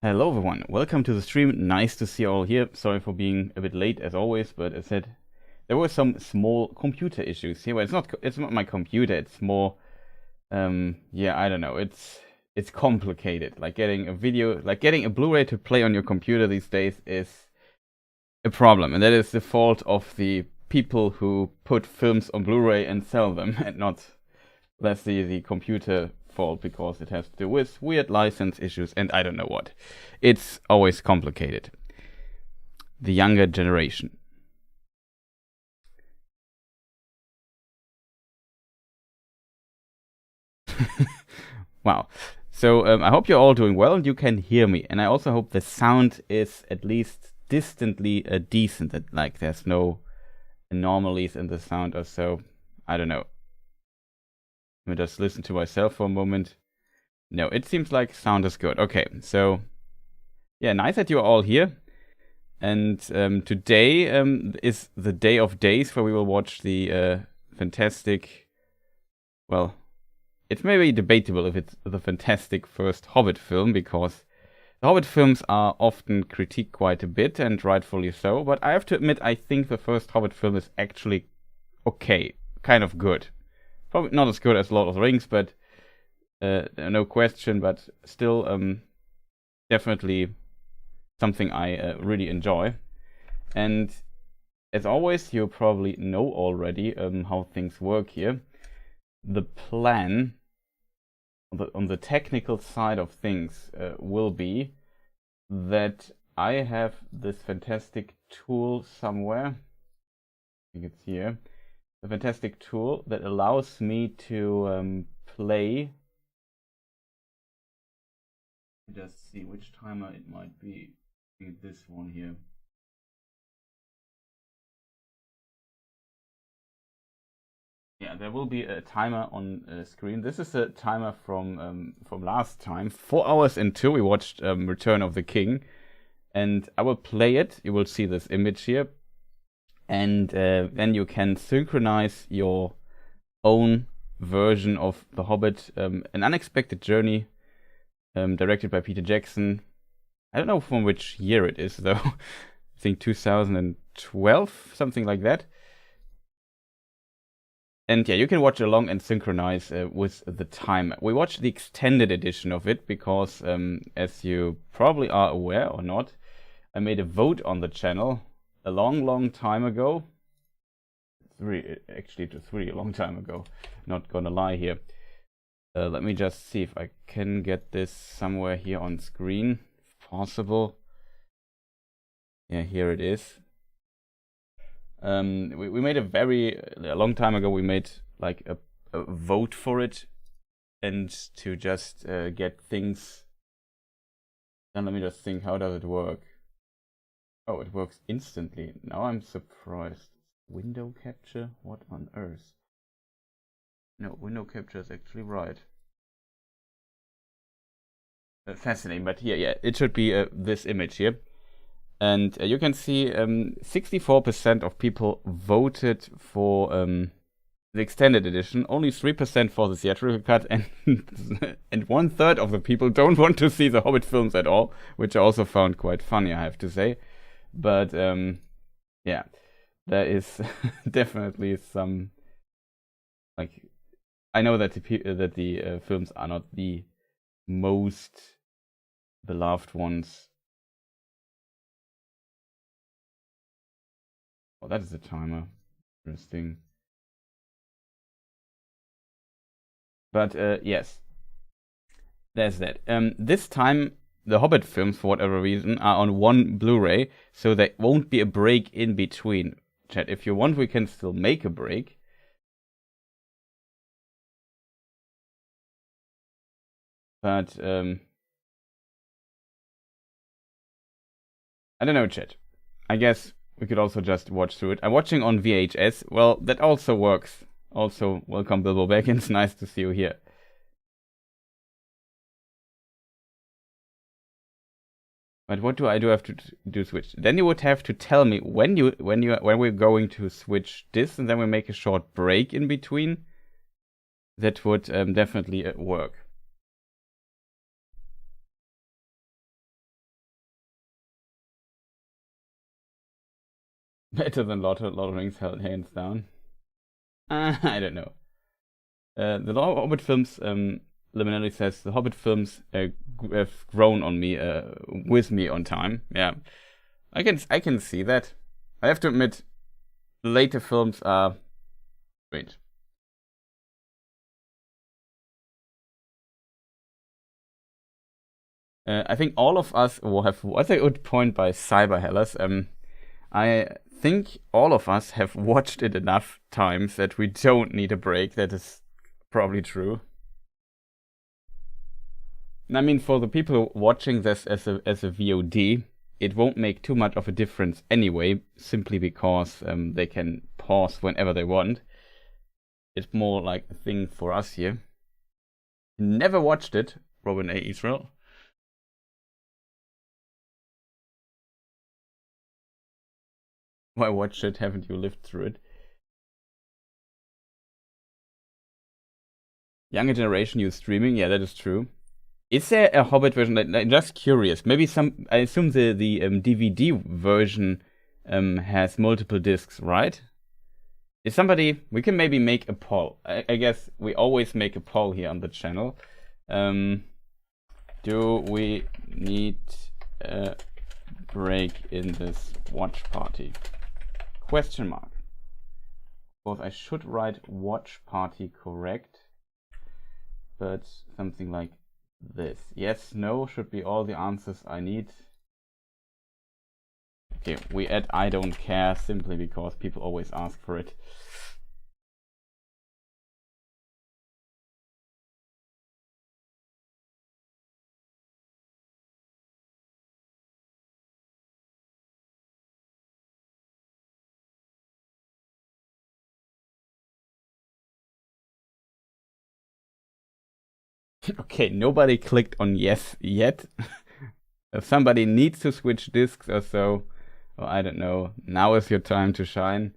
Hello everyone, welcome to the stream. Nice to see you all here. Sorry for being a bit late as always, but as I said, there were some small computer issues here. Well, it's not my computer, it's more yeah, I don't know. It's complicated. Like getting a Blu-ray to play on your computer these days is a problem, and that is the fault of the people who put films on Blu-ray and sell them, and not less the computer fault, because it has to do with weird license issues and I don't know what. It's always complicated. The younger generation. Wow. So I hope you're all doing well and you can hear me. And I also hope the sound is at least distantly decent. That like there's no anomalies in the sound or so. I don't know. Let me just listen to myself for a moment. No, it seems like sound is good. Okay, so yeah, nice that you're all here. And today is the day of days where we will watch the fantastic, well, it's maybe debatable if it's the fantastic first Hobbit film, because the Hobbit films are often critiqued quite a bit, and rightfully so. But I have to admit, I think the first Hobbit film is actually okay, kind of good. Probably not as good as Lord of the Rings, but no question. But still, definitely something I really enjoy. And as always, you probably know already how things work here. The plan on the technical side of things will be that I have this fantastic tool somewhere. I think it's here. A fantastic tool that allows me to play. Just see which timer it might be. I think this one here. Yeah, there will be a timer on screen. This is a timer from last time. 4 hours into we watched Return of the King, and I will play it. You will see this image here, and then you can synchronize your own version of The Hobbit, An Unexpected Journey, directed by Peter Jackson. I don't know from which year it is though. I think 2012, something like that. And yeah, you can watch along and synchronize with the timer. We watched the extended edition of it because, as you probably are aware or not, I made a vote on the channel a long time ago. Actually, it was really a long time ago. Not gonna lie here. Let me just see if I can get this somewhere here on screen, if possible. Yeah, here it is. We made a long time ago, we made like a vote for it, and to just get things done. Let me just think, how does it work? Oh, it works instantly. Now I'm surprised. Window capture? What on earth? No, window capture is actually right. Fascinating, but here, yeah, it should be this image here. And you can see 64% of people voted for the extended edition, only 3% for the theatrical cut, and and 1/3 of the people don't want to see the Hobbit films at all, which I also found quite funny, I have to say. But yeah, there is definitely some, like, I know that the films are not the most beloved ones. Oh, that is a timer. Interesting. But yes, there's that. This time, the Hobbit films, for whatever reason, are on one Blu-ray, so there won't be a break in between. Chat, if you want, we can still make a break. But I don't know, chat. I guess we could also just watch through it. I'm watching on VHS. Well, that also works. Also, welcome Bilbo Baggins. Nice to see you here. But what do I have to do switch? Then you would have to tell me when we're going to switch this, and then we make a short break in between. That would definitely work. Better than Lord of the Rings, hands down. I don't know. The Hobbit films, Liminelli says, the Hobbit films have grown on me, with me on time. Yeah, I can see that. I have to admit, the later films are strange. I think all of us will have. What's a good point by Cyber Hellas? I think all of us have watched it enough times that we don't need a break. That is probably true. I mean, for the people watching this as a VOD, it won't make too much of a difference anyway, simply because they can pause whenever they want. It's more like a thing for us here. Never watched it, Robin A. Israel. Why watch it? Haven't you lived through it? Younger generation use streaming. Yeah, that is true. Is there a Hobbit version? I'm just curious. Maybe some. I assume the DVD version has multiple discs, right? Is somebody? We can maybe make a poll. I guess we always make a poll here on the channel. Do we need a break in this watch party? Question mark. Because I should write watch party correct, but something like this. Yes, no should be all the answers I need. Okay, we add I don't care simply because people always ask for it. Okay, nobody clicked on yes yet. If somebody needs to switch discs or so, or I don't know, now is your time to shine.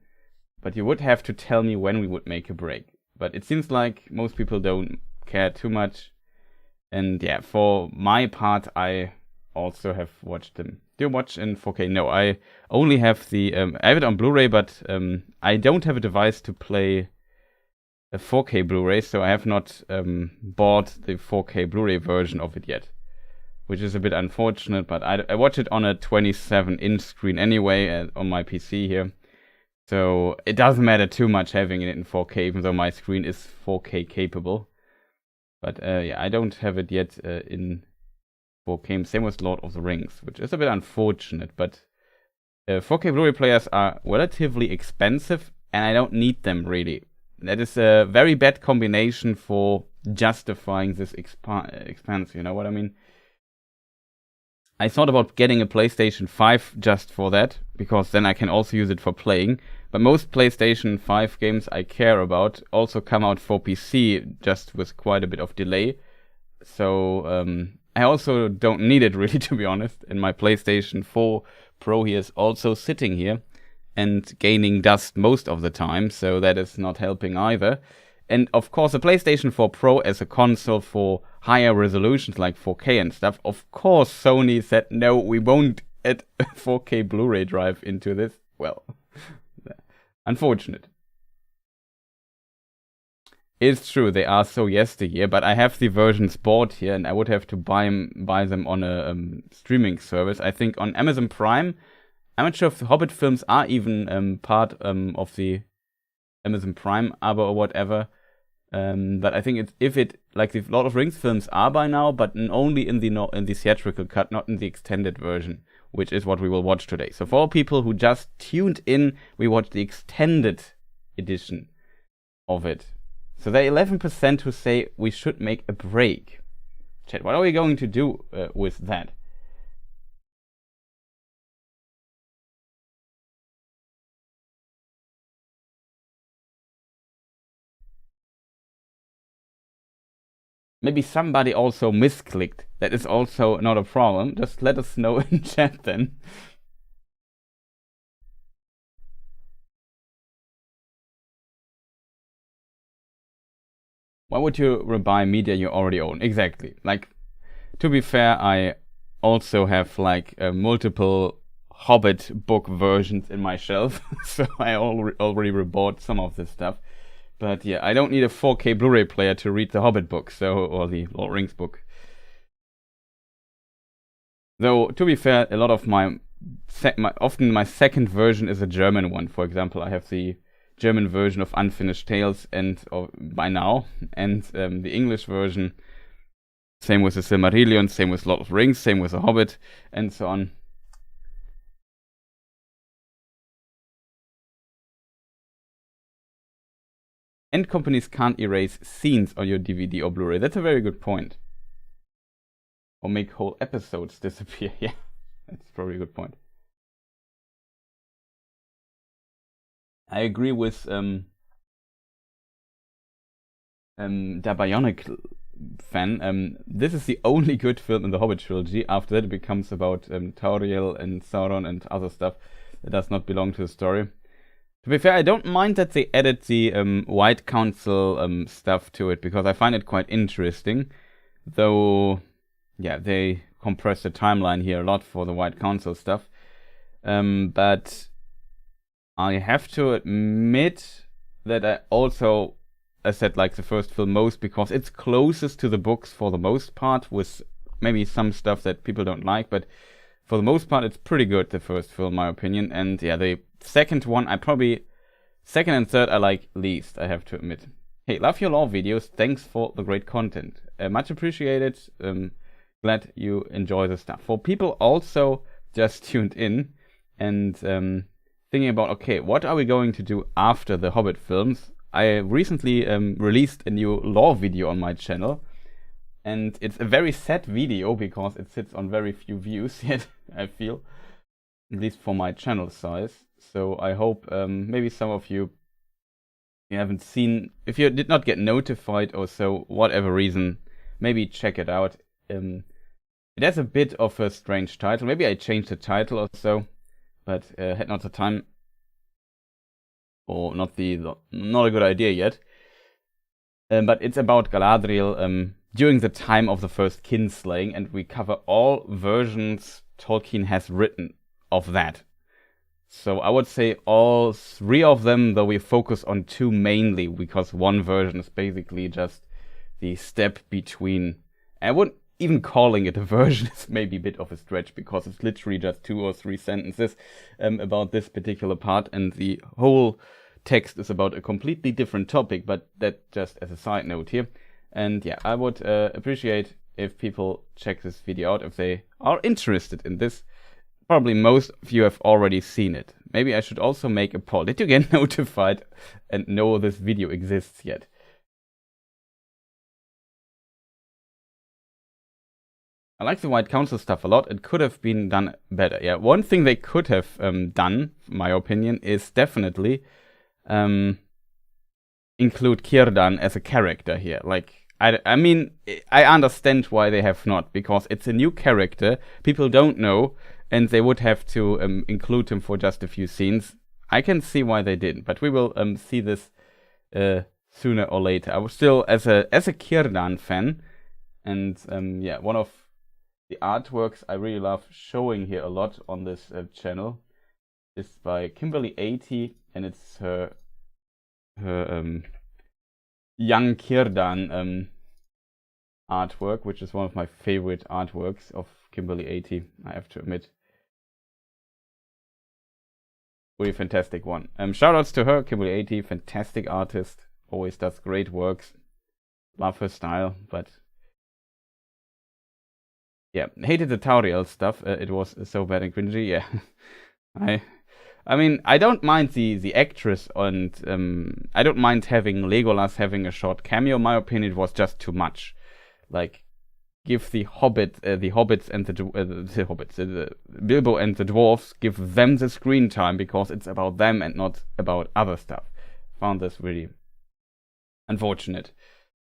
But you would have to tell me when we would make a break. But it seems like most people don't care too much. And yeah, for my part, I also have watched them. Do you watch in 4K? No, I only have the. I have it on Blu-ray, but I don't have a device to play a 4K Blu-ray, so I have not bought the 4K Blu-ray version of it yet, which is a bit unfortunate. But I watch it on a 27-inch screen anyway on my PC here, so it doesn't matter too much having it in 4K, even though my screen is 4K capable. But yeah, I don't have it yet in 4K. Same with Lord of the Rings, which is a bit unfortunate. But 4K Blu-ray players are relatively expensive, and I don't need them really. That is a very bad combination for justifying this expense, you know what I mean? I thought about getting a PlayStation 5 just for that, because then I can also use it for playing. But most PlayStation 5 games I care about also come out for PC, just with quite a bit of delay. So I also don't need it really, to be honest. And my PlayStation 4 Pro here is also sitting here and gaining dust most of the time, so that is not helping either. And of course, the PlayStation 4 Pro as a console for higher resolutions like 4K and stuff, of course Sony said, no, we won't add a 4K Blu-ray drive into this. Well, unfortunate. It's true, they are so yesteryear, but I have the versions bought here, and I would have to buy them on a streaming service. I think on Amazon Prime. I'm not sure if the Hobbit films are even part of the Amazon Prime abo or whatever. But I think if it like the Lord of the Rings films are by now, but only in the theatrical cut, not in the extended version, which is what we will watch today. So for all people who just tuned in, we watched the extended edition of it. So there are 11% who say we should make a break. Chat, what are we going to do with that? Maybe somebody also misclicked. That is also not a problem. Just let us know in chat then. Why would you buy media you already own? Exactly. Like, to be fair, I also have like multiple Hobbit book versions in my shelf, so I already rebought some of this stuff. But yeah, I don't need a 4K Blu-ray player to read the Hobbit book, or the Lord of the Rings book. Though, to be fair, a lot of often my second version is a German one. For example, I have the German version of Unfinished Tales by now, and the English version. Same with the Silmarillion, same with Lord of the Rings, same with the Hobbit, and so on. And companies can't erase scenes on your DVD or Blu-ray. That's a very good point. Or make whole episodes disappear. Yeah, that's probably a good point. I agree with the Bionic fan. This is the only good film in the Hobbit trilogy. After that, it becomes about Tauriel and Sauron and other stuff that does not belong to the story. To be fair, I don't mind that they added the White Council stuff to it, because I find it quite interesting. Though, yeah, they compress the timeline here a lot for the White Council stuff. But I have to admit that I also, I said, like the first film most because it's closest to the books for the most part, with maybe some stuff that people don't like, but for the most part it's pretty good, the first film, in my opinion. And yeah, the second one, second and third I like least, I have to admit. Hey, love your lore videos, thanks for the great content. Much appreciated, glad you enjoy the stuff. For people also just tuned in and thinking about, okay, what are we going to do after the Hobbit films? I recently released a new lore video on my channel, and it's a very sad video because it sits on very few views yet, I feel, at least for my channel size. So I hope maybe some of you haven't seen, if you did not get notified or so, whatever reason, maybe check it out. It has a bit of a strange title. Maybe I changed the title or so, but had not the time, or not a good idea yet. But it's about Galadriel during the time of the first kinslaying, and we cover all versions Tolkien has written of that. So I would say all three of them, though we focus on two mainly, because one version is basically just the step between. I wouldn't even calling it a version is maybe a bit of a stretch, because it's literally just 2 or 3 sentences about this particular part, and the whole text is about a completely different topic, but that just as a side note here. And yeah, I would appreciate if people check this video out if they are interested in this. Probably most of you have already seen it. Maybe I should also make a poll. Did you get notified and know this video exists yet? I like the White Council stuff a lot. It could have been done better. Yeah, one thing they could have done, in my opinion, is definitely include Círdan as a character here. Like, I mean, I understand why they have not, because it's a new character, people don't know, and they would have to include him for just a few scenes. I can see why they didn't, but we will see this sooner or later. I was still, as a Círdan fan, and yeah, one of the artworks I really love showing here a lot on this channel is by Kimberly80, and it's her young Círdan artwork, which is one of my favorite artworks of Kimberly80, I have to admit. Really fantastic one. Shoutouts to her, Kimberly80, fantastic artist, always does great works. Love her style, but yeah, hated the Tauriel stuff. It was so bad and cringy. Yeah, I mean, I don't mind the actress, and I don't mind having Legolas having a short cameo. In my opinion, it was just too much. Like, give the hobbits and the Bilbo and the dwarves, give them the screen time, because it's about them and not about other stuff. Found this really unfortunate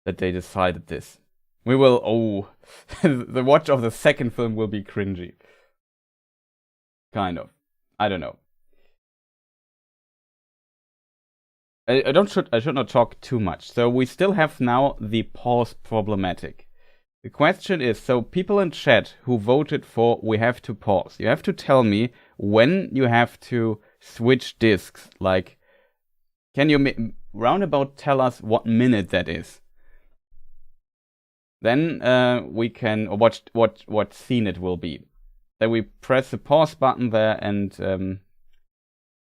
that they decided this. We will, the watch of the second film will be cringy. Kind of. I don't know. I should not talk too much. So we still have now the pause problematic. The question is, so people in chat who voted for we have to pause, you have to tell me when you have to switch discs. Like, can you roundabout tell us what minute that is? Then we can watch what scene it will be. Then we press the pause button there and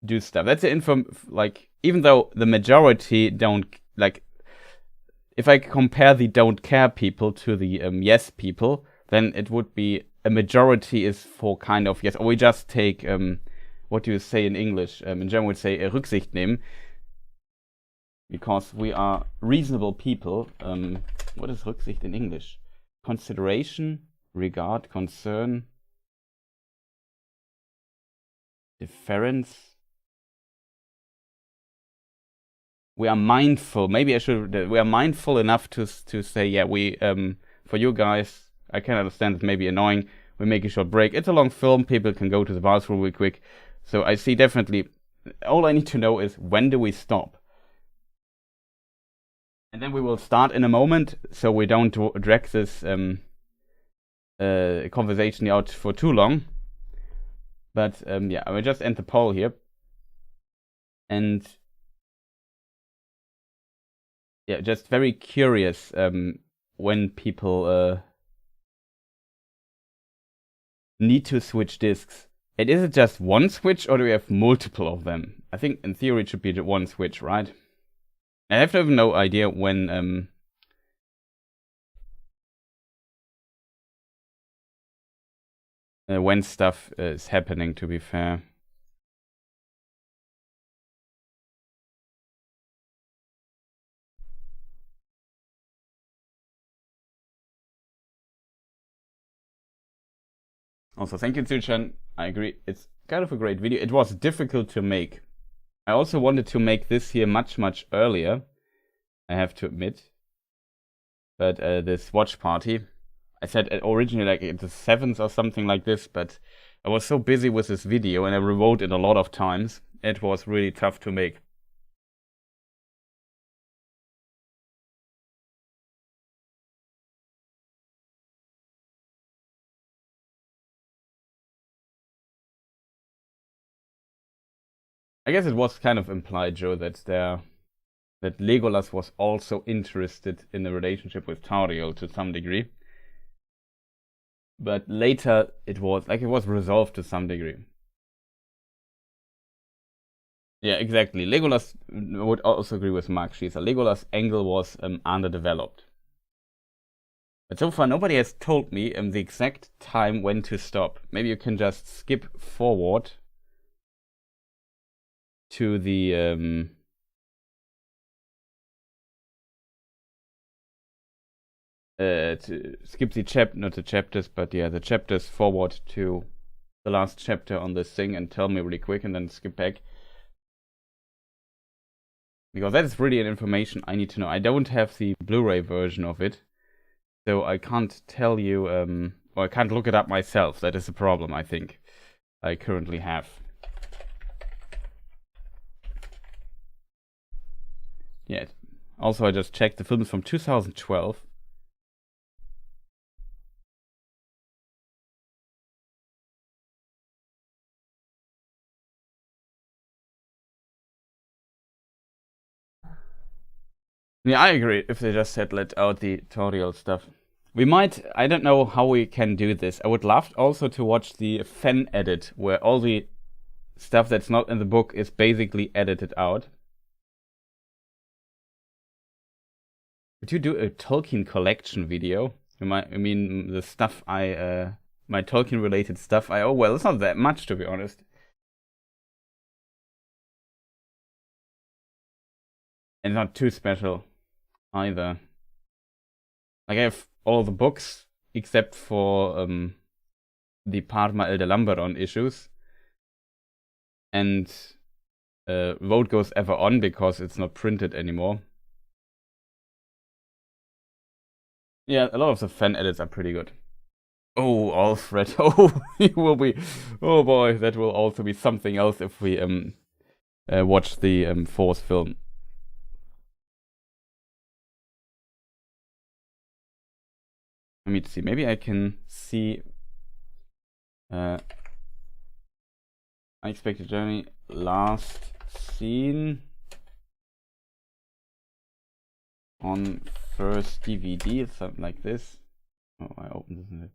do stuff. That's the info. Like, even though the majority don't, like, if I compare the don't care people to the yes people, then it would be a majority is for kind of yes. Or we just take what do you say in English? In German, we'd say Rücksicht nehmen, because we are reasonable people. What is Rücksicht in English? Consideration, regard, concern, deference. We are mindful. Maybe I should. We are mindful enough to say, yeah, we for you guys, I can understand it may be annoying. We make a short break. It's a long film. People can go to the bathroom real quick. So I see definitely. All I need to know is when do we stop, and then we will start in a moment, so we don't drag this conversation out for too long. But yeah, I will just end the poll here, and. Yeah, just very curious when people need to switch discs. And is it just one switch, or do we have multiple of them? I think in theory it should be one switch, right? I have to have no idea when stuff is happening, to be fair. Also, thank you, Zuchan. I agree. It's kind of a great video. It was difficult to make. I also wanted to make this here much, much earlier, I have to admit. But this watch party, I said originally like it's the 7th or something like this, but I was so busy with this video and I rewrote it a lot of times. It was really tough to make. I guess it was kind of implied, Joe, that Legolas was also interested in a relationship with Tauriel to some degree. But later it was resolved to some degree. Yeah, exactly. Legolas would also agree with Mark Schieser. Legolas' angle was underdeveloped. But so far nobody has told me the exact time when to stop. Maybe you can just skip forward to the to skip the not the chapters, but yeah, the chapters forward to the last chapter on this thing and tell me really quick, and then skip back, because that is really an information I need to know. I don't have the Blu-ray version of it, so I can't tell you or I can't look it up myself. That is the problem I think I currently have. Yeah. Also, I just checked the film is from 2012. Yeah, I agree. If they just said let out the tutorial stuff. We might, I don't know how we can do this. I would love also to watch the fan edit, where all the stuff that's not in the book is basically edited out. Would you do a Tolkien collection video? I mean, the stuff my Tolkien related stuff well, it's not that much, to be honest. And not too special either. Like, I have all the books except for the Parma El de Lamberon issues. And Vote Goes Ever On, because it's not printed anymore. Yeah, a lot of the fan edits are pretty good. Oh, Alfred. Oh, he will be. Oh boy, that will also be something else if we watch the fourth film. Let me see. Maybe I can see Unexpected Journey, last seen on first DVD, something like this. Oh, I opened this.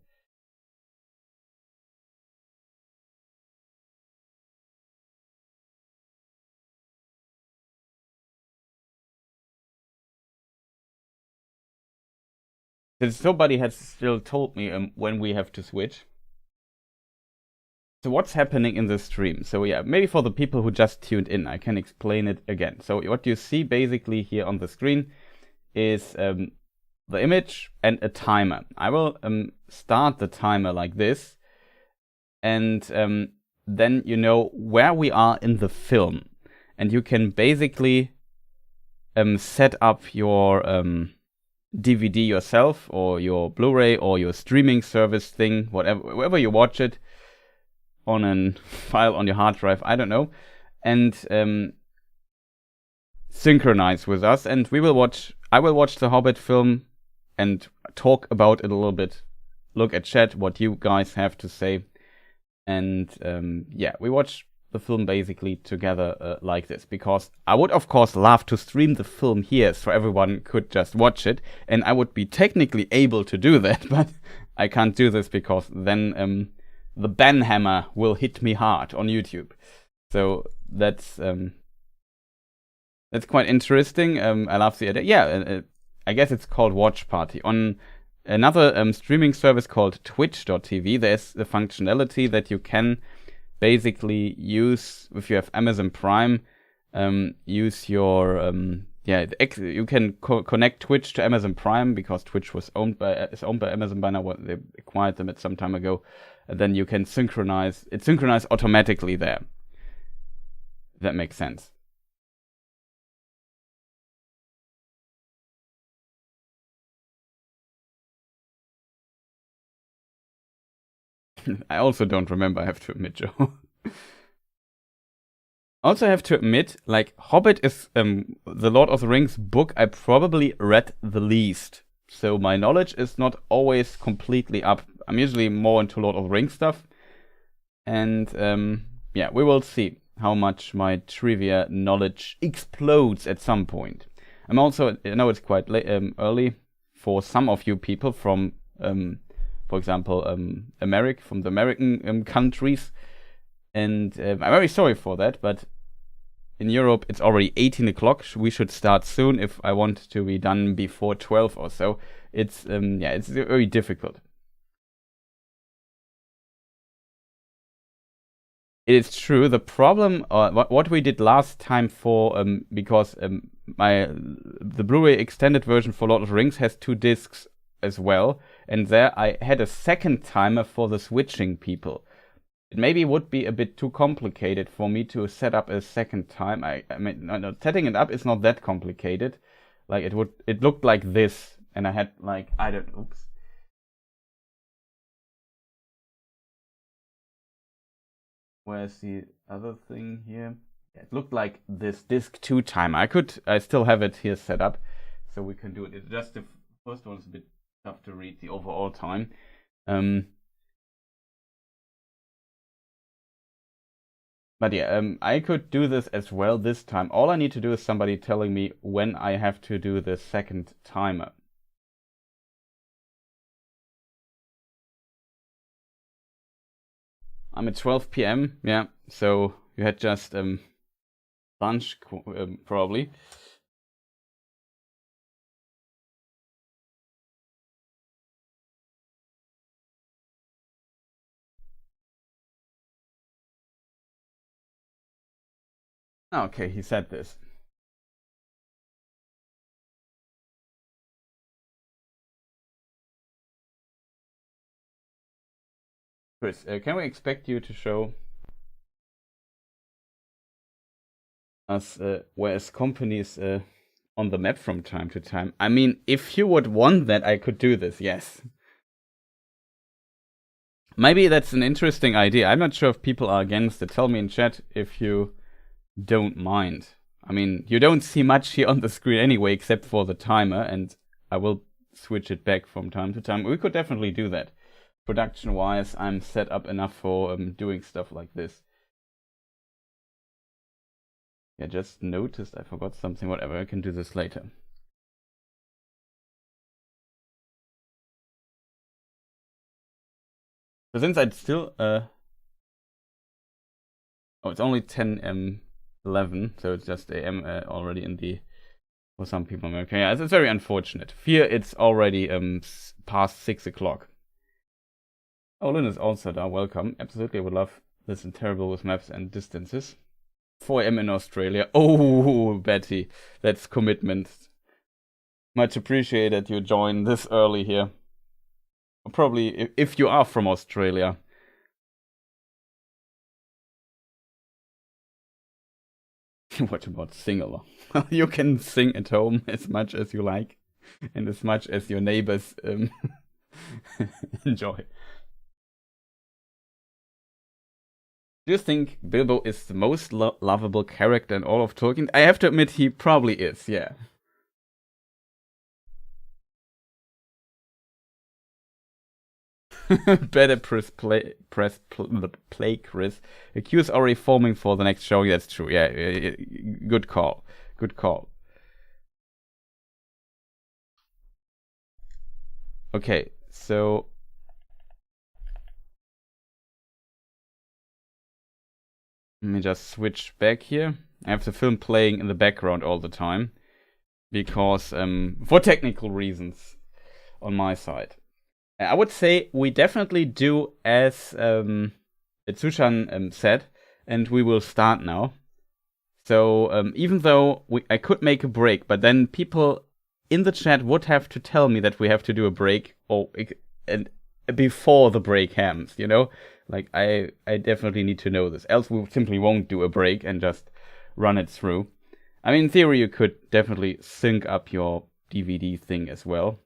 Since nobody has still told me when we have to switch. So what's happening in the stream? So yeah, maybe for the people who just tuned in, I can explain it again. So what you see basically here on the screen is the image and a timer. I will start the timer like this, and then you know where we are in the film, and you can basically set up your DVD yourself, or your Blu-ray, or your streaming service thing, wherever you watch it, on a file on your hard drive, I don't know, and synchronize with us, and I will watch the Hobbit film and talk about it a little bit, look at chat, what you guys have to say, and yeah, we watch the film basically together like this, because I would of course love to stream the film here so everyone could just watch it, and I would be technically able to do that, but I can't do this because then the ban hammer will hit me hard on YouTube. So that's quite interesting. I love the idea. Yeah, I guess it's called Watch Party. On another streaming service called Twitch.tv, there's the functionality that you can basically use, if you have Amazon Prime, use your you can connect Twitch to Amazon Prime, because Twitch is owned by Amazon by now. They acquired them at some time ago, and then you can synchronize. It synchronizes automatically there. If that makes sense. I also don't remember, I have to admit, Joe. Also have to admit, like, Hobbit is the Lord of the Rings book I probably read the least. So my knowledge is not always completely up. I'm usually more into Lord of the Rings stuff. And yeah, we will see how much my trivia knowledge explodes at some point. I'm also, I know it's quite late, early for some of you people from, for example, from the American countries. And I'm very sorry for that, but in Europe it's already 18 o'clock. We should start soon if I want to be done before 12 or so. It's yeah, it's very difficult. It is true. The problem, what we did last time for because the Blu-ray extended version for Lord of the Rings has 2 discs as well, and there I had a second timer for the switching people. It maybe would be a bit too complicated for me to set up a second time. I mean, no, setting it up is not that complicated. Like it looked like this, and I had like oops. Where's the other thing here? Yeah, it looked like this disc 2 timer. I still have it here set up, so we can do it. It's just the first one is a bit tough to read the overall time. But yeah, I could do this as well this time. All I need to do is somebody telling me when I have to do the second timer. I'm at 12 p.m. Yeah, so you had just lunch probably. Okay, he said this. Chris, can we expect you to show us where's companies on the map from time to time? I mean, if you would want that, I could do this, yes. Maybe that's an interesting idea. I'm not sure if people are against it. Tell me in chat if you don't mind. I mean, you don't see much here on the screen anyway, except for the timer, and I will switch it back from time to time. We could definitely do that. Production-wise, I'm set up enough for doing stuff like this. Yeah, just noticed I forgot something. Whatever, I can do this later. So since I'd still oh, it's only 10:11, so it's just AM already in the for some people in America. Yeah, it's very unfortunate. Here it's already past 6 o'clock. Oh, Lynn is also there. Welcome. Absolutely, I would love this and terrible with maps and distances. 4 AM in Australia. Oh, Betty, that's commitment. Much appreciated you join this early here. Probably if you are from Australia. What about sing along? You can sing at home as much as you like, and as much as your neighbors enjoy. Do you think Bilbo is the most lovable character in all of Tolkien? I have to admit, he probably is, yeah. Better play, Chris. The queue is already forming for the next show. That's true. Yeah, good call. Good call. Okay, so let me just switch back here. I have the film playing in the background all the time because for technical reasons on my side. I would say we definitely do as Tsushan said, and we will start now. So even though I could make a break, but then people in the chat would have to tell me that we have to do a break and before the break happens, you know? Like I definitely need to know this. Else we simply won't do a break and just run it through. I mean, in theory, you could definitely sync up your DVD thing as well.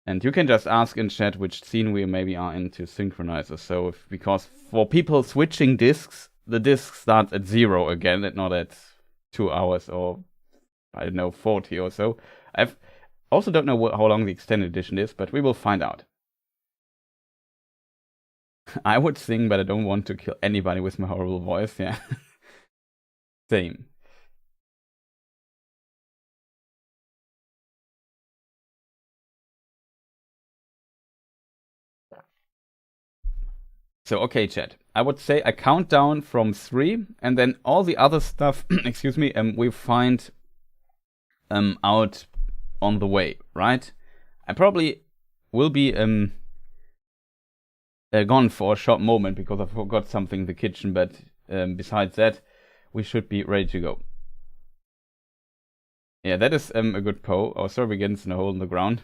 And you can just ask in chat which scene we maybe are in to synchronize or so. Because for people switching discs, the disc starts at 0 again and not at 2 hours or, I don't know, 40 or so. I also don't know how long the extended edition is, but we will find out. I would sing, but I don't want to kill anybody with my horrible voice, yeah. Same. So, okay, chat. I would say I count down from 3, and then all the other stuff, excuse me, we find out on the way, right? I probably will be gone for a short moment because I forgot something in the kitchen, but besides that, we should be ready to go. Yeah, that is a good poll. Our story begins in a hole in the ground.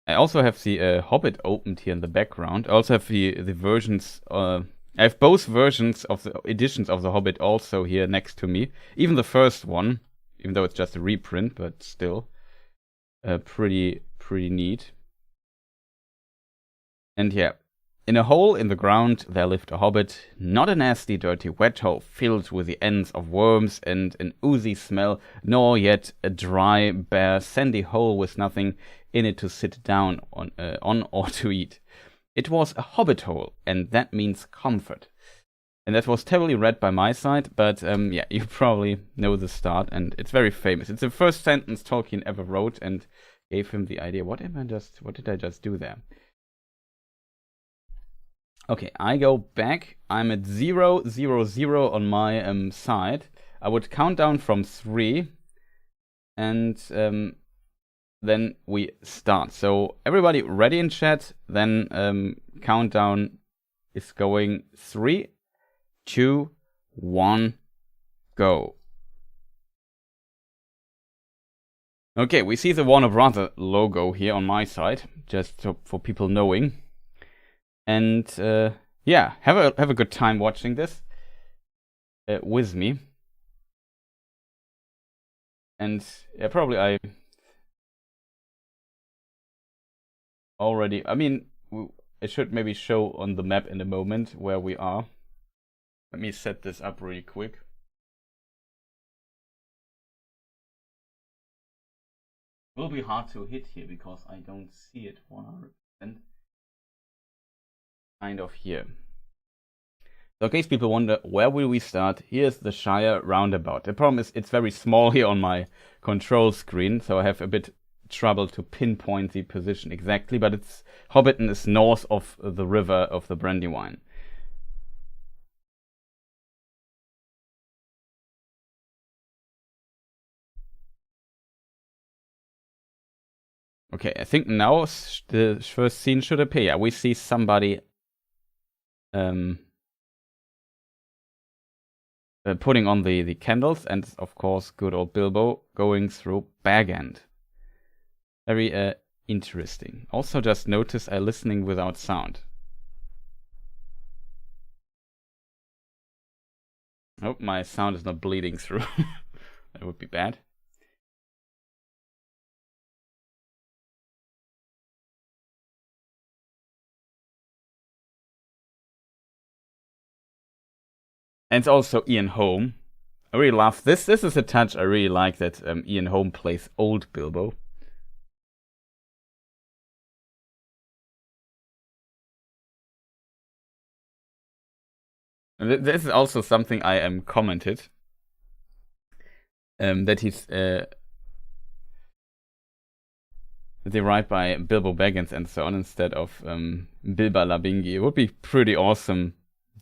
I also have the Hobbit opened here in the background. I also have the versions. I have both versions of the editions of the Hobbit also here next to me. Even the first one, even though it's just a reprint, but still pretty neat. And yeah, in a hole in the ground there lived a hobbit, not a nasty, dirty, wet hole filled with the ends of worms and an oozy smell, nor yet a dry, bare, sandy hole with nothing in it to sit down on or to eat. It was a hobbit hole, and that means comfort. And that was terribly read by my side, but yeah, you probably know the start, and it's very famous. It's the first sentence Tolkien ever wrote and gave him the idea. What did I just do there? Okay, I go back. I'm at 0, 0, 0 on my side. I would count down from 3, and then we start. So everybody ready in chat? Then countdown is going 3, 2, 1, go. Okay, we see the Warner Brother logo here on my side, just for people knowing. And yeah, have a good time watching this with me. And yeah, probably I mean, I should maybe show on the map in a moment where we are. Let me set this up really quick. It will be hard to hit here because I don't see it 100%. Kind of here. So in case people wonder, where will we start? Here's the Shire roundabout. The problem is it's very small here on my control screen, so I have a bit trouble to pinpoint the position exactly, but it's Hobbiton is north of the river of the Brandywine. Okay, I think now the first scene should appear. Yeah, we see somebody putting on the candles, and of course, good old Bilbo going through Bag End. Very interesting. Also, just notice I'm listening without sound. Oh, my sound is not bleeding through. That would be bad. And it's also Ian Holm. I really love this. This is a touch I really like, that Ian Holm plays old Bilbo. And this is also something I commented. That he's they write by Bilbo Baggins and so on instead of Bilba Labingi. It would be pretty awesome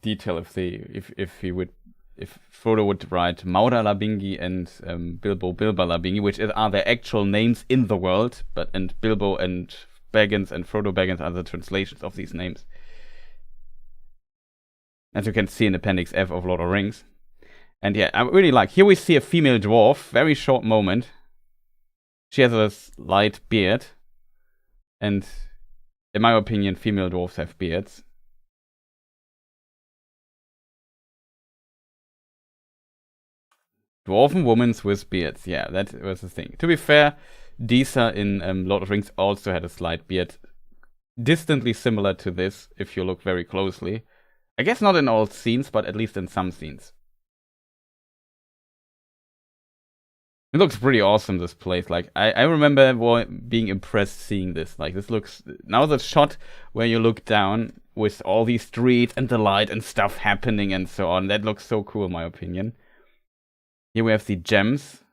detail if Frodo would write Maura Labingi and Bilba Labingi, which are their actual names in the world, and Bilbo and Baggins and Frodo Baggins are the translations of these names. As you can see in Appendix F of Lord of the Rings. And yeah, I really like, here we see a female dwarf, very short moment. She has a slight beard, and in my opinion, female dwarves have beards. Dwarven women with beards, yeah, that was the thing. To be fair, Disa in Lord of the Rings also had a slight beard, distantly similar to this, if you look very closely. I guess not in all scenes, but at least in some scenes. It looks pretty awesome, this place. Like, I remember being impressed seeing this. Like, this looks... Now the shot where you look down with all these streets and the light and stuff happening and so on, that looks so cool in my opinion. Here we have the gems.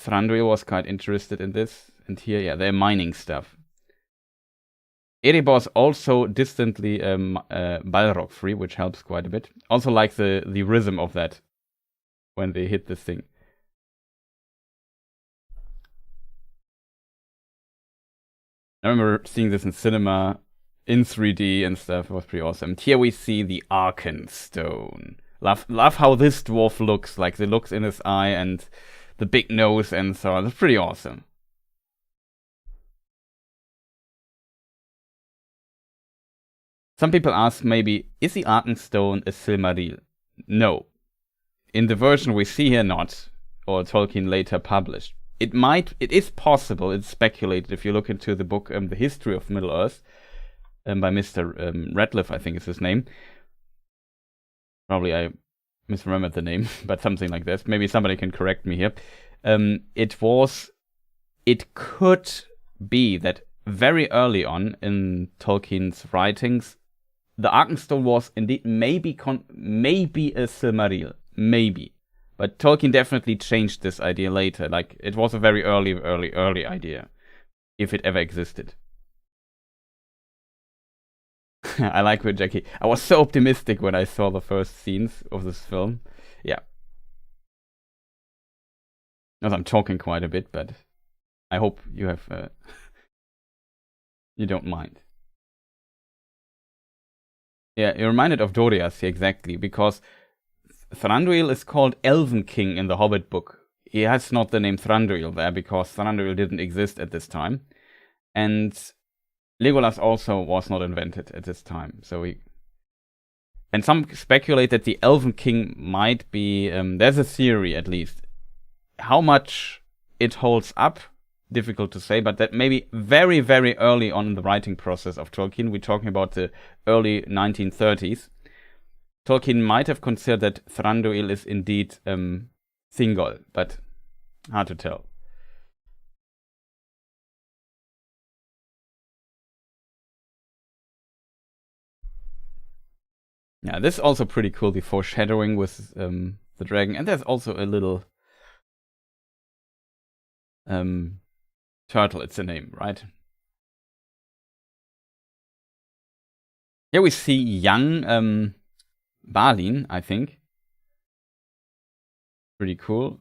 Thranduil was quite interested in this. And here, yeah, they're mining stuff. Erebos also distantly Balrog free, which helps quite a bit. Also like the rhythm of that when they hit this thing. I remember seeing this in cinema in 3D and stuff. It was pretty awesome. And here we see the Arkenstone. Love how this dwarf looks, like the looks in his eye and the big nose and so on. It's pretty awesome. Some people ask maybe, is the Arkenstone a Silmaril? No. In the version we see here, not, or Tolkien later published. It is possible, it's speculated if you look into the book The History of Middle-earth by Mr. Radcliffe, I think is his name. Probably I misremembered the name, but something like this. Maybe somebody can correct me here. It could be that very early on in Tolkien's writings, the Arkenstone was indeed maybe a Silmaril. Maybe. But Tolkien definitely changed this idea later. Like, it was a very early idea. If it ever existed. I like with Jackie. I was so optimistic when I saw the first scenes of this film. Yeah. As I'm talking quite a bit, but I hope you have... you don't mind. Yeah, you're reminded of Doriath here, exactly, because Thranduil is called Elven King in the Hobbit book. He has not the name Thranduil there, because Thranduil didn't exist at this time. And Legolas also was not invented at this time. And some speculate that the Elven King might be... there's a theory, at least. How much it holds up, difficult to say, but that maybe very, very early on in the writing process of Tolkien, we're talking about the early 1930s, Tolkien might have considered that Thranduil is indeed Thingol, but hard to tell. Yeah, this is also pretty cool, the foreshadowing with the dragon. And there's also a little turtle, it's a name, right? Here we see young Balin, I think. Pretty cool.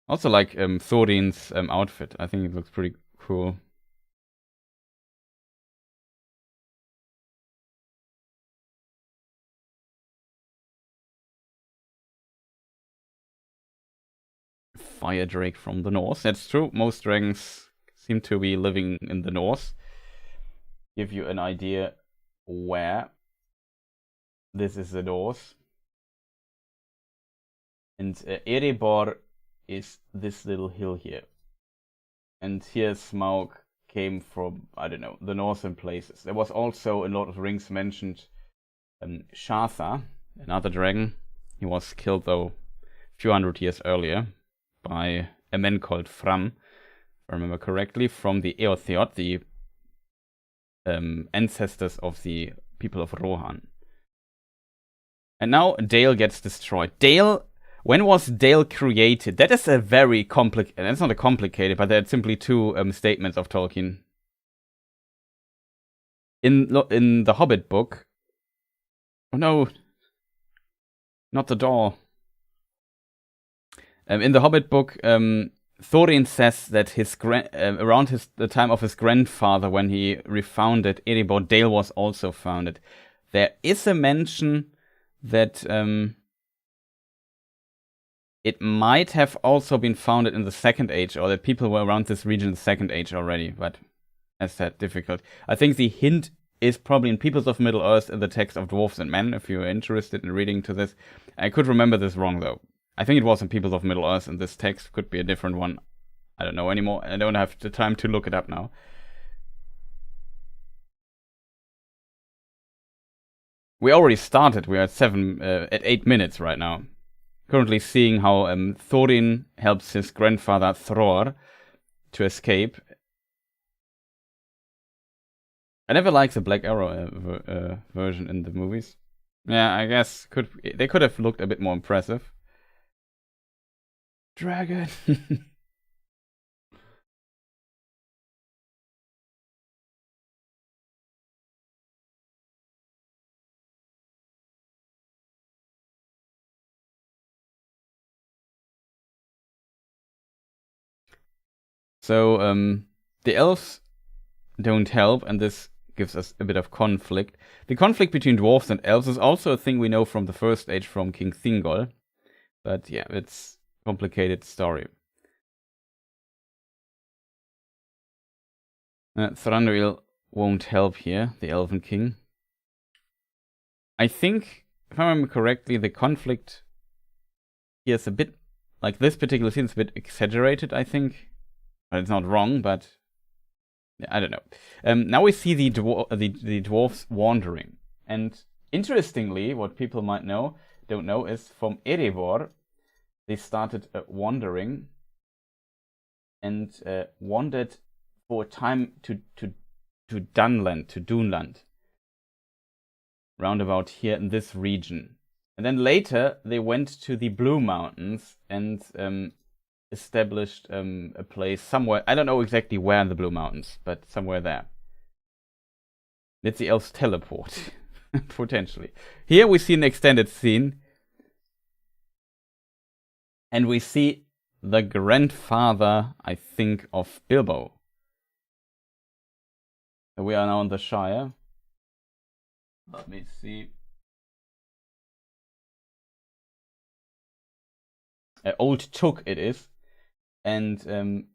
Also like Thorin's outfit. I think it looks pretty cool. Fire drake from the north. That's true. Most dragons seem to be living in the north. Give you an idea where. This is the north. And Erebor is this little hill here. And here smoke came from, I don't know, the northern places. There was also in Lord of the Rings mentioned Shatha, another dragon. He was killed though a few hundred years earlier by a man called Fram, if I remember correctly, from the Eotheod, the ancestors of the people of Rohan. And now Dale gets destroyed. Dale, when was Dale created? That is a very complicated, that's not a complicated, but that's simply two statements of Tolkien. In the Hobbit book, oh no, not the door. In the Hobbit book, Thorin says that around the time of his grandfather, when he refounded Erebor, Dale was also founded. There is a mention that it might have also been founded in the Second Age, or that people were around this region in the Second Age already, but as said, difficult. I think the hint is probably in Peoples of Middle-earth in the text of Dwarves and Men, if you're interested in reading to this. I could remember this wrong, though. I think it was in Peoples of Middle-earth in this text. Could be a different one. I don't know anymore. I don't have the time to look it up now. We already started. We're at 8 minutes right now. Currently seeing how Thorin helps his grandfather Thror to escape. I never liked the Black Arrow version in the movies. Yeah, I guess they could have looked a bit more impressive. Dragon. So the elves don't help, and this gives us a bit of conflict. The conflict between dwarves and elves is also a thing we know from the First Age from King Thingol. But yeah, it's a complicated story. Thranduil won't help here, the Elven King. I think, if I remember correctly, the conflict here is a bit, like this particular scene is a bit exaggerated, I think. But it's not wrong, but I don't know. Now we see the dwarves wandering. And interestingly, what people don't know, is from Erebor, they started wandering and wandered for a time to Dunland, to Dunland, roundabout here in this region. And then later they went to the Blue Mountains and established a place somewhere. I don't know exactly where in the Blue Mountains, but somewhere there. Let's the elves teleport, potentially. Here we see an extended scene, and we see the grandfather, I think, of Bilbo. So we are now in the Shire. Let me see. Old Took it is. And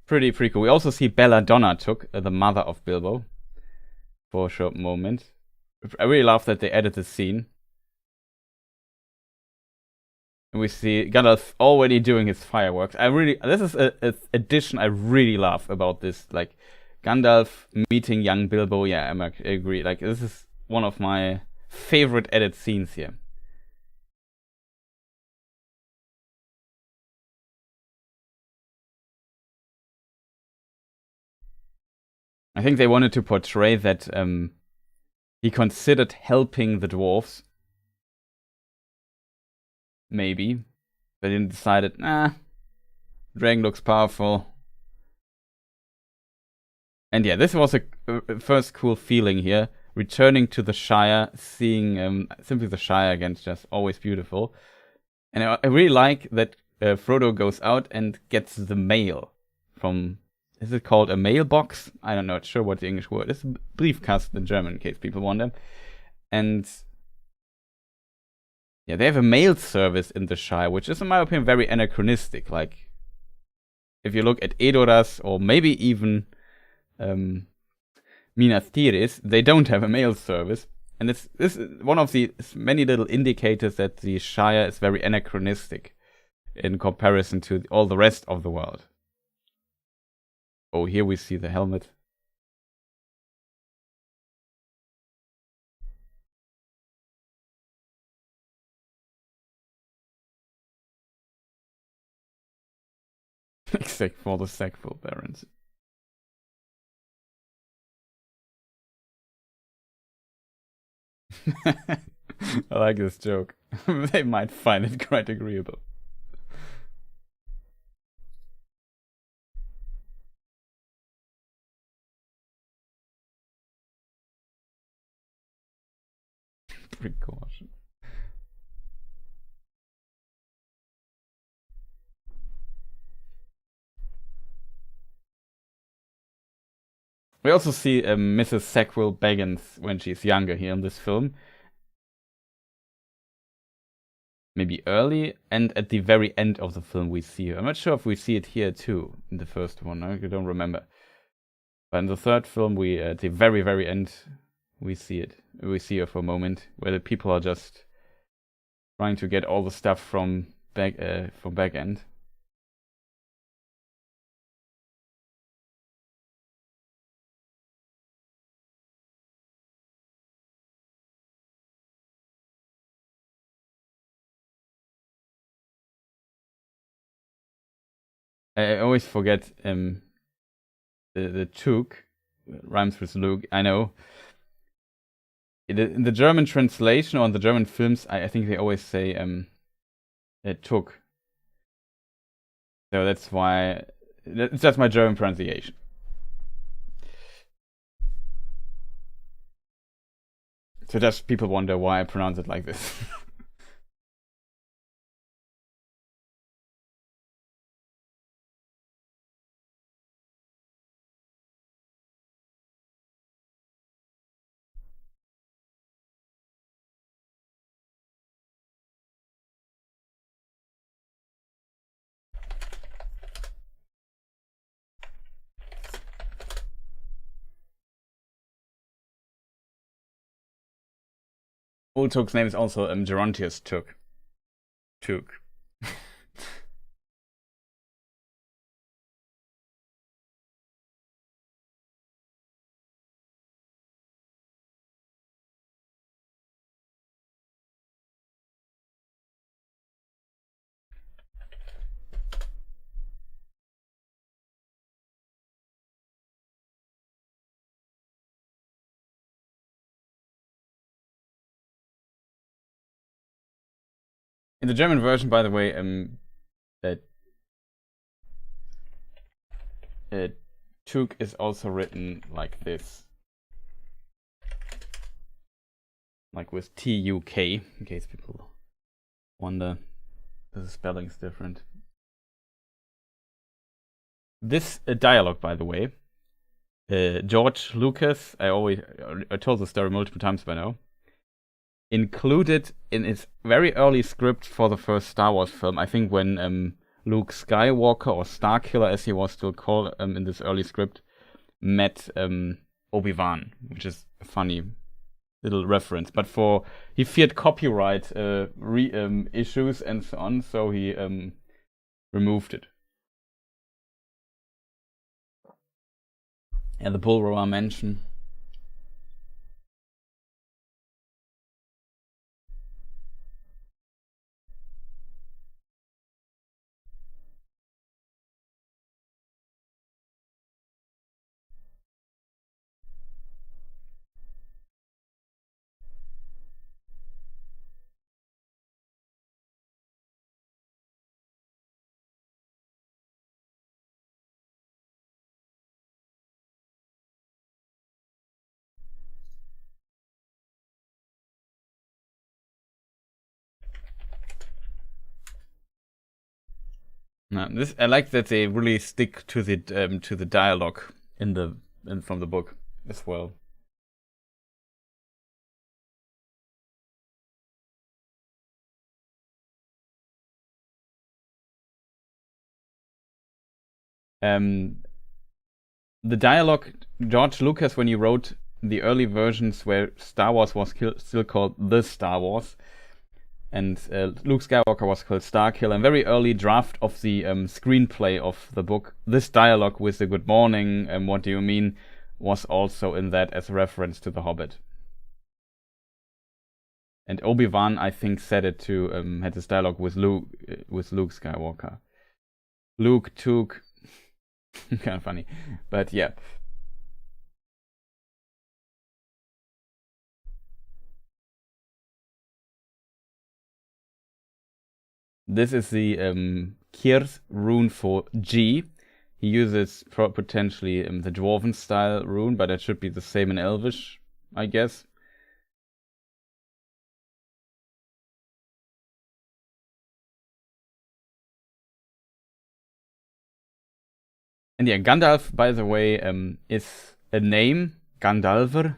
pretty cool. We also see Belladonna Took, the mother of Bilbo, for a short moment. I really love that they added this scene. And we see Gandalf already doing his fireworks. This is an addition I really love about this. Like, Gandalf meeting young Bilbo. Yeah, I agree. Like, this is one of my favorite added scenes here. I think they wanted to portray that he considered helping the dwarves. Maybe. But then decided, nah, dragon looks powerful. And yeah, this was a first cool feeling here. Returning to the Shire, seeing simply the Shire again, is just always beautiful. And I really like that Frodo goes out and gets the mail from. Is it called a mailbox? I'm not sure what the English word is. Briefkasten in German, in case people wonder. And yeah, they have a mail service in the Shire, which is, in my opinion, very anachronistic. Like, if you look at Edoras or maybe even Minas Tirith, they don't have a mail service. And this is one of the many little indicators that the Shire is very anachronistic in comparison to all the rest of the world. Oh, here we see the helmet. Except for the Sackville Barons. I like this joke. They might find it quite agreeable. Precaution. We also see Mrs. Sackville Baggins when she's younger here in this film. Maybe early, and at the very end of the film we see her. I'm not sure if we see it here too, in the first one. I don't remember. But in the third film, we at the very, very end, we see it. We see her for a moment, where the people are just trying to get all the stuff from back end. I always forget the Took rhymes with Luke. I know. In the German translation or in the German films, I think they always say Took. So that's why it's just my German pronunciation. So just people wonder why I pronounce it like this. Old Took's name is also Gerontius Took. Took. In the German version, by the way, Took is also written like this. Like with T-U-K, in case people wonder. The spelling's different. This dialogue, by the way, George Lucas, I told the story multiple times by now, included in his very early script for the first Star Wars film. I think when Luke Skywalker, or Starkiller as he was still called in this early script, met Obi-Wan, which is a funny little reference. But he feared copyright issues and so on, so he removed it. And the Bull Roar Mansion. No, this I like that they really stick to the dialogue from the book as well. Um, the dialogue, George Lucas, when he wrote the early versions where Star Wars was still called The Star Wars, and Luke Skywalker was called Starkiller, a very early draft of the screenplay of the book, this dialogue with the good morning and what do you mean was also in that as a reference to The Hobbit. And Obi-Wan, I think, said it to had this dialogue with Luke Skywalker. Luke took kind of funny, but yeah. This is the Kir's rune for G. He uses potentially the Dwarven style rune, but it should be the same in Elvish, I guess. And yeah, Gandalf, by the way, is a name, Gandalfr,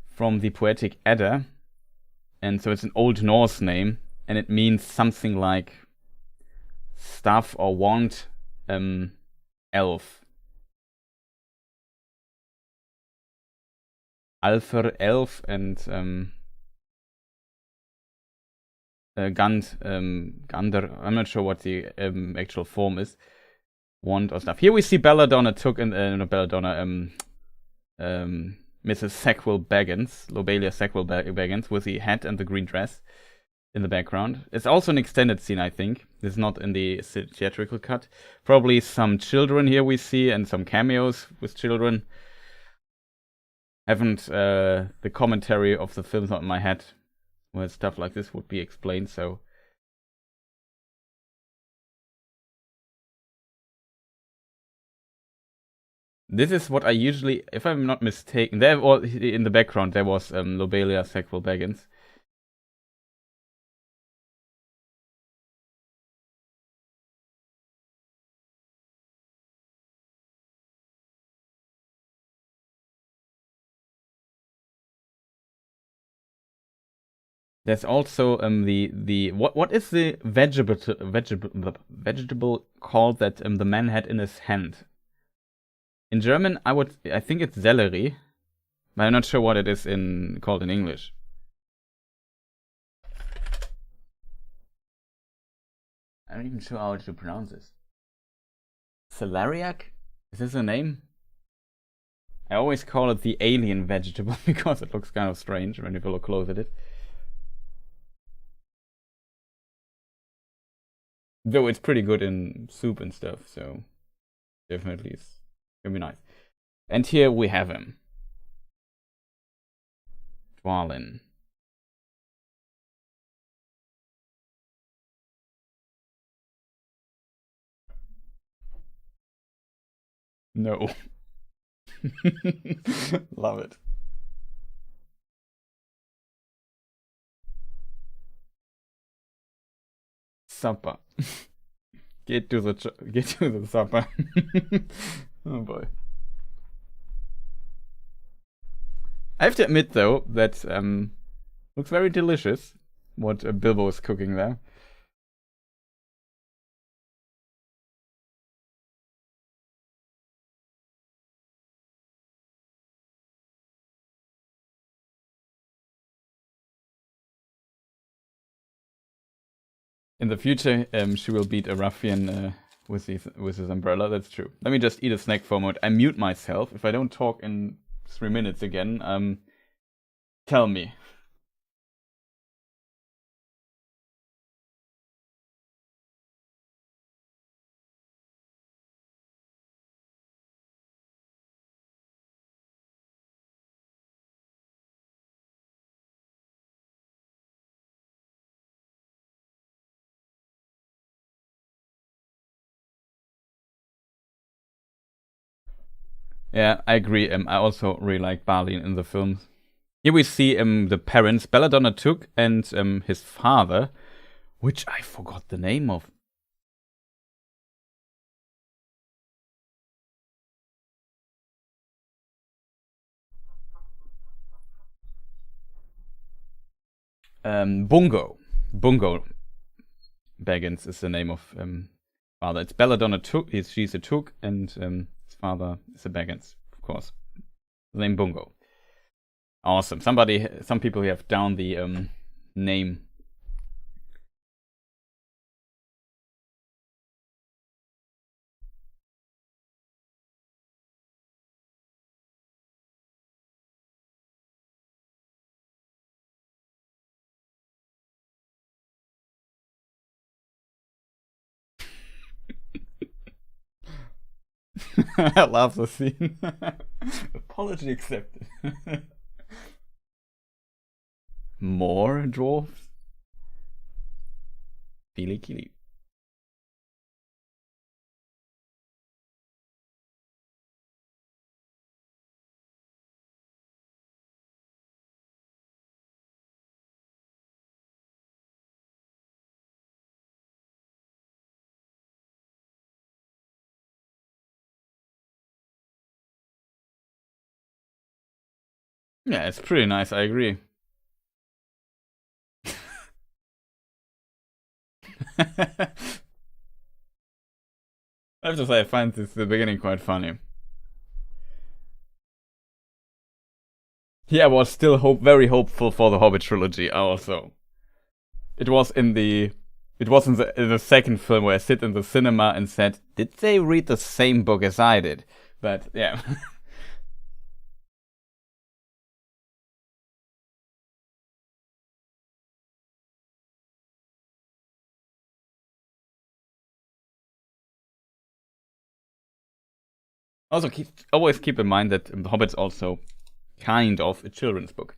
from the Poetic Edda. And so it's an Old Norse name, and it means something like staff or wand elf. Alfer, elf, and Gander. I'm not sure what the actual form is. Wand or stuff. Here we see Belladonna took in not Belladonna, Mrs. Sackville Baggins, Lobelia Sackville Baggins, with the hat and the green dress in the background. It's also an extended scene, I think. It's not in the theatrical cut. Probably some children here we see and some cameos with children. Haven't the commentary of the film's not in my head where stuff like this would be explained, so this is what I usually, if I'm not mistaken, there was in the background there was Lobelia Sackville Baggins. There's also the what is the vegetable called that the man had in his hand? In German, I think it's celery, but I'm not sure what it is called in English. I'm not even sure how to pronounce this. Celeriac? Is this a name? I always call it the alien vegetable because it looks kind of strange when you look close at it. Though it's pretty good in soup and stuff, so definitely it's gonna be nice. And here we have him. Dwalin. No. Love it. Supper. Get to the supper. Oh boy. I have to admit though that looks very delicious what Bilbo is cooking there. In the future, she will beat a ruffian with his umbrella. That's true. Let me just eat a snack for a moment. I mute myself. If I don't talk in 3 minutes again, tell me. Yeah, I agree. I also really like Balin in the films. Here we see the parents Belladonna took and his father, which I forgot the name of. Bungo. Bungo Baggins is the name of father. It's Belladonna Took. She's a Took, and his father is a Baggins, of course. The name Bungo. Awesome. Some people have down the name. I love the scene. Apology accepted. More dwarves? Feely Keely. Yeah, it's pretty nice, I agree. I have to say, I find this the beginning quite funny. Yeah, I was still very hopeful for the Hobbit trilogy. Also, it was in the in the second film where I sit in the cinema and said, "Did they read the same book as I did?" But yeah. Also, always keep in mind that The Hobbit's also kind of a children's book.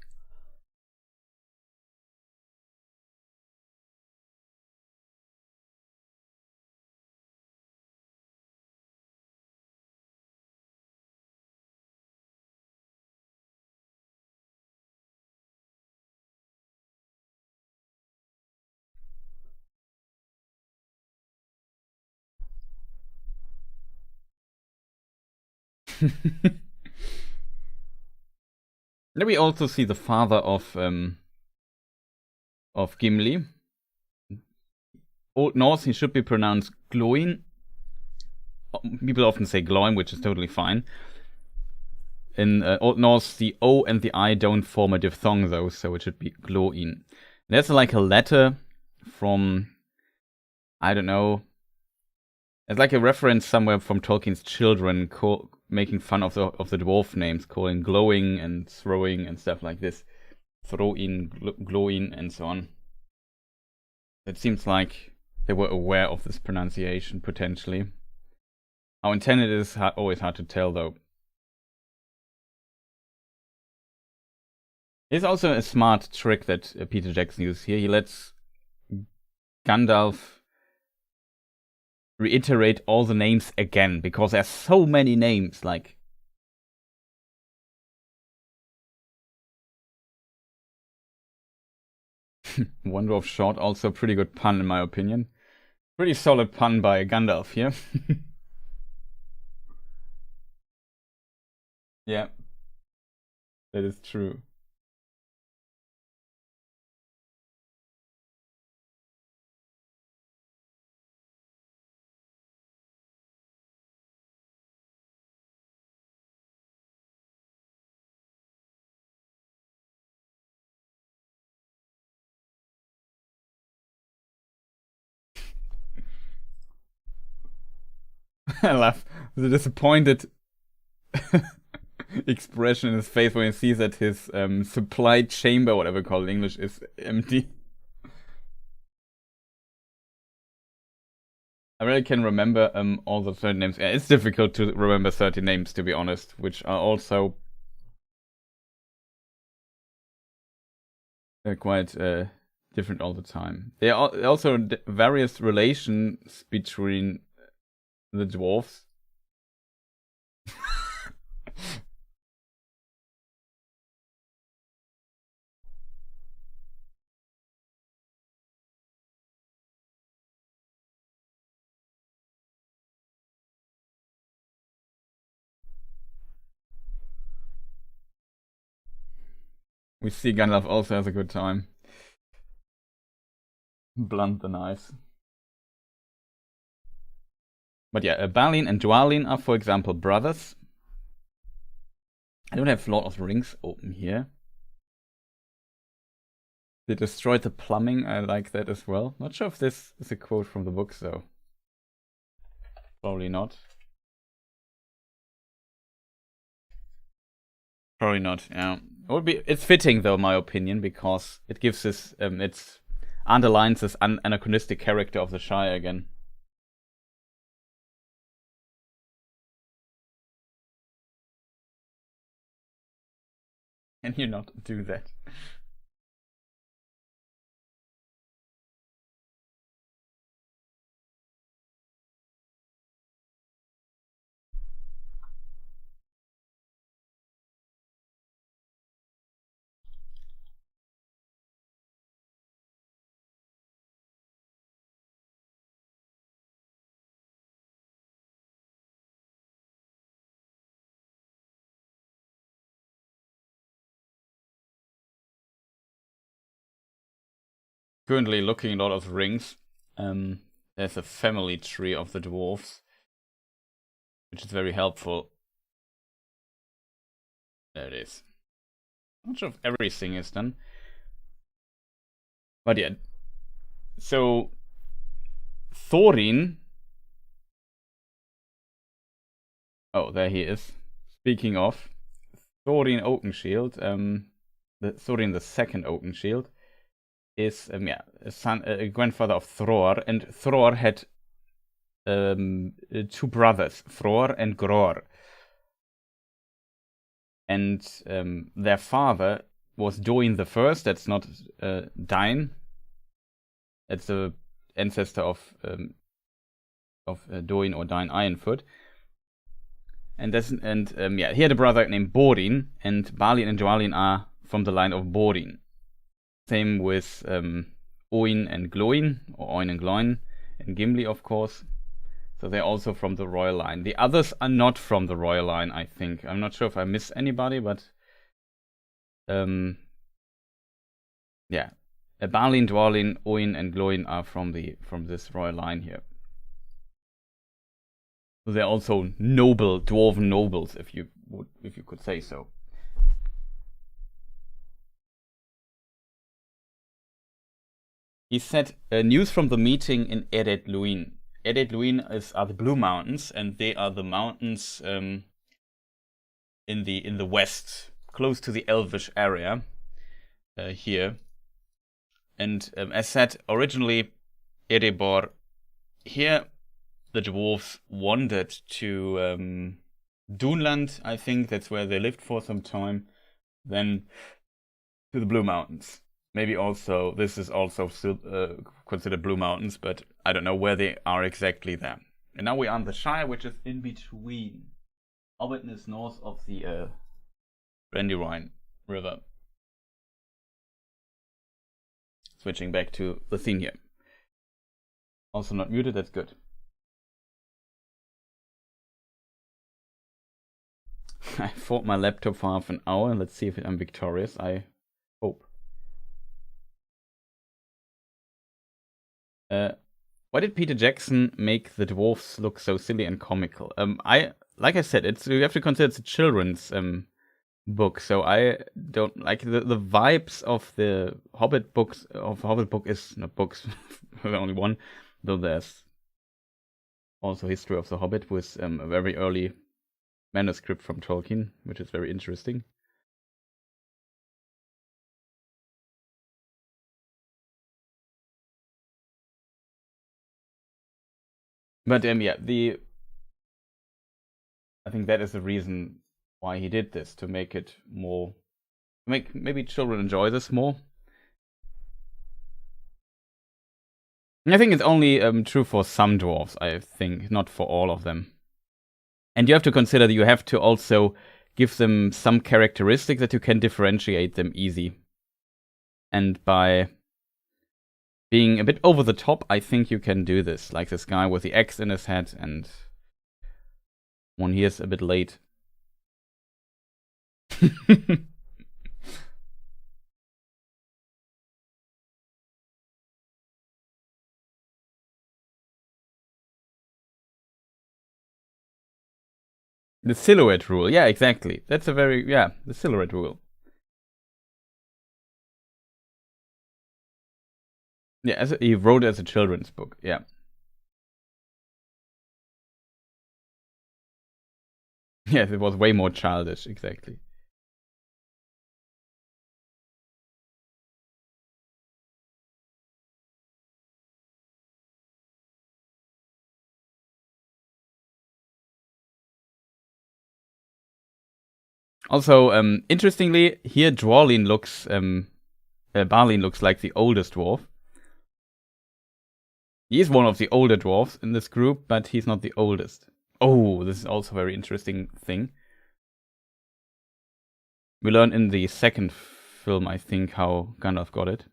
Then we also see the father of Gimli. Old Norse, he should be pronounced Gloin. People often say Gloin, which is totally fine. In Old Norse, the O and the I don't form a diphthong, though, so it should be Gloin. There's like a letter from, I don't know, it's like a reference somewhere from Tolkien's Children, making fun of the dwarf names, calling glowing and throwing and stuff like this. Throw in, glowing, and so on. It seems like they were aware of this pronunciation, potentially. How intended is always hard to tell, though. It's also a smart trick that Peter Jackson used here. He lets Gandalf reiterate all the names again, because there's so many names, like... One Dwarf Short, also a pretty good pun in my opinion. Pretty solid pun by Gandalf here. Yeah, that is true. I love the disappointed expression in his face when he sees that his supply chamber, whatever called in English, is empty. I really can remember all the 30 names. Yeah, it's difficult to remember 30 names, to be honest, which are also quite different all the time. There are also various relations between the dwarfs. We see Gandalf also has a good time. blunt the knives. But yeah, Balin and Dwalin are, for example, brothers. I don't have Lord of the Rings open here. They destroyed the plumbing. I like that as well. Not sure if this is a quote from the book, though. Probably not. Probably not. Yeah, it's fitting though, my opinion, because it gives this it underlines this anachronistic character of the Shire again. Can you not do that? Currently looking at Lord of the Rings. There's a family tree of the dwarves, which is very helpful. There it is. Not sure if everything is done. But yeah. So Thorin. Oh, there he is. Speaking of Thorin Oakenshield, Thorin the Second Oakenshield is a grandfather of Thror, and Thror had two brothers, Thror and Gror, and their father was Doin the First. That's not Dain. That's the ancestor of Doin or Dain Ironfoot. And he had a brother named Borin, and Balin and Dwalin are from the line of Borin. Same with Oin and Gloin, or Oin and Gloin, and Gimli, of course. So they're also from the royal line. The others are not from the royal line, I think. I'm not sure if I miss anybody, but yeah. Balin, Dwalin, Oin, and Gloin are from this royal line here. So they're also dwarven nobles, if you could say so. He said, news from the meeting in Ered Luin. Ered Luin are the Blue Mountains, and they are the mountains in the west, close to the Elvish area here. And as said, originally Erebor, here the dwarves wandered to Dunland, I think that's where they lived for some time, then to the Blue Mountains. Maybe also, this is also still considered Blue Mountains, but I don't know where they are exactly there. And now we are in the Shire, which is in between. Hobbit is north of the Brandywine River. Switching back to the scene here. Also not muted, that's good. I fought my laptop for half an hour. Let's see if I'm victorious. I hope. Why did Peter Jackson make the dwarfs look so silly and comical? Like I said, you have to consider it's a children's book, so I don't like the vibes of the Hobbit books. Hobbit book is not books, only one, though there's also history of the Hobbit with a very early manuscript from Tolkien, which is very interesting. But yeah, I think that is the reason why he did this, to make it more, make maybe children enjoy this more. I think it's only true for some dwarves, I think, not for all of them. And you have to consider that you have to also give them some characteristics that you can differentiate them easy. And by being a bit over the top, I think you can do this. Like this guy with the axe in his head, and one here's a bit late. The silhouette rule. Yeah, exactly. That's a very, the silhouette rule. Yeah, he wrote it as a children's book. Yeah. Yes, it was way more childish. Exactly. Also, interestingly, here Balin looks like the oldest dwarf. He is one of the older dwarfs in this group, but he's not the oldest. Oh, this is also a very interesting thing. We learn in the second film, I think, how Gandalf got it.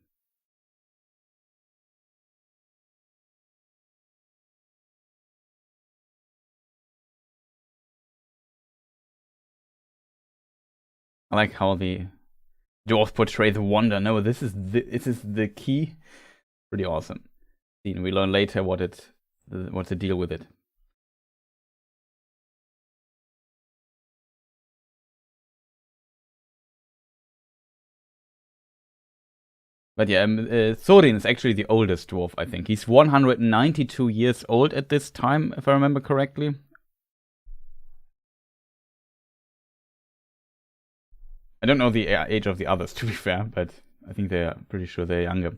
I like how the dwarf portray the wonder. No, this is the key. Pretty awesome. We learn later what's the deal with it. But yeah, Thorin is actually the oldest dwarf, I think. He's 192 years old at this time, if I remember correctly. I don't know the age of the others, to be fair, but I think they're pretty sure they're younger.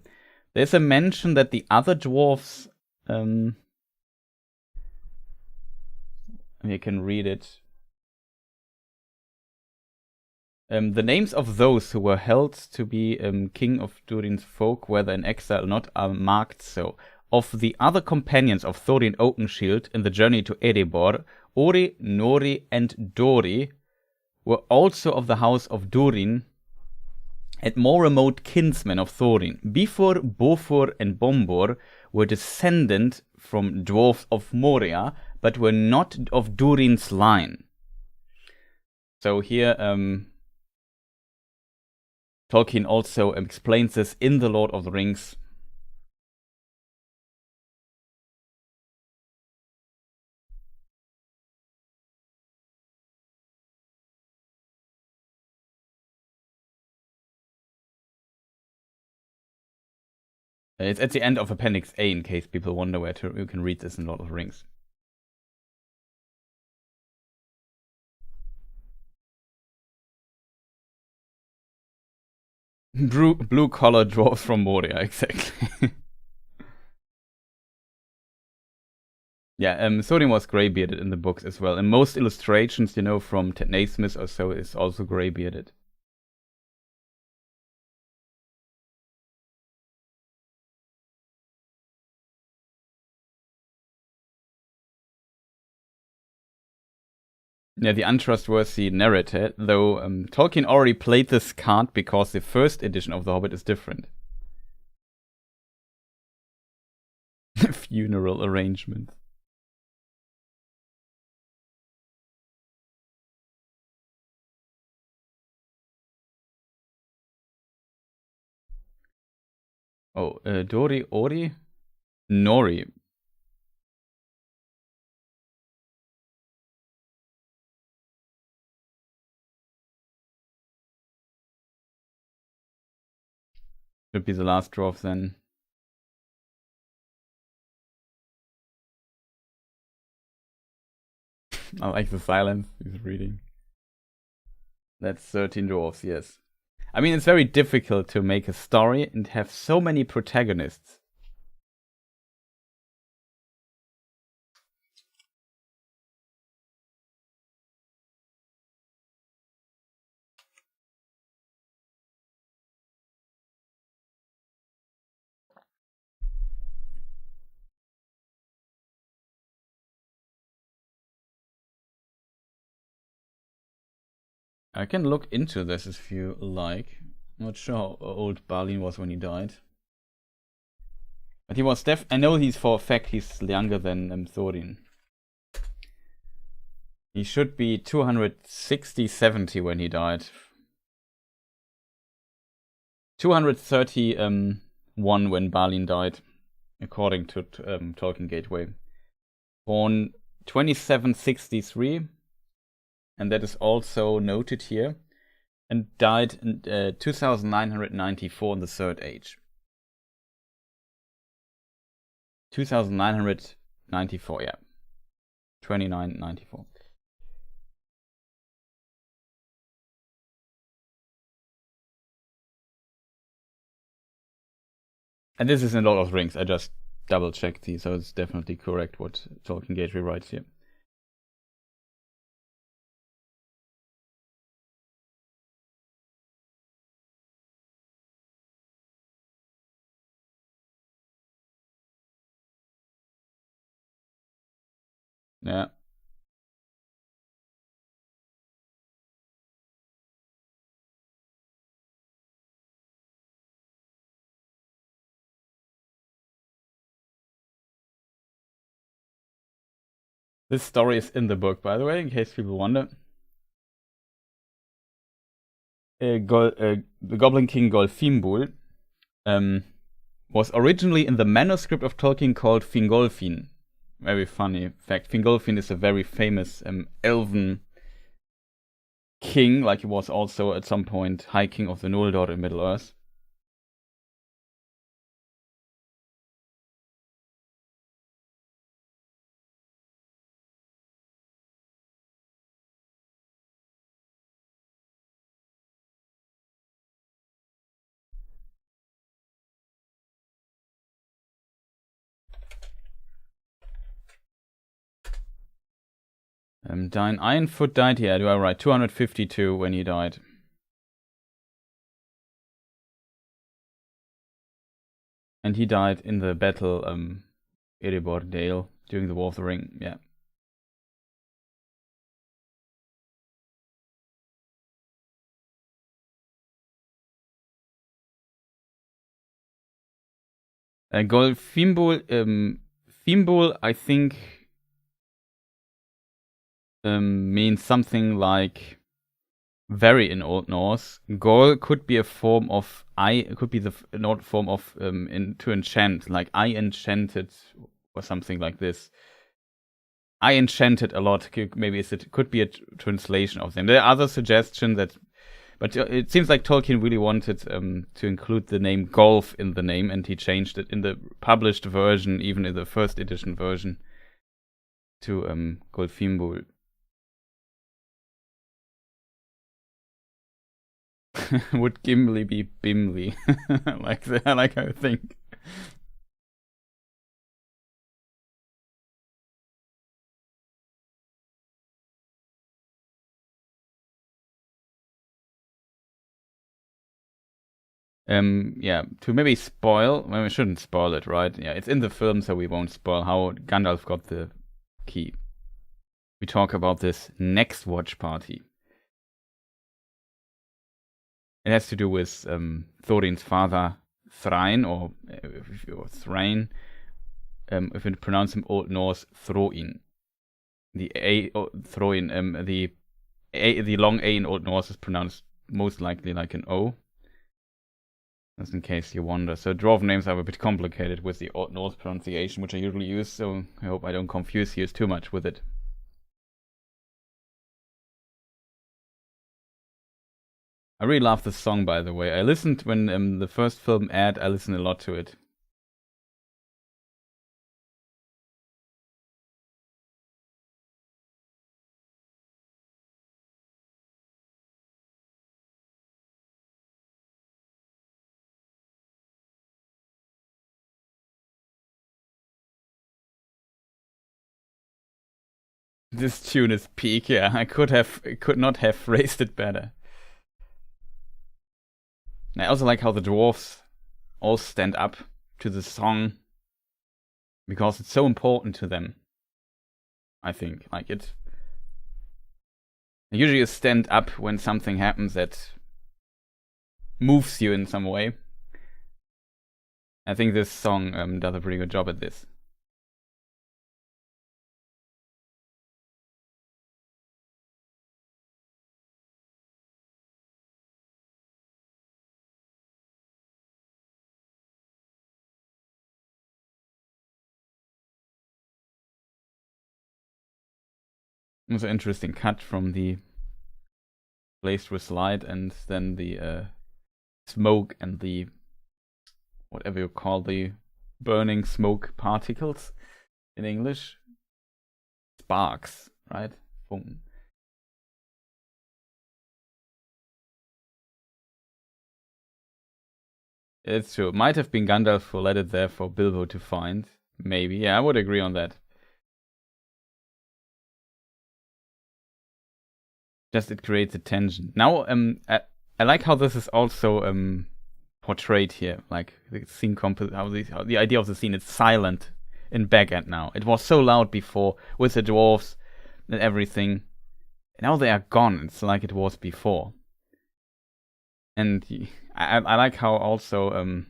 There's a mention that the other dwarfs, you can read it. The names of those who were held to be king of Durin's folk, whether in exile or not, are marked so. Of the other companions of Thorin Oakenshield in the journey to Erebor, Ori, Nori, and Dori were also of the house of Durin and more remote kinsmen of Thorin. Bifor, Bofor, and Bombor were descendant from dwarfs of Moria, but were not of Durin's line. So here, Tolkien also explains this in The Lord of the Rings. It's at the end of Appendix A, in case people wonder where you can read this in Lord of the Rings. Blue-collar dwarves from Moria, exactly. Yeah, Thorin was grey-bearded in the books as well. And most illustrations, from Ted Naismith or so, is also grey-bearded. Yeah, the untrustworthy narrator, though Tolkien already played this card because the first edition of The Hobbit is different. Funeral arrangement. Oh, Dori, Ori, Nori. Should be the last dwarf then. I like the silence he's reading. That's 13 dwarfs, yes. I mean, it's very difficult to make a story and have so many protagonists. I can look into this if you like. I'm not sure how old Balin was when he died. But he was I know he's for a fact he's younger than Thorin. He should be 260, 70 when he died. 231 when Balin died, according to Tolkien Gateway. Born 2763. and that is also noted here, and died in 2994 in the Third Age. 2994, yeah. 2994. And this is in Lord of the Rings. I just double checked these, so it's definitely correct what Tolkien Gateway writes here. Yeah. This story is in the book, by the way, in case people wonder. The Goblin King Golfimbul was originally in the manuscript of Tolkien called Fingolfin. Very funny fact. Fingolfin is a very famous elven king, like he was also at some point High King of the Noldor in Middle-earth. Dine Ironfoot died here, do I write 252 when he died? And he died in the battle Erebor Dale during the War of the Ring, yeah. Golfimbul, Fimbul, I think means something like very in Old Norse. Gol could be a form of could be the form of to enchant, like I enchanted or something like this. I enchanted a lot. Maybe it could be a translation of them. There are other suggestions but it seems like Tolkien really wanted to include the name golf in the name, and he changed it in the published version, even in the first edition version, to Golfimbul. Would Gimli be Bimli? I like how I think. Yeah, to maybe spoil, well, we shouldn't spoil it, right? Yeah, it's in the film, so we won't spoil how Gandalf got the key. We talk about this next watch party. It has to do with Thorin's father, Thrain, or Thrain. If you pronounce him Old Norse, Throin. The A, Throin, the long A in Old Norse is pronounced most likely like an O. Just in case you wonder. So dwarven names are a bit complicated with the Old Norse pronunciation, which I usually use, so I hope I don't confuse you too much with it. I really love this song, by the way. I listened when the first film aired, I listened a lot to it. This tune is peak, yeah. I could not have phrased it better. And I also like how the dwarves all stand up to the song because it's so important to them. I think, like it. Usually, you stand up when something happens that moves you in some way. I think this song does a pretty good job at this. It was an interesting cut from the glazed with light, and then the smoke and the whatever you call the burning smoke particles in English. Sparks, right? Boom. It's true. It might have been Gandalf who let it there for Bilbo to find. Maybe. Yeah, I would agree on that. Just it creates a tension. Now, I like how this is also portrayed here. Like the scene how the idea of the scene is silent in back end now. It was so loud before with the dwarves and everything. Now they are gone. It's like it was before. And I like how also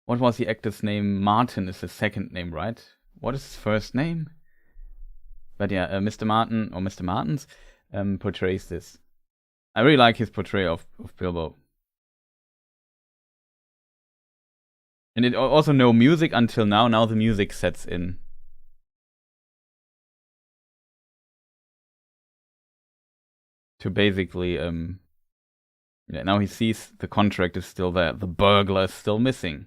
what was the actor's name? Martin is his second name, right? What is his first name? But yeah, Mr. Martin or Mr. Martins portrays this. I really like his portrayal of Bilbo. And it also no music until now. Now the music sets in. To basically, yeah, now he sees the contract is still there. The burglar is still missing.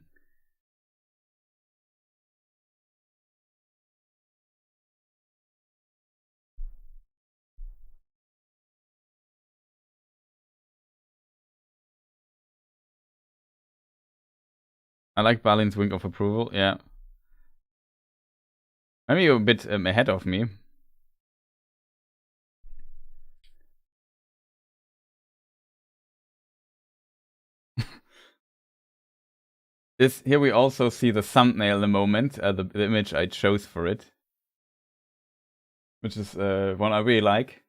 I like Balin's wink of approval, yeah. Maybe you're a bit ahead of me. Here we also see the thumbnail in the moment, the image I chose for it. Which is one I really like.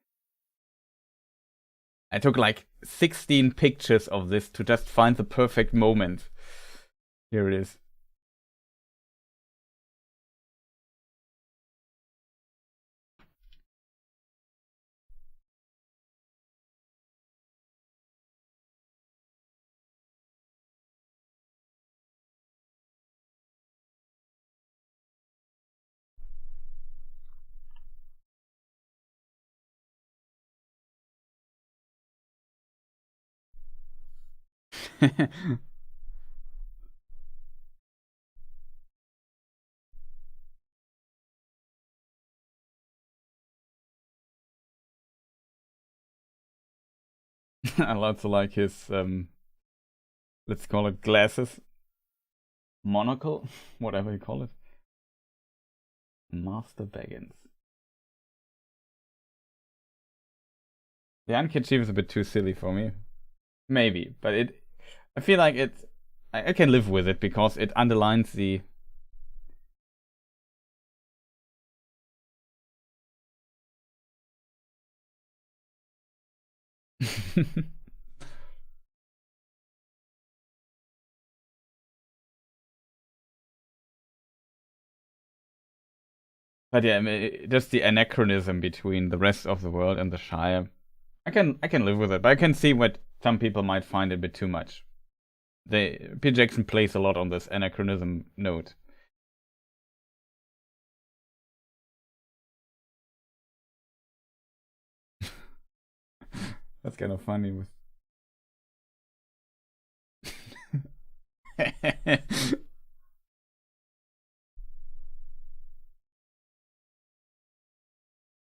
I took like 16 pictures of this to just find the perfect moment. Here it is. I also like his let's call it glasses. Monocle? Whatever you call it. Master Baggins. The Uncanny Chief is a bit too silly for me. Maybe, but I feel like I can live with it because it underlines the But yeah, I mean, just the anachronism between the rest of the world and the Shire. I can live with it, but I can see what some people might find a bit too much. Peter Jackson plays a lot on this anachronism note. That's kind of funny with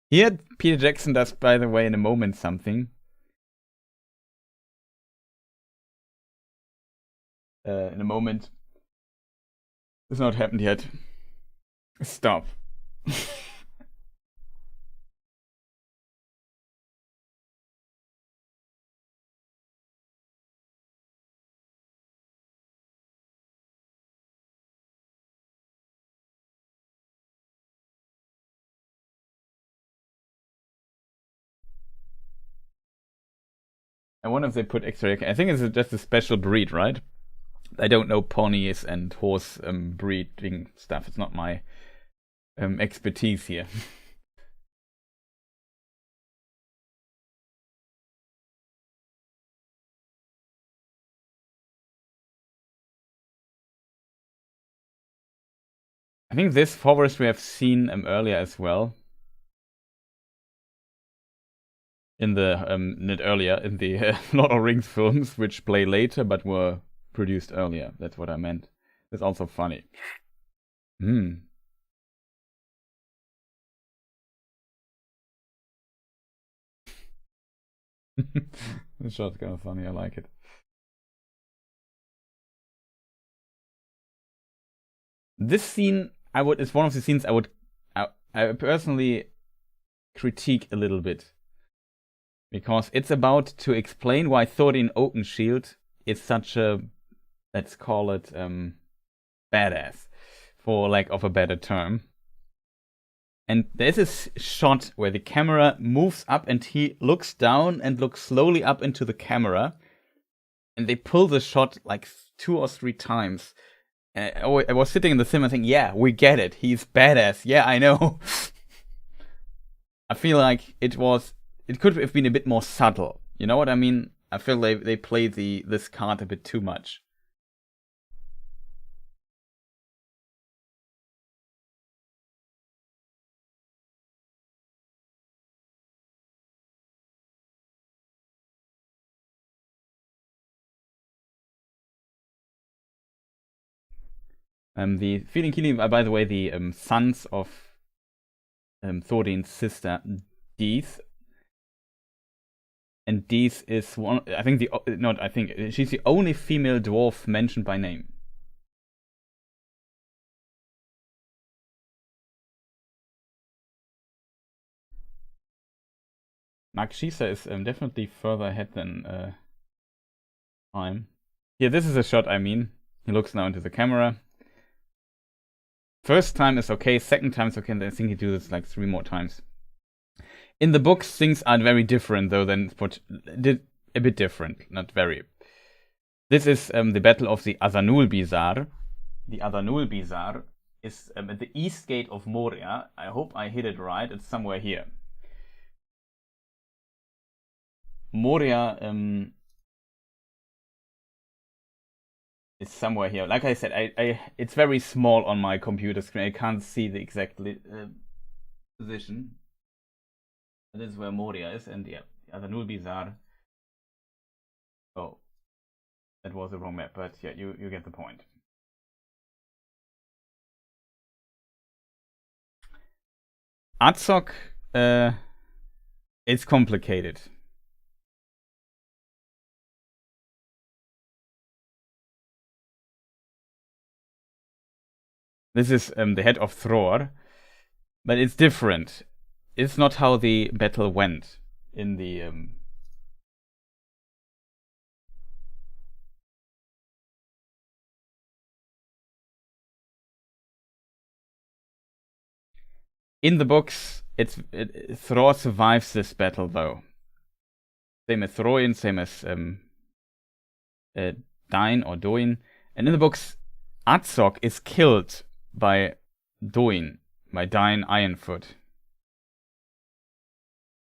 Here, Peter Jackson does, by the way, in a moment something. In a moment. It's not happened yet. Stop. I wonder if they put extra. I think it's just a special breed, right? I don't know ponies and horse breeding stuff. It's not my expertise here. I think this forest we have seen earlier as well. in the not earlier in the Lord of Rings films, which play later but were produced earlier. That's what I meant. It's also funny. Hmm. This shot's kind of funny. I like it. This scene, is one of the scenes I personally critique a little bit, because it's about to explain why Thorin Oakenshield is such a, let's call it, badass, for lack of a better term. And there's this shot where the camera moves up and he looks down and looks slowly up into the camera. And they pull the shot like 2 or 3 times. I was sitting in the cinema thinking, yeah, we get it. He's badass. Yeah, I know. I feel like it could have been a bit more subtle. You know what I mean? I feel they played this card a bit too much. The Feeling Killing, by the way, the sons of Thorin's sister, Deeth. And Deeth is one, she's the only female dwarf mentioned by name. Makshisa is definitely further ahead than time. Yeah, this is a shot I mean. He looks now into the camera. First time is okay, second time is okay, and I think he do this like 3 more times. In the books, things are very different, though, than a bit different, not very. This is the Battle of the Azanul Bizarre. The Azanul Bizarre is at the east gate of Moria. I hope I hit it right. It's somewhere here. Moria is somewhere here. Like I said, it's very small on my computer screen. I can't see the exact position. This is where Moria is, and yeah, Azanul Bizarre. Oh, that was the wrong map, but yeah, you get the point. Azog, it's complicated. This is the head of Thror, but it's different. It's not how the battle went in the in the books. Thror survives this battle, though. Same as Thorin, same as Dain or Doin, and in the books, Azog is killed by Dain Ironfoot.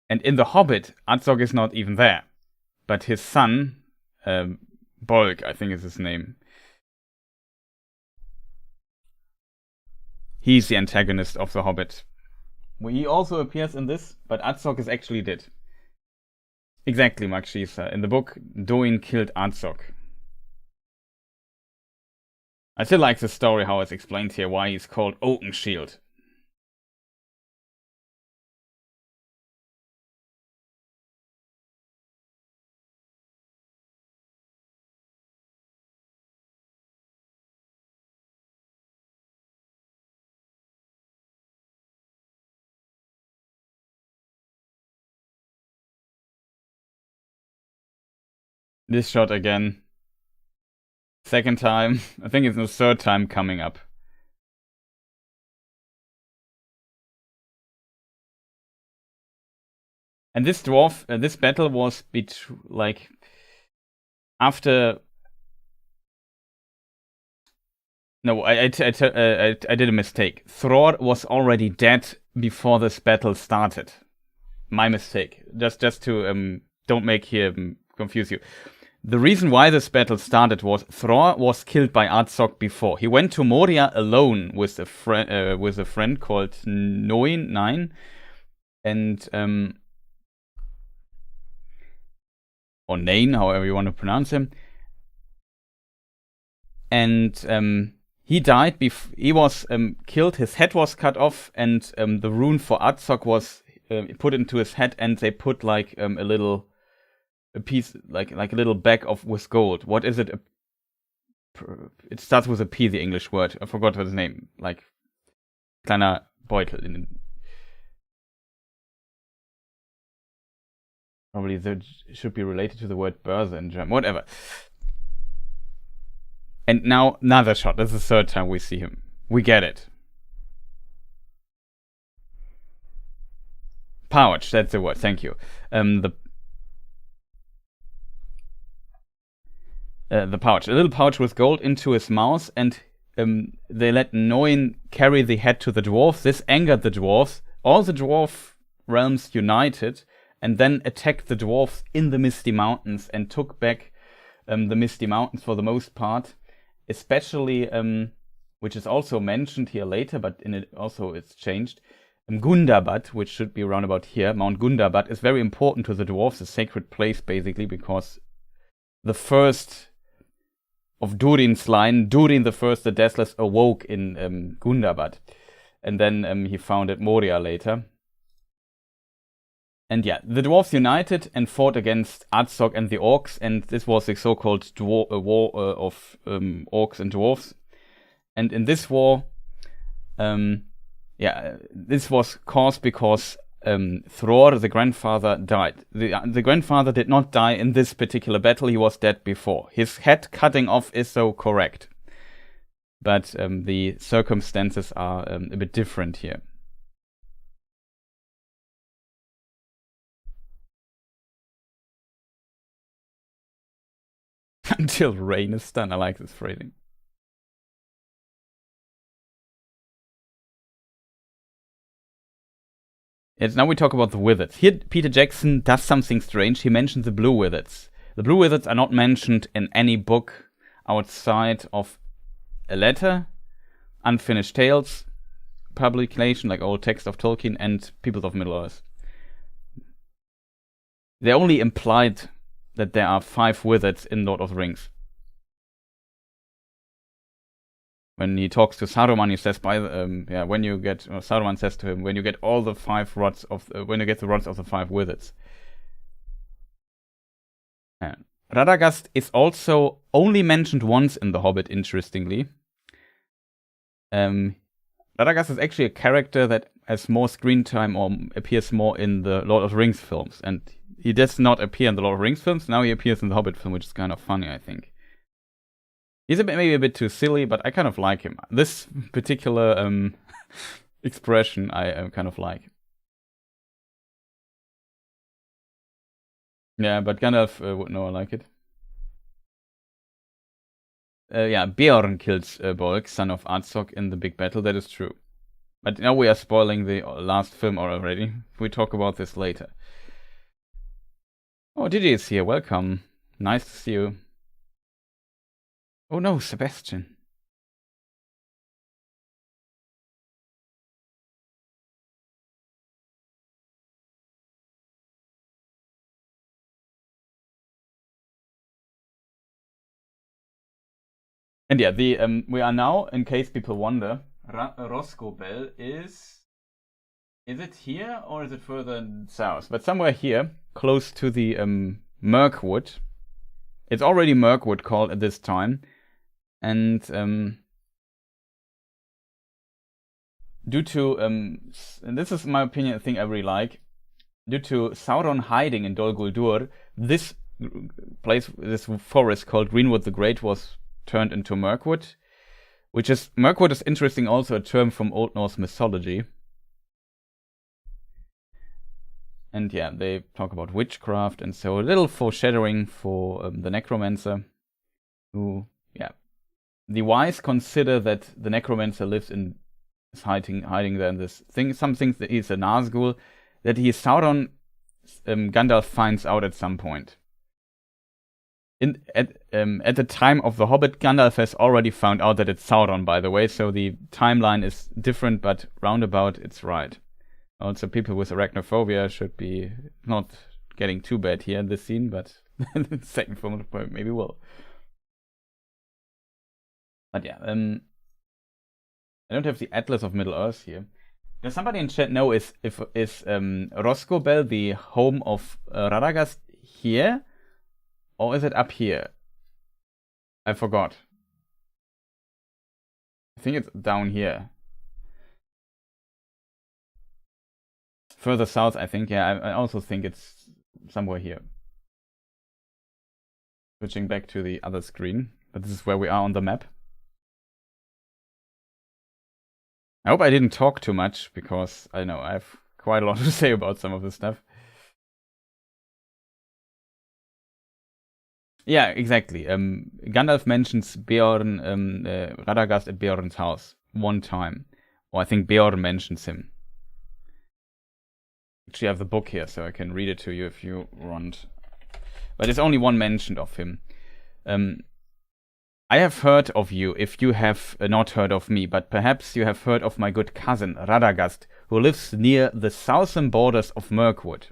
And in The Hobbit, Azog is not even there. But his son, Bolg, I think is his name, he's the antagonist of The Hobbit. He also appears in this, but Azog is actually dead. Exactly, Makshisa. In the book, Doin killed Azog. I still like the story, how it's explained here, why he's called Oakenshield. This shot again. Second time. I think it's the third time coming up. And this dwarf, this battle was after. No, I did a mistake. Thror was already dead before this battle started. My mistake. Just to don't make him confuse you. The reason why this battle started was Thror was killed by Azog before. He went to Moria alone with a friend called Nine, and or Nain, however you want to pronounce him. And he died. He was killed. His head was cut off, and the rune for Azog was put into his head, and they put like a piece, like a little bag with gold. What is it? It starts with a P, the English word. I forgot his name. Like kleiner Beutel. Probably that should be related to the word Börse in German. Whatever. And now another shot. This is the third time we see him. We get it. Pouch, that's the word. Thank you. The pouch, a little pouch with gold into his mouth, and they let Noin carry the head to the dwarves. This angered the dwarves. All the dwarf realms united, and then attacked the dwarves in the Misty Mountains and took back the Misty Mountains for the most part. Especially, which is also mentioned here later, but in it also it's changed. Gundabad, which should be around about here, Mount Gundabad, is very important to the dwarves, a sacred place basically, because the first of Durin's line, Durin the First, the Deathless, awoke in Gundabad, and then he founded Moria later. And yeah, the dwarves united and fought against Azog and the orcs, and this was the so-called war of orcs and dwarves. And in this war, this was caused because Thror, the grandfather, died. The grandfather did not die in this particular battle, he was dead before. His head cutting off is so correct. But the circumstances are a bit different here. Until rain is done. I like this phrasing. Yes, now we talk about the wizards. Here, Peter Jackson does something strange. He mentions the blue wizards. The blue wizards are not mentioned in any book outside of a letter, Unfinished Tales, publication, like old text of Tolkien, and Peoples of Middle-earth. They only implied that there are 5 wizards in Lord of the Rings. When he talks to Saruman, he says, when you get, Saruman says to him, when you get all the 5 rods of, when you get the rods of the 5 wizards. Radagast is also only mentioned once in The Hobbit, interestingly. Radagast is actually a character that has more screen time or appears more in the Lord of the Rings films, and he does not appear in the Lord of the Rings films. Now he appears in the Hobbit film, which is kind of funny, I think. He's maybe a bit too silly, but I kind of like him. This particular expression I kind of like. Yeah, but Gandalf would know I like it. Beorn kills Bolg, son of Azog, in the big battle. That is true. But now we are spoiling the last film already. We talk about this later. Oh, Didi is here. Welcome. Nice to see you. Oh no, Sebastian. And yeah, we are now, in case people wonder, Roscoe is it here or is it further south? But somewhere here, close to the Mirkwood. It's already Mirkwood called at this time. And due to, and this is my opinion, a thing I really like, due to Sauron hiding in Dol Guldur, this place, this forest called Greenwood the Great, was turned into Mirkwood, Mirkwood is interesting, also a term from Old Norse mythology. And yeah, they talk about witchcraft, and so a little foreshadowing for the necromancer, who, yeah, the wise consider that the necromancer lives in, is hiding there in this thing. Some think that he's a Nazgul, that he is Sauron. Gandalf finds out at some point. At the time of The Hobbit, Gandalf has already found out that it's Sauron, by the way, so the timeline is different, but roundabout it's right. Also, people with arachnophobia should be not getting too bad here in this scene, but the second film of the poem maybe will. But yeah, I don't have the Atlas of Middle Earth here. Does somebody in chat know is Roscoe the home of Radagast here, or is it up here? I forgot. I think it's down here. Further south, I think. Yeah, I also think it's somewhere here. Switching back to the other screen, but this is where we are on the map. I hope I didn't talk too much, because I know I have quite a lot to say about some of this stuff. Yeah, exactly. Gandalf mentions Beorn, Radagast at Beorn's house one time. Or I think Beorn mentions him. Actually, I have the book here, so I can read it to you if you want. But there's only one mention of him. I have heard of you, if you have not heard of me, but perhaps you have heard of my good cousin, Radagast, who lives near the southern borders of Mirkwood.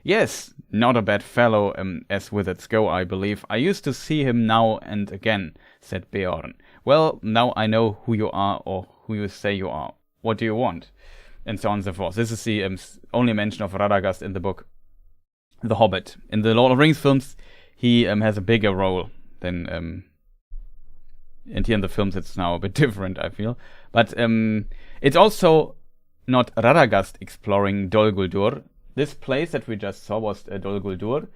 Yes, not a bad fellow, as wizards go, I believe. I used to see him now and again, said Beorn. Well, now I know who you are, or who you say you are. What do you want? And so on and so forth. This is the only mention of Radagast in the book The Hobbit. In the Lord of the Rings films, he has a bigger role than... and here in the films it's now a bit different, I feel. But it's also not Radagast exploring Dol Guldur. This place that we just saw was Dol Guldur,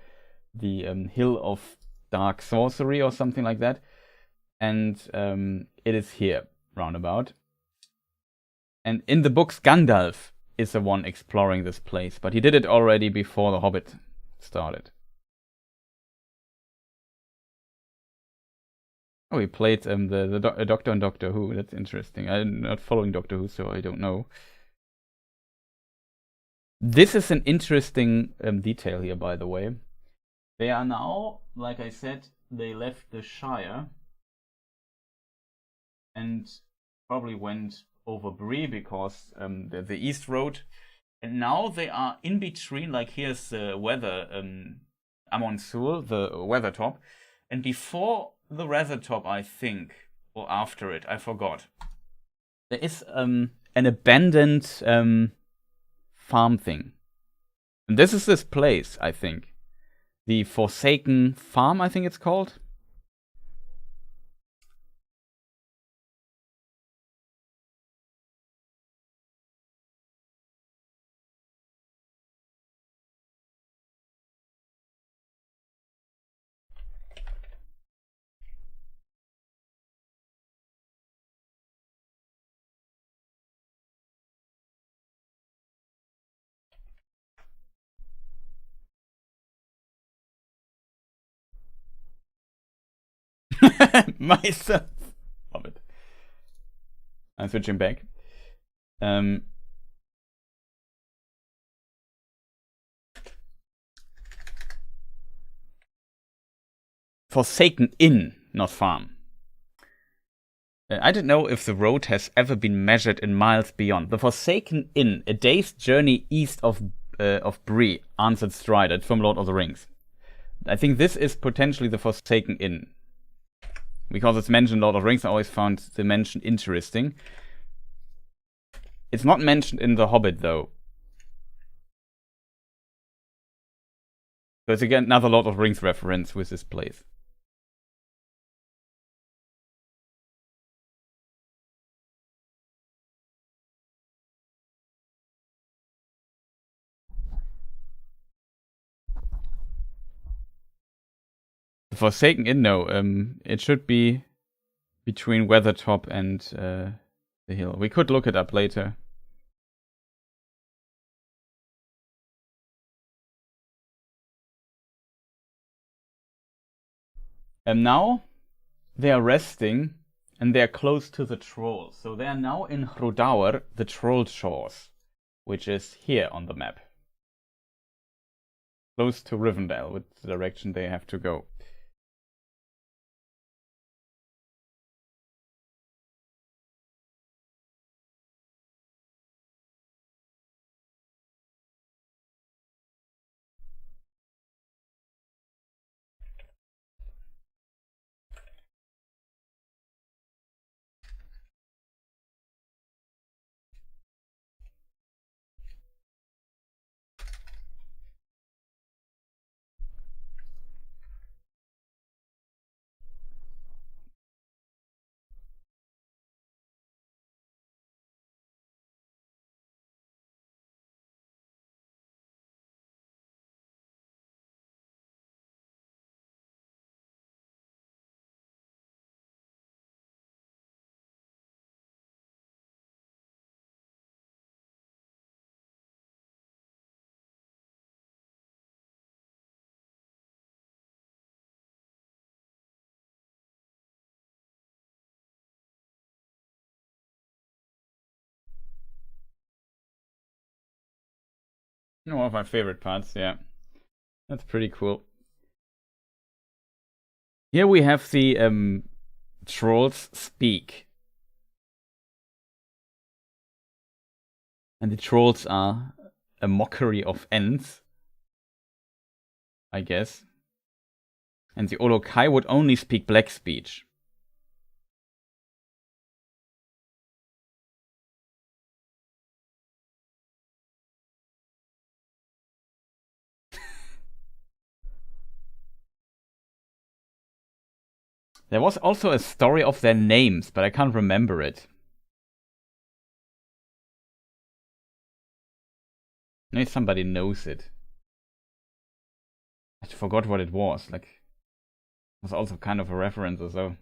the Hill of Dark Sorcery or something like that. And it is here, roundabout. And in the books, Gandalf is the one exploring this place, but he did it already before The Hobbit started. Oh, he played the Doctor in Doctor Who. That's interesting. I'm not following Doctor Who, so I don't know. This is an interesting detail here, by the way. They are now, like I said, they left the Shire and probably went over Bree because the East Road. And now they are in between, like here's the weather, Amon Sul, the weather top. And before the weather top, I think, or after it, I forgot. There is an abandoned farm thing. And this is this place, I think. The Forsaken Farm, I think it's called. Myself. Hobbit. I'm switching back. Forsaken Inn, not farm. I don't know if the road has ever been measured in miles beyond. The Forsaken Inn, a day's journey east of Bree, answered Strider from Lord of the Rings. I think this is potentially the Forsaken Inn. Because it's mentioned in Lord of the Rings, I always found the mention interesting. It's not mentioned in The Hobbit, though. So it's again another Lord of the Rings reference with this place. The Forsaken Inn, no. It should be between Weathertop and the hill. We could look it up later. And now they are resting and they are close to the Trolls. So they are now in Hrodaur, the Troll Shores, which is here on the map. Close to Rivendell, with the direction they have to go. One of my favorite parts, yeah. That's pretty cool. Here we have the trolls speak. And the trolls are a mockery of Ents, I guess. And the Olokai would only speak black speech. There was also a story of their names, but I can't remember it. Maybe somebody knows it. I forgot what it was. Like, it was also kind of a reference or so.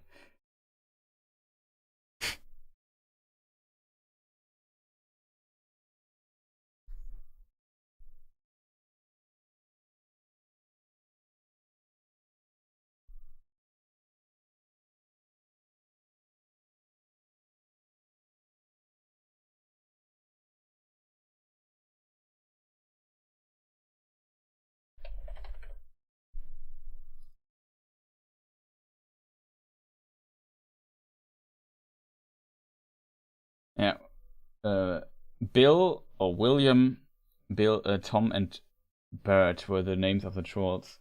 Yeah. Bill or William, Bill, Tom, and Bert were the names of the trolls.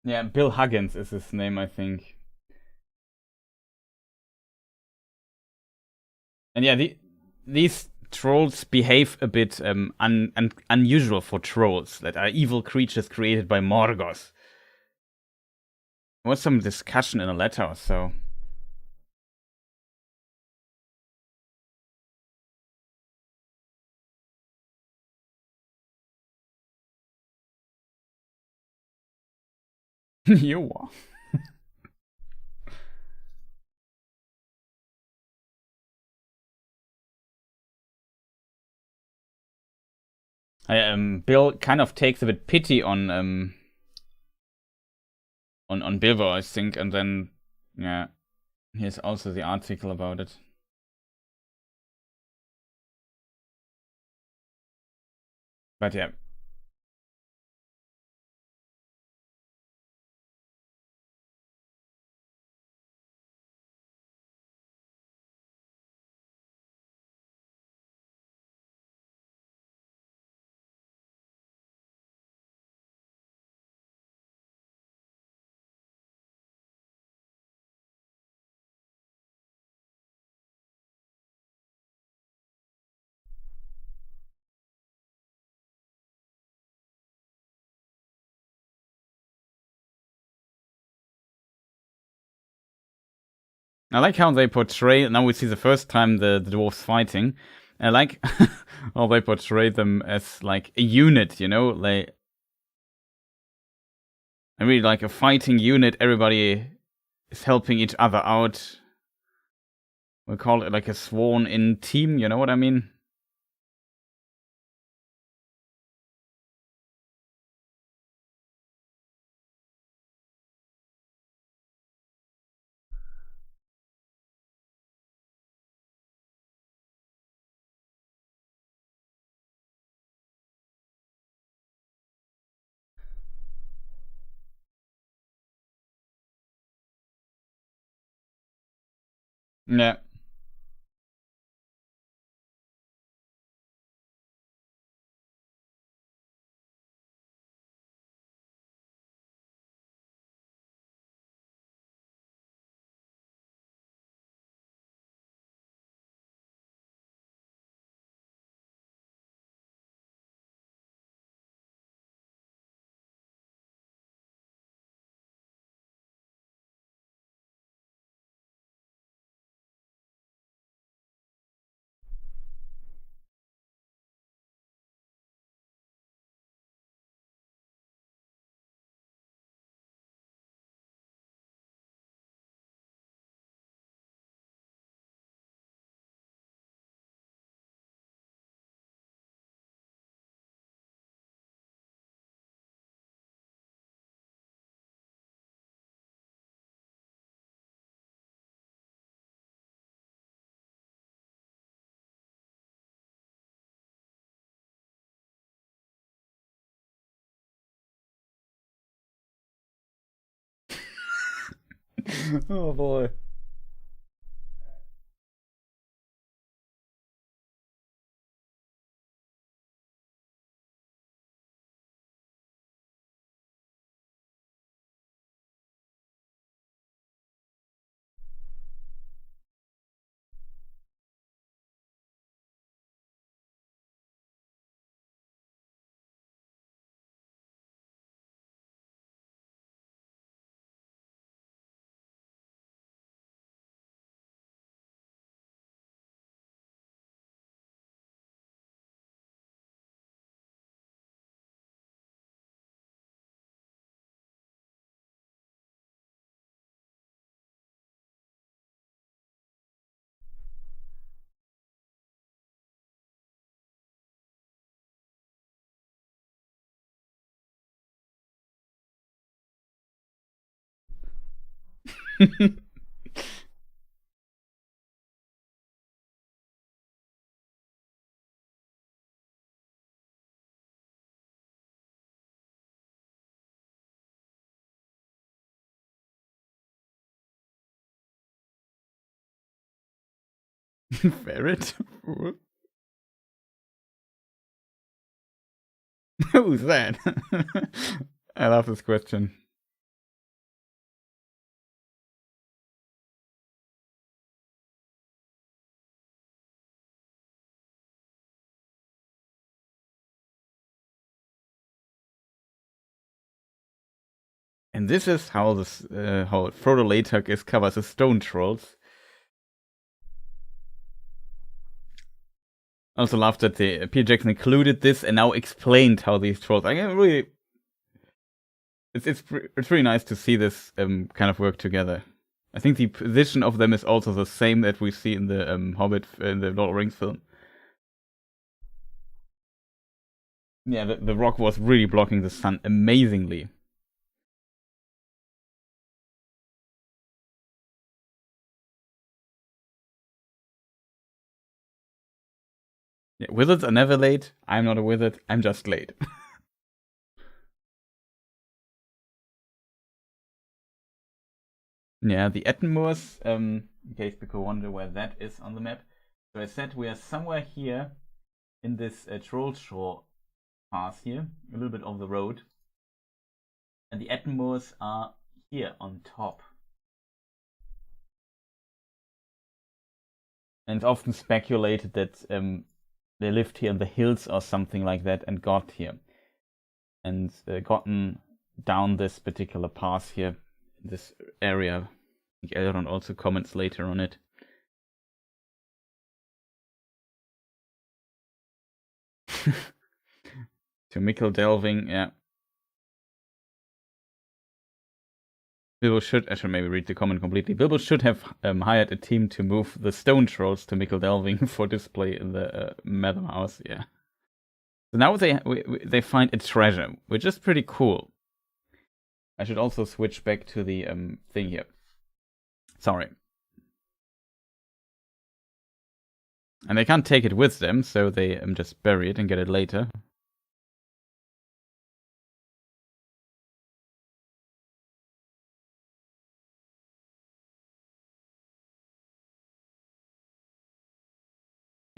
Yeah, Bill Huggins is his name, I think. And yeah, these trolls behave a bit unusual for trolls that are evil creatures created by Morgoth. There was some discussion in a letter or so. You are. Bill kind of takes a bit pity on Bilbo, I think, and then yeah, here's also the article about it. But yeah. I like how they portray. Now we see the first time the dwarves fighting. I like how they portray them as like a unit. You know, like I really like a fighting unit. Everybody is helping each other out. We call it like a sworn-in team. You know what I mean? Yeah. Oh boy. Ferret? Who's that? I love this question. And this is how how Frodo later discovers the stone trolls. I also love that Peter Jackson included this and now explained how these trolls. I can really, it's really nice to see this kind of work together. I think the position of them is also the same that we see in the Hobbit, in the Lord of the Rings film. Yeah, the rock was really blocking the sun amazingly. Yeah, wizards are never late. I'm not a wizard. I'm just late. Yeah, the Ettenmoors, in case people wonder where that is on the map. So I said we are somewhere here in this Troll Shore pass here, a little bit off the road. And the Ettenmoors are here on top. And it's often speculated that they lived here in the hills or something like that and got here. And gotten down this particular pass here, this area. I think Elrond also comments later on it. To Mikkel delving, yeah. Bilbo should, I should maybe read the comment completely. Bilbo should have hired a team to move the stone trolls to Mikkel delving for display in the Madam House, yeah. So now they find a treasure, which is pretty cool. I should also switch back to the thing here. Sorry. And they can't take it with them, so they just bury it and get it later.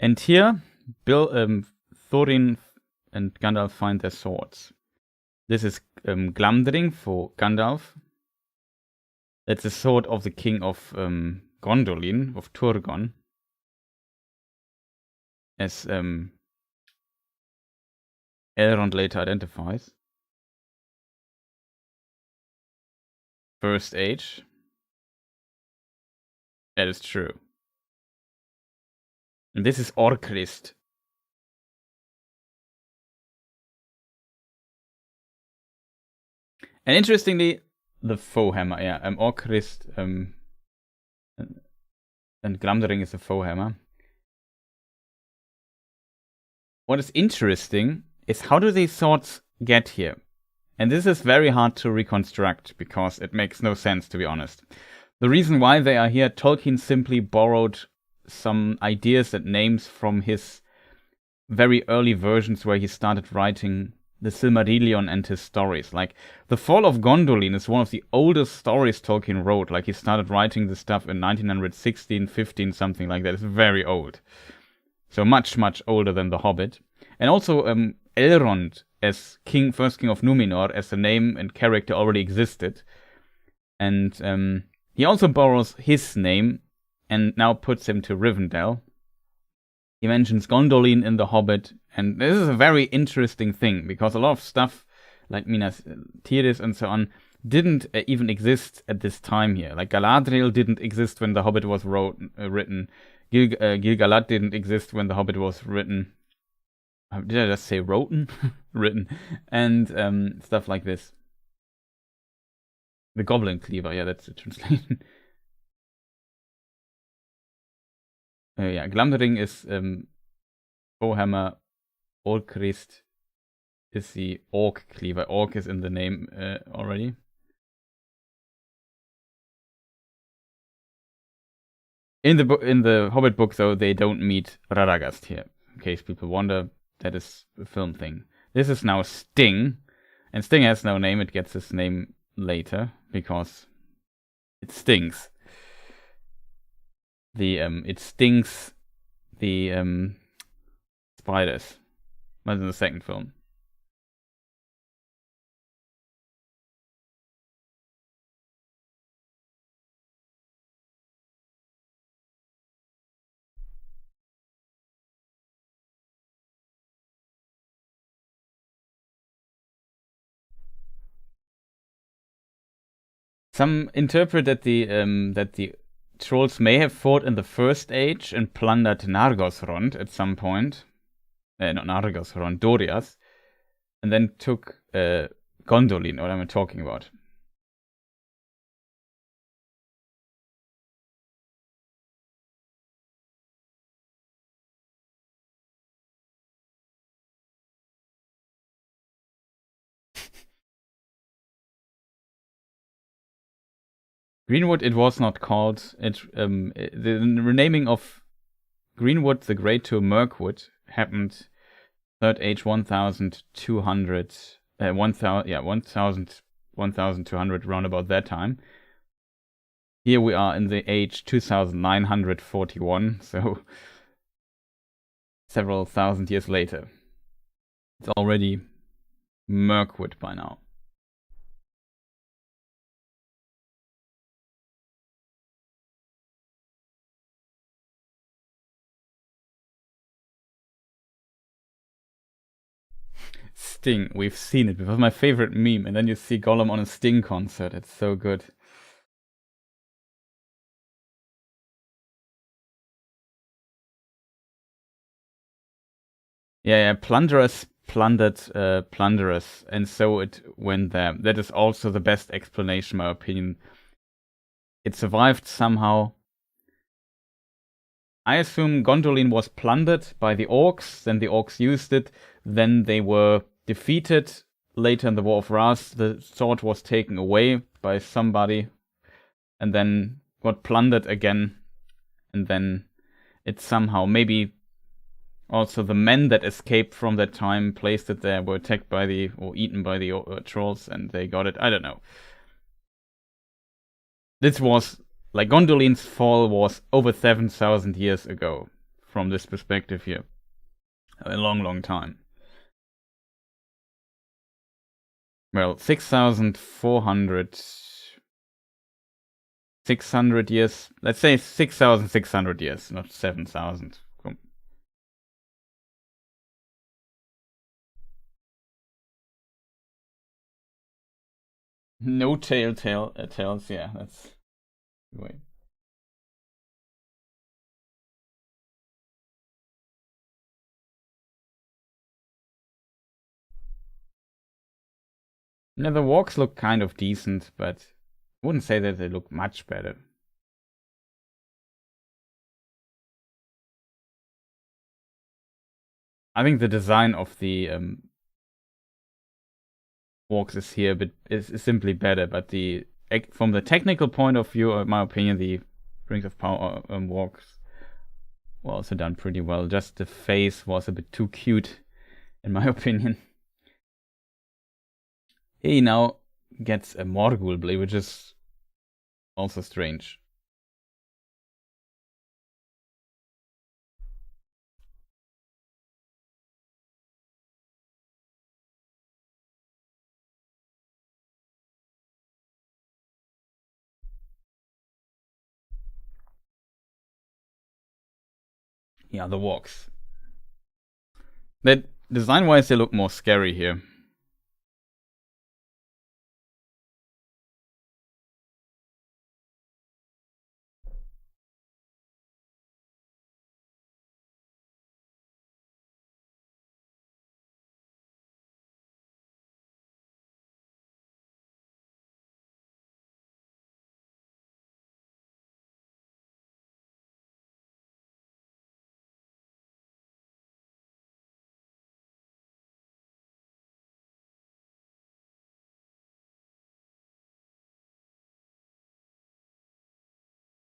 And here, Thorin and Gandalf find their swords. This is Glamdring for Gandalf. That's the sword of the king of Gondolin, of Turgon. As Elrond later identifies. First Age. That is true. And this is Orcrist. And interestingly, the foe hammer, yeah. Orcrist and Glamdring is a foe hammer. What is interesting is how do these swords get here? And this is very hard to reconstruct because it makes no sense, to be honest. The reason why they are here, Tolkien simply borrowed some ideas and names from his very early versions where he started writing the Silmarillion and his stories. Like, The Fall of Gondolin is one of the oldest stories Tolkien wrote. Like, he started writing this stuff in 1916, 15, something like that. It's very old. So much, much older than The Hobbit. And also, Elrond as first king of Numenor, as a name and character already existed. And he also borrows his name and now puts him to Rivendell. He mentions Gondolin in The Hobbit, and this is a very interesting thing, because a lot of stuff, like Minas Tirith and so on, didn't even exist at this time here. Like Galadriel didn't exist when The Hobbit was written. Gil-galad didn't exist when The Hobbit was written. Did I just say written? Written. And stuff like this. The Goblin Cleaver, yeah, that's the translation. Yeah, Glamdring is Bowhammer. Orcrist is the Orc Cleaver. Orc is in the name already. In the Hobbit book, though, they don't meet Radagast here. In case people wonder, that is a film thing. This is now Sting, and Sting has no name. It gets its name later because it stings. It stings the spiders. That's in the second film. Some interpret that the trolls may have fought in the First Age and plundered Nargothrond at some point. Not Nargothrond, Doriath. And then took Gondolin, what am I talking about? Greenwood, it was not called. The renaming of Greenwood the Great to Mirkwood happened Third Age 1200, 1200 round about that time. Here we are in the age 2941, so several thousand years later. It's already Mirkwood by now. Sting, we've seen it. It was my favorite meme. And then you see Gollum on a Sting concert. It's so good. Yeah, plunderers plundered plunderers, and so it went there. That is also the best explanation, in my opinion. It survived somehow. I assume Gondolin was plundered by the orcs, then the orcs used it, then they were defeated. Later in the War of Wrath, the sword was taken away by somebody, and then got plundered again, and then it somehow, maybe also the men that escaped from that time, placed it there, were attacked by or eaten by the trolls, and they got it. I don't know. This was, like, Gondolin's fall was over 7,000 years ago from this perspective here. A long time. Well, 6,400... 600 years. Let's say 6,600 years, not 7,000. No tales, yeah, that's... Wait. Now, the walks look kind of decent, but I wouldn't say that they look much better. I think the design of the walks is here, but is simply better. But from the technical point of view, in my opinion, the Rings of Power walks were also done pretty well. Just the face was a bit too cute, in my opinion. He now gets a Morgul blade, which is also strange. Yeah, the walks. That design-wise, they look more scary here.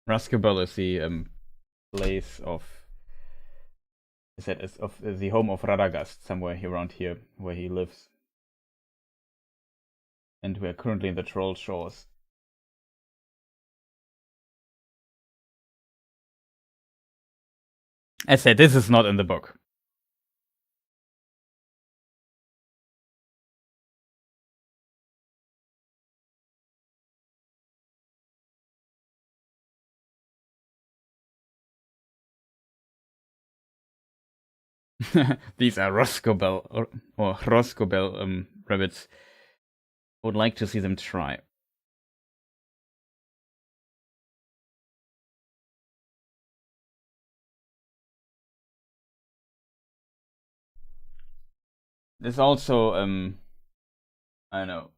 Raskabel is the place of... is of the home of Radagast, somewhere around here, where he lives. And we're currently in the Troll Shores. As said, this is not in the book. These are Roscobel or Roscobel rabbits. I would like to see them try. There's also I don't know,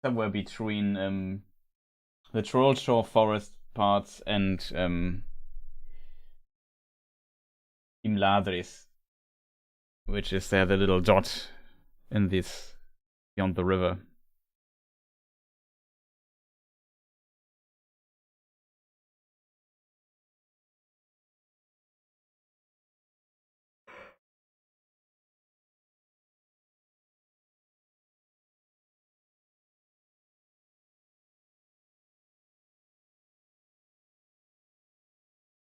somewhere between the Trollshore forest parts and Imladris, which is there the little dot in this beyond the river.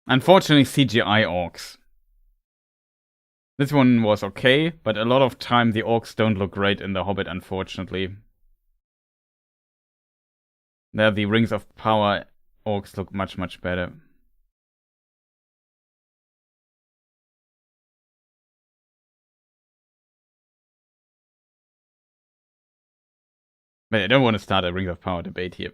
Unfortunately, CGI orcs. This one was okay, but a lot of time the orcs don't look great in The Hobbit, unfortunately. There, the Rings of Power orcs look much better. But I don't want to start a Rings of Power debate here.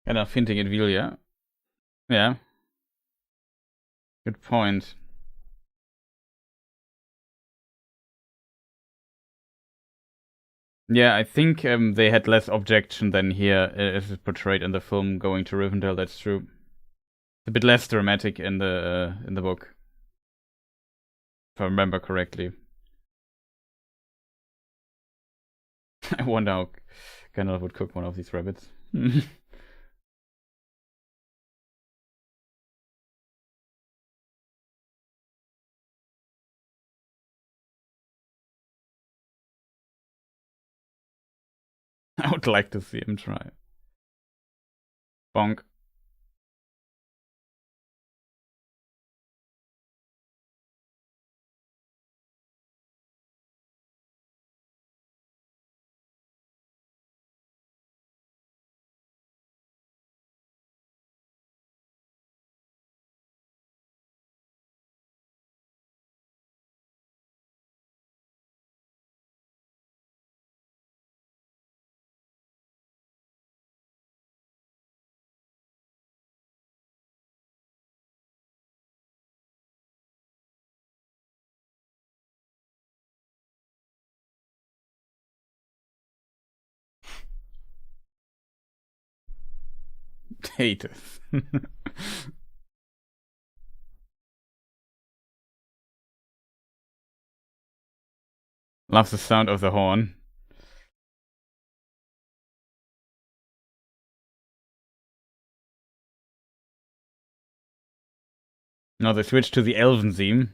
Kind of hinting at Vilja. Yeah. Good point. Yeah, I think they had less objection than here, as it's portrayed in the film. Going to Rivendell, that's true. It's a bit less dramatic in the book, if I remember correctly. I wonder how Gandalf would cook one of these rabbits. I would like to see him try. Bonk. Hate it. Loves the sound of the horn. Now they switch to the Elven theme.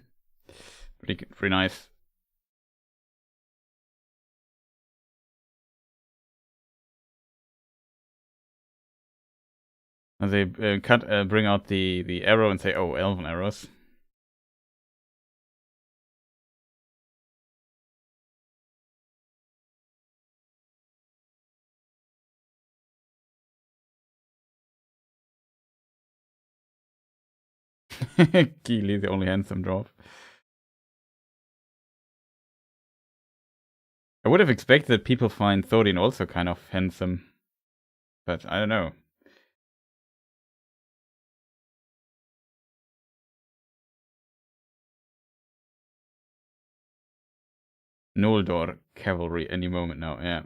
Pretty nice. And they bring out the arrow and say, "Oh, Elven arrows." Gili, the only handsome dwarf. I would have expected that people find Thorin also kind of handsome, but I don't know. Noldor cavalry any moment now, yeah.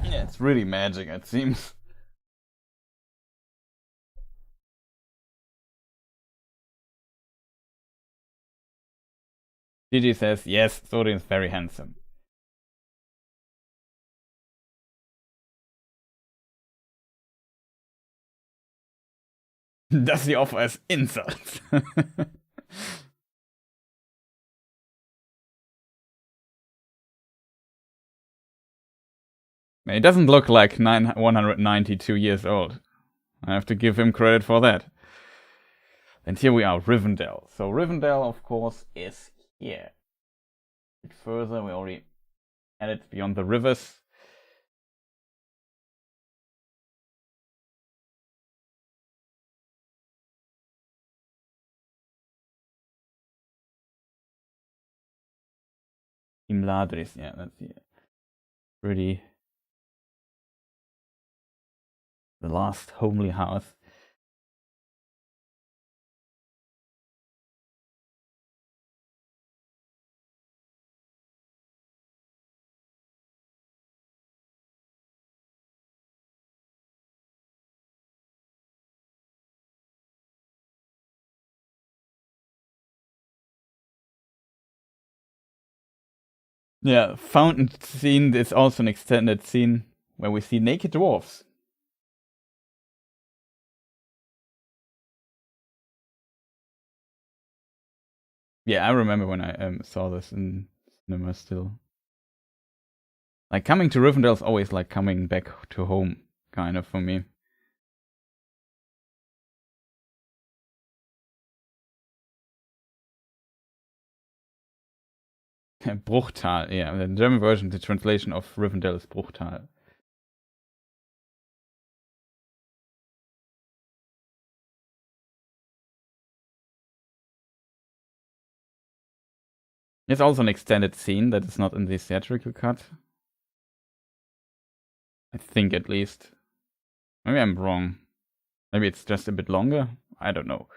Yeah, it's really magic, it seems. Gigi says, yes, Thorin's very handsome. Does he offer us insults? He doesn't look like 192 years old. I have to give him credit for that. And here we are, Rivendell. So Rivendell, of course, is here. A bit further, we already added beyond the rivers. Imladris, yeah, that's pretty. The last homely house. Yeah, fountain scene is also an extended scene where we see naked dwarfs. Yeah, I remember when I saw this in cinema still. Like, coming to Rivendell is always like coming back to home, kind of, for me. Bruchtal, yeah. The German version, the translation of Rivendell is Bruchtal. There's also an extended scene that is not in the theatrical cut. I think, at least. Maybe I'm wrong. Maybe it's just a bit longer? I don't know.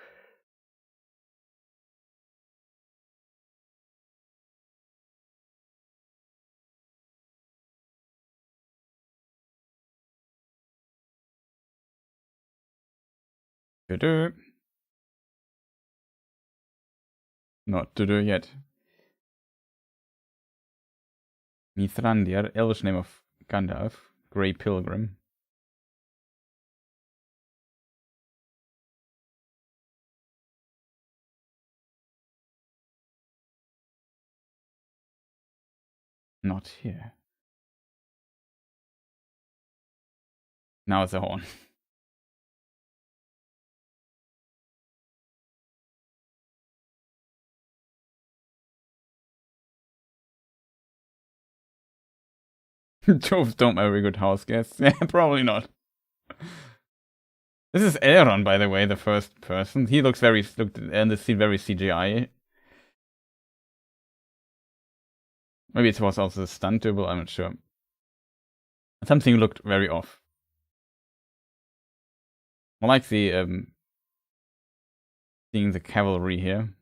Do-do. Not do-do yet. Mithrandir, Elvish name of Gandalf, Grey Pilgrim. Not here. Now it's a horn. Dwarves don't have very good house guests. Yeah, probably not. This is Elrond, by the way, the first person. He looks very and this scene very CGI. Maybe it was also stunt double, I'm not sure. Something looked very off. I like the seeing the cavalry here.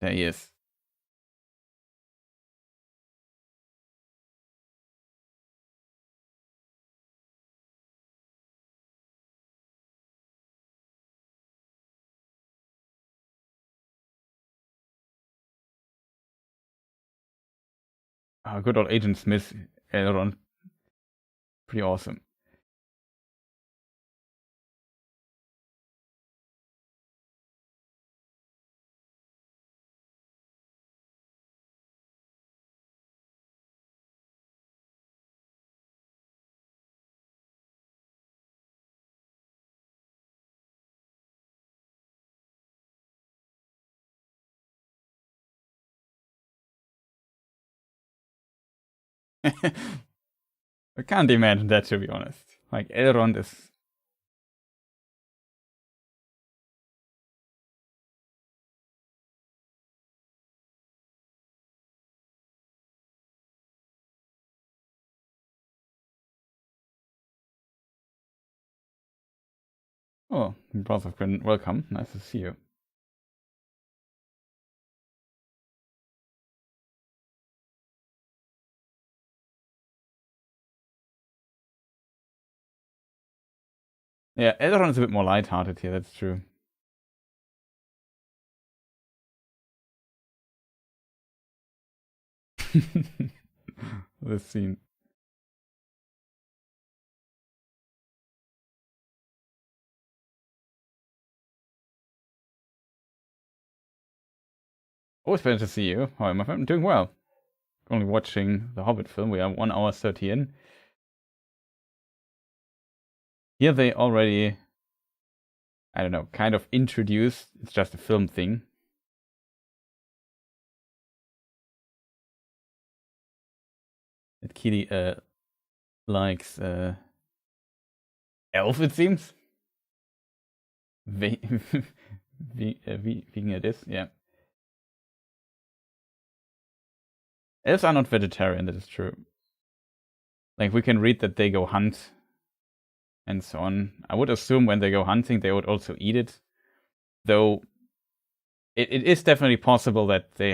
There he is. Oh, good old Agent Smith, Elrond. Pretty awesome. I can't imagine that, to be honest. Like, Elrond is... Oh, Brother of Grin, welcome. Nice to see you. Yeah, Elrond is a bit more lighthearted here, that's true. This scene. Always pleasure to see you. How am I? I'm doing well. Only watching the Hobbit film. We are 1 hour 30 in. Here they already, I don't know, kind of introduced. It's just a film thing. That Kitty likes elf, it seems. Vegan it is, yeah. Elves are not vegetarian, that is true. Like, we can read that they go hunt and so on. I would assume when they go hunting, they would also eat it. Though, it is definitely possible that they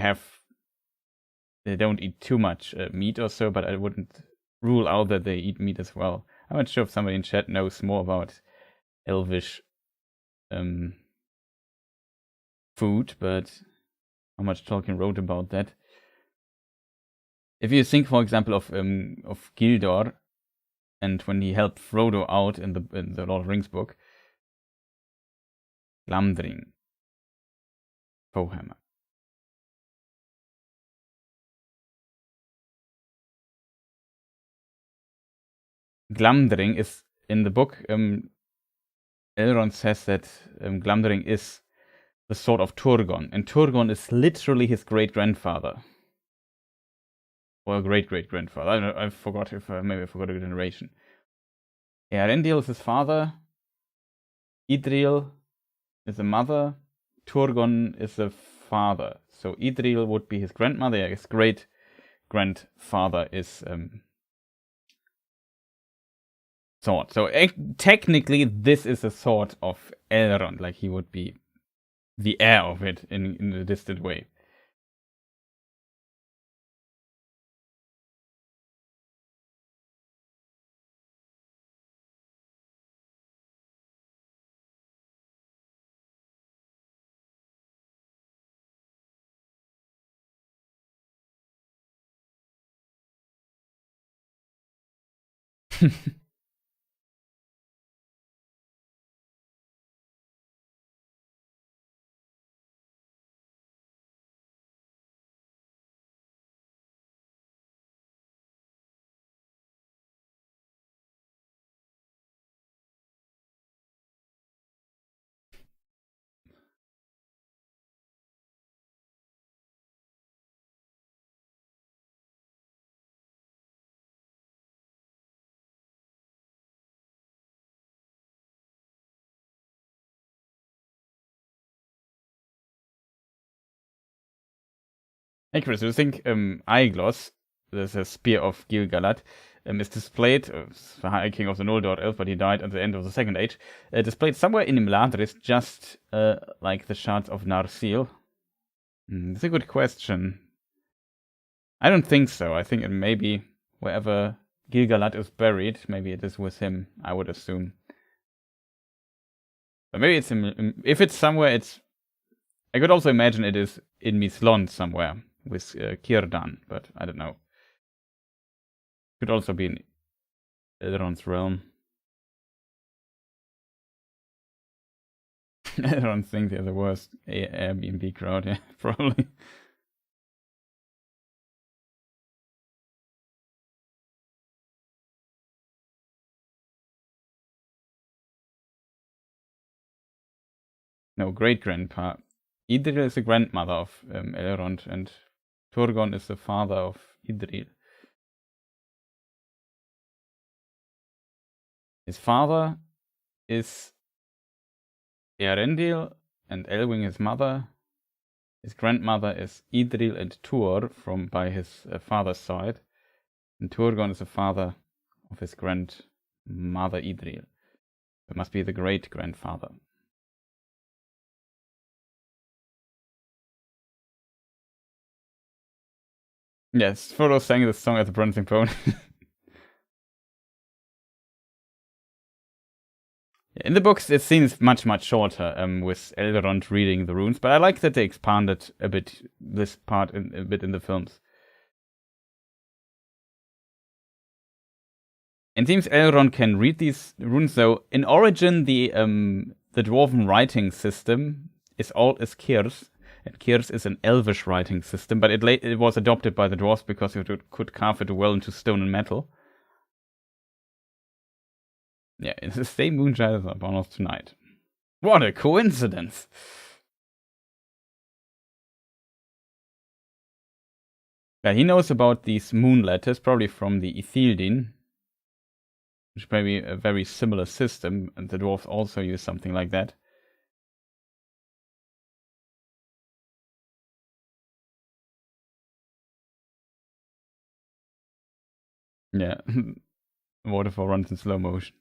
don't eat too much meat or so, but I wouldn't rule out that they eat meat as well. I'm not sure if somebody in chat knows more about elvish food, but how much Tolkien wrote about that. If you think, for example, of Gildor, and when he helped Frodo out in the Lord of the Rings book, Glamdring, Foehammer. Glamdring is in the book. Elrond says that Glamdring is the sword of Turgon, and Turgon is literally his great-grandfather. Or great-great-grandfather. I don't know, I forgot maybe I forgot a generation. Eärendil is his father. Idril is the mother. Turgon is the father. So Idril would be his grandmother. Yeah, his great grandfather is sword. So technically, this is a sword of Elrond. Like he would be the heir of it in a distant way. Hey Chris, do you think Aeglos, there's a spear of Gil-galad, is displayed, the High King of the Noldor Elf, but he died at the end of the Second Age, displayed somewhere in Imladris, just like the shards of Narsil? That's a good question. I don't think so. I think it maybe wherever Gil-galad is buried, maybe it is with him, I would assume. But maybe it's if it's somewhere, it's... I could also imagine it is in Mislond somewhere with Círdan, but I don't know. Could also be in Elrond's realm. Elrond thinks they're the worst Airbnb crowd, yeah, probably. No, great-grandpa. Idril is the grandmother of Elrond, and Turgon is the father of Idril. His father is Eärendil, and Elwing his mother. His grandmother is Idril and Tuor by his father's side. And Turgon is the father of his grandmother Idril. It must be the great-grandfather. Yes, Frodo sang this song at the Prancing Pony. In the books, it seems much shorter, with Elrond reading the runes, but I like that they expanded a bit this part a bit in the films. It seems Elrond can read these runes, though. In origin, the dwarven writing system is Kirs, and Kirs is an elvish writing system, but it was adopted by the dwarves because you could carve it well into stone and metal. Yeah, it's the same moonshine as upon us tonight. What a coincidence! Yeah, he knows about these moon letters, probably from the Ithildin, which may be a very similar system, and the dwarves also use something like that. Yeah, waterfall runs in slow motion.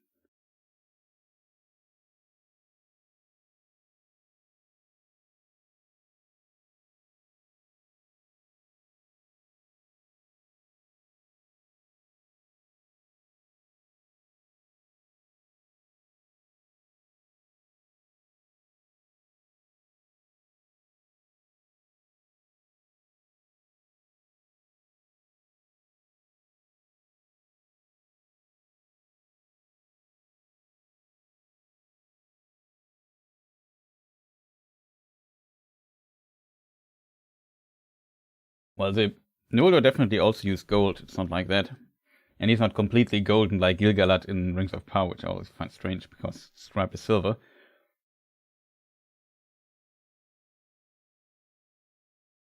Well, the Noldor definitely also use gold. It's not like that. And he's not completely golden like Gil-galad in Rings of Power, which I always find strange because Stripe is silver.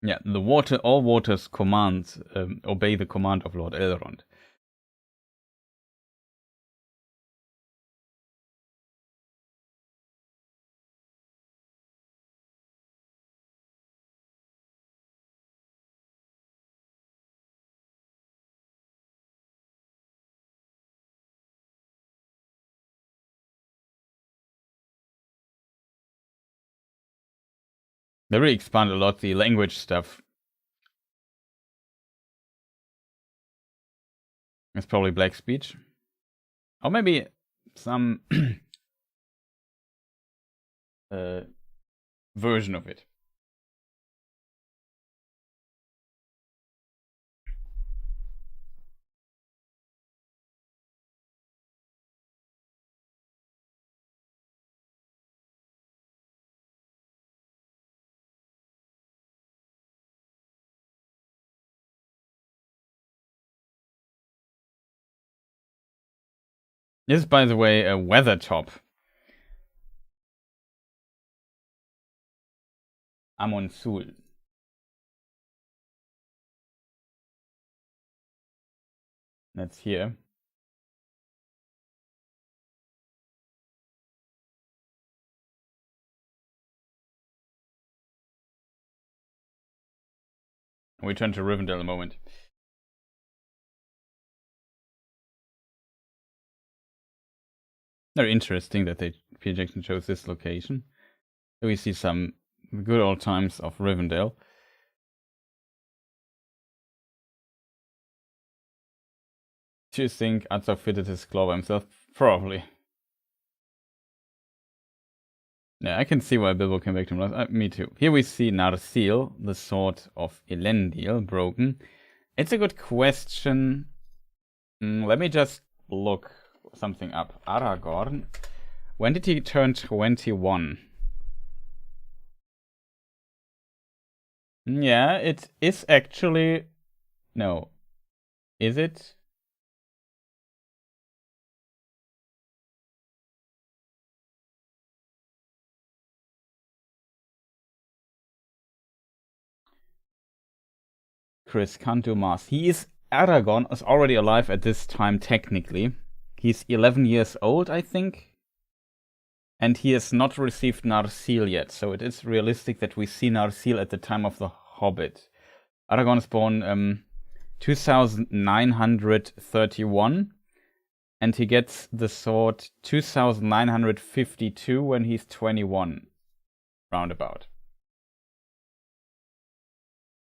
Yeah, all waters commands obey the command of Lord Elrond. They really expand a lot the language stuff. It's probably black speech. Or maybe some version of it. This is, by the way, a weather top. Amon Sul. That's here. We turn to Rivendell in a moment. Very interesting that Peter Jackson chose this location. We see some good old times of Rivendell. Do you think Azor fitted his claw by himself? Probably. Yeah, I can see why Bilbo came back to him. Me too. Here we see Narsil, the sword of Elendil, broken. It's a good question. Let me just look something up. Aragorn. When did he turn 21? Yeah, it is actually... No. Is it? Chris can't do math. Aragorn is already alive at this time, technically. He's 11 years old, I think. And he has not received Narsil yet, so it is realistic that we see Narsil at the time of the Hobbit. Aragorn is born 2931, and he gets the sword 2952 when he's 21, roundabout.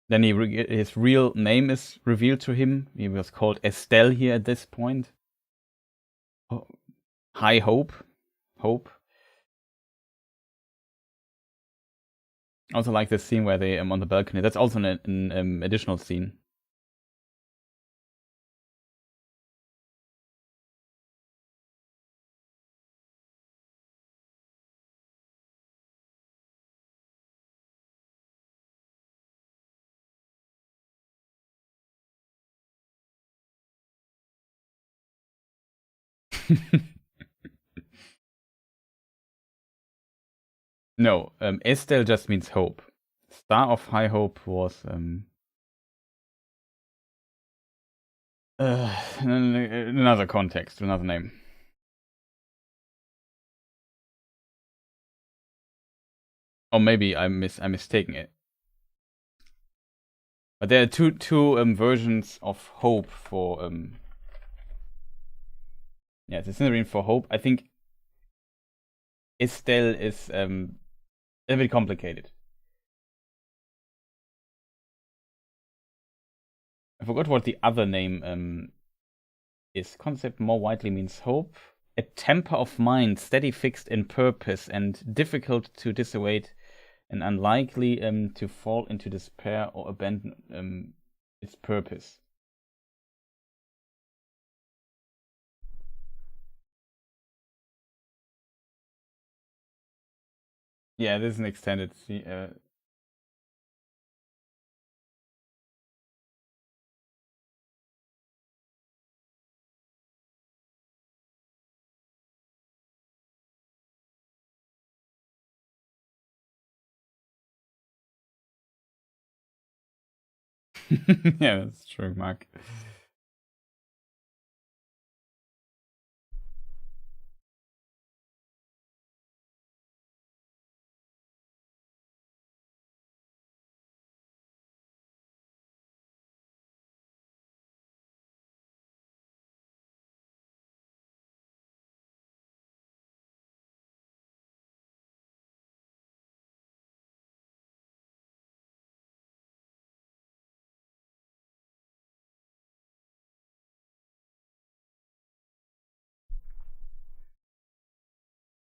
Then his real name is revealed to him. He was called Estelle here at this point. Oh, High Hope. Also like the scene where they on the balcony. That's also an additional scene. No, Estelle just means hope. Star of High Hope was another context, another name. Or maybe I'm mistaking it. But there are two versions of hope for yeah, the Silmarillion for hope. I think Estelle is a bit complicated. I forgot what the other name is. Concept more widely means hope. A temper of mind, steady fixed in purpose, and difficult to dissuade, and unlikely to fall into despair or abandon its purpose. Yeah, this is an extended yeah, that's true, Mark.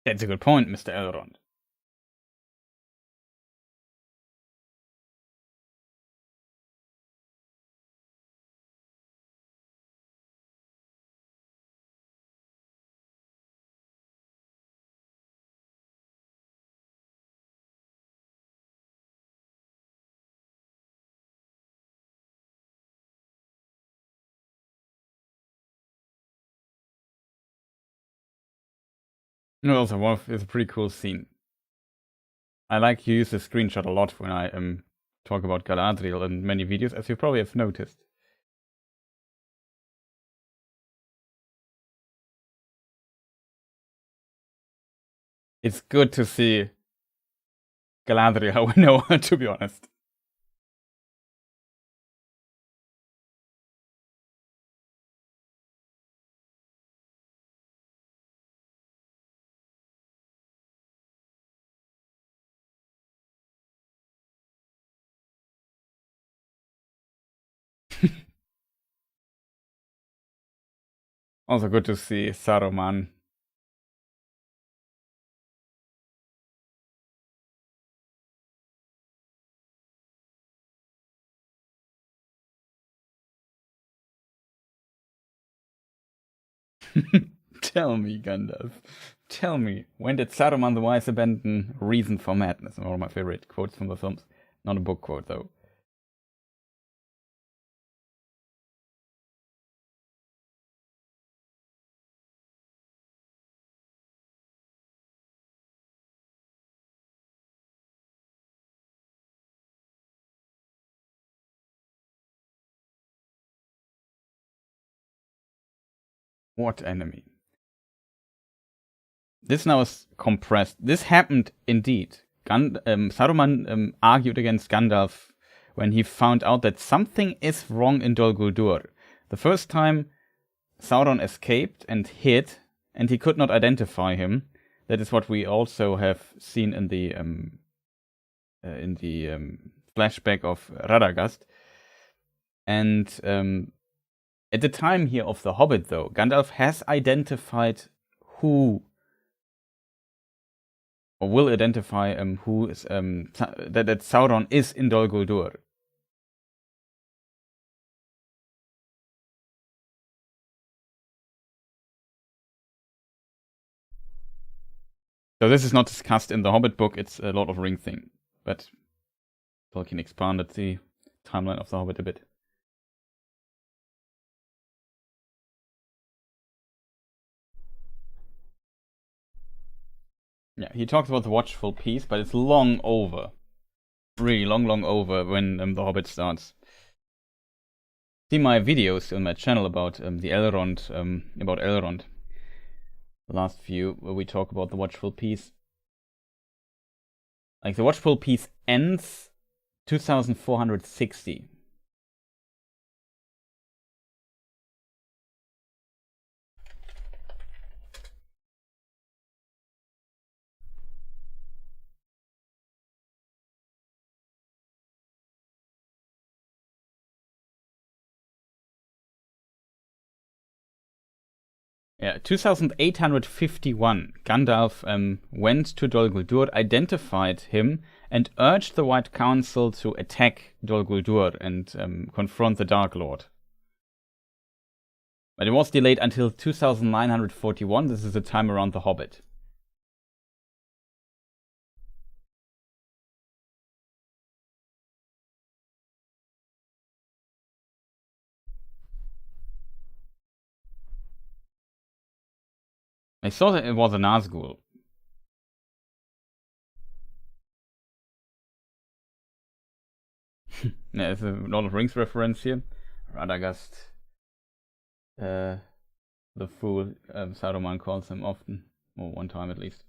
That's a good point, Mr. Elrond. No, also, it's a pretty cool scene. I like to use this screenshot a lot when I talk about Galadriel in many videos, as you probably have noticed. It's good to see Galadriel how we know her, to be honest. Also good to see Saruman. Tell me, Gandalf. Tell me, when did Saruman the Wise abandon reason for madness? One of my favorite quotes from the films. Not a book quote, though. What enemy? This now is compressed. This happened indeed. Saruman argued against Gandalf when he found out that something is wrong in Dol Guldur. The first time Sauron escaped and hid, and he could not identify him. That is what we also have seen in the flashback of Radagast. And at the time here of the Hobbit, though, Gandalf has identified who, or will identify who is that Sauron is in Dol Guldur. So this is not discussed in the Hobbit book, it's a Lord of the Rings thing. But Tolkien expanded the timeline of the Hobbit a bit. Yeah, he talks about the watchful peace, but it's long over. Really long over when the Hobbit starts. See my videos on my channel about the Elrond, about Elrond. The last few, where we talk about the watchful peace. Like, the watchful peace ends 2460. Yeah, 2851. Gandalf went to Dol Guldur, identified him, and urged the White Council to attack Dol Guldur and confront the Dark Lord. But it was delayed until 2941. This is the time around the Hobbit. I saw that it was a Nazgul. Yeah, it's a Lord of the Rings reference here. Radagast, the fool, Saruman calls him often, or one time at least.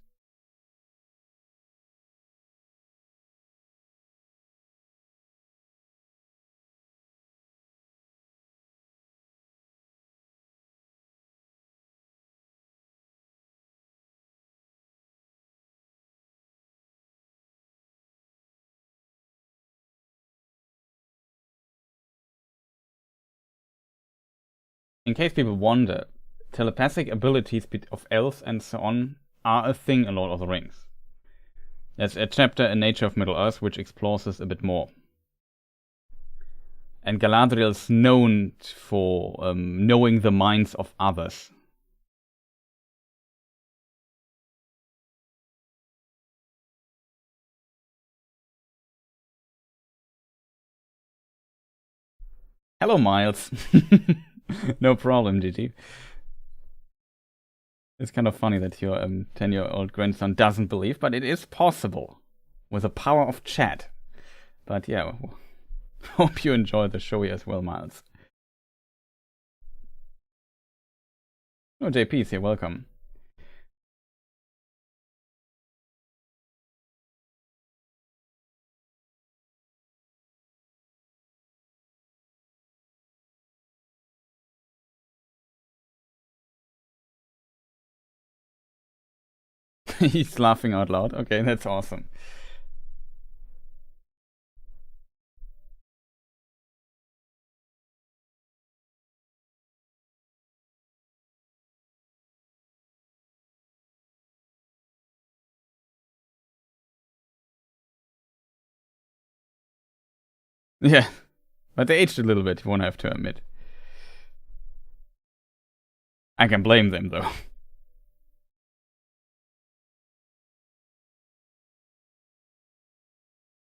In case people wonder, telepathic abilities of elves and so on are a thing in Lord of the Rings. There's a chapter in Nature of Middle-earth which explores this a bit more. And Galadriel is known for knowing the minds of others. Hello, Miles. No problem, GG. It's kind of funny that your 10-year-old grandson doesn't believe, but it is possible with the power of chat. But yeah, hope you enjoy the show here as well, Miles. Oh, JP's here, welcome. He's laughing out loud. Okay, that's awesome. Yeah, but they aged a little bit, you won't have to admit. I can blame them, though.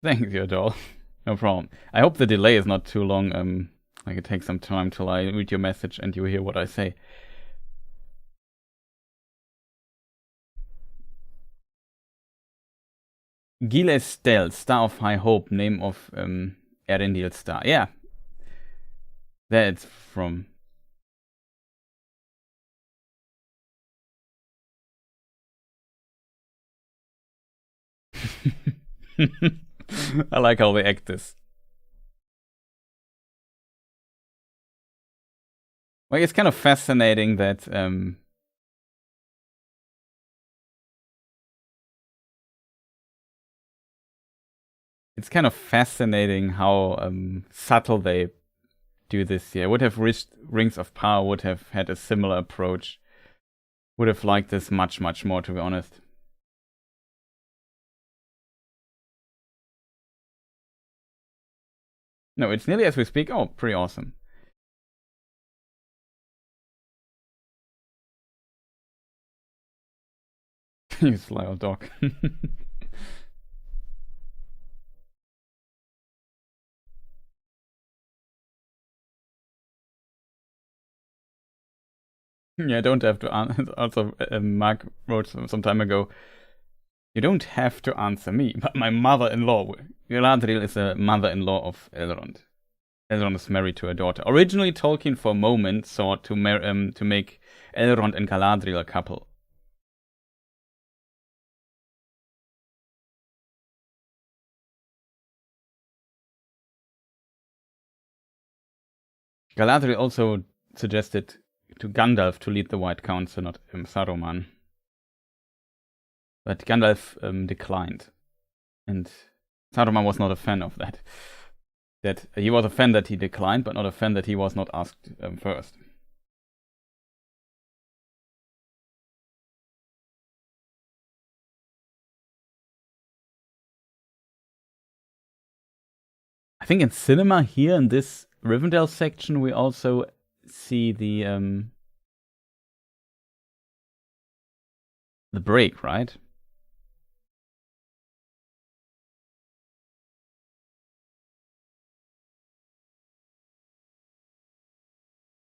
Thank you, doll. No problem. I hope the delay is not too long. Like it takes some time till I read your message and you hear what I say. Gilestel, Star of High Hope, name of Erendil Star. Yeah. That's from... I like how they act this. Well, it's kind of fascinating that it's kind of fascinating how subtle they do this here. Would have Rings of Power would have had a similar approach. Would have liked this much, much more, to be honest. No, it's nearly as we speak. Oh, pretty awesome. You sly old dog. Yeah, don't have to answer. Also, Mark wrote some time ago, you don't have to answer me, but my mother-in-law. Galadriel is a mother-in-law of Elrond. Elrond is married to a daughter. Originally, Tolkien for a moment sought to make Elrond and Galadriel a couple. Galadriel also suggested to Gandalf to lead the White Council, not Saruman. But Gandalf declined. And Saruman was not a fan of that. That he was a fan that he declined, but not a fan that he was not asked first. I think in cinema here in this Rivendell section we also see the break, right?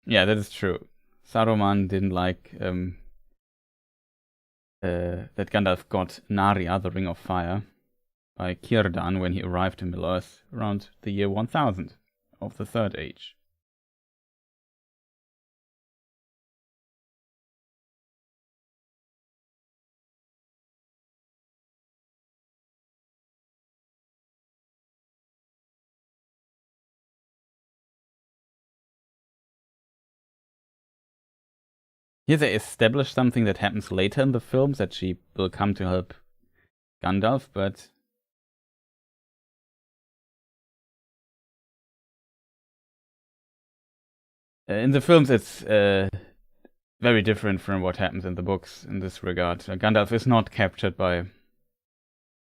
Yeah, that is true. Saruman didn't like that Gandalf got Narya, the Ring of Fire, by Círdan when he arrived in Middle-earth around the year 1000 of the Third Age. Here they establish something that happens later in the films, that she will come to help Gandalf, but in the films it's very different from what happens in the books in this regard. Gandalf is not captured by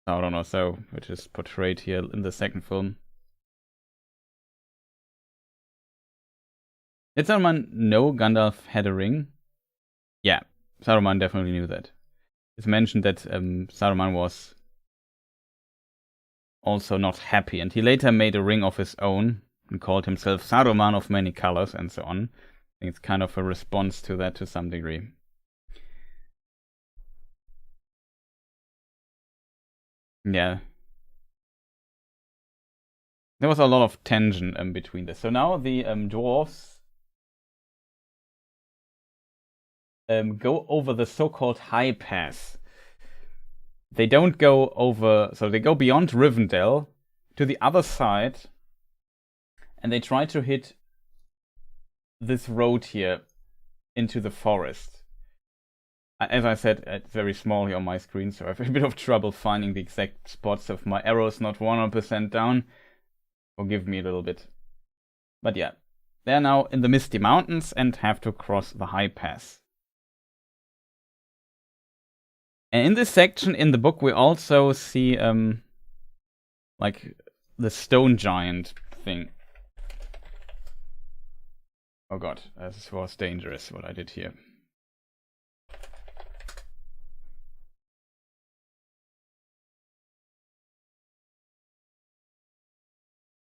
Sauron or so, which is portrayed here in the second film. Did Saruman know Gandalf had a ring? Yeah, Saruman definitely knew that. It's mentioned that Saruman was also not happy, and he later made a ring of his own and called himself Saruman of many colors and so on. I think it's kind of a response to that to some degree. Yeah. There was a lot of tension between this. So now the dwarves go over the so-called high pass. They don't go over, so they go beyond Rivendell to the other side, and they try to hit this road here into the forest. As I said, it's very small here on my screen, so I have a bit of trouble finding the exact spots of my arrows not 100% down. Forgive me a little bit. But yeah, they're now in the Misty Mountains and have to cross the high pass. And in this section in the book, we also see like the stone giant thing. Oh god, this was dangerous what I did here.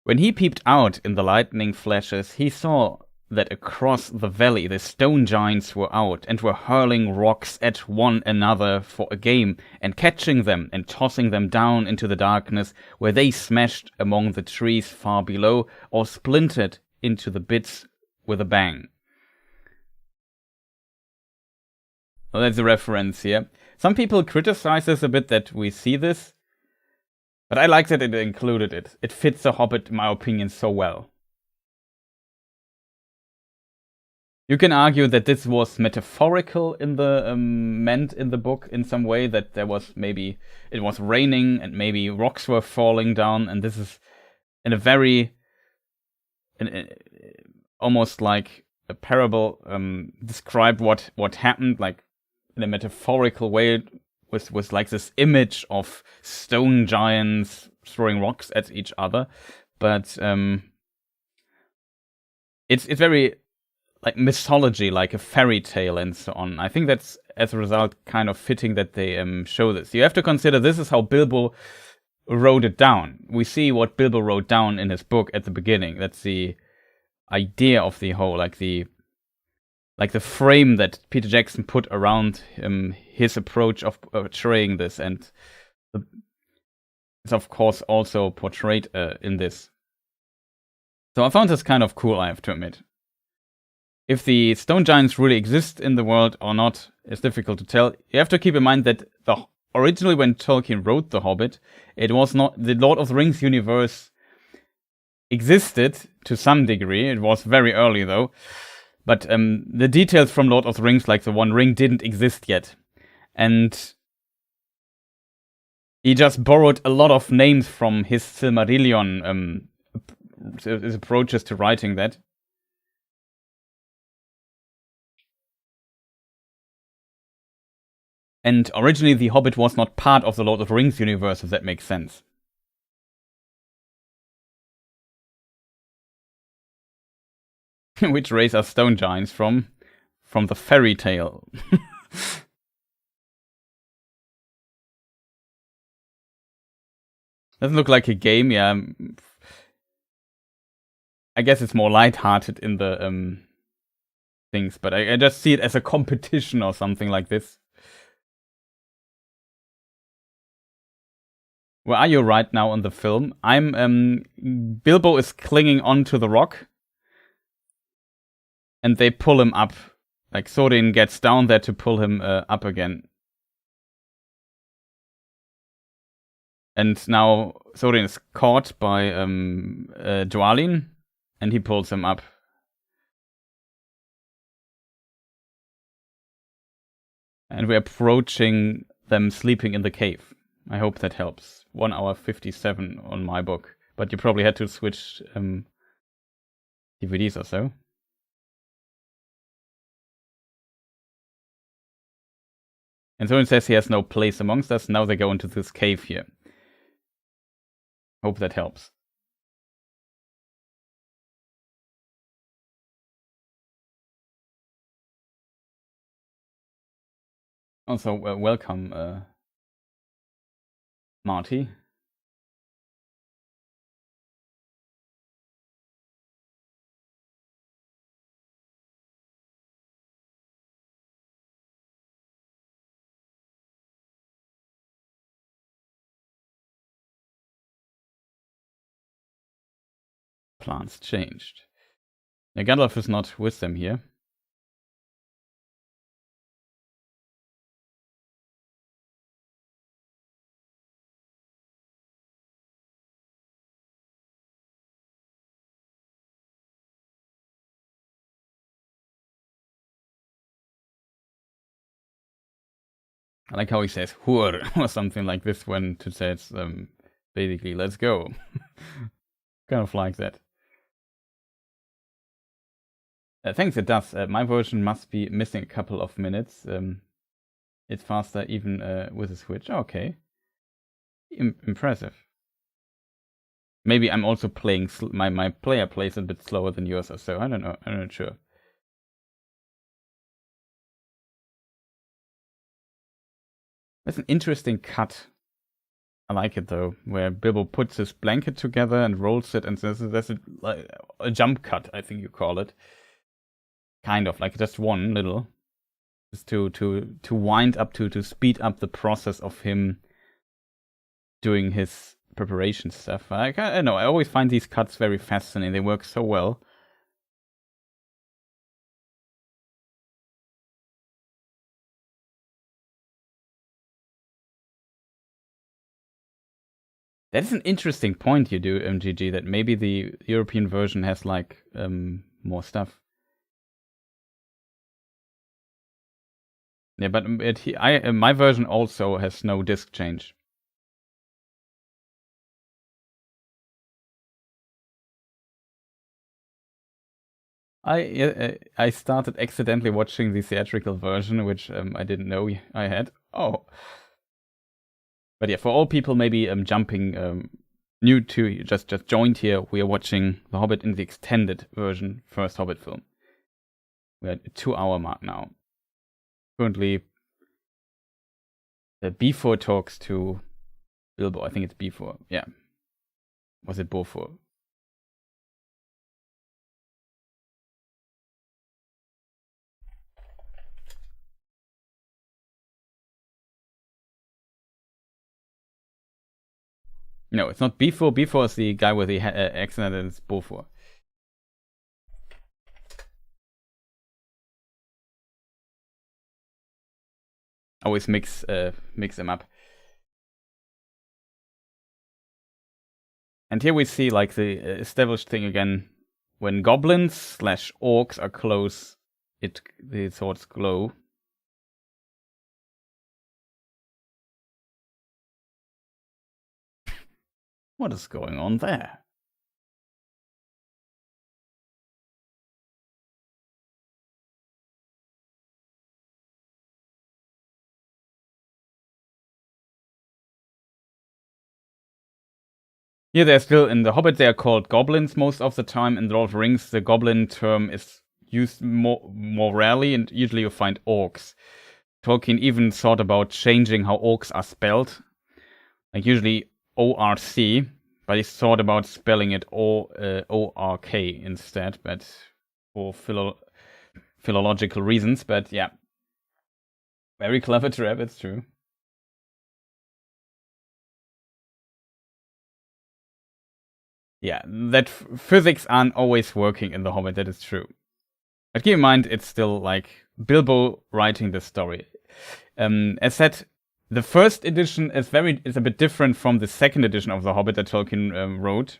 When he peeped out in the lightning flashes, he saw that across the valley the stone giants were out and were hurling rocks at one another for a game, and catching them and tossing them down into the darkness, where they smashed among the trees far below or splintered into the bits with a bang. Well, that's a reference here. Some people criticize this a bit that we see this, but I like that it included it. It fits The Hobbit, in my opinion, so well. You can argue that this was metaphorical in the meant in the book in some way, that there was maybe it was raining and maybe rocks were falling down, and this is in a very almost like a parable described what happened, like in a metaphorical way, with like this image of stone giants throwing rocks at each other, but it's very like mythology, like a fairy tale and so on. I think that's as a result kind of fitting that they show this. You have to consider this is how Bilbo wrote it down. We see what Bilbo wrote down in his book at the beginning. That's the idea of the whole, like the frame that Peter Jackson put around his approach of portraying this, and it's of course also portrayed in this. So I found this kind of cool, I have to admit. If the stone giants really exist in the world or not is difficult to tell. You have to keep in mind that originally when Tolkien wrote The Hobbit, it was not the Lord of the Rings universe existed to some degree. It was very early though. But the details from Lord of the Rings, like the One Ring, didn't exist yet. And he just borrowed a lot of names from his Silmarillion, his approaches to writing that. And originally The Hobbit was not part of the Lord of the Rings universe, if that makes sense. Which race are stone giants from? From the fairy tale. Doesn't look like a game, yeah. I guess it's more lighthearted in the things, but I just see it as a competition or something like this. Where are you right now on the film? Bilbo is clinging onto the rock, and they pull him up. Like Thorin gets down there to pull him up again. And now Thorin is caught by Dwalin, and he pulls him up. And we're approaching them sleeping in the cave. I hope that helps. 1 hour 57 on my book. But you probably had to switch DVDs or so. And so it says he has no place amongst us. Now they go into this cave here. Hope that helps. Also, welcome, Marty. Plans changed. Yeah, Gandalf is not with them here. I like how he says "hur" or something like this when to say it's basically "let's go." Kind of like that. Thanks, it does. My version must be missing a couple of minutes. It's faster even with a switch. Okay. Impressive. Maybe I'm also playing... my player plays a bit slower than yours or so. I don't know. I'm not sure. That's an interesting cut. I like it though, where Bilbo puts his blanket together and rolls it, and there's a jump cut, I think you call it. Kind of, like just one little. Just to wind up, to speed up the process of him doing his preparation stuff. I don't know, I always find these cuts very fascinating. They work so well. That's an interesting point you do, MGG, that maybe the European version has like more stuff. Yeah, but my version also has no disc change. I started accidentally watching the theatrical version, which I didn't know I had. Oh. But yeah, for all people maybe jumping new to just joined here, we are watching The Hobbit in the extended version, first Hobbit film. We're at 2-hour mark now. Currently, Before talks to Bilbo. I think it's Before. Yeah. Was it Before? No, it's not Before. Before is the guy with the accent, and it's Before. Always mix them up. And here we see like the established thing again. When goblins/orcs are close, the swords glow. What is going on there? Here they're still in The Hobbit. They are called goblins most of the time. In The Lord of the Rings, the goblin term is used more rarely, and usually you find orcs. Tolkien even thought about changing how orcs are spelled, like usually O-R-C, but he thought about spelling it O-R-K instead, but for philological reasons. But yeah, very clever trap. It's true. Yeah, that physics aren't always working in The Hobbit, that is true. But keep in mind, it's still like Bilbo writing the story. As said, the first edition is a bit different from the second edition of The Hobbit that Tolkien wrote.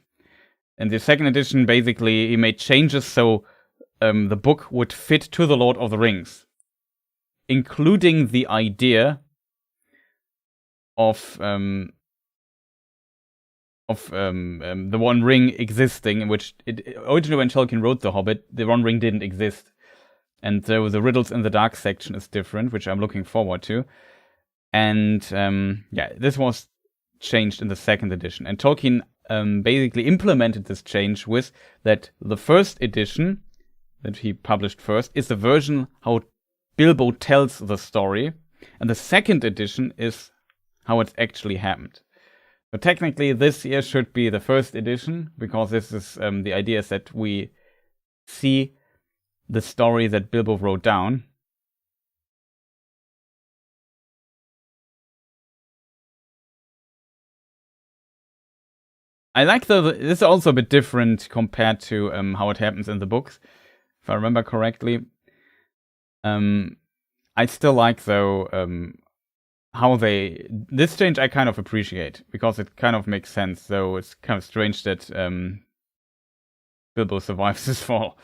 In the second edition, basically, he made changes so the book would fit to The Lord of the Rings, including the idea of the One Ring existing, in which originally when Tolkien wrote The Hobbit, the One Ring didn't exist. And so the Riddles in the Dark section is different, which I'm looking forward to. And yeah, this was changed in the second edition. And Tolkien basically implemented this change with that the first edition that he published first is the version how Bilbo tells the story, and the second edition is how it actually happened. So technically, this year should be the first edition, because this is the idea is that we see the story that Bilbo wrote down. I like this is also a bit different compared to how it happens in the books, if I remember correctly. I still like though how this change I kind of appreciate, because it kind of makes sense. Though it's kind of strange that Bilbo survives his fall.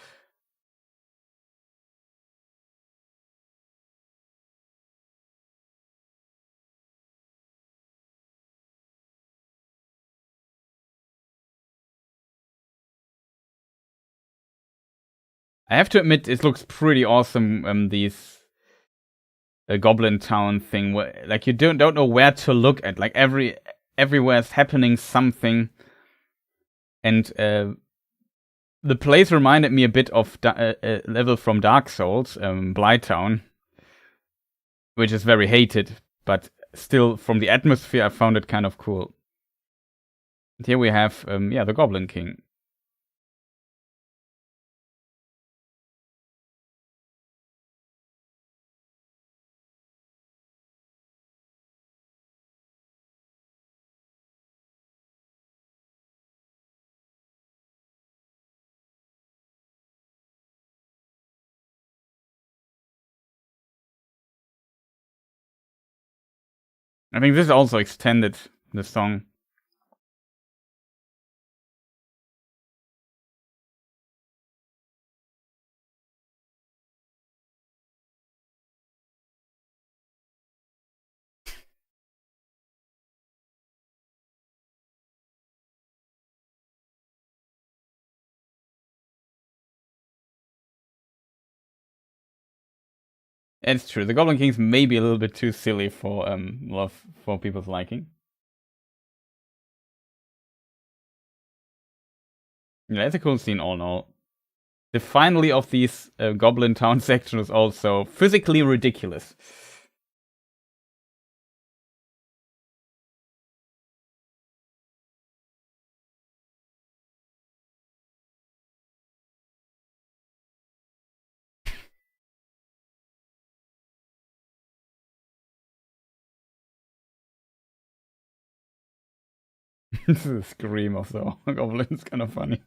I have to admit, it looks pretty awesome. These Goblin Town thing, where like you don't know where to look at. Like everywhere is happening something, and the place reminded me a bit of a level from Dark Souls, Blighttown, which is very hated, but still from the atmosphere, I found it kind of cool. And here we have, the Goblin King. I think this also extended the song. It's true. The Goblin King's maybe a little bit too silly for for people's liking. Yeah, it's a cool scene all in all. The finale of these Goblin Town section is also physically ridiculous. The scream of the goblin is kind of funny.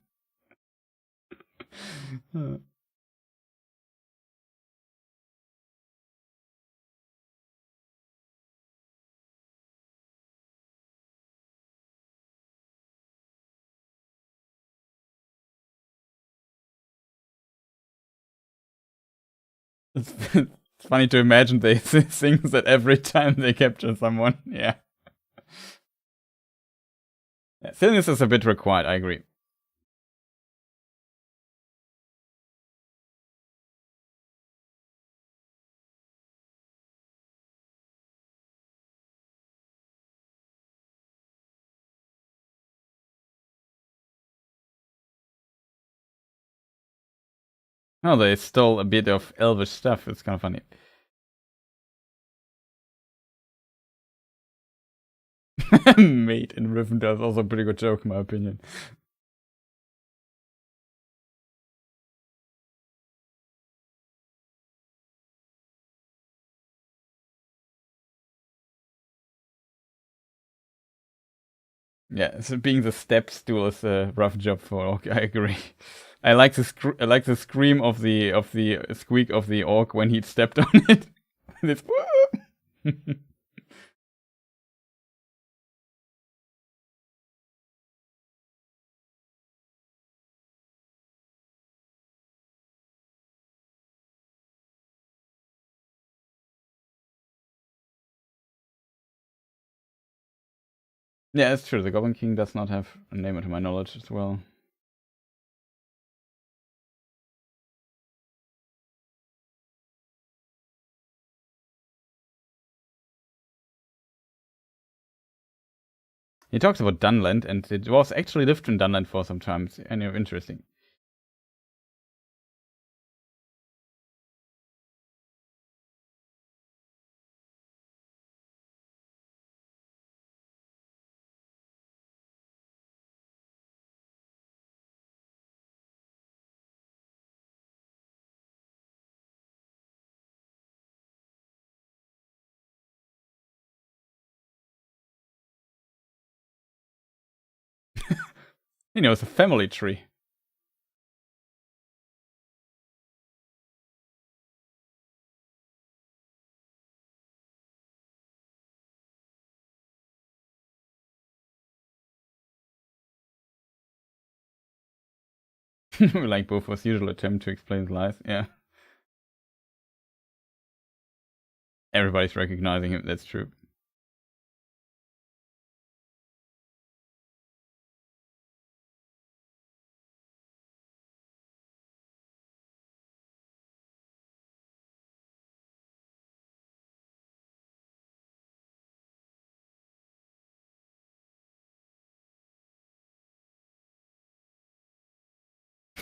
It's funny to imagine they say things that every time they capture someone. Yeah. Silliness is a bit required, I agree. Oh, they stole a bit of elvish stuff. It's kind of funny. Mate in Rivendell is also a pretty good joke, in my opinion. Yeah, so being the step stool is a rough job for orc. I agree. I like the scream of the squeak of the orc when he stepped on it. This Yeah, it's true. The Goblin King does not have a name to my knowledge as well. He talks about Dunland, and it was actually lived in Dunland for some time. It's kind of interesting. It's a family tree. Like Beaufort's usual attempt to explain his lies. Yeah. Everybody's recognizing him, that's true.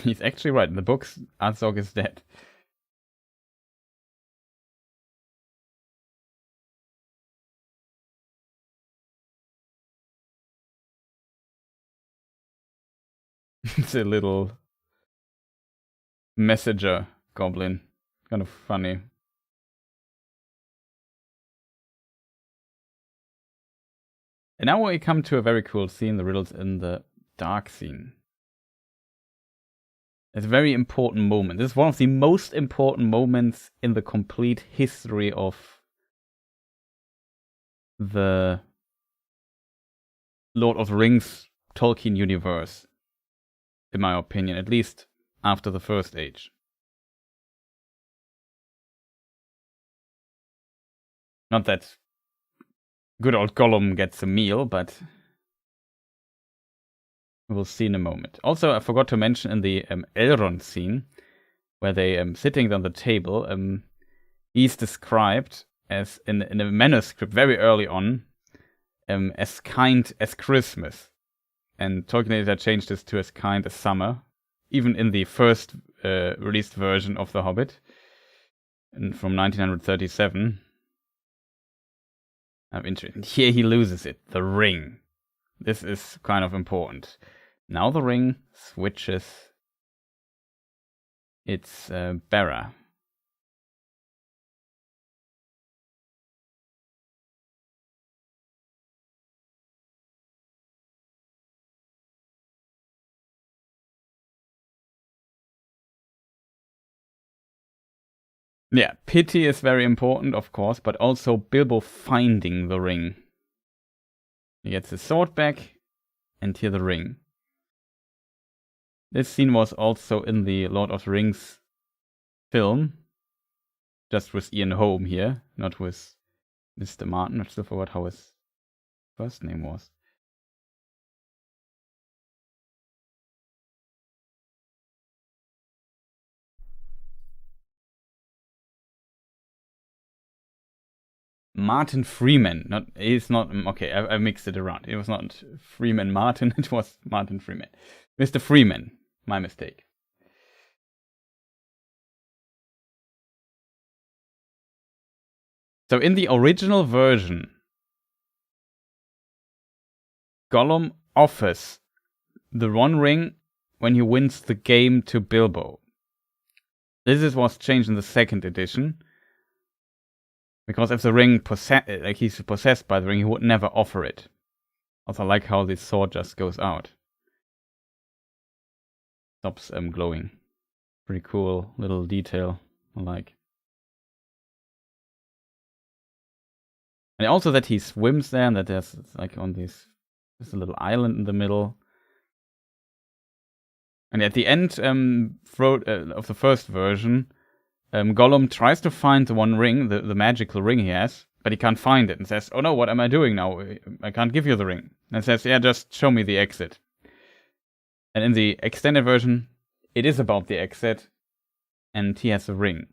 He's actually right. In the books, Azog is dead. It's a little messenger goblin. Kind of funny. And now we come to a very cool scene, the riddles in the dark scene. It's a very important moment. This is one of the most important moments in the complete history of the Lord of the Rings Tolkien universe, in my opinion, at least after the First Age. Not that good old Gollum gets a meal, but we'll see in a moment. Also, I forgot to mention in the Elrond scene, where they sitting on the table, he's described as in a manuscript very early on as kind as Christmas, and Tolkien later changed this to as kind as summer, even in the first released version of The Hobbit from 1937. I'm interested. Here he loses it, the ring. This is kind of important. Now the ring switches. It's bearer. Yeah, pity is very important, of course, but also Bilbo finding the ring. He gets his sword back, and here the ring. This scene was also in the Lord of the Rings film, just with Ian Holm here, not with Mr. Martin. I still forgot how his first name was. Martin Freeman. He's not. Okay, I mixed it around. It was not Freeman Martin, it was Martin Freeman. Mr. Freeman. My mistake. So in the original version, Gollum offers the One Ring when he wins the game to Bilbo. This was changed in the second edition. Because if the ring he's possessed by the ring, he would never offer it. Also, I like how this sword just goes out. Stops glowing. Pretty cool little detail. I like. And also that he swims there, and that there's like on there's a little island in the middle. And at the end of the first version, Gollum tries to find the One Ring, the magical ring he has, but he can't find it and says, "Oh no, what am I doing now? I can't give you the ring." And says, "Yeah, just show me the exit." And in the extended version, it is about the exit, and he has a ring,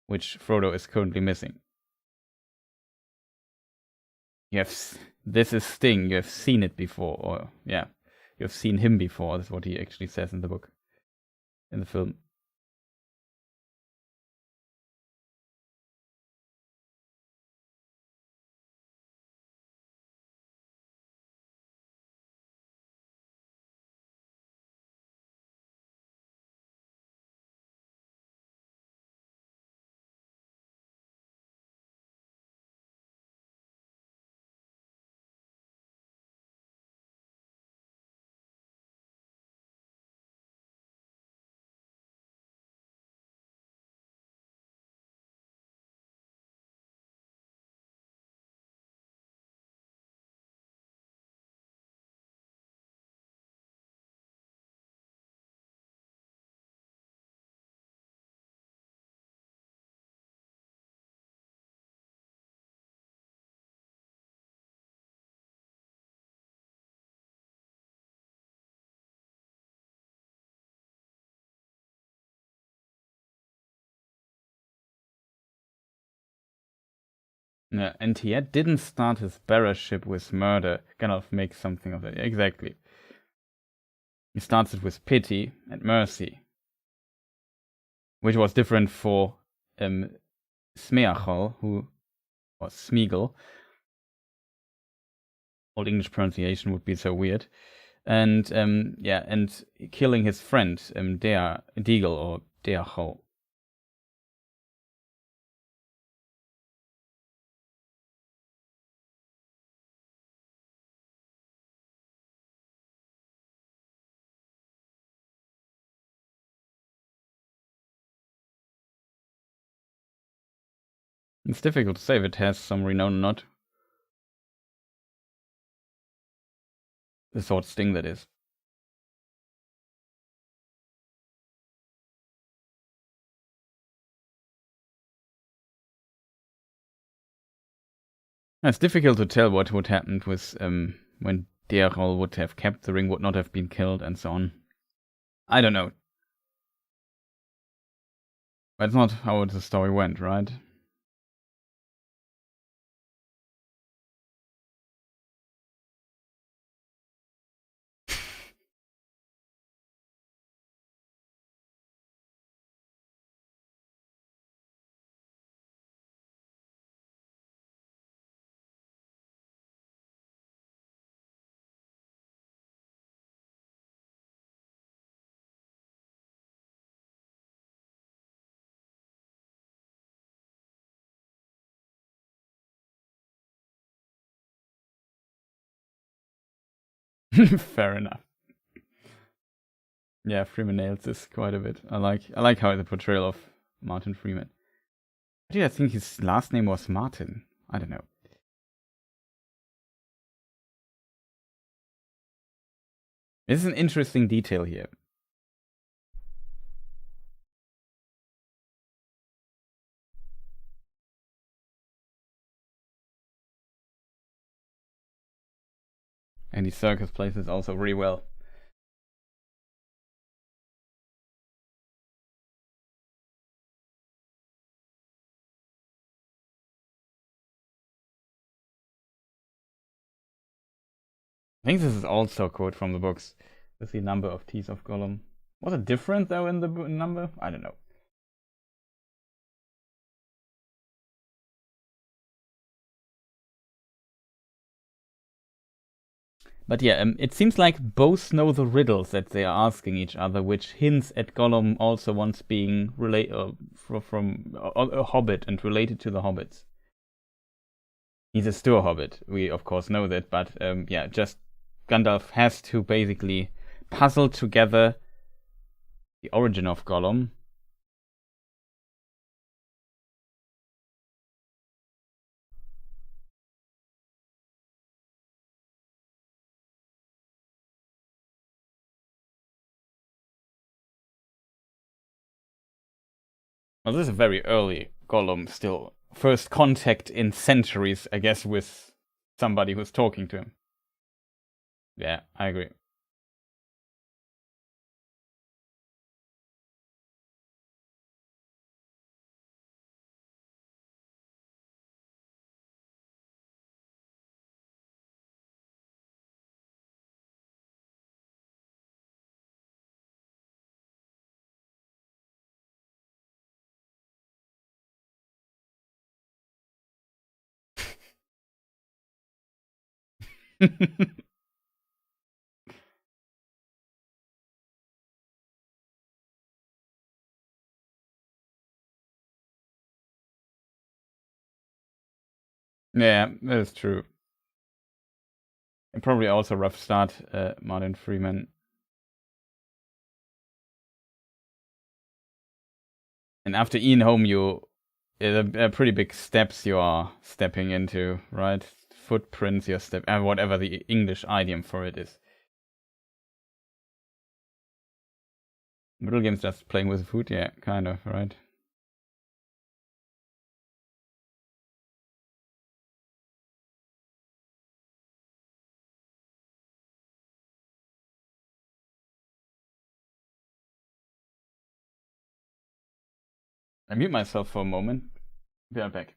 which Frodo is currently missing. You have this is Sting. You have seen it before, or yeah, you have seen him before. That's what he actually says in the book, in the film. Yeah, and he yet didn't start his barraship with murder. Gandalf makes something of it. Exactly. He starts it with pity and mercy, which was different for Smeagol, who was Smeagol. Old English pronunciation would be so weird. And and killing his friend Deagol or Deagol. It's difficult to say if it has some renown or not. The sword Sting, that is. It's difficult to tell what would happen with when Deagol would have kept the ring, would not have been killed, and so on. I don't know. That's not how the story went, right? Fair enough. Yeah, Freeman nails this quite a bit. I like how the portrayal of Martin Freeman. I think his last name was Martin. I don't know. This is an interesting detail here. And the circus plays this also very well. I think this is also a quote from the books. With the number of teeth of Gollum. Was it different though in the number? I don't know. But yeah, it seems like both know the riddles that they are asking each other, which hints at Gollum also once being from a hobbit and related to the hobbits. He's a Stur hobbit. We of course know that, but just Gandalf has to basically puzzle together the origin of Gollum. Well, this is a very early Gollum still. First contact in centuries, I guess, with somebody who's talking to him. Yeah, I agree. Yeah, that is true. And probably also rough start, Martin Freeman. And after Ian Holm, they're pretty big steps you are stepping into, right? Footprints you're whatever the English idiom for it is. Middle game's just playing with food, yeah, kind of, right? I mute myself for a moment. Be right back.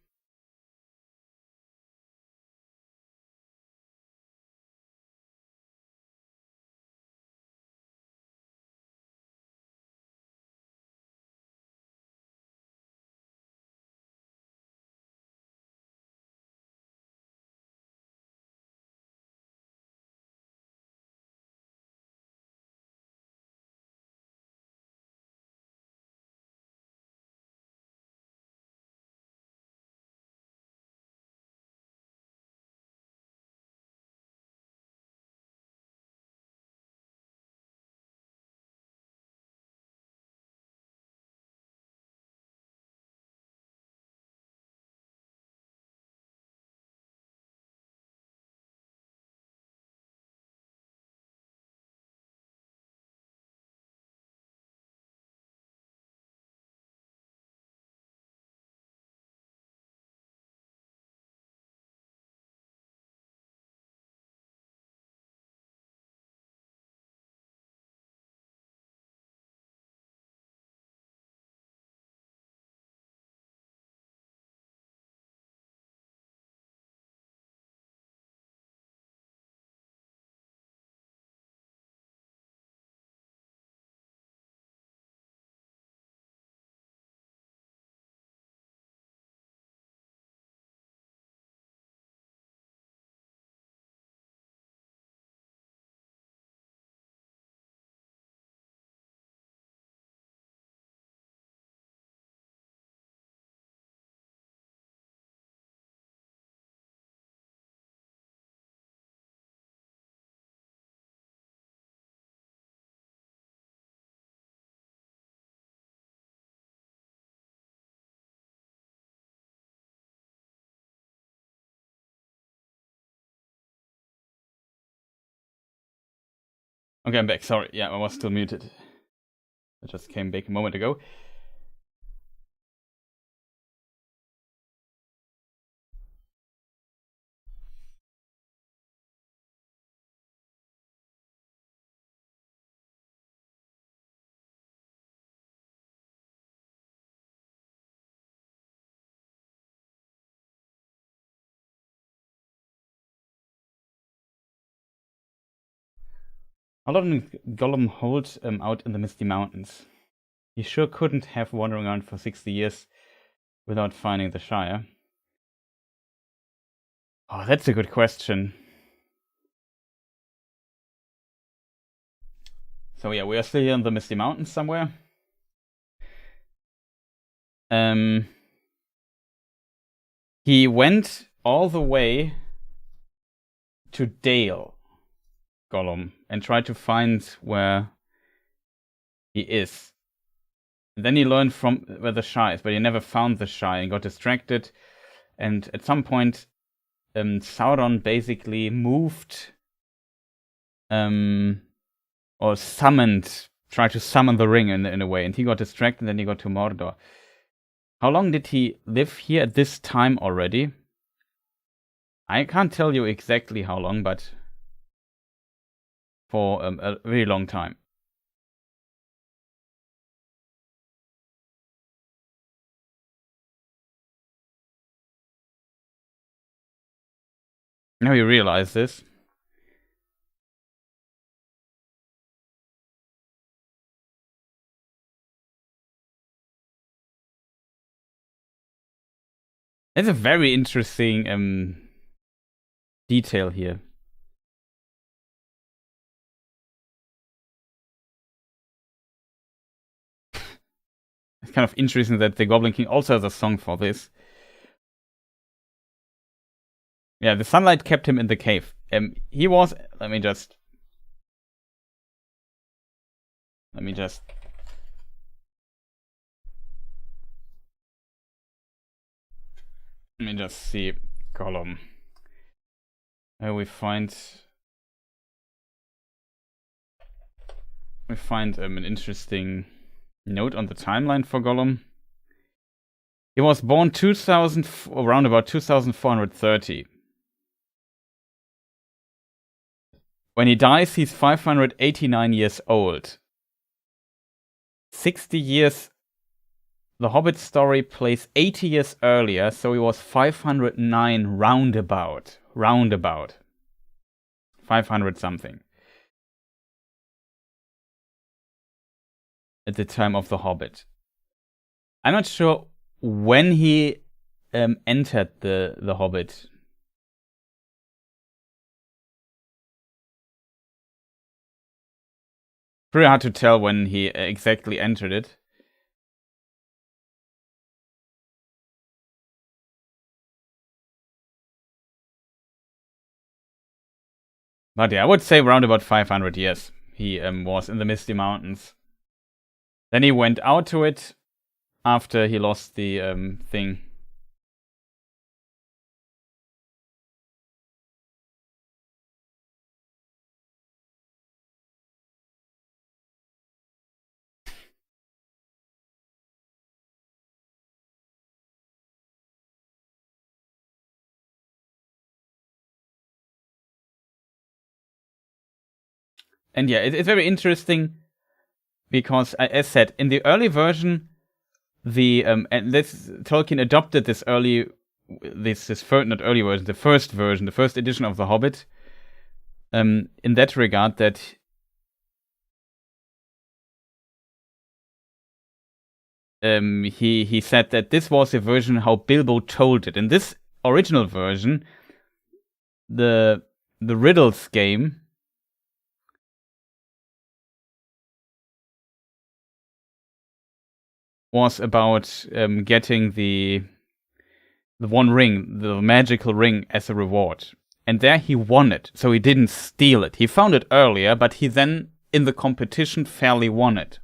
Okay, I'm back. Sorry. Yeah, I was still muted. I just came back a moment ago. How long did Gollum hold out in the Misty Mountains? He sure couldn't have wandering around for 60 years without finding the Shire. Oh, that's a good question. So yeah, we are still here in the Misty Mountains somewhere. He went all the way to Dale, Gollum, and tried to find where he is. And then he learned from where the Shire is, but he never found the Shire and got distracted. And at some point, Sauron basically moved, or tried to summon the ring in a way, and he got distracted. And then he got to Mordor. How long did he live here at this time already? I can't tell you exactly how long, but for a very long time. Now you realize this. It's a very interesting detail here. It's kind of interesting that the Goblin King also has a song for this. Yeah, the sunlight kept him in the cave. He was. Let me just see Gollum. We find an interesting note on the timeline for Gollum. He was born around about 2430. When he dies, he's 589 years old. 60 years. The Hobbit story plays 80 years earlier, so he was 509 roundabout. 500 something. At the time of The Hobbit. I'm not sure when he entered the Hobbit. Pretty hard to tell when he exactly entered it. But yeah, I would say around about 500 years he was in the Misty Mountains. Then he went out to it after he lost the thing. And yeah, it's very interesting because, as said, in the early version, and this Tolkien adopted this not early version, the first version, the first edition of The Hobbit. In that regard, that he said that this was the version how Bilbo told it. In this original version, the riddles game was about getting the one ring, the magical ring, as a reward. And there he won it, so he didn't steal it. He found it earlier, but he then, in the competition, fairly won it.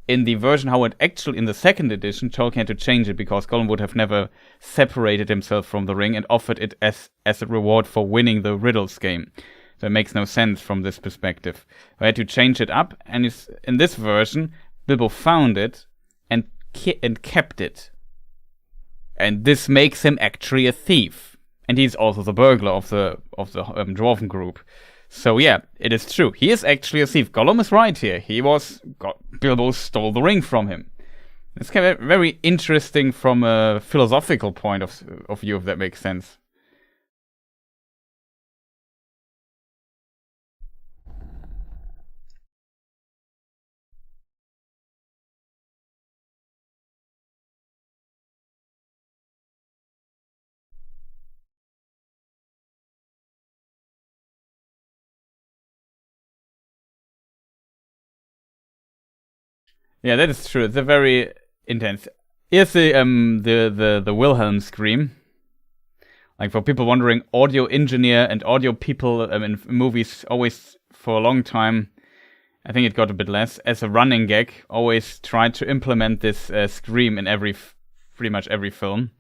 In the version how it actually, in the second edition, Tolkien had to change it because Gollum would have never separated himself from the ring and offered it as a reward for winning the riddles game. So it makes no sense from this perspective. I had to change it up, and in this version, Bilbo found it and kept it. And this makes him actually a thief. And he's also the burglar of the dwarven group. So yeah, it is true. He is actually a thief. Gollum is right here. Bilbo stole the ring from him. It's kind of very interesting from a philosophical point of view, if that makes sense. Yeah, that is true. It's a very intense. Here's the Wilhelm scream. Like, for people wondering, audio engineer and audio people in movies always, for a long time, I think it got a bit less, as a running gag, always tried to implement this scream in pretty much every film.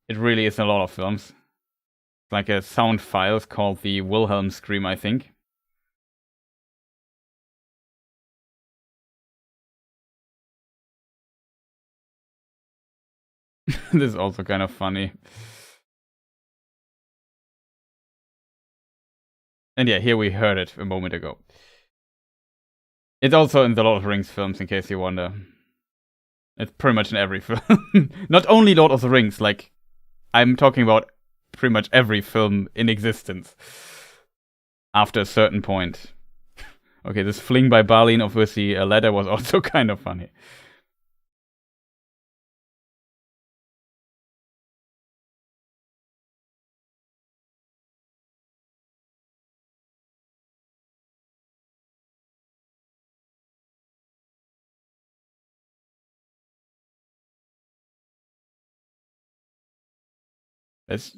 It really is in a lot of films. It's like a sound file called the Wilhelm scream, I think. This is also kind of funny. And yeah, here we heard it a moment ago. It's also in the Lord of the Rings films, in case you wonder. It's pretty much in every film. Not only Lord of the Rings, like, I'm talking about pretty much every film in existence. After a certain point. Okay, this fling by Balin of the ladder was also kind of funny. It's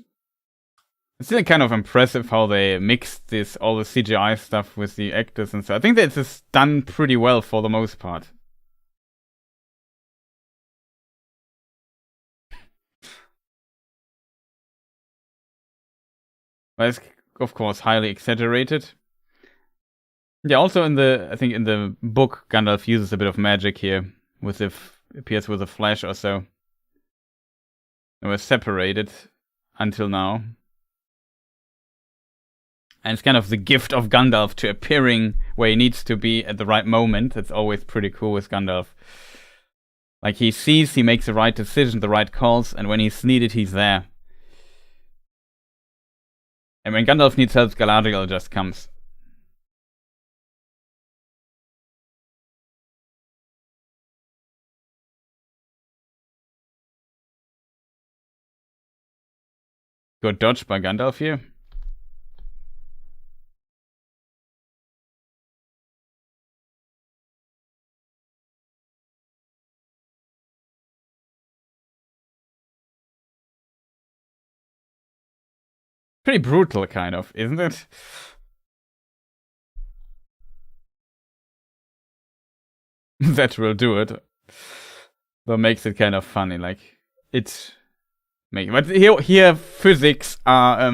still kind of impressive how they mixed this all the CGI stuff with the actors and so. I think that it's done pretty well for the most part. But it's of course highly exaggerated. Yeah, also I think in the book, Gandalf uses a bit of magic here, with appears with a flash or so. They were separated until now. And it's kind of the gift of Gandalf to appearing where he needs to be at the right moment. That's always pretty cool with Gandalf. Like he sees, he makes the right decision, the right calls, and when he's needed, he's there. And when Gandalf needs help, Galadriel just comes. Good dodge by Gandalf here. Pretty brutal, kind of, isn't it? That will do it. But makes it kind of funny, like but here physics are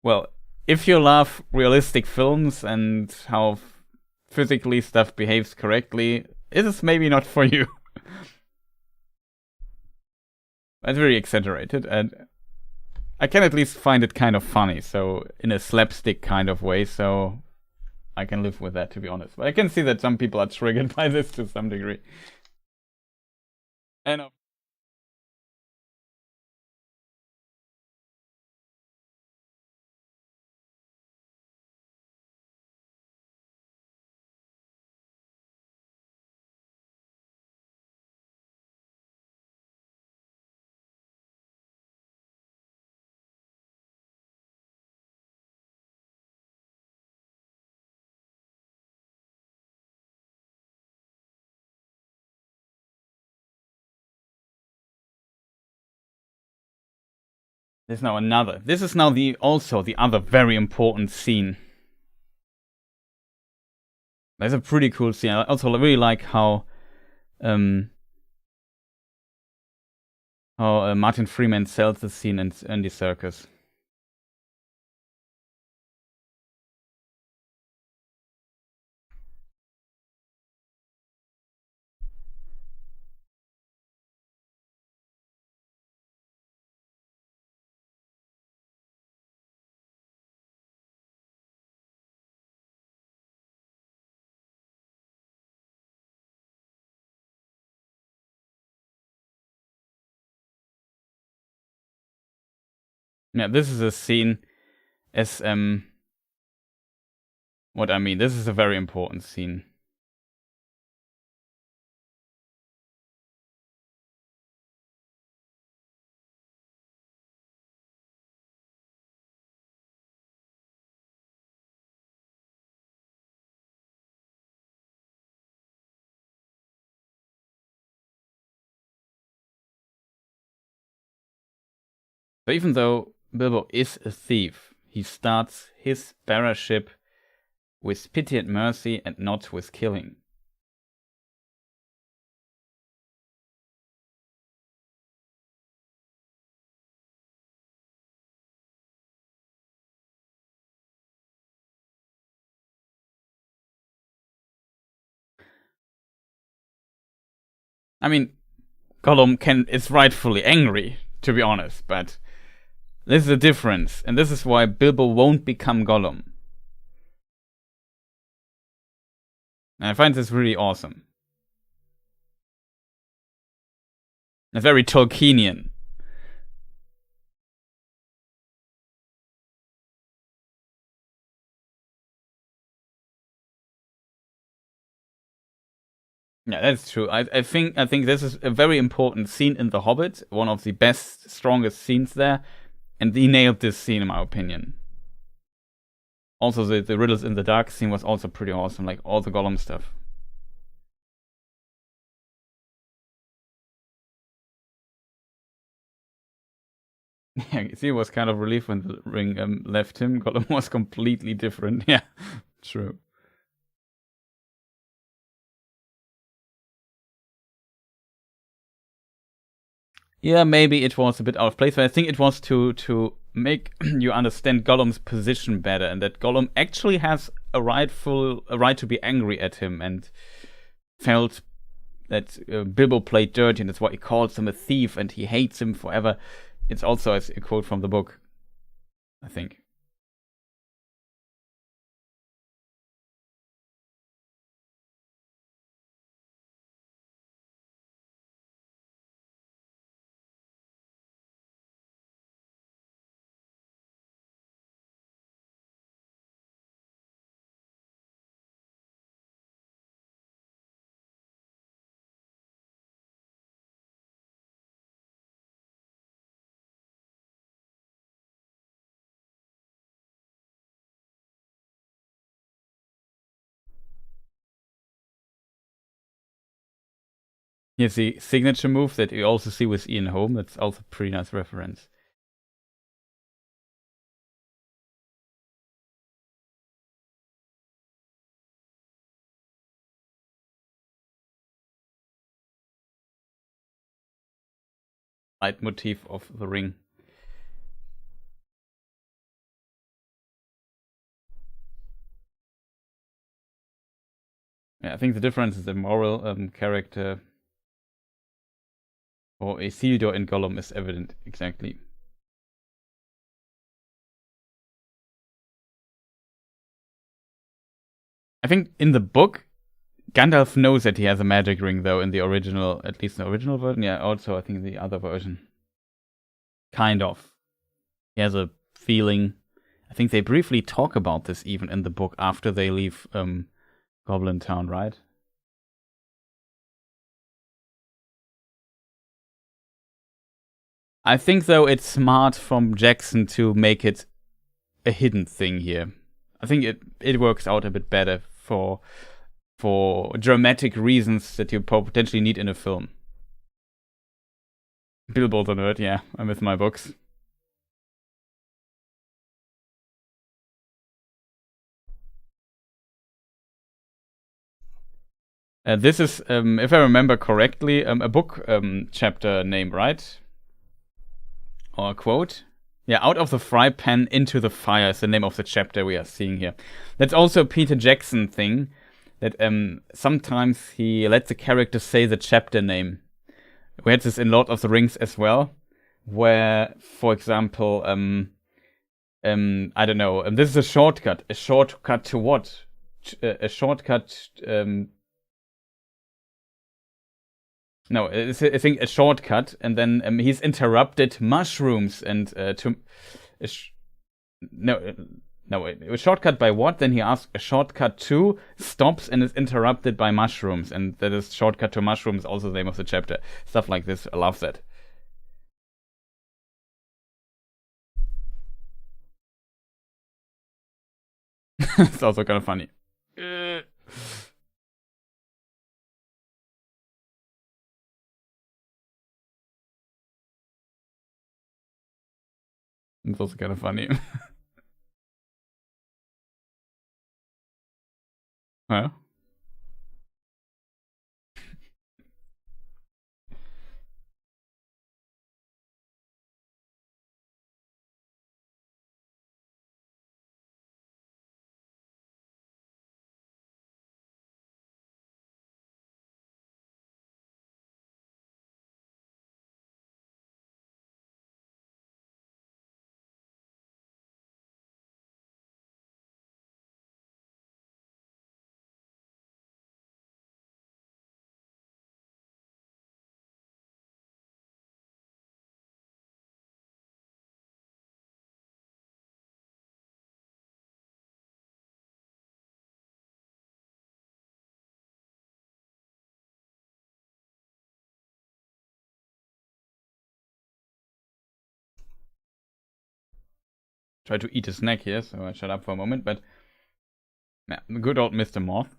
well, if you love realistic films and how physically stuff behaves correctly, it is maybe not for you. It's very exaggerated, and I can at least find it kind of funny, so in a slapstick kind of way, so I can live with that, to be honest. But I can see that some people are triggered by this to some degree. And there's now another. This is now also the other very important scene. That's a pretty cool scene. I also really like how Martin Freeman sells the scene in the circus. Yeah, this is a scene as what I mean. This is a very important scene. So even though Bilbo is a thief, he starts his barraship with pity and mercy and not with killing. I mean, Gollum is rightfully angry, to be honest, but this is a difference, and this is why Bilbo won't become Gollum. And I find this really awesome. It's very Tolkienian. Yeah, that's true. I think this is a very important scene in The Hobbit, one of the best, strongest scenes there, and he nailed this scene in my opinion. Also, the Riddles in the Dark scene was also pretty awesome, like all the Gollum stuff. Yeah, you see, it was kind of relief when the ring left him. Gollum was completely different. Yeah, true. Yeah, maybe it was a bit out of place, but I think it was to make you understand Gollum's position better, and that Gollum actually has a right to be angry at him, and felt that Bilbo played dirty, and that's why he calls him a thief, and he hates him forever. It's also a quote from the book, I think. Here's the signature move that you also see with Ian Holm. That's also a pretty nice reference. Leitmotif of the ring. Yeah, I think the difference is the moral character for Isildur and Gollum is evident, exactly. I think in the book, Gandalf knows that he has a magic ring, though, in the original, at least the original version. Yeah, also, I think the other version. Kind of. He has a feeling. I think they briefly talk about this even in the book after they leave Goblin Town, right? I think, though, it's smart from Jackson to make it a hidden thing here. I think it works out a bit better for dramatic reasons that you potentially need in a film. Bilbo the nerd, yeah, I'm with my books. This is, if I remember correctly, a book chapter name, right? Or a quote? Yeah, out of the fry pan into the fire is the name of the chapter we are seeing here. That's also a Peter Jackson thing, that sometimes he lets the character say the chapter name. We had this in Lord of the Rings as well, where, for example, I don't know, this is a shortcut. A shortcut to what? A shortcut. No, it's I think a shortcut, and then he's interrupted mushrooms and to. No, no, a shortcut by what? Then he asks a shortcut to, stops, and is interrupted by mushrooms, and that is shortcut to mushrooms, also the name of the chapter. Stuff like this, I love that. It's also kind of funny. It's also kind of funny. Huh? Try to eat a snack here, so I shut up for a moment, but yeah, good old Mr. Moth.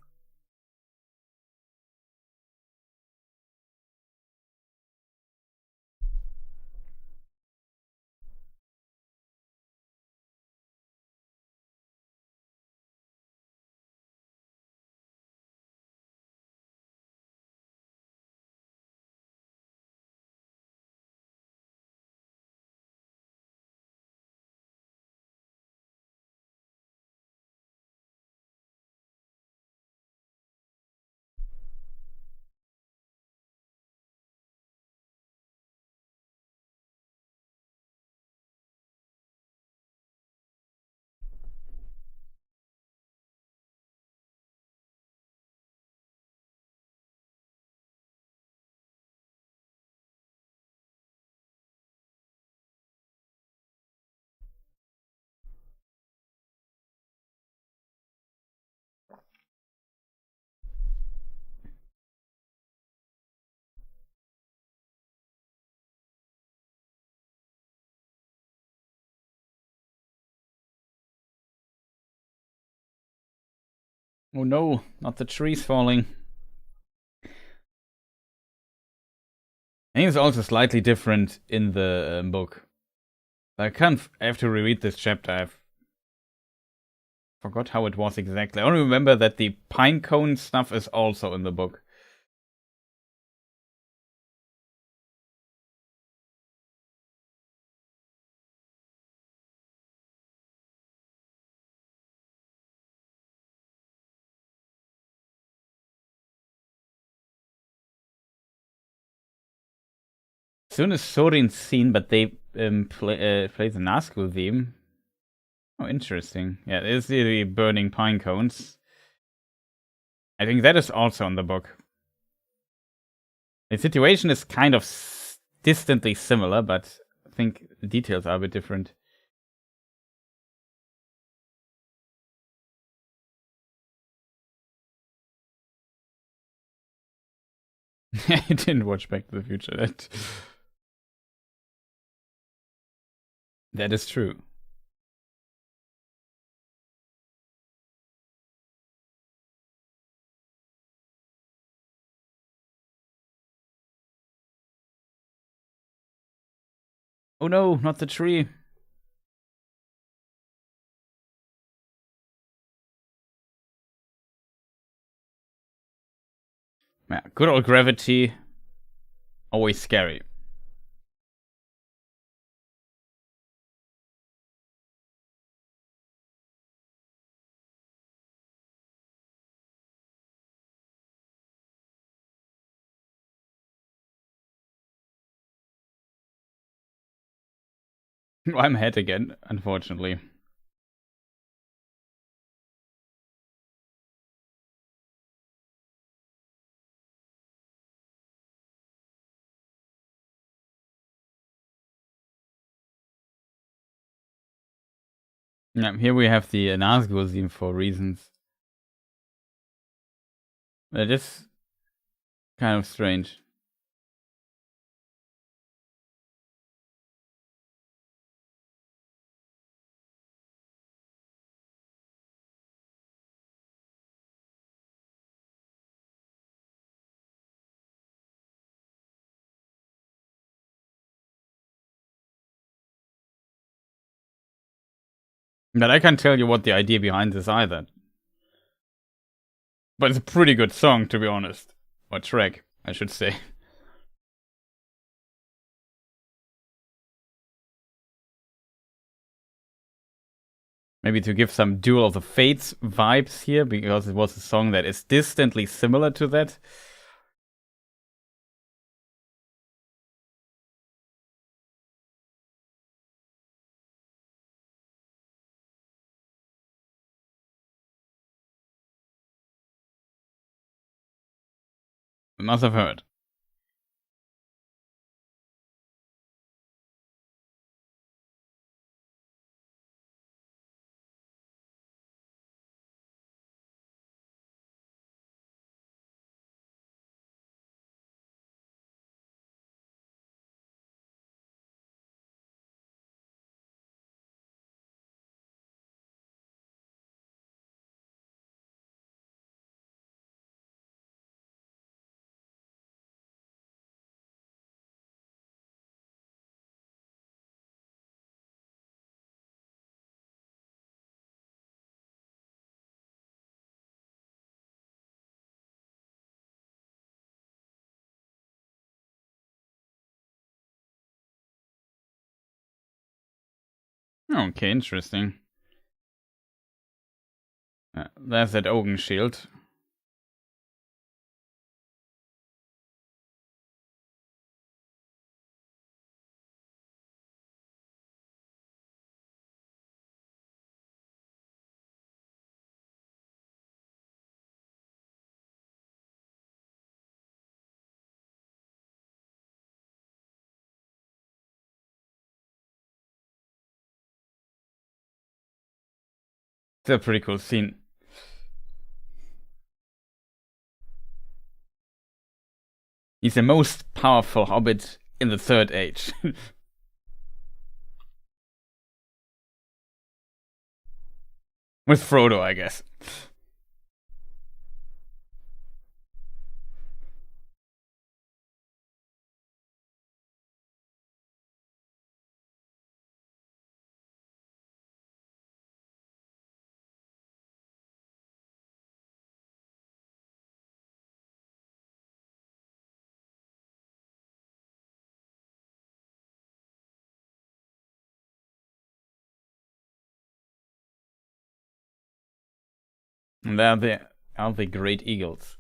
Oh no, not the trees falling. I think it's also slightly different in the book. I have to reread this chapter. I've forgot how it was exactly. I only remember that the pinecone stuff is also in the book. As soon as Sorin's seen, but they play the Nazgul theme. Oh, interesting. Yeah, there's the burning pine cones. I think that is also in the book. The situation is kind of distantly similar, but I think the details are a bit different. I didn't watch Back to the Future. That is true. Oh no, not the tree. Yeah, good old gravity. Always scary. I'm ahead again, unfortunately. Yeah, here we have the Nazgul theme for reasons. It is kind of strange. But I can't tell you what the idea behind this either. But it's a pretty good song, to be honest. Or track, I should say. Maybe to give some Duel of the Fates vibes here, because it was a song that is distantly similar to that. I must have heard. Okay, interesting. There's that Ogun shield. It's a pretty cool scene. He's the most powerful hobbit in the Third Age. With Frodo, I guess. And there are the great eagles.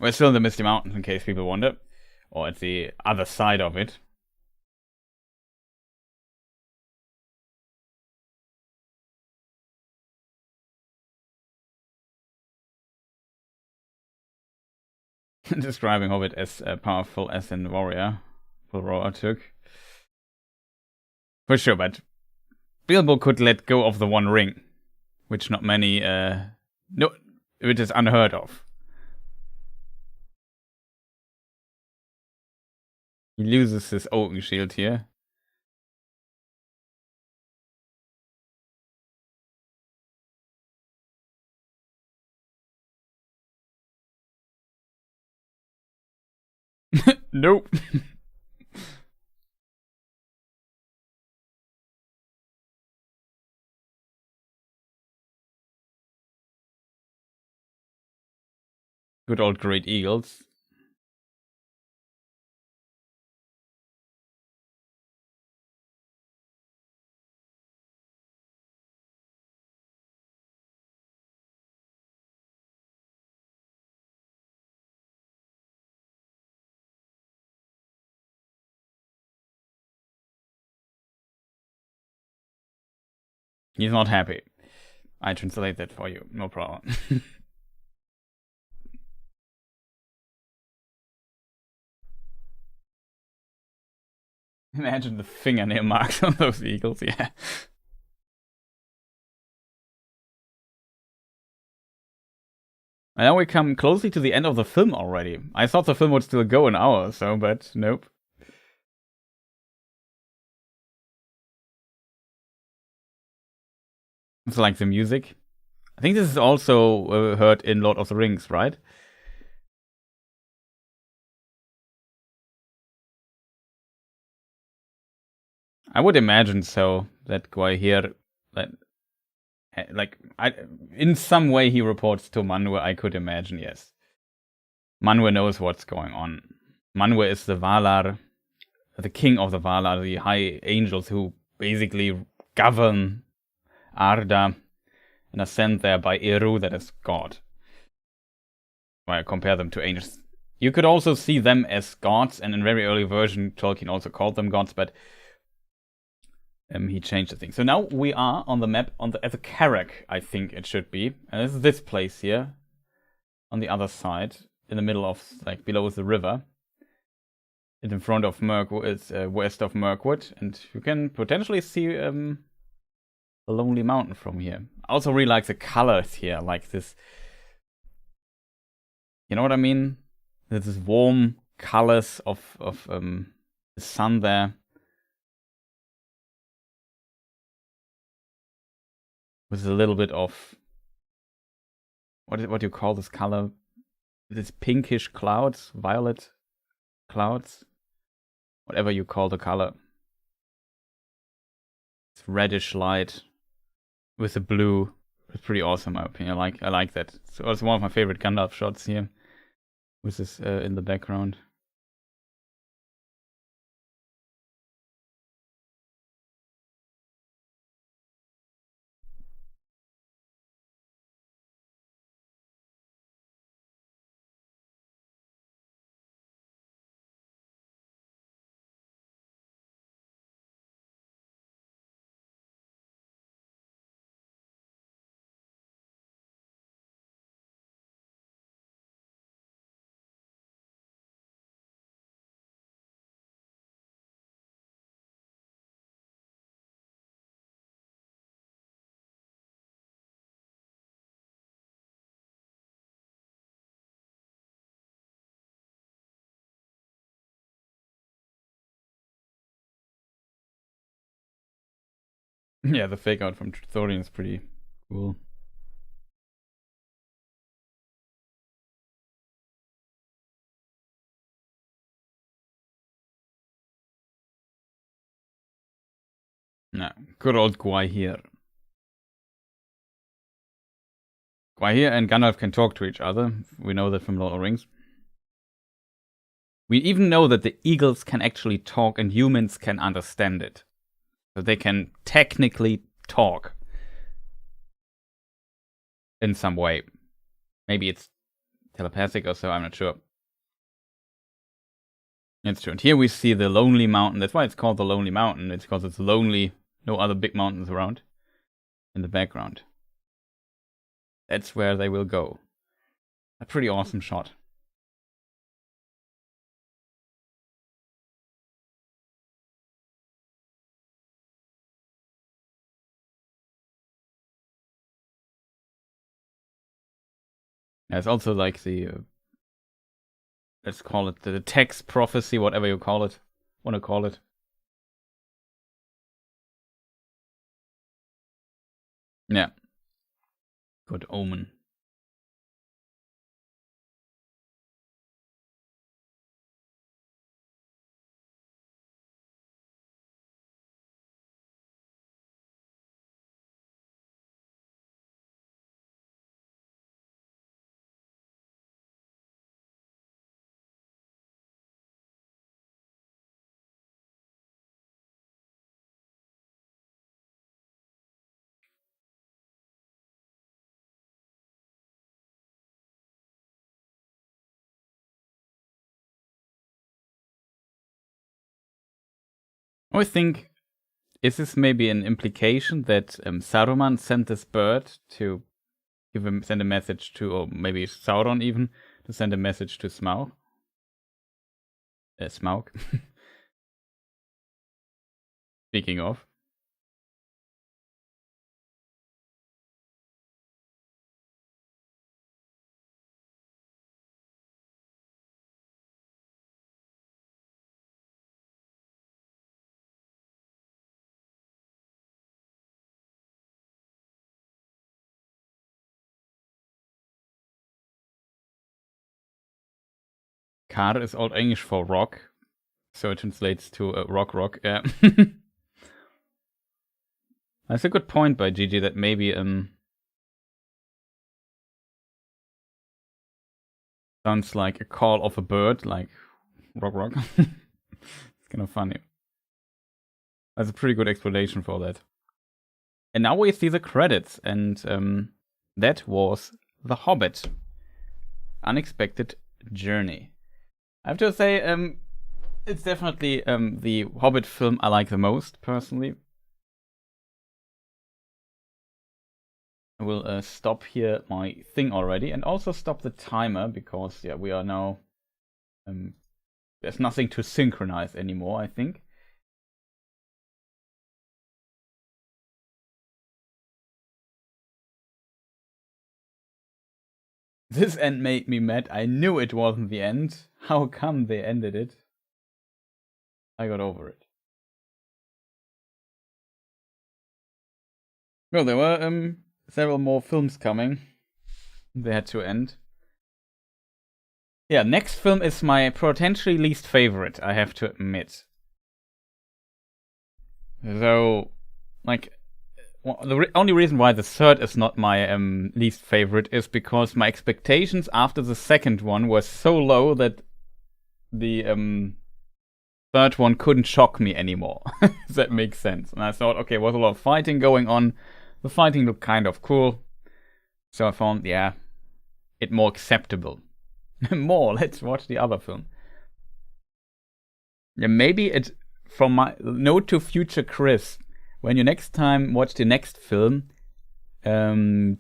We're still in the Misty Mountains, in case people wonder. Or at the other side of it. Describing Hobbit as powerful as an warrior. Roar took. For sure, but Bilbo could let go of the One Ring. Which not many... no, which is unheard of. He loses his Oaken Shield here. Nope. Good old great eagles. He's not happy. I translate that for you, no problem. Imagine the fingernail marks on those eagles, yeah. And now we come closely to the end of the film already. I thought the film would still go an hour or so, but nope. It's like the music. I think this is also heard in Lord of the Rings, right? I would imagine so. That guy here, that like in some way he reports to Manwë. I could imagine, yes. Manwë knows what's going on. Manwë is the Valar, the king of the Valar, the high angels who basically govern Arda and are sent there by Eru, that is God. When I compare them to angels. You could also see them as gods, and in very early version, Tolkien also called them gods, but he changed the thing. So now we are on the map at the Carrack, I think it should be. And this is this place here, on the other side, in the middle of, like, below the river. And in front of Mirkwood, it's west of Mirkwood, and you can potentially see the Lonely Mountain from here. I also really like the colors here, like this. You know what I mean? There's this warm colors of the sun there. With a little bit of what do you call this color? This pinkish clouds, violet clouds, whatever you call the color. It's reddish light with the blue. It's pretty awesome, in my opinion. I like that. It's also one of my favorite Gandalf shots here, with this in the background. Yeah, the fake out from Thorin is pretty cool. Yeah, good old Gwai here. Gwaihir and Gandalf can talk to each other. We know that from Lord of the Rings. We even know that the eagles can actually talk and humans can understand it. So they can technically talk. In some way. Maybe it's telepathic or so, I'm not sure. It's true. And here we see the Lonely Mountain. That's why it's called the Lonely Mountain. It's because it's lonely. No other big mountains around. In the background. That's where they will go. A pretty awesome shot. There's also like the let's call it the text prophecy, whatever you call it. Want to call it. Yeah. Good omen. I think, is this maybe an implication that Saruman sent this bird to send a message to, or maybe Sauron even, to send a message to Smaug? Smaug. Speaking of. Kar is Old English for rock, so it translates to rock. Yeah. That's a good point by Gigi that maybe sounds like a call of a bird, like rock. It's kind of funny. That's a pretty good explanation for that. And now we see the credits, and that was The Hobbit. Unexpected Journey. I have to say, it's definitely the Hobbit film I like the most, personally. I will stop here my thing already, and also stop the timer, because, yeah, we are now... there's nothing to synchronize anymore, I think. This end made me mad. I knew it wasn't the end. How come they ended it? I got over it. Well, there were several more films coming. They had to end. Yeah, next film is my potentially least favorite, I have to admit. So, like, the only reason why the third is not my least favorite is because my expectations after the second one were so low that the third one couldn't shock me anymore. If that makes sense. And I thought, okay, there was a lot of fighting going on. The fighting looked kind of cool. So I found, yeah, it more acceptable. Let's watch the other film. Yeah, maybe it, from my note to future Chris, when you next time watch the next film,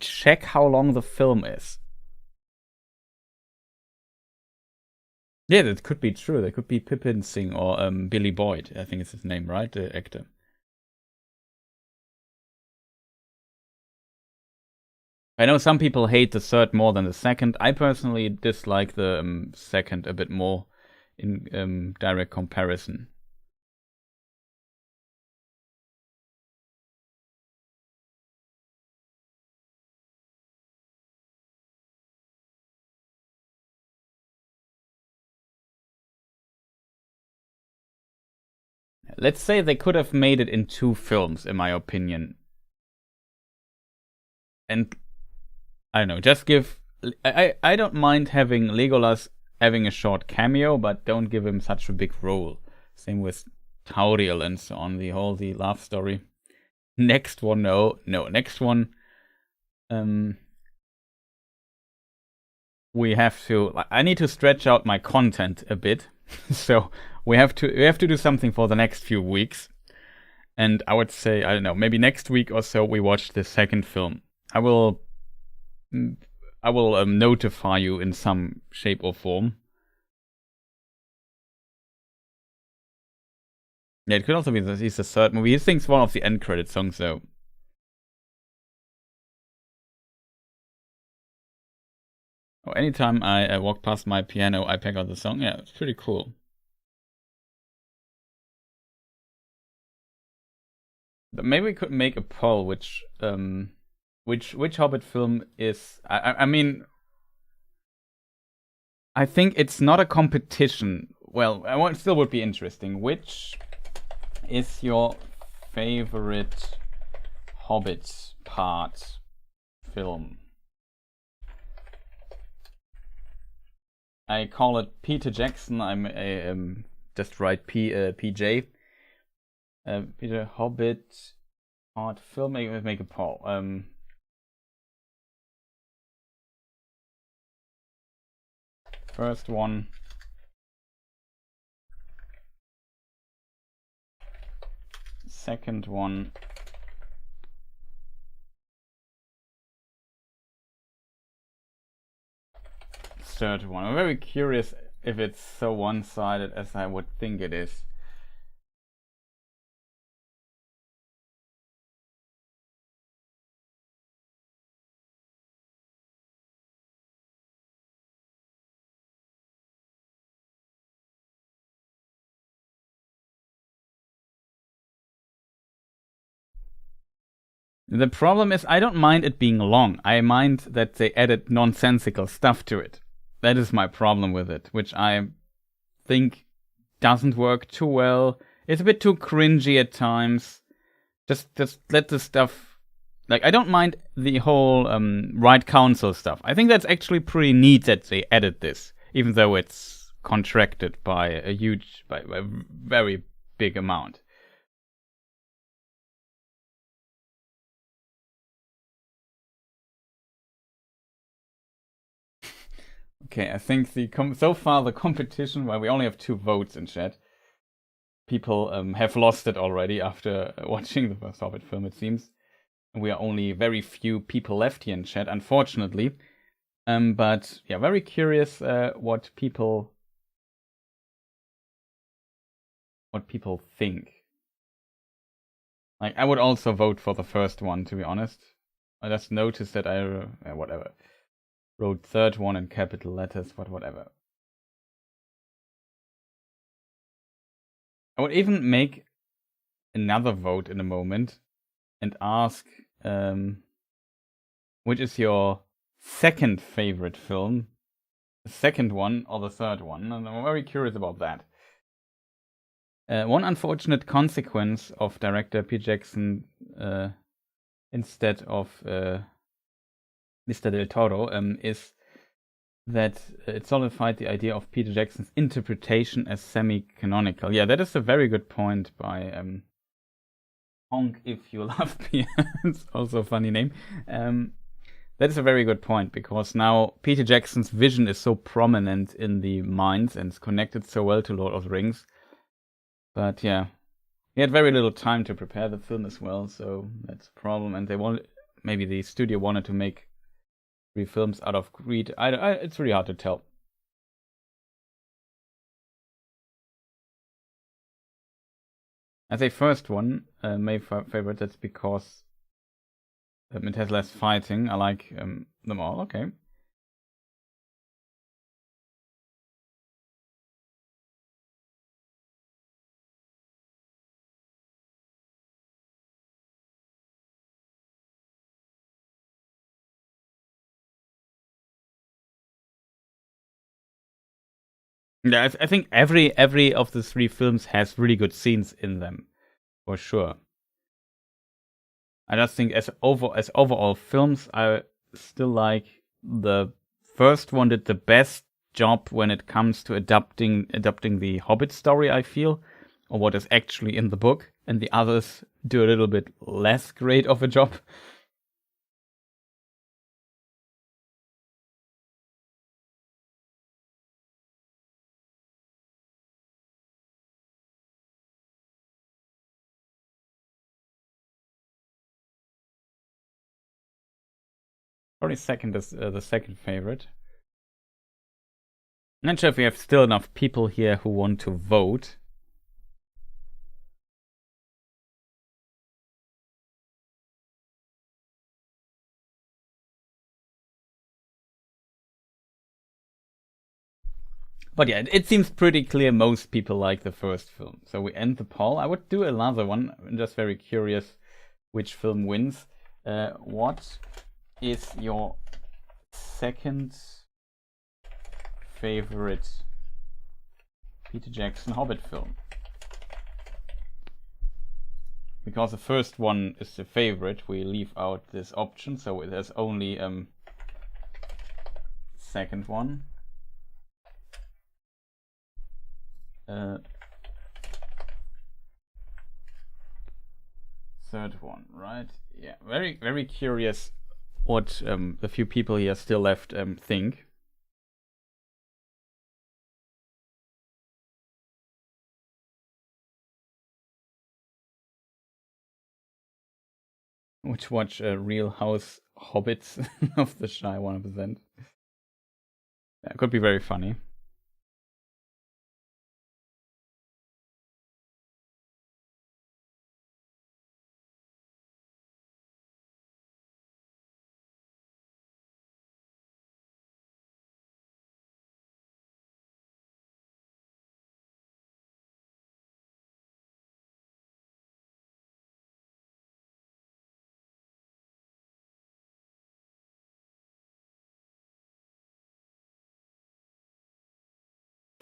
check how long the film is. Yeah, that could be true. That could be Pippin Singh or Billy Boyd. I think it's his name, right? The actor. I know some people hate the third more than the second. I personally dislike the second a bit more in direct comparison. Let's say they could have made it in 2 films, in my opinion. And I don't know. Just give. I don't mind having Legolas having a short cameo, but don't give him such a big role. Same with Tauriel and so on. The love story. Next one, no. Next one. We have to. I need to stretch out my content a bit, so we have to do something for the next few weeks. And I would say, I don't know, maybe next week or so we watch the second film. I will notify you in some shape or form. Yeah, it could also be that he's the third movie. He sings one of the end credit songs, though. Oh, anytime I walk past my piano, I pick out the song. Yeah, it's pretty cool. But maybe we could make a poll which Hobbit film is. I mean, I think it's not a competition. Well, it still would be interesting. Which is your favorite Hobbit part film? I call it Peter Jackson. I just write PJ. Peter Hobbit part film. Make a poll. First one. Second one. Third one. I'm very curious if it's so one-sided as I would think it is. The problem is I don't mind it being long. I mind that they added nonsensical stuff to it. That is my problem with it, which I think doesn't work too well. It's a bit too cringy at times. Just let the stuff. Like, I don't mind the whole right council stuff. I think that's actually pretty neat that they added this, even though it's contracted by a very big amount. Okay, I think so far the competition, well, we only have 2 votes in chat. People have lost it already after watching the first Hobbit film, it seems. We are only very few people left here in chat, unfortunately. But yeah, very curious what people think. Like, I would also vote for the first one, to be honest. I just noticed that whatever. Wrote third one in capital letters, but whatever. I would even make another vote in a moment and ask which is your second favorite film? The second one or the third one? And I'm very curious about that. One unfortunate consequence of director P. Jackson instead of Mr. Del Toro is that it solidified the idea of Peter Jackson's interpretation as semi-canonical. Yeah, that is a very good point by Honk If You Love Me. It's also a funny name. That is a very good point, because now Peter Jackson's vision is so prominent in the minds and is connected so well to Lord of the Rings. But yeah, he had very little time to prepare the film as well, so that's a problem. And maybe the studio wanted to make 3 films out of greed. It's really hard to tell. As a first one, my favorite, that's because it has less fighting. I like them all. Okay. Yeah, I think every of the 3 films has really good scenes in them, for sure. I just think as overall films, I still like the first one did the best job when it comes to adapting the Hobbit story, I feel, or what is actually in the book, and the others do a little bit less great of a job. Probably second is the second favorite. I'm not sure if we have still enough people here who want to vote. But yeah, it seems pretty clear most people like the first film. So we end the poll. I would do another one. I'm just very curious which film wins. What is your second favorite Peter Jackson Hobbit film? Because the first one is the favorite, we leave out this option, so there's only second one. Third one, right? Yeah, very, very curious what the few people here still left think. Which watch Real House Hobbits of the Shy 1%. That could be very funny.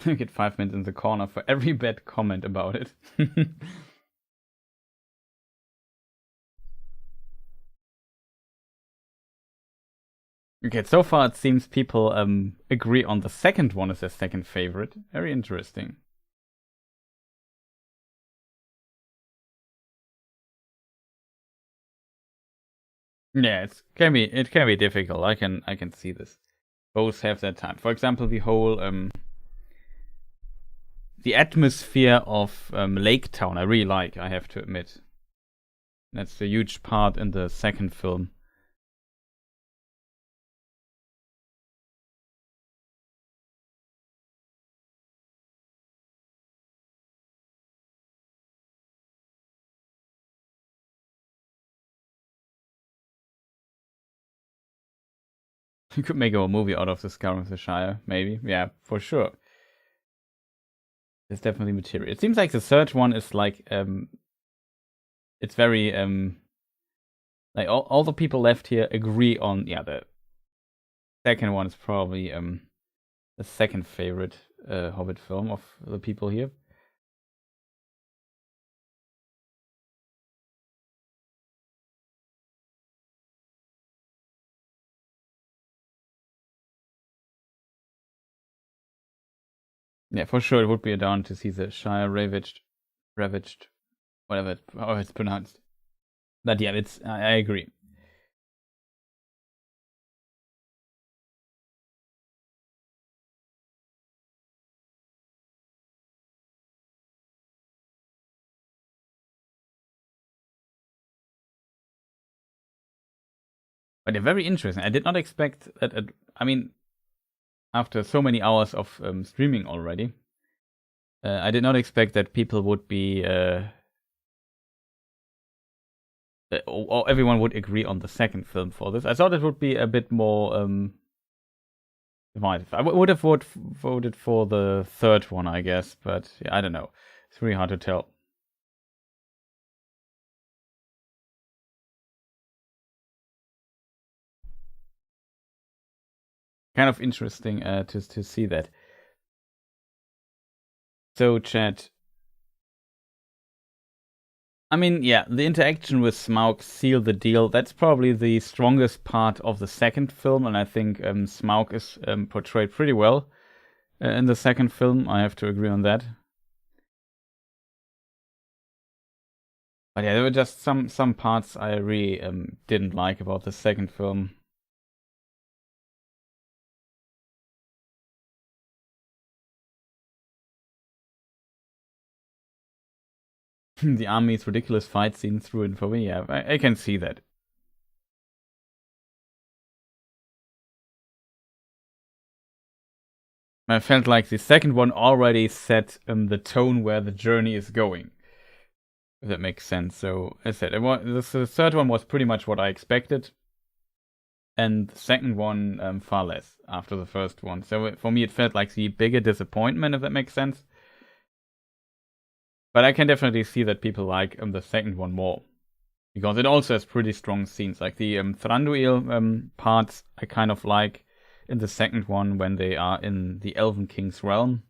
You get 5 minutes in the corner for every bad comment about it. Okay, so far it seems people agree on the second one as their second favorite. Very interesting. Yeah, it can be difficult. I can see this. Both have their time. For example, the whole the atmosphere of Lake Town I really like, I have to admit. That's a huge part in the second film. You could make a movie out of the Scar of the Shire, maybe. Yeah, for sure. There's definitely material. It seems like the third one is like it's very like all the people left here agree on the second one is probably the second favorite Hobbit film of the people here. Yeah, for sure it would be a down to see the Shire ravaged, whatever how it's pronounced. But yeah, it's I agree. But they're very interesting. I did not expect that. I mean, after so many hours of streaming already, I did not expect that people would be or everyone would agree on the second film for this. I thought it would be a bit more divided. I would have voted for the third one, I guess, but yeah, I don't know. It's really hard to tell. Kind of interesting to see that. So, chat, I mean, yeah, the interaction with Smaug sealed the deal. That's probably the strongest part of the second film, and I think Smaug is portrayed pretty well in the second film. I have to agree on that. But yeah, there were just some parts I really didn't like about the second film. The army's ridiculous fight scene through and for me. Yeah, I can see that. I felt like the second one already set the tone where the journey is going. If that makes sense. So, as I said, the third one was pretty much what I expected, and the second one far less after the first one. So for me, it felt like the bigger disappointment, if that makes sense. But I can definitely see that people like the second one more, because it also has pretty strong scenes. Like the Thranduil parts, I kind of like in the second one when they are in the Elven King's realm,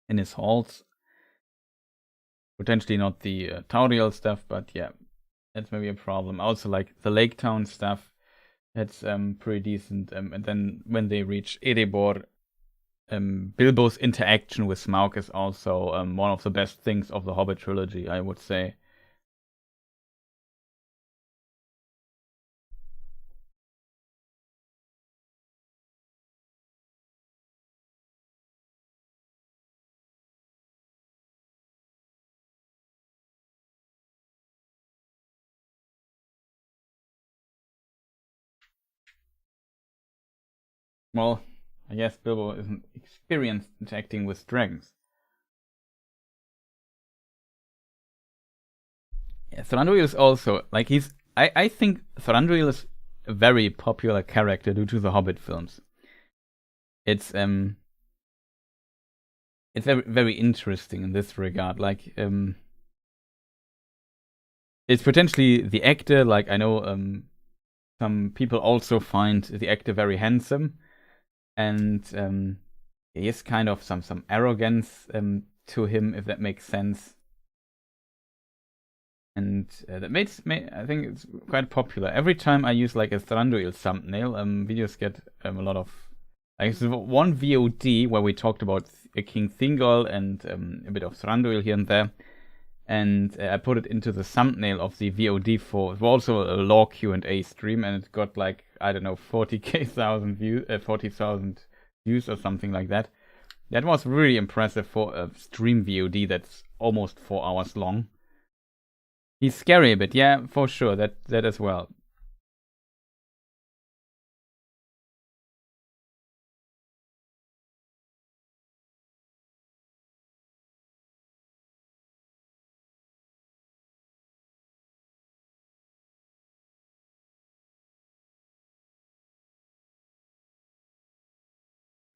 in his halls. Potentially not the Tauriel stuff, but yeah, that's maybe a problem. I also like the Lake Town stuff. That's pretty decent. And then when they reach Erebor, Bilbo's interaction with Smaug is also one of the best things of the Hobbit trilogy, I would say. Well, I guess Bilbo isn't experienced interacting with dragons. Yeah, Thranduil is also like I think Thranduil is a very popular character due to the Hobbit films. It's it's very very interesting in this regard. Like it's potentially the actor. Like I know some people also find the actor very handsome, and he has kind of some arrogance to him, if that makes sense. And that makes I think it's quite popular. Every time I use like a Thranduil thumbnail, videos get a lot of like one VOD where we talked about King Thingol and a bit of Thranduil here and there, and I put it into the thumbnail of the VOD for it was also a lore Q&A stream, and it got like I don't know 40,000 views, 40,000 views or something like that. That was really impressive for a stream VOD that's almost 4 hours long. He's scary a bit, yeah, for sure. That as well.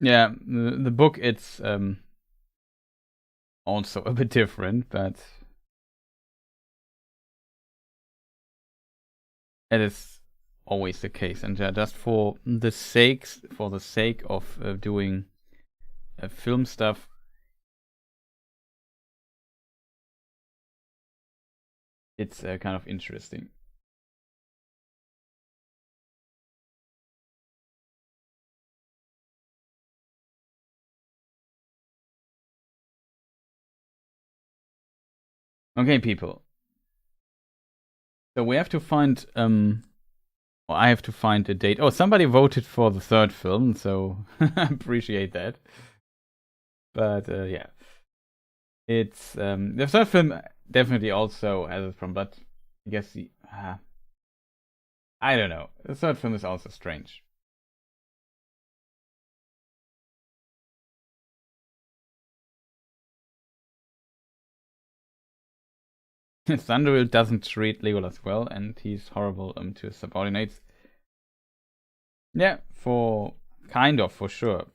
Yeah, the book it's also a bit different, but it is always the case. And just for the sake of doing film stuff, it's kind of interesting. Okay, people. So we have to find or I have to find a date. Oh, somebody voted for the third film, so I appreciate that. But yeah, it's the third film definitely also has it from, but I guess the I don't know. The third film is also strange. Thunderbolt doesn't treat Legolas well, and he's horrible to his subordinates. Yeah, for sure.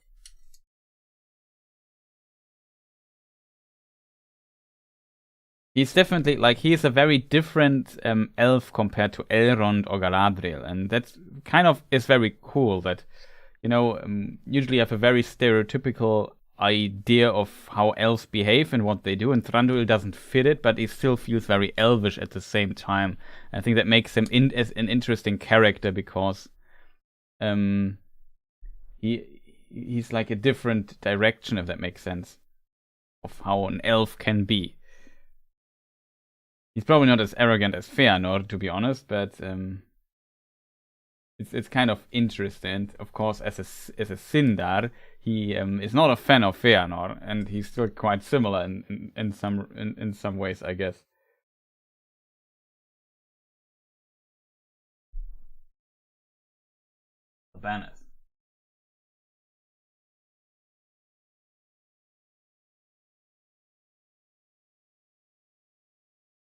He's definitely like he's a very different elf compared to Elrond or Galadriel, and that's kind of is very cool. That usually have a very stereotypical idea of how elves behave and what they do, and Thranduil doesn't fit it, but he still feels very elvish at the same time. I think that makes him as an interesting character because he's like a different direction, if that makes sense, of how an elf can be. He's probably not as arrogant as Feanor, to be honest, but it's kind of interesting. And of course, as a Sindar, he is not a fan of Feanor, and he's still quite similar in some ways, I guess. The banners.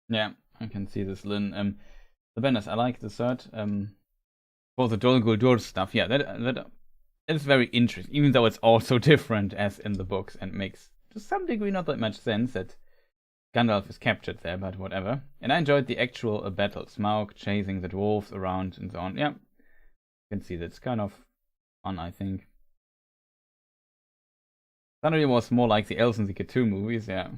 Yeah, I can see this, Lynn. The banners, I like the third. For the Dol Guldur stuff, yeah, that is very interesting, even though it's also different as in the books and makes to some degree not that much sense that Gandalf is captured there, but whatever. And I enjoyed the actual battle, Smaug chasing the dwarves around and so on. Yeah, you can see that's kind of fun, I think. Thundery was more like the Elves in the Cthulhu movies, yeah.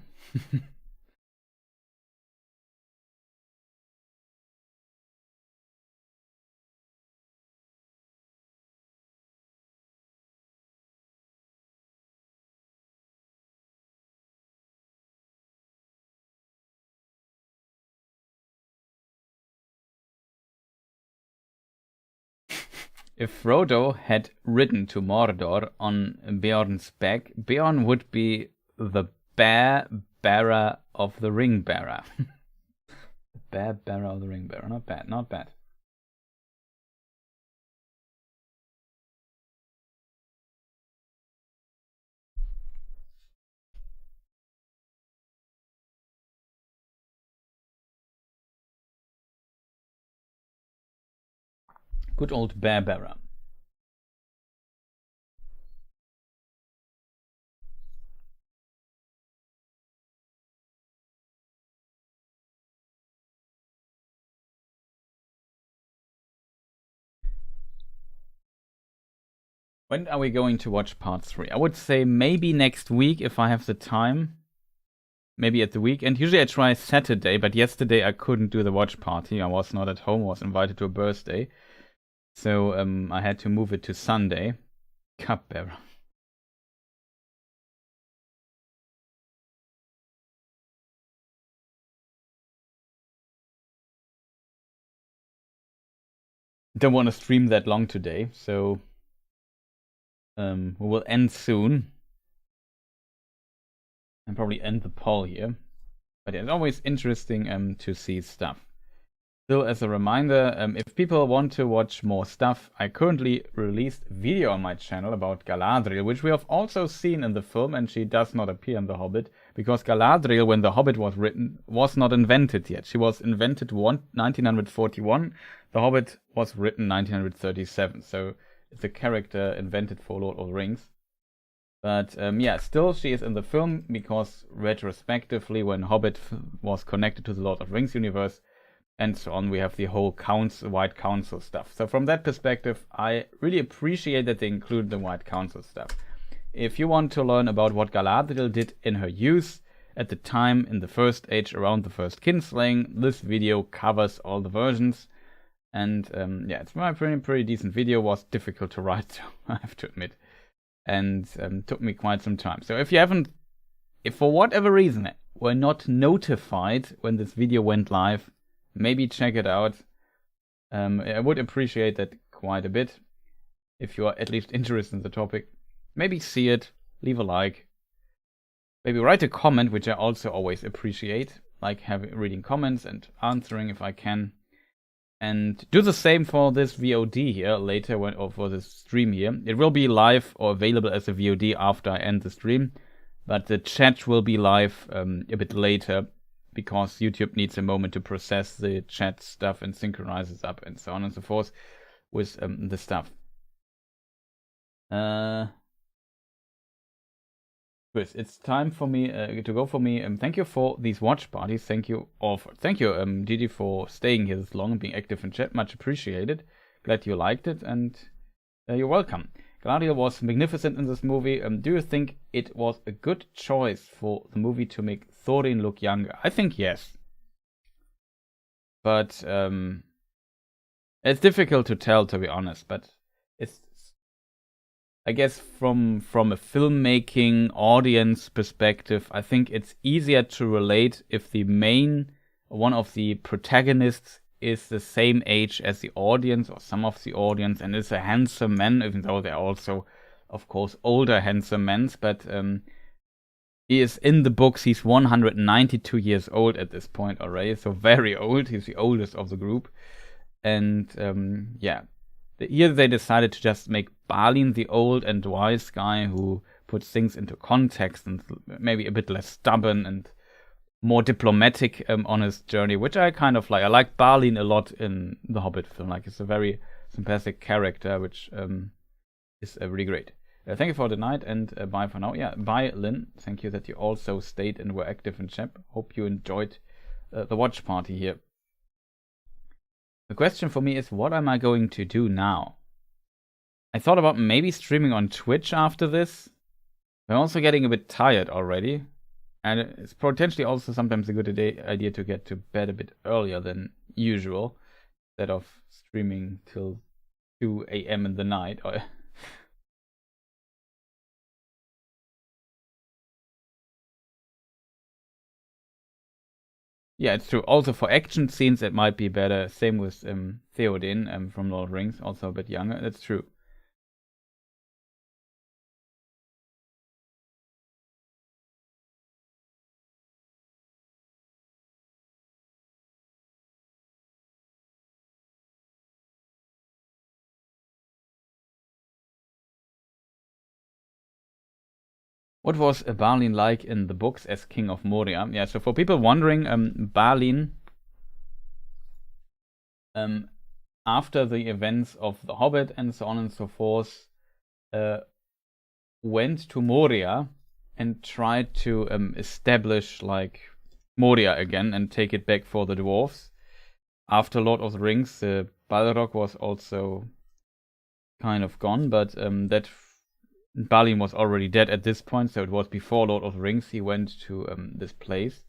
If Frodo had ridden to Mordor on Beorn's back, Beorn would be the bearer of the ring bearer. The bearer of the ring bearer. Not bad, not bad. Good old bearer. When are we going to watch part 3? I would say maybe next week if I have the time. Maybe at the weekend. Usually I try Saturday, but yesterday I couldn't do the watch party. I was not at home. I was invited to a birthday. So I had to move it to Sunday. Cupbearer. Don't want to stream that long today, so we will end soon. And probably end the poll here. But it's always interesting to see stuff. Still, as a reminder, if people want to watch more stuff, I currently released a video on my channel about Galadriel, which we have also seen in the film, and she does not appear in The Hobbit, because Galadriel, when The Hobbit was written, was not invented yet. She was invented 1941. The Hobbit was written 1937, so it's a character invented for Lord of the Rings. But yeah, still she is in the film, because retrospectively, when Hobbit was connected to the Lord of the Rings universe, and so on, we have the whole White Council stuff. So from that perspective, I really appreciate that they include the White Council stuff. If you want to learn about what Galadriel did in her youth at the time in the First Age around the first kinslaying, this video covers all the versions. And yeah, it's my pretty decent video. Was difficult to write, so I have to admit. And took me quite some time. So if for whatever reason were not notified when this video went live, maybe check it out. I would appreciate that quite a bit. If you are at least interested in the topic, maybe see it, leave a like. Maybe write a comment, which I also always appreciate, like reading comments and answering if I can. And do the same for this VOD here later, or for this stream here. It will be live or available as a VOD after I end the stream, but the chat will be live a bit later, because YouTube needs a moment to process the chat stuff and synchronize it up and so on and so forth with the stuff. Chris, it's time for me to go for me. Thank you for these watch parties. Thank you, Gigi, for staying here this long and being active in chat. Much appreciated. Glad you liked it, and you're welcome. Galadriel was magnificent in this movie. Do you think it was a good choice for the movie to make Thorin look younger? I think yes. But it's difficult to tell, to be honest. But it's, I guess, from a filmmaking audience perspective, I think it's easier to relate if the one of the protagonists is the same age as the audience or some of the audience and is a handsome man, even though there are also, of course, older handsome men. But he is in the books, he's 192 years old at this point already, so very old. He's the oldest of the group. And yeah, here they decided to just make Balin the old and wise guy who puts things into context and maybe a bit less stubborn and more diplomatic on his journey, which I kind of like. I like Balin a lot in the Hobbit film. Like, it's a very sympathetic character, which is really great. Thank you for the night, and bye for now. Yeah, bye, Lynn. Thank you that you also stayed and were active in chat. Hope you enjoyed the watch party here. The question for me is, what am I going to do now? I thought about maybe streaming on Twitch after this. I'm also getting a bit tired already. And it's potentially also sometimes a good idea to get to bed a bit earlier than usual, instead of streaming till 2 a.m. in the night. Yeah, it's true. Also for action scenes, it might be better. Same with Theoden from Lord of the Rings, also a bit younger. That's true. What was Balin like in the books as King of Moria? Yeah, so for people wondering, Balin, after the events of The Hobbit and so on and so forth, went to Moria and tried to establish like Moria again and take it back for the dwarves. After Lord of the Rings, Balrog was also kind of gone, but that Balin was already dead at this point, so it was before Lord of the Rings. He went to this place,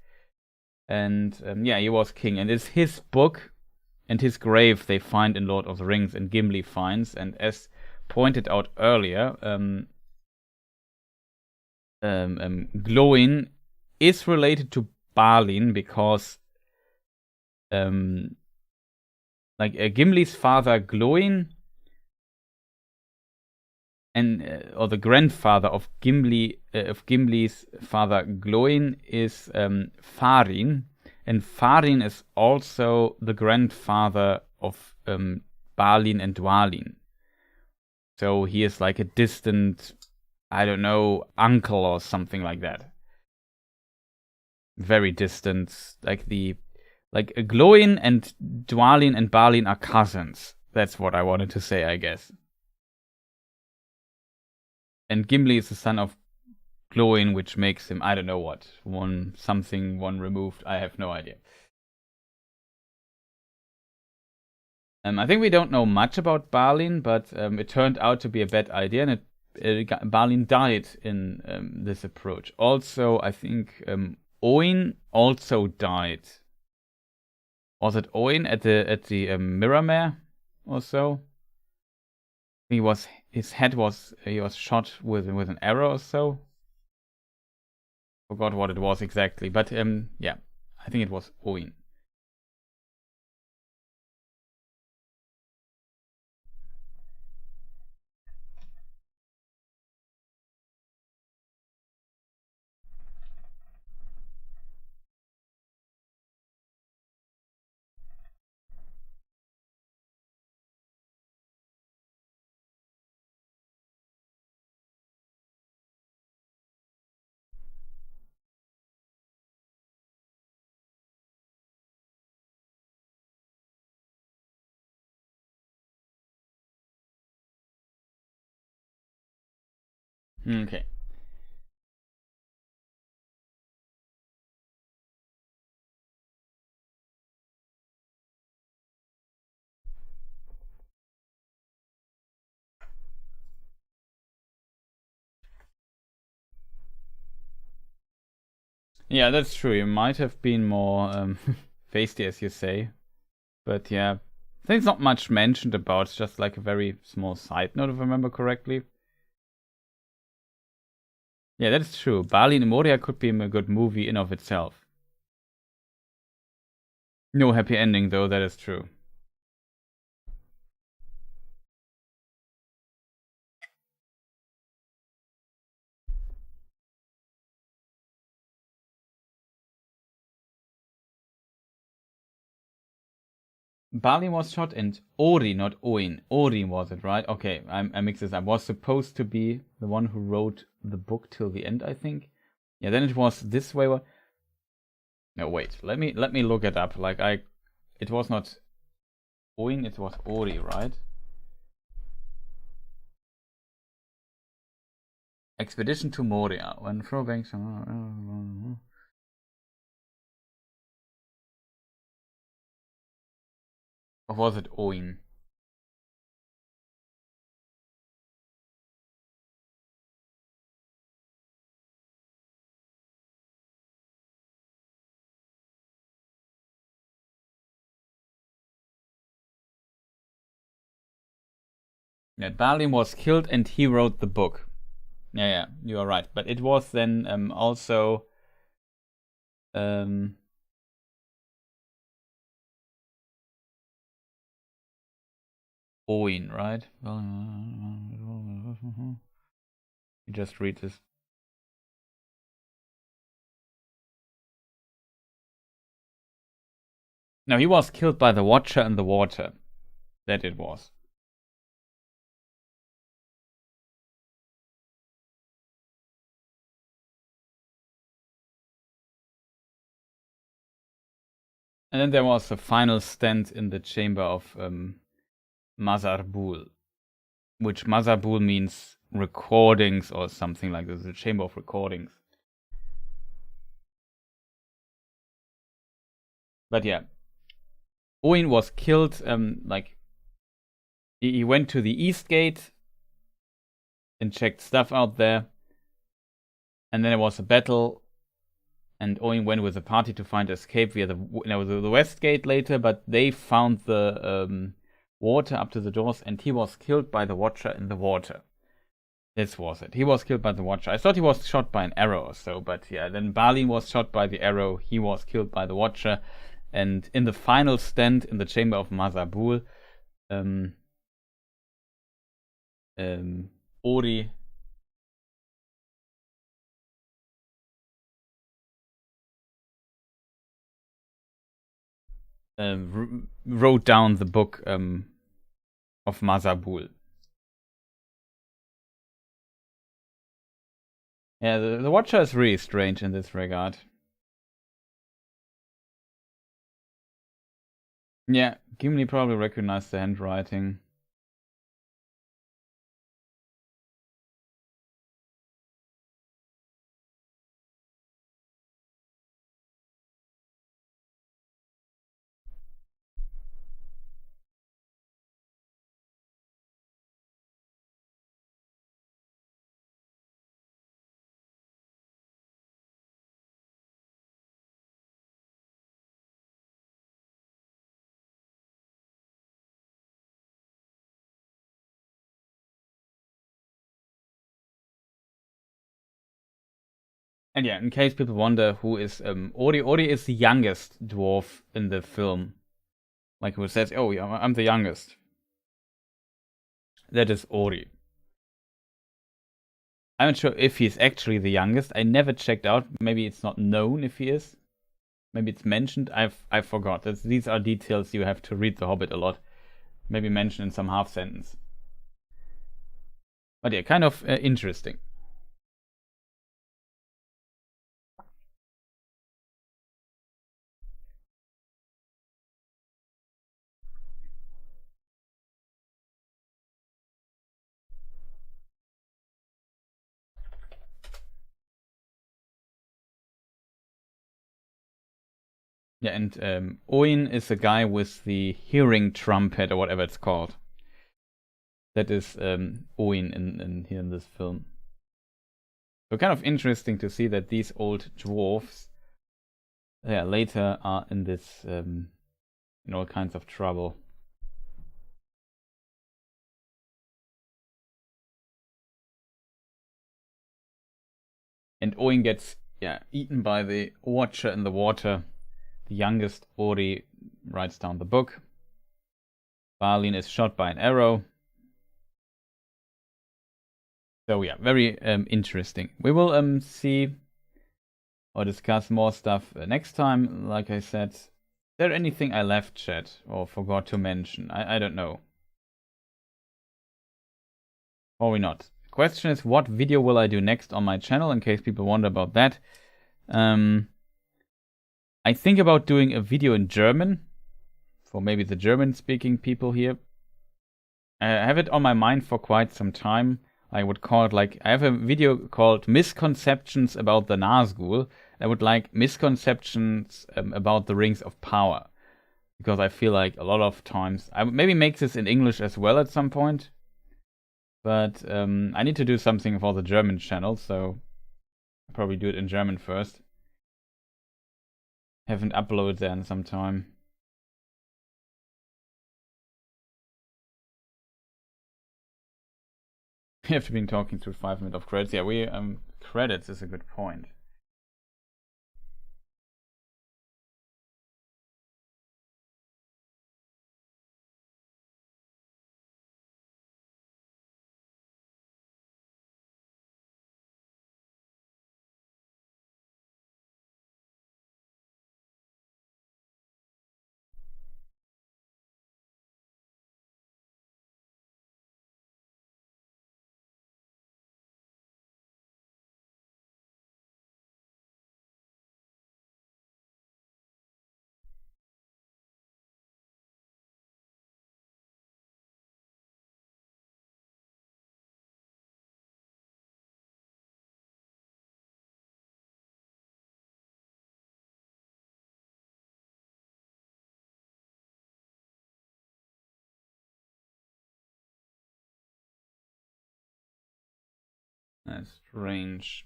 and yeah, he was king, and it's his book and his grave they find in Lord of the Rings, and Gimli finds, and as pointed out earlier, Glóin is related to Balin because like Gimli's father Glóin and or the grandfather of Gimli's father Glóin is Farin, and Farin is also the grandfather of Balin and Dwalin. So he is like a distant, I don't know, uncle or something like that. Very distant, like Glóin and Dwalin and Balin are cousins. That's what I wanted to say, I guess. And Gimli is the son of Glóin, which makes him, I don't know what, one removed. I have no idea. I think we don't know much about Balin, but it turned out to be a bad idea, and Balin died in this approach. Also, I think Oin also died. Was it Oin at the Miramare or so? He was shot with an arrow or so. Forgot what it was exactly, but yeah, I think it was Oin. Okay. Yeah, that's true. You might have been more feisty, as you say. But yeah, I think it's not much mentioned about. It's just like a very small side note, if I remember correctly. Yeah, that's true. Bali and Moria could be a good movie in of itself. No happy ending, though, that is true. Bali was shot and Ori, not Oin. Ori was it, right? Okay, I mixed this up. Was supposed to be the one who wrote the book till the end, I think. Yeah, then it was this way. No, wait. Let me look it up. It was not Oin, it was Ori, right? Expedition to Moria. When Frobanks. Or was it Oin? Yeah, Balin was killed and he wrote the book. Yeah, you are right. But it was then also Oin, right? You just read this. No, he was killed by the Watcher in the water. That it was. And then there was a final stand in the chamber of Mazarbul, which Mazarbul means recordings or something like this, the chamber of recordings. But yeah, Oin was killed. He went to the East Gate and checked stuff out there, and then there was a battle. And Oin went with the party to find escape via the West Gate later, but they found the water up to the doors, and he was killed by the Watcher in the water. This was it. He was killed by the Watcher. I thought he was shot by an arrow or so, but yeah, then Balin was shot by the arrow. He was killed by the Watcher. And in the final stand in the chamber of Mazarbul, Ori wrote down the book of Mazarbul. Yeah, the Watcher is really strange in this regard. Yeah, Gimli probably recognized the handwriting. And yeah, in case people wonder who is Ori, Ori is the youngest dwarf in the film. Like who says, "Oh, yeah, I'm the youngest." That is Ori. I'm not sure if he's actually the youngest. I never checked out. Maybe it's not known if he is. Maybe it's mentioned. I forgot. These are details you have to read The Hobbit a lot. Maybe mentioned in some half sentence. But yeah, kind of interesting. Yeah, and Oin is the guy with the hearing trumpet or whatever it's called. That is Oin in here in this film. So kind of interesting to see that these old dwarfs later are in this in all kinds of trouble. And Owen gets eaten by the Watcher in the water. The youngest Ori writes down the book. Balin is shot by an arrow. So yeah, very interesting. We will see or discuss more stuff next time. Like I said, is there anything I left, chat, or forgot to mention? I don't know. Probably not. The question is, what video will I do next on my channel, in case people wonder about that. I think about doing a video in German for maybe the German-speaking people here. I have it on my mind for quite some time. I would call it like, I have a video called Misconceptions about the Nazgul. I would like misconceptions about the Rings of Power. Because I feel like a lot of times, I would maybe make this in English as well at some point. But I need to do something for the German channel, so I'll probably do it in German first. Haven't uploaded there in some time. We have to be talking through 5 minutes of credits. Yeah, we credits is a good point. That's strange.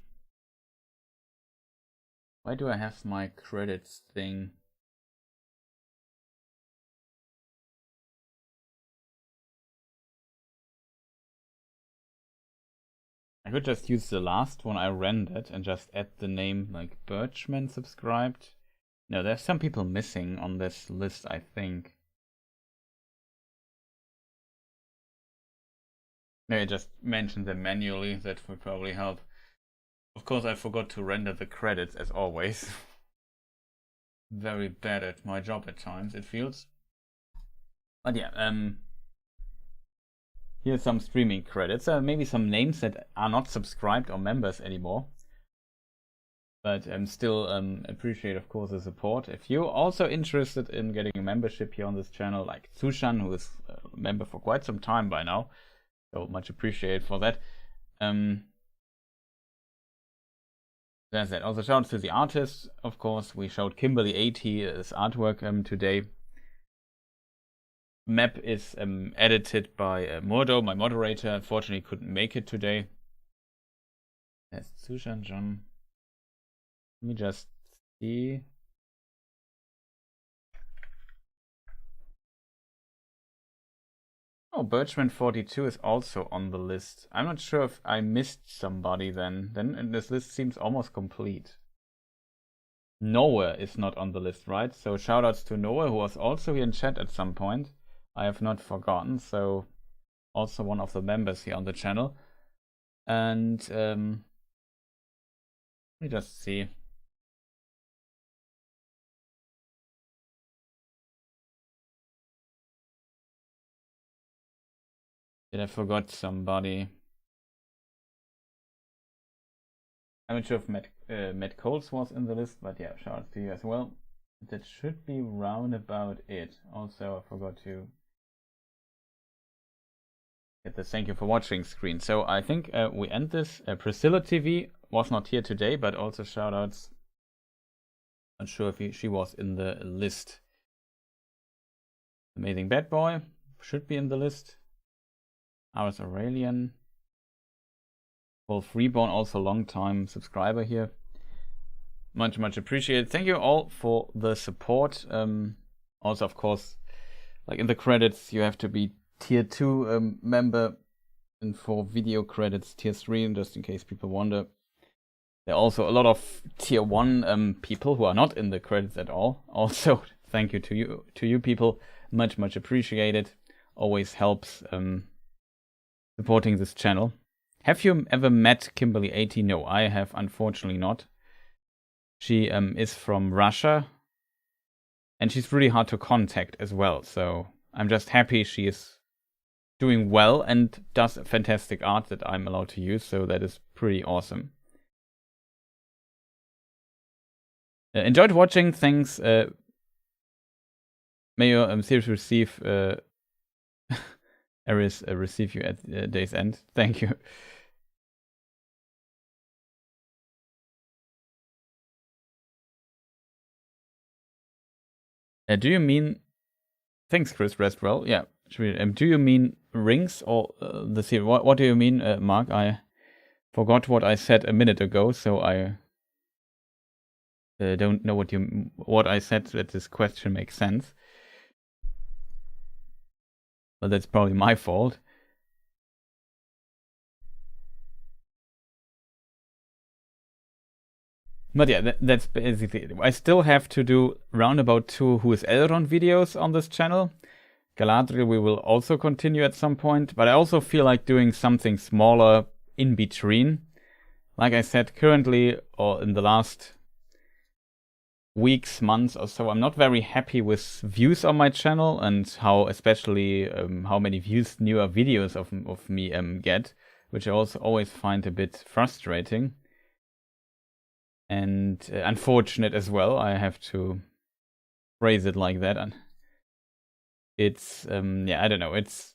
Why do I have my credits thing? I could just use the last one I rendered and just add the name like Birchman subscribed. No, there's some people missing on this list, I think. Maybe just mention them manually, that would probably help. Of course, I forgot to render the credits as always. Very bad at my job at times, it feels. But yeah, here's some streaming credits. Maybe some names that are not subscribed or members anymore. But still appreciate, of course, the support. If you're also interested in getting a membership here on this channel, like Sushan, who is a member for quite some time by now, so much appreciated for that. There's that. Also, shout out to the artists, of course. We showed Kimberly 80's artwork today. Map is edited by Mordo, my moderator. Unfortunately, couldn't make it today. That's Sushan John. Let me just see. Oh, Birchman42 is also on the list. I'm not sure if I missed somebody then. Then this list seems almost complete. Noah is not on the list, right? So shoutouts to Noah, who was also here in chat at some point. I have not forgotten, so also one of the members here on the channel. And let me just see. Did I forgot somebody? I'm not sure if Matt Coles was in the list, but yeah, shout out to you as well. That should be round about it. Also, I forgot to get the thank you for watching screen. So I think we end this. Priscilla TV was not here today, but also shout outs. Not sure if she was in the list. Amazing Bad Boy should be in the list. Ours Aurelian. Wolf Reborn, also long time subscriber here. much appreciated. Thank you all for the support. Also, of course, like in the credits, you have to be tier 2 member, and for video credits, tier 3, just in case people wonder. There are also a lot of tier 1 people who are not in the credits at all. Also, thank you to you people. Much appreciated. Always helps supporting this channel. Have you ever met Kimberly80? No, I have unfortunately not. She is from Russia, and she's really hard to contact as well. So I'm just happy she is doing well and does fantastic art that I'm allowed to use. So that is pretty awesome. Enjoyed watching. Thanks. May your series receive Ares receive you at day's end. Thank you. Do you mean? Thanks, Chris Restwell. Yeah. Do you mean rings or the series? What do you mean, Mark? I forgot what I said a minute ago, so I don't know what I said that this question makes sense. But that's probably my fault. But yeah, that's basically it. I still have to do roundabout 2 Who is Elrond videos on this channel. Galadriel we will also continue at some point, but I also feel like doing something smaller in between. Like I said, currently, or in the last weeks, months or so, I'm not very happy with views on my channel and how, especially, how many views newer videos of me get, which I also always find a bit frustrating. And unfortunate as well, I have to phrase it like that. And it's yeah, I don't know. It's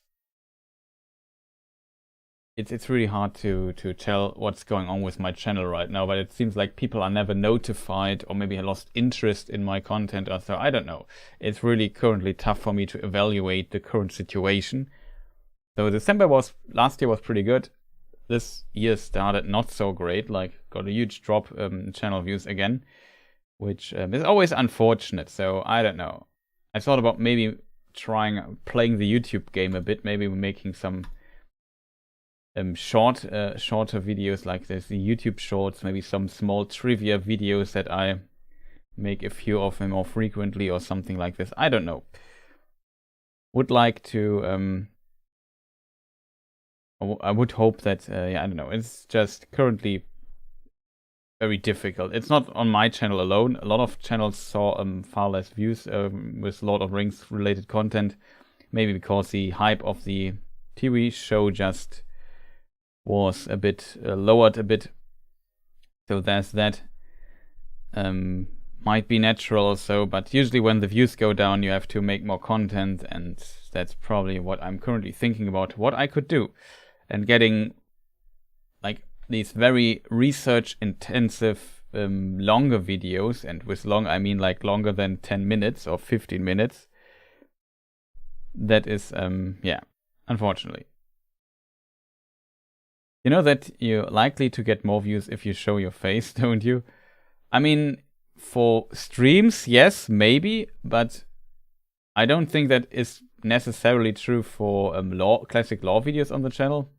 really hard to tell what's going on with my channel right now. But it seems like people are never notified, or maybe lost interest in my content, or so. I don't know. It's really currently tough for me to evaluate the current situation. So last year was pretty good. This year started not so great, like got a huge drop in channel views again, which is always unfortunate. So I don't know. I thought about maybe playing the YouTube game a bit, maybe making some shorter videos like this, the YouTube shorts, maybe some small trivia videos that I make a few of them more frequently or something like this. I don't know. Would like to I would hope that, yeah, I don't know. It's just currently very difficult. It's not on my channel alone. A lot of channels saw far less views with Lord of Rings related content. Maybe because the hype of the TV show just was a bit lowered a bit. So there's that. Might be natural also, but usually when the views go down, you have to make more content, and that's probably what I'm currently thinking about, what I could do. And getting like these very research intensive longer videos, and with long I mean like longer than 10 minutes or 15 minutes. That is yeah, unfortunately. You know that you're likely to get more views if you show your face, don't you? I mean, for streams, yes, maybe, but I don't think that is necessarily true for classic lore videos on the channel.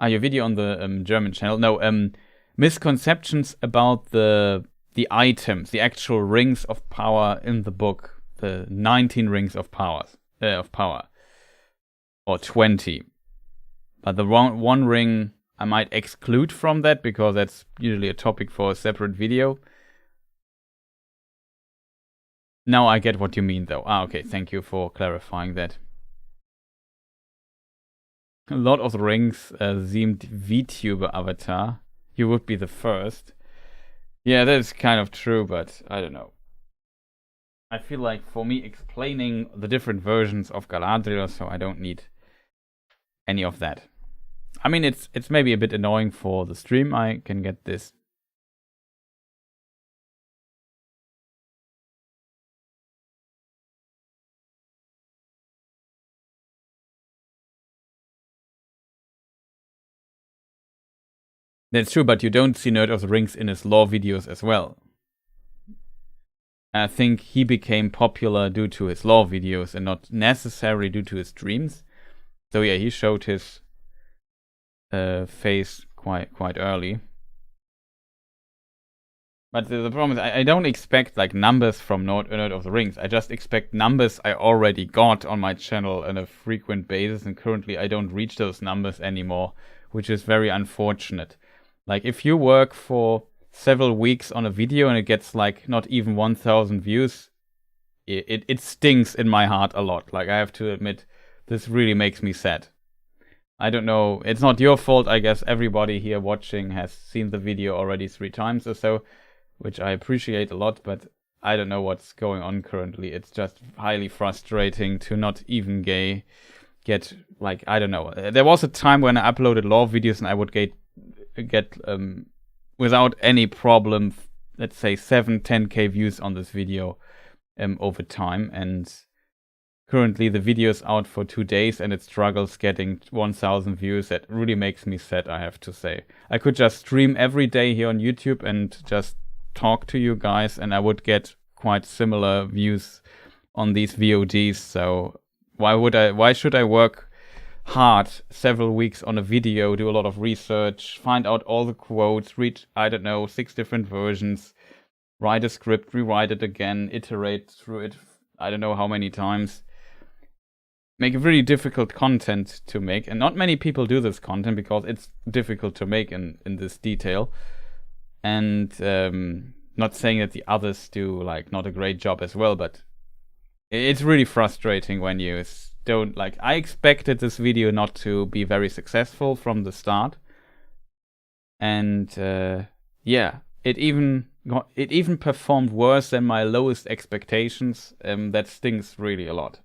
Your video on the German channel? No, misconceptions about the items, the actual rings of power in the book, the 19 rings of power, or 20. But the one ring I might exclude from that because that's usually a topic for a separate video. Now I get what you mean, though. Okay, thank you for clarifying that. A lot of the Rings themed VTuber avatar. You would be the first. Yeah, that is kind of true, but I don't know. I feel like for me explaining the different versions of Galadriel, so I don't need any of that. I mean, it's maybe a bit annoying for the stream. I can get this. That's true, but you don't see Nerd of the Rings in his lore videos as well. I think he became popular due to his lore videos and not necessarily due to his streams. So yeah, he showed his face quite early. But the problem is I don't expect like numbers from Nerd of the Rings. I just expect numbers I already got on my channel on a frequent basis, and currently I don't reach those numbers anymore, which is very unfortunate. Like if you work for several weeks on a video and it gets like not even 1,000 views, it stings in my heart a lot. Like I have to admit, this really makes me sad. I don't know, it's not your fault. I guess everybody here watching has seen the video already 3 times or so, which I appreciate a lot, but I don't know what's going on currently. It's just highly frustrating to not even get like, I don't know. There was a time when I uploaded lore videos and I would get without any problem, let's say 7-10k views on this video over time, and currently the video is out for 2 days and it struggles getting 1,000 views. That really makes me sad, I have to say. I could just stream every day here on YouTube and just talk to you guys and I would get quite similar views on these VODs. So why should I work hard several weeks on a video, do a lot of research, find out all the quotes, read, I don't know, 6 different versions, write a script, rewrite it again, iterate through it, I don't know how many times. Make a really difficult content to make, and not many people do this content because it's difficult to make in this detail. And not saying that the others do like not a great job as well, but it's really frustrating when you don't like. I expected this video not to be very successful from the start, and yeah, it even performed worse than my lowest expectations. That stings really a lot.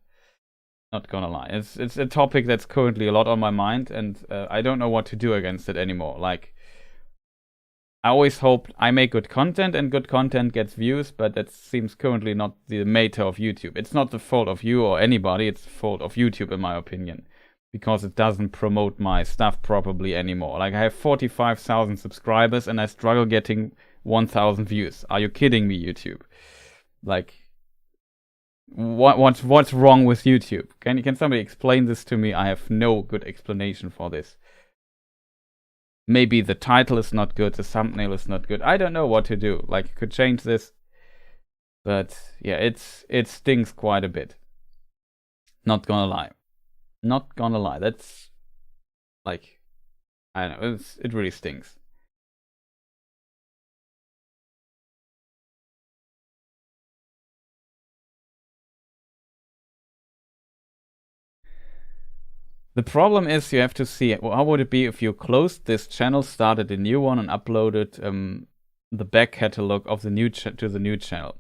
Not gonna lie, it's a topic that's currently a lot on my mind, and I don't know what to do against it anymore. Like, I always hope I make good content and good content gets views, but that seems currently not the meta of YouTube. It's not the fault of you or anybody, it's the fault of YouTube in my opinion, because it doesn't promote my stuff properly anymore. Like, I have 45,000 subscribers and I struggle getting 1,000 views. Are you kidding me, YouTube? Like, what's wrong with YouTube? Can somebody explain this to me? I have no good explanation for this. Maybe the title is not good, the thumbnail is not good. I don't know what to do. Like, I could change this. But yeah, it stings quite a bit. Not gonna lie. Not gonna lie. That's like, I don't know, it really stings. The problem is you have to see, how would it be if you closed this channel, started a new one, and uploaded the back catalog of the new to the new channel.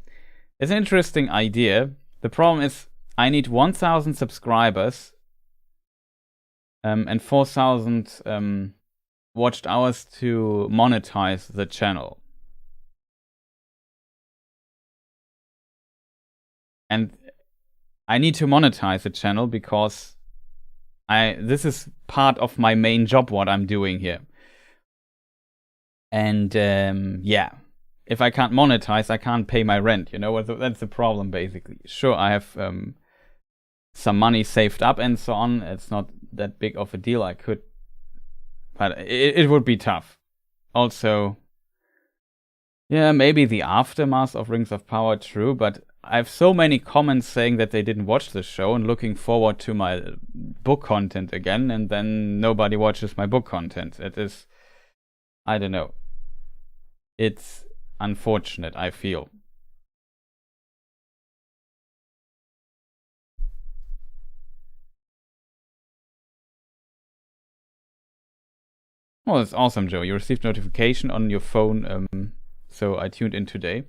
It's an interesting idea. The problem is I need 1,000 subscribers and 4,000 watched hours to monetize the channel. And I need to monetize the channel because this is part of my main job, what I'm doing here. And yeah, if I can't monetize, I can't pay my rent, you know? That's the problem, basically. Sure, I have some money saved up and so on. It's not that big of a deal. I could, but it would be tough. Also, yeah, maybe the aftermath of Rings of Power, true, but I have so many comments saying that they didn't watch the show and looking forward to my book content again, and then nobody watches my book content. It is, I don't know. It's unfortunate, I feel. Well, that's awesome, Joe. You received notification on your phone, so I tuned in today.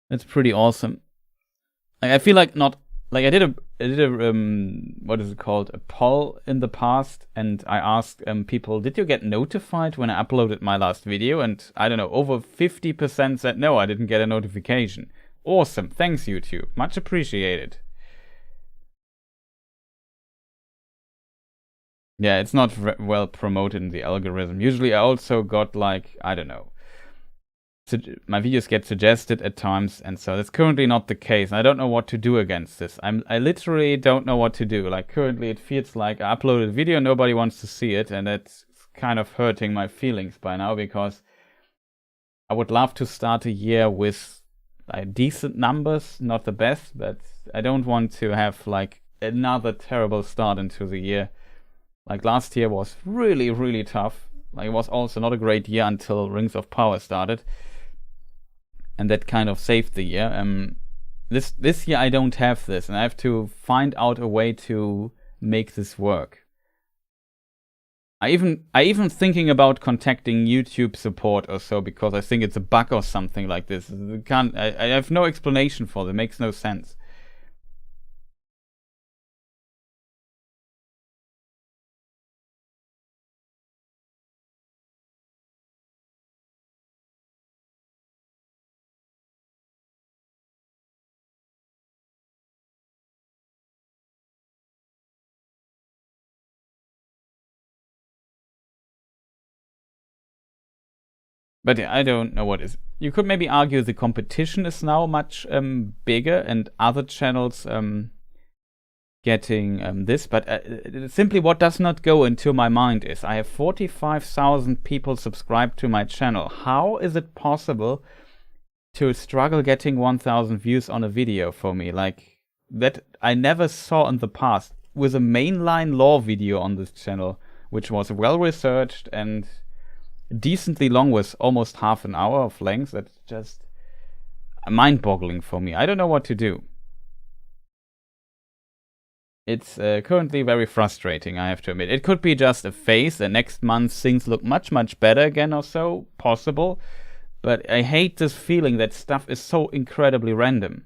That's pretty awesome. I feel like not like I did a what is it called, a poll in the past, and I asked people, did you get notified when I uploaded my last video? And I don't know, over 50% said no, I didn't get a notification. Awesome, thanks YouTube, much appreciated. Yeah, it's not well promoted in the algorithm. Usually I also got like, I don't know, my videos get suggested at times, and so that's currently not the case. I don't know what to do against this. I literally don't know what to do. Like currently it feels like I uploaded a video, nobody wants to see it, and it's kind of hurting my feelings by now, because I would love to start a year with like decent numbers, not the best, but I don't want to have like another terrible start into the year. Like last year was really, really tough. Like it was also not a great year until Rings of Power started, and that kind of saved the year. This year I don't have this, and I have to find out a way to make this work. I even thinking about contacting YouTube support or so, because I think it's a bug or something like this. I have no explanation for it. It makes no sense. But yeah, I don't know what is. You could maybe argue the competition is now much bigger, and other channels getting this. But simply what does not go into my mind is I have 45,000 people subscribed to my channel. How is it possible to struggle getting 1,000 views on a video for me? Like, that I never saw in the past with a mainline lore video on this channel, which was well researched and decently long, with almost half an hour of length. That's just mind-boggling for me. I don't know what to do. It's currently very frustrating, I have to admit. It could be just a phase, and next month things look much, much better again or so, possible. But I hate this feeling that stuff is so incredibly random.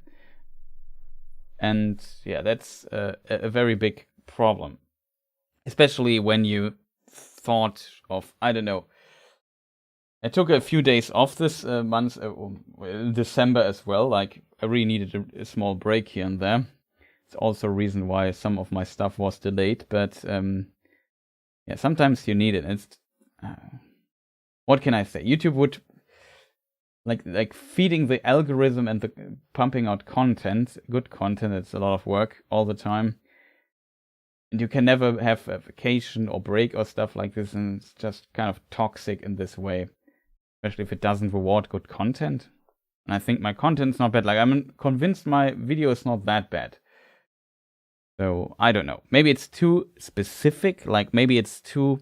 And yeah, that's a very big problem. Especially when you thought of, I don't know, I took a few days off this month, in December as well. Like, I really needed a small break here and there. It's also a reason why some of my stuff was delayed. But yeah, sometimes you need it. It's what can I say? YouTube would like feeding the algorithm and the pumping out content, good content. It's a lot of work all the time, and you can never have a vacation or break or stuff like this. And it's just kind of toxic in this way. Especially if it doesn't reward good content. And I think my content's not bad. Like, I'm convinced my video is not that bad. So, I don't know. Maybe it's too specific. Like, maybe it's too,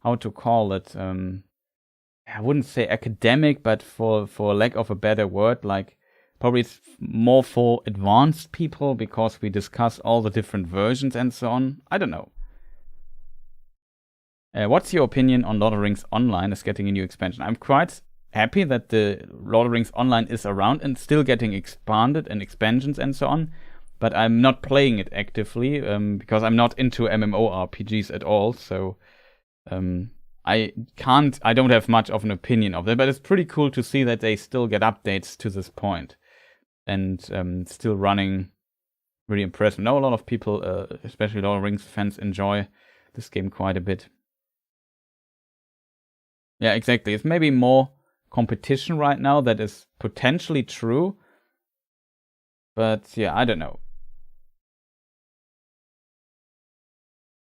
how to call it, I wouldn't say academic, but for lack of a better word, like, probably it's more for advanced people, because we discuss all the different versions and so on. I don't know. What's your opinion on Lord of the Rings Online is getting a new expansion? I'm quite happy that the Lord of the Rings Online is around and still getting expanded and expansions and so on, but I'm not playing it actively because I'm not into MMORPGs at all, so I don't have much of an opinion of it, but it's pretty cool to see that they still get updates to this point and still running. Really impressive. Now a lot of people, especially Lord of the Rings fans, enjoy this game quite a bit. Yeah, exactly. It's maybe more competition right now. That is potentially true. But yeah, I don't know.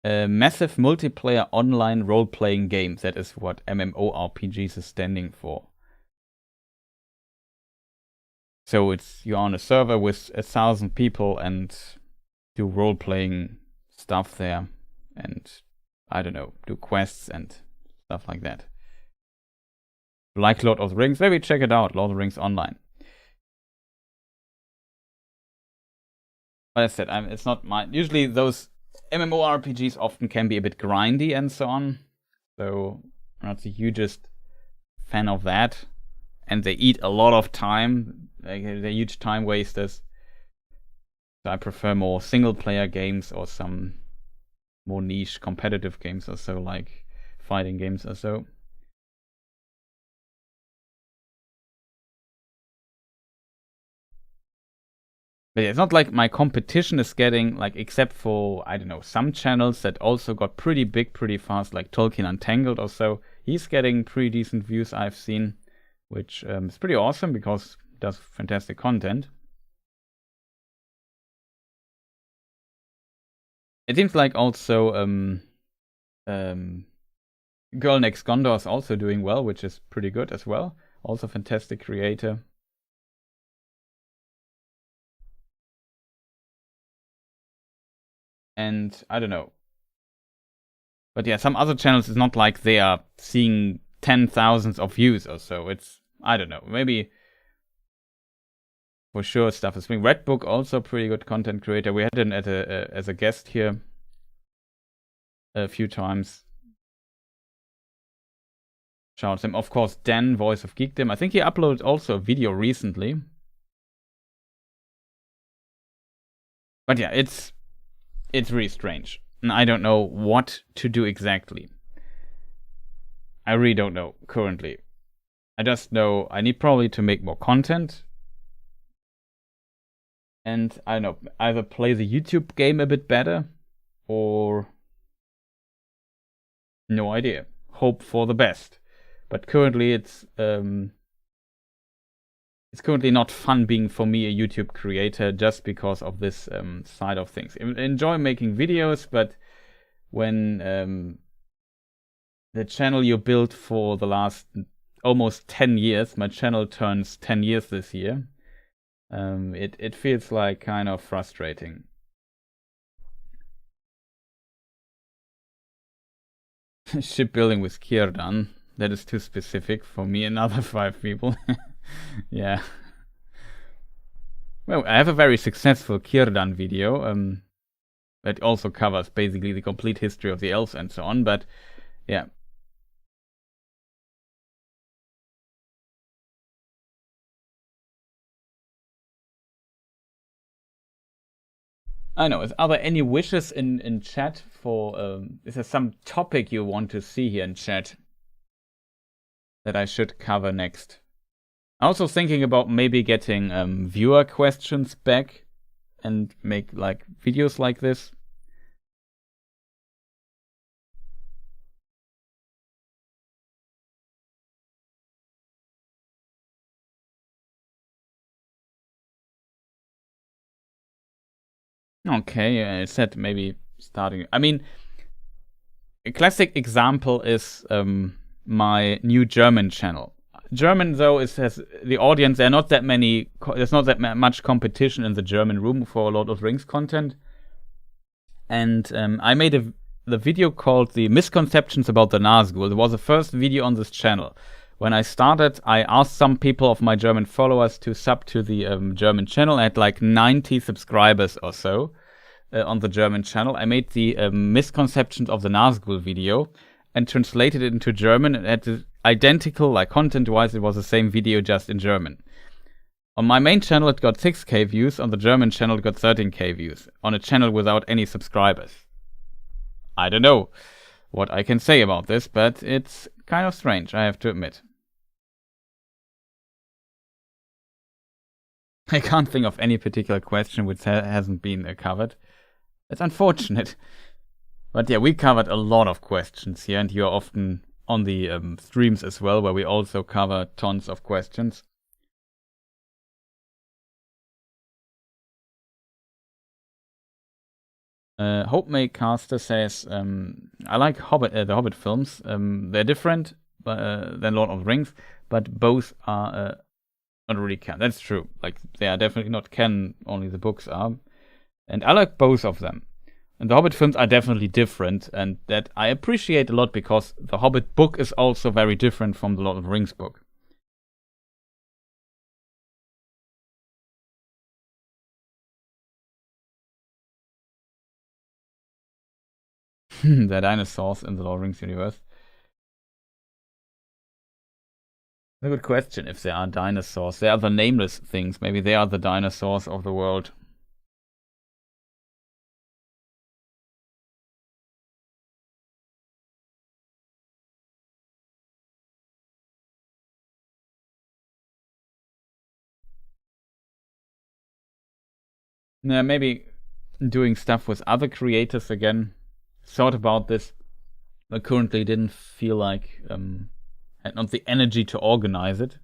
A massive multiplayer online role-playing game. That is what MMORPGs is standing for. So you're on a server with 1,000 people and do role-playing stuff there. And I don't know, do quests and stuff like that. Like Lord of the Rings, maybe check it out, Lord of the Rings Online. But as I said, it's not my. Usually those MMORPGs often can be a bit grindy and so on. So I'm not the hugest fan of that. And they eat a lot of time. They're huge time wasters. So I prefer more single player games or some more niche competitive games or so, like fighting games or so. But it's not like my competition is getting, like, except for, I don't know, some channels that also got pretty big pretty fast, like Tolkien Untangled or so. He's getting pretty decent views, I've seen, which is pretty awesome because he does fantastic content. It seems like also Girl Next Gondor is also doing well, which is pretty good as well. Also fantastic creator. And I don't know. But yeah, some other channels, it's not like they are seeing 10,000s of views or so. It's, I don't know, maybe for sure stuff is swing. Redbook also pretty good content creator. We had him as a guest here a few times. Shout him. Of course, Dan, Voice of Geekdom. I think he uploaded also a video recently. But yeah, it's really strange. And I don't know what to do exactly. I really don't know currently. I just know I need probably to make more content. And I don't know, either play the YouTube game a bit better or no idea. Hope for the best. But currently it's currently not fun being for me a YouTube creator just because of this side of things. I enjoy making videos, but when the channel you built for the last almost 10 years, my channel turns 10 years this year, it feels like kind of frustrating. Shipbuilding with Kierdan. That is too specific for me and other 5 people. Yeah. Well, I have a very successful Kierdan video that also covers basically the complete history of the elves and so on, but yeah. I know. Are there any wishes in chat for? Is there some topic you want to see here in chat that I should cover next? I'm also thinking about maybe getting viewer questions back and make like videos like this. Okay, I said maybe starting. I mean, a classic example is my new German channel. German though has the audience. There are not that many. There's not that much competition in the German room for a Lord of the Rings content. And I made the video called "The Misconceptions About the Nazgul." It was the first video on this channel. When I started, I asked some people of my German followers to sub to the German channel. I had like 90 subscribers or so on the German channel. I made the Misconceptions of the Nazgul video and translated it into German. It had identical, like content-wise, it was the same video just in German. On my main channel, it got 6K views. On the German channel, it got 13K views. On a channel without any subscribers. I don't know what I can say about this, but it's kind of strange, I have to admit. I can't think of any particular question which hasn't been covered. It's unfortunate. But yeah, we covered a lot of questions here, and you're often on the streams as well, where we also cover tons of questions. Hope May Caster says, I like the Hobbit films. They're different than Lord of the Rings, but both are not really canon. That's true. Like, they are definitely not canon, only the books are. And I like both of them. And the Hobbit films are definitely different, and that I appreciate a lot because the Hobbit book is also very different from the Lord of the Rings book. The dinosaurs in the Lord of the Rings universe. A good question if there are dinosaurs. There are the nameless things. Maybe they are the dinosaurs of the world. Yeah, maybe doing stuff with other creators again. Thought about this, but currently didn't feel like had not the energy to organize it.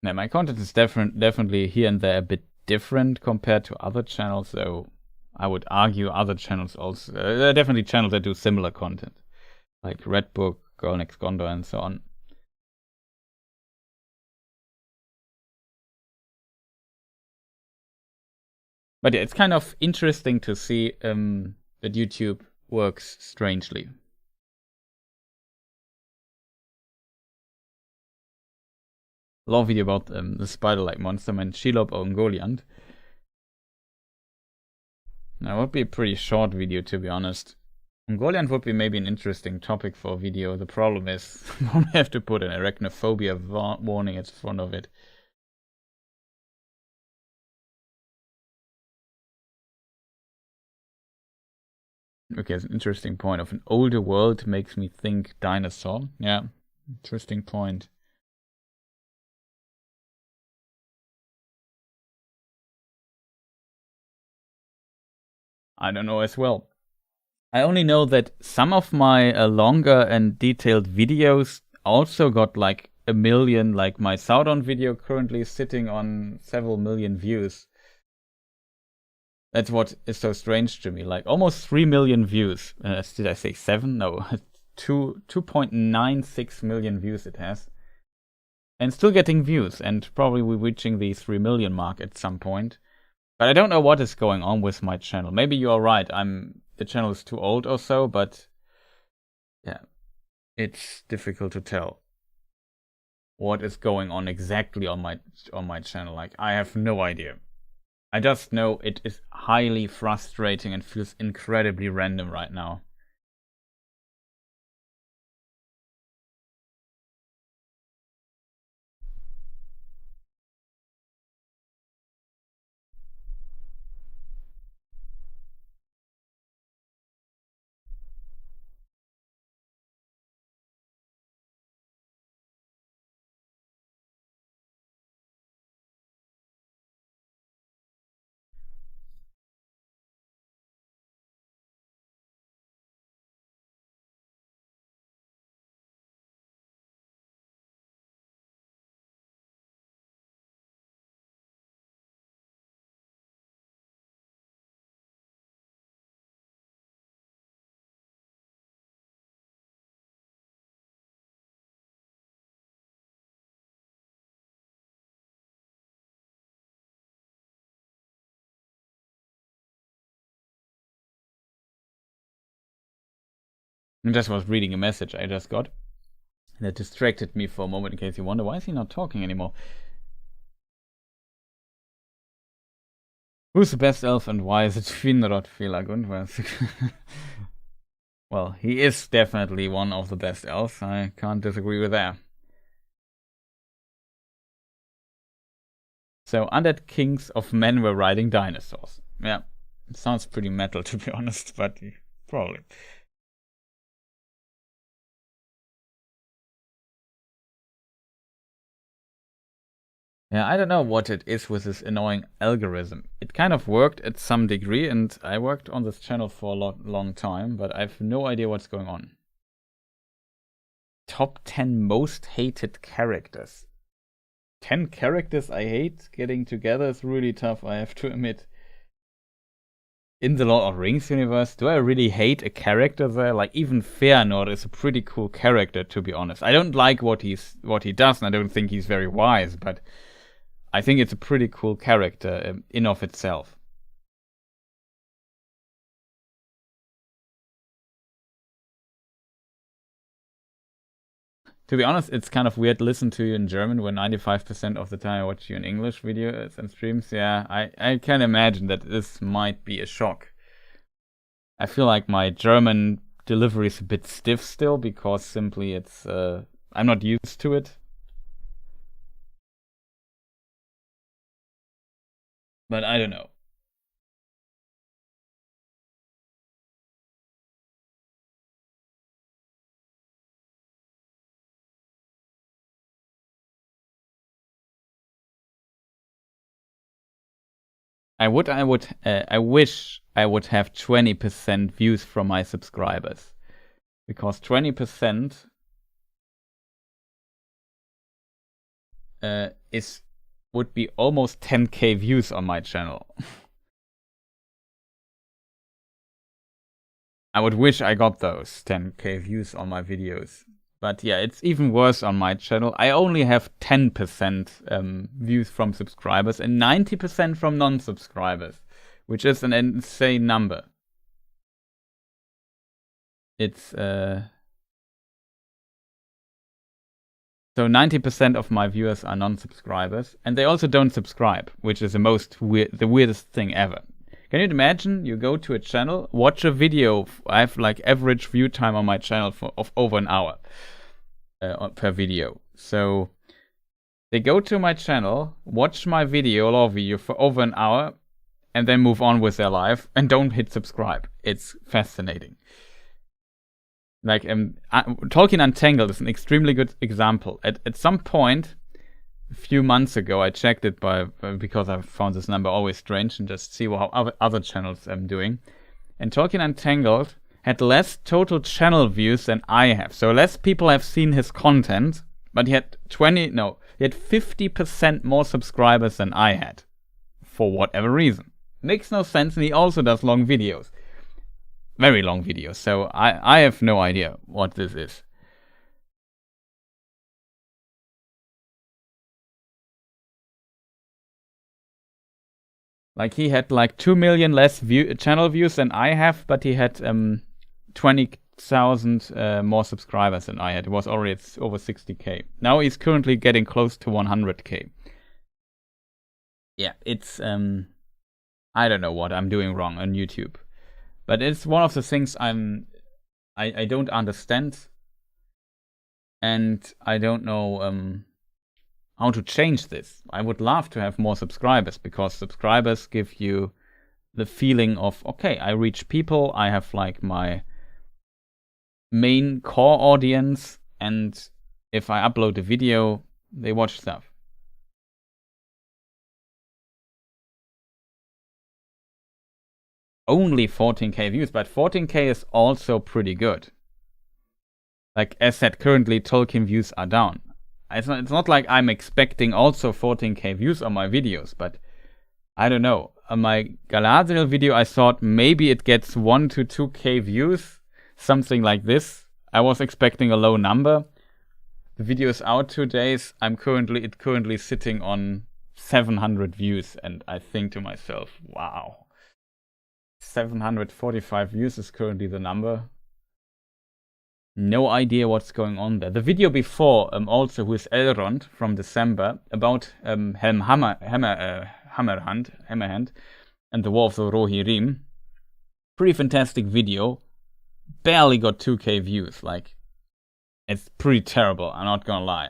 Yeah, my content is definitely here and there a bit different compared to other channels, though I would argue other channels also. There are definitely channels that do similar content, like Redbook, Girl Next Gondor, and so on. But yeah, it's kind of interesting to see that YouTube works strangely. Love video about the spider-like monster man Shelob Ungoliant. That would be a pretty short video, to be honest. Ungoliant would be maybe an interesting topic for a video. The problem is, we have to put an arachnophobia warning in front of it. Okay, it's an interesting point. Of an older world makes me think dinosaur. Yeah, interesting point. I don't know as well. I only know that some of my longer and detailed videos also got like a million, like my Sauron video currently sitting on several million views. That's what is so strange to me. Like almost 3 million views. Did I say 7? No. 2.96 million views it has. And still getting views, and probably we're reaching the 3 million mark at some point. But I don't know what is going on with my channel. Maybe you are right. The channel is too old or so, but yeah, it's difficult to tell what is going on exactly on my channel. Like I have no idea. I just know it is highly frustrating and feels incredibly random right now. I just was reading a message I just got that distracted me for a moment in case you wonder why is he not talking anymore. Who's the best elf and why is it Finrod Felagund? Well, he is definitely one of the best elves. I can't disagree with that. So, undead kings of men were riding dinosaurs. Yeah, it sounds pretty metal to be honest, but probably. Yeah, I don't know what it is with this annoying algorithm. It kind of worked at some degree, and I worked on this channel for a long time, but I have no idea what's going on. Top 10 most hated characters. 10 characters I hate getting together is really tough, I have to admit. In the Lord of Rings universe, do I really hate a character there? Like even Fëanor is a pretty cool character, to be honest. I don't like what he does, and I don't think he's very wise, but I think it's a pretty cool character in of itself. To be honest, it's kind of weird to listen to you in German when 95% of the time I watch you in English videos and streams. Yeah, I can imagine that this might be a shock. I feel like my German delivery is a bit stiff still because simply it's I'm not used to it. But I don't know. I wish I would have 20% views from my subscribers, because 20% would be almost 10k views on my channel. I would wish I got those 10k views on my videos. But yeah, it's even worse on my channel. I only have 10% views from subscribers and 90% from non-subscribers, which is an insane number. It's so 90% of my viewers are non-subscribers, and they also don't subscribe, which is the weirdest thing ever. Can you imagine? You go to a channel, watch a video. I have like average view time on my channel of over an hour per video. So they go to my channel, watch my video, law video for over an hour, and then move on with their life and don't hit subscribe. It's fascinating. Like Tolkien Untangled is an extremely good example. At some point, a few months ago, I checked it because I found this number always strange and just see how other channels I'm doing. And Tolkien Untangled had less total channel views than I have. So less people have seen his content, but he had 50% more subscribers than I had. For whatever reason. Makes no sense, and he also does long videos. Very long videos, so I have no idea what this is. Like he had like 2 million less channel views than I have, but he had 20,000 more subscribers than I had. It was already over 60k. Now he's currently getting close to 100k. Yeah, it's I don't know what I'm doing wrong on YouTube, but it's one of the things I don't understand, and I don't know how to change this. I would love to have more subscribers, because subscribers give you the feeling of, okay, I reach people, I have like my main core audience, and if I upload a video, they watch stuff. Only 14k views, but 14k is also pretty good. Like as said, currently Tolkien views are down. It's not like I'm expecting also 14k views on my videos, but I don't know. On my Galadriel video, I thought maybe it gets 1 to 2k views, something like this. I was expecting a low number. The video is out 2 days. It's currently sitting on 700 views, and I think to myself, wow, 745 views is currently the number. No idea what's going on there. The video before, also with Elrond from December, about Hammerhand and the War of the Rohirrim. Pretty fantastic video. Barely got 2k views. Like, it's pretty terrible, I'm not gonna lie.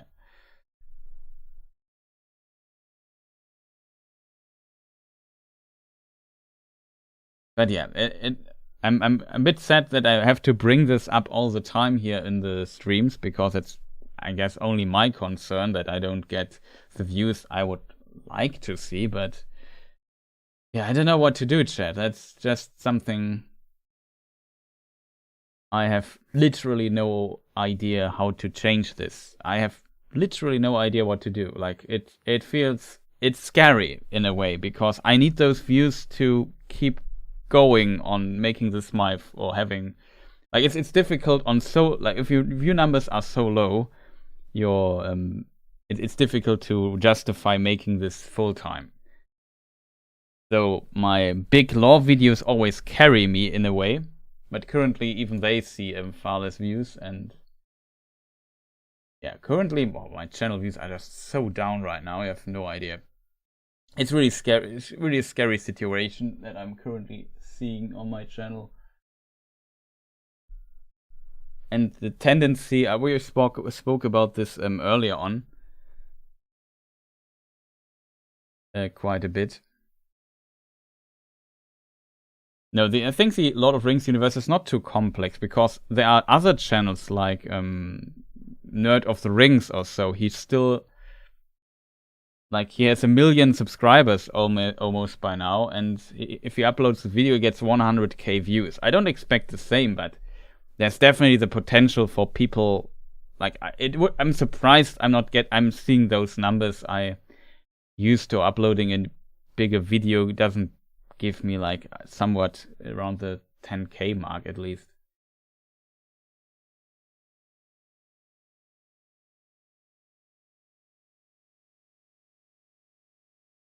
But yeah, I'm a bit sad that I have to bring this up all the time here in the streams, because it's, I guess, only my concern that I don't get the views I would like to see. But yeah, I don't know what to do, chat. That's just something I have literally no idea how to change this. I have literally no idea what to do. Like it feels, it's scary in a way, because I need those views to keep going on making this or having, like, it's difficult on, so like if your view numbers are so low, it's difficult to justify making this full time. So my big lore videos always carry me in a way, but currently even they see far less views. And yeah, currently my channel views are just so down right now. I have no idea. It's really scary. It's really a scary situation that I'm currently seeing on my channel. And the tendency, we spoke about this earlier on quite a bit. No, I think the Lord of Rings universe is not too complex, because there are other channels like Nerd of the Rings or so. He's still Like, he has 1 million subscribers almost by now, and if he uploads the video, he gets 100k views. I don't expect the same, but there's definitely the potential for people. Like, I'm surprised I'm seeing those numbers. I used to uploading a bigger video doesn't give me like somewhat around the 10k mark at least.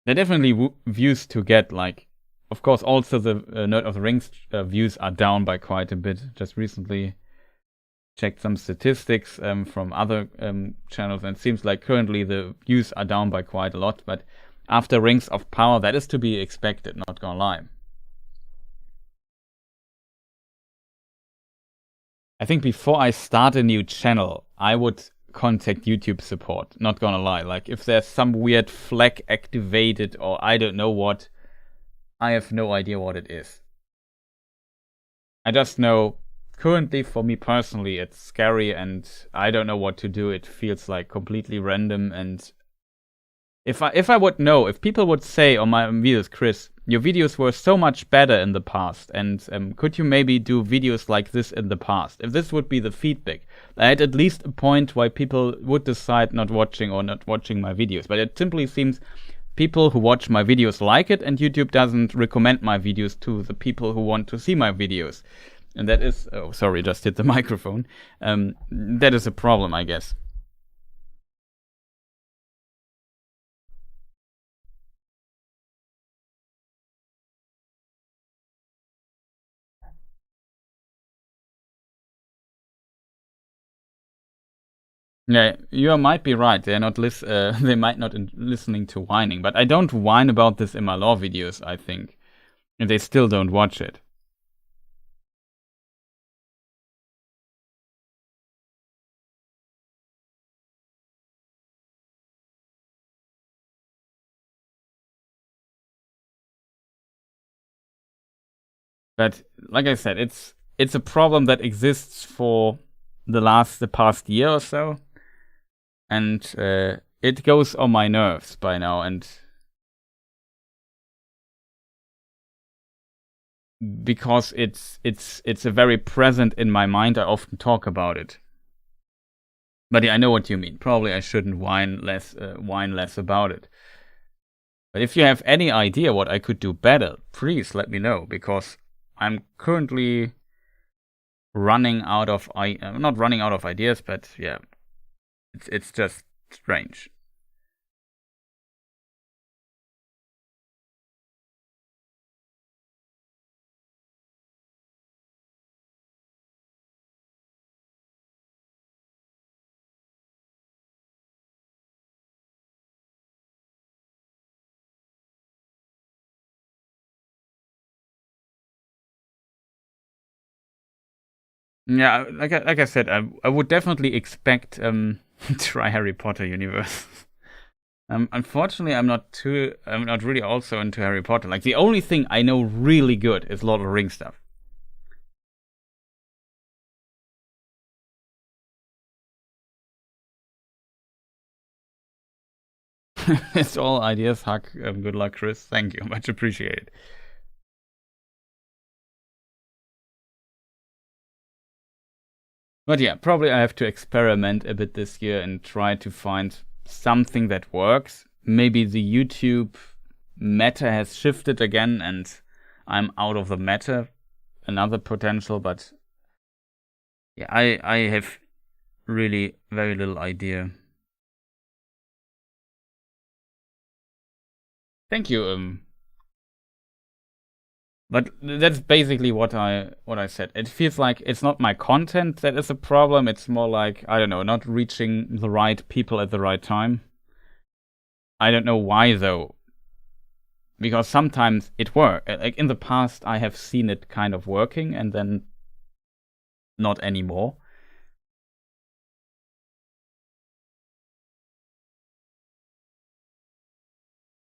They're definitely views to get. Like, of course, also the Nerd of the Rings views are down by quite a bit. Just recently checked some statistics from other channels, and it seems like currently the views are down by quite a lot. But after Rings of Power, that is to be expected, not gonna lie. I think before I start a new channel, I would contact YouTube support, not gonna lie. Like, if there's some weird flag activated or I don't know what, I have no idea what it is. I just know currently, for me personally, it's scary and I don't know what to do. It feels like completely random, and if I would know, if people would say on my videos, Chris, your videos were so much better in the past, and could you maybe do videos like this in the past? If this would be the feedback, I had at least a point why people would decide not watching my videos. But it simply seems people who watch my videos like it, and YouTube doesn't recommend my videos to the people who want to see my videos. And that is, oh, sorry, just hit the microphone. That is a problem, I guess. Yeah, you might be right. They're not they might not listening to whining, but I don't whine about this in my lore videos, I think, and they still don't watch it. But like I said, it's a problem that exists for the past year or so, and it goes on my nerves by now, and because it's a very present in my mind, I often talk about it. But yeah, I know what you mean. Probably I shouldn't whine less about it. But if you have any idea what I could do better, please let me know, because I'm currently running out of not running out of ideas, but yeah, it's just strange. Yeah, like I said, I would definitely expect try Harry Potter universe. Unfortunately, I'm not really also into Harry Potter. Like, the only thing I know really good is Lord of the Rings stuff. It's all ideas, Huck. Good luck, Chris. Thank you, much appreciated. But yeah, probably I have to experiment a bit this year and try to find something that works. Maybe the YouTube meta has shifted again and I'm out of the meta. Another potential, but yeah, I have really very little idea. Thank you. But that's basically what I said. It feels like it's not my content that is a problem. It's more like, I don't know, not reaching the right people at the right time. I don't know why though. Because sometimes it works. Like, in the past, I have seen it kind of working, and then not anymore.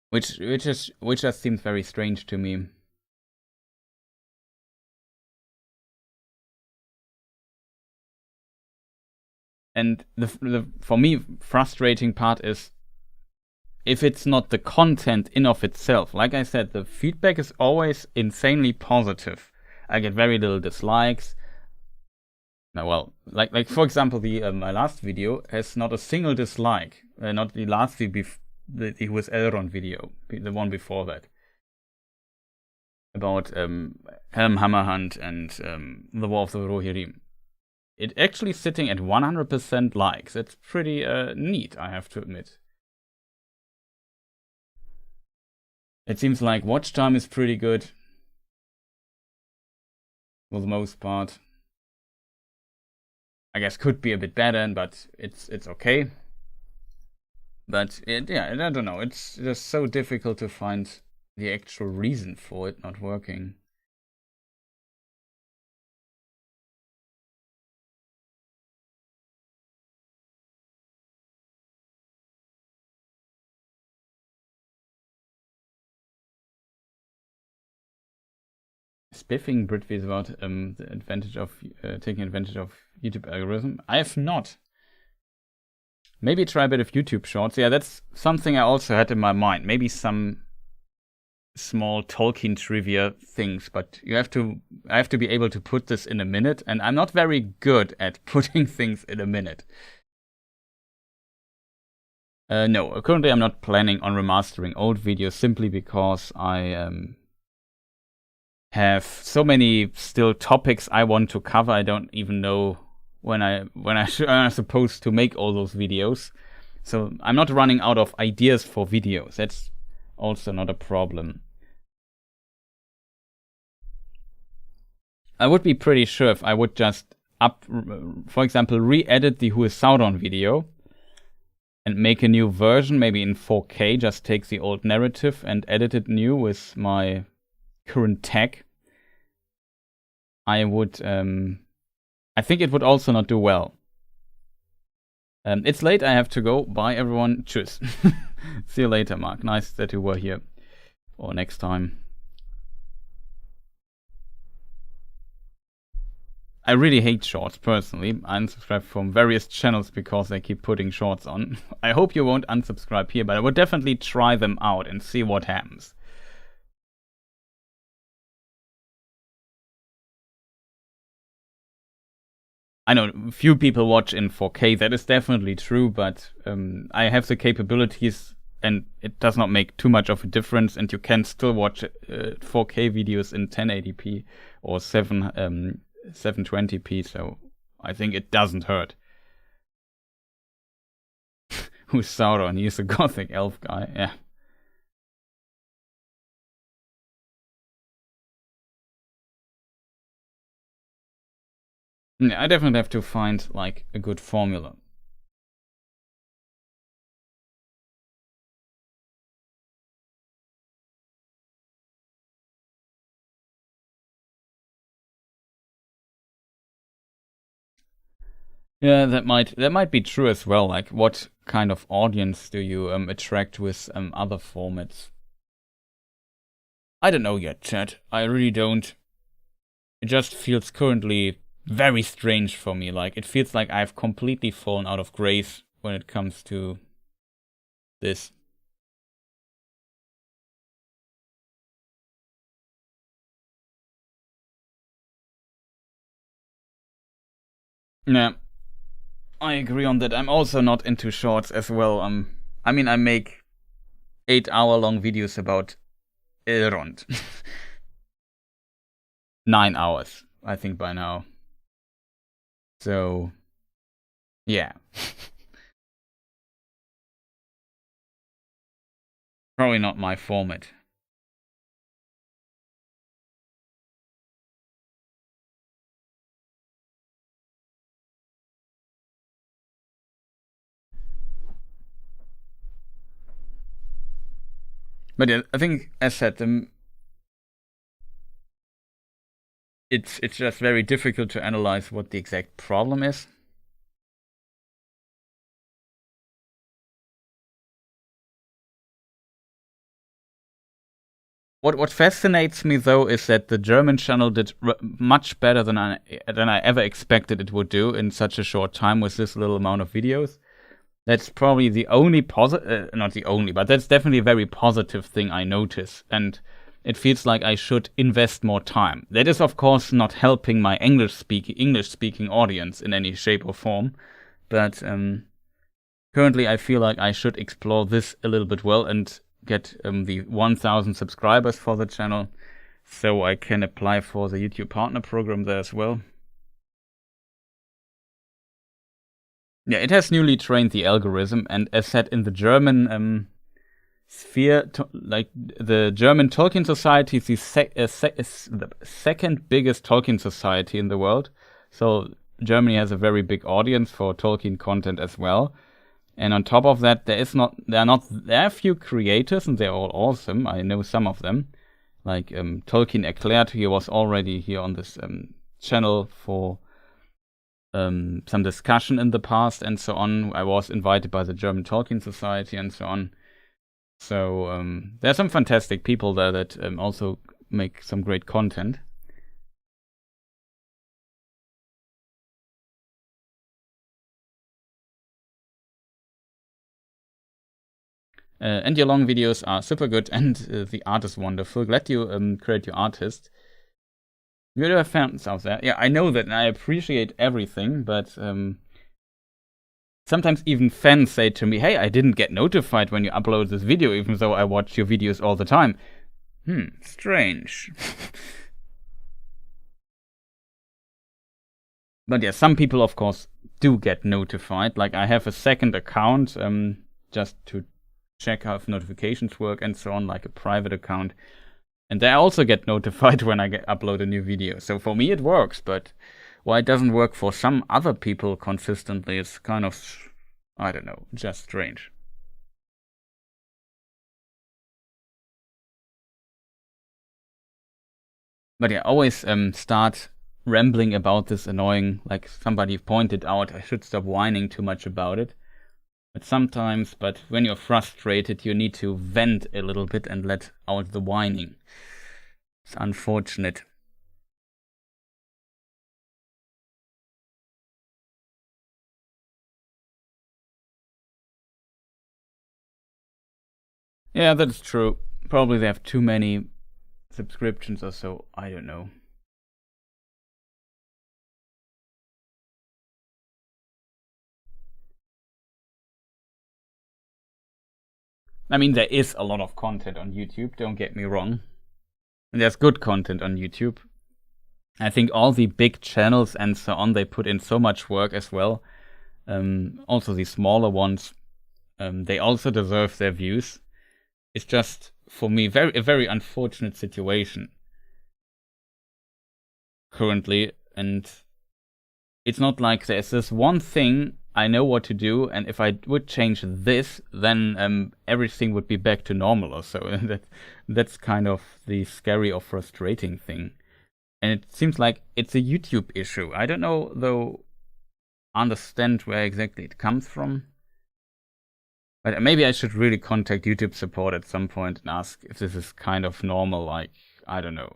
Which just seems very strange to me. And the for me frustrating part is, if it's not the content in of itself. Like I said, the feedback is always insanely positive. I get very little dislikes. Well, like for example, the my last video has not a single dislike. Not the last video, the with Elrond video, the one before that, about Helm Hammerhand and the War of the Rohirrim. It actually sitting at 100% likes. It's pretty neat, I have to admit. It seems like watch time is pretty good for the most part. I guess could be a bit better, but it's okay. But yeah, I don't know. It's just so difficult to find the actual reason for it not working. Spiffing Britvi is about the advantage of taking advantage of YouTube algorithm. I have not. Maybe try a bit of YouTube Shorts. Yeah, that's something I also had in my mind. Maybe some small Tolkien trivia things, but I have to be able to put this in a minute, and I'm not very good at putting things in a minute. No, currently I'm not planning on remastering old videos simply because I have so many still topics I want to cover. I don't even know when I'm supposed to make all those videos. So I'm not running out of ideas for videos. That's also not a problem. I would be pretty sure if I would just for example, re-edit the Who is Sauron video and make a new version, maybe in 4K, just take the old narrative and edit it new with my current tech. I think it would also not do well. It's late, I have to go. Bye everyone, tschüss. See you later, Mark. Nice that you were here. Or next time. I really hate shorts, personally. I unsubscribe from various channels because they keep putting shorts on. I hope you won't unsubscribe here, but I would definitely try them out and see what happens. I know few people watch in 4K, that is definitely true, but I have the capabilities and it does not make too much of a difference, and you can still watch 4K videos in 1080p or 720p, so I think it doesn't hurt. Who's Sauron? He's a gothic elf guy, yeah. Yeah, I definitely have to find like a good formula. Yeah, that might be true as well. Like, what kind of audience do you attract with other formats? I don't know yet, chat. I really don't. It just feels currently very strange for me. Like, it feels like I've completely fallen out of grace when it comes to this. Yeah, I agree on that. I'm also not into shorts as well. I mean, I make 8-hour-long videos about Elrond. 9 hours, I think, by now. So, yeah. Probably not my format. But yeah, I think, as said, it's just very difficult to analyze what the exact problem is. What fascinates me though is that the German channel did much better than I ever expected it would do in such a short time with this little amount of videos. That's probably the only positive, not the only, but that's definitely a very positive thing I notice. And it feels like I should invest more time. That is, of course, not helping my English-speaking audience in any shape or form. But currently, I feel like I should explore this a little bit well and get the 1,000 subscribers for the channel, so I can apply for the YouTube Partner Program there as well. Yeah, it has newly trained the algorithm, and as said in the German sphere, like the German Tolkien Society is the second biggest Tolkien society in the world. So Germany has a very big audience for Tolkien content as well. And on top of that, there are a few creators, and they're all awesome. I know some of them, like Tolkien Erklärt. He was already here on this channel for some discussion in the past and so on. I was invited by the German Tolkien Society and so on. So there are some fantastic people there that also make some great content. And your long videos are super good, and the art is wonderful. Glad you create your artist. You do have fans out there. Yeah, I know that, and I appreciate everything, but sometimes even fans say to me, hey, I didn't get notified when you upload this video, even though I watch your videos all the time. Strange. But yeah, some people, of course, do get notified. Like, I have a second account just to check how notifications work and so on, like a private account. And they also get notified when I upload a new video. So for me it works, but why it doesn't work for some other people consistently is kind of, I don't know, just strange. But yeah, always start rambling about this annoying, like somebody pointed out, I should stop whining too much about it. But when you're frustrated, you need to vent a little bit and let out the whining. It's unfortunate. Yeah, that's true. Probably they have too many subscriptions or so. I don't know. I mean, there is a lot of content on YouTube, don't get me wrong. And there's good content on YouTube. I think all the big channels and so on, they put in so much work as well. Also the smaller ones, they also deserve their views. It's just, for me, a very unfortunate situation currently. And it's not like there's this one thing I know what to do, and if I would change this, then everything would be back to normal or so. That's kind of the scary or frustrating thing. And it seems like it's a YouTube issue. I don't know, though, understand where exactly it comes from. But maybe I should really contact YouTube support at some point and ask if this is kind of normal, like, I don't know.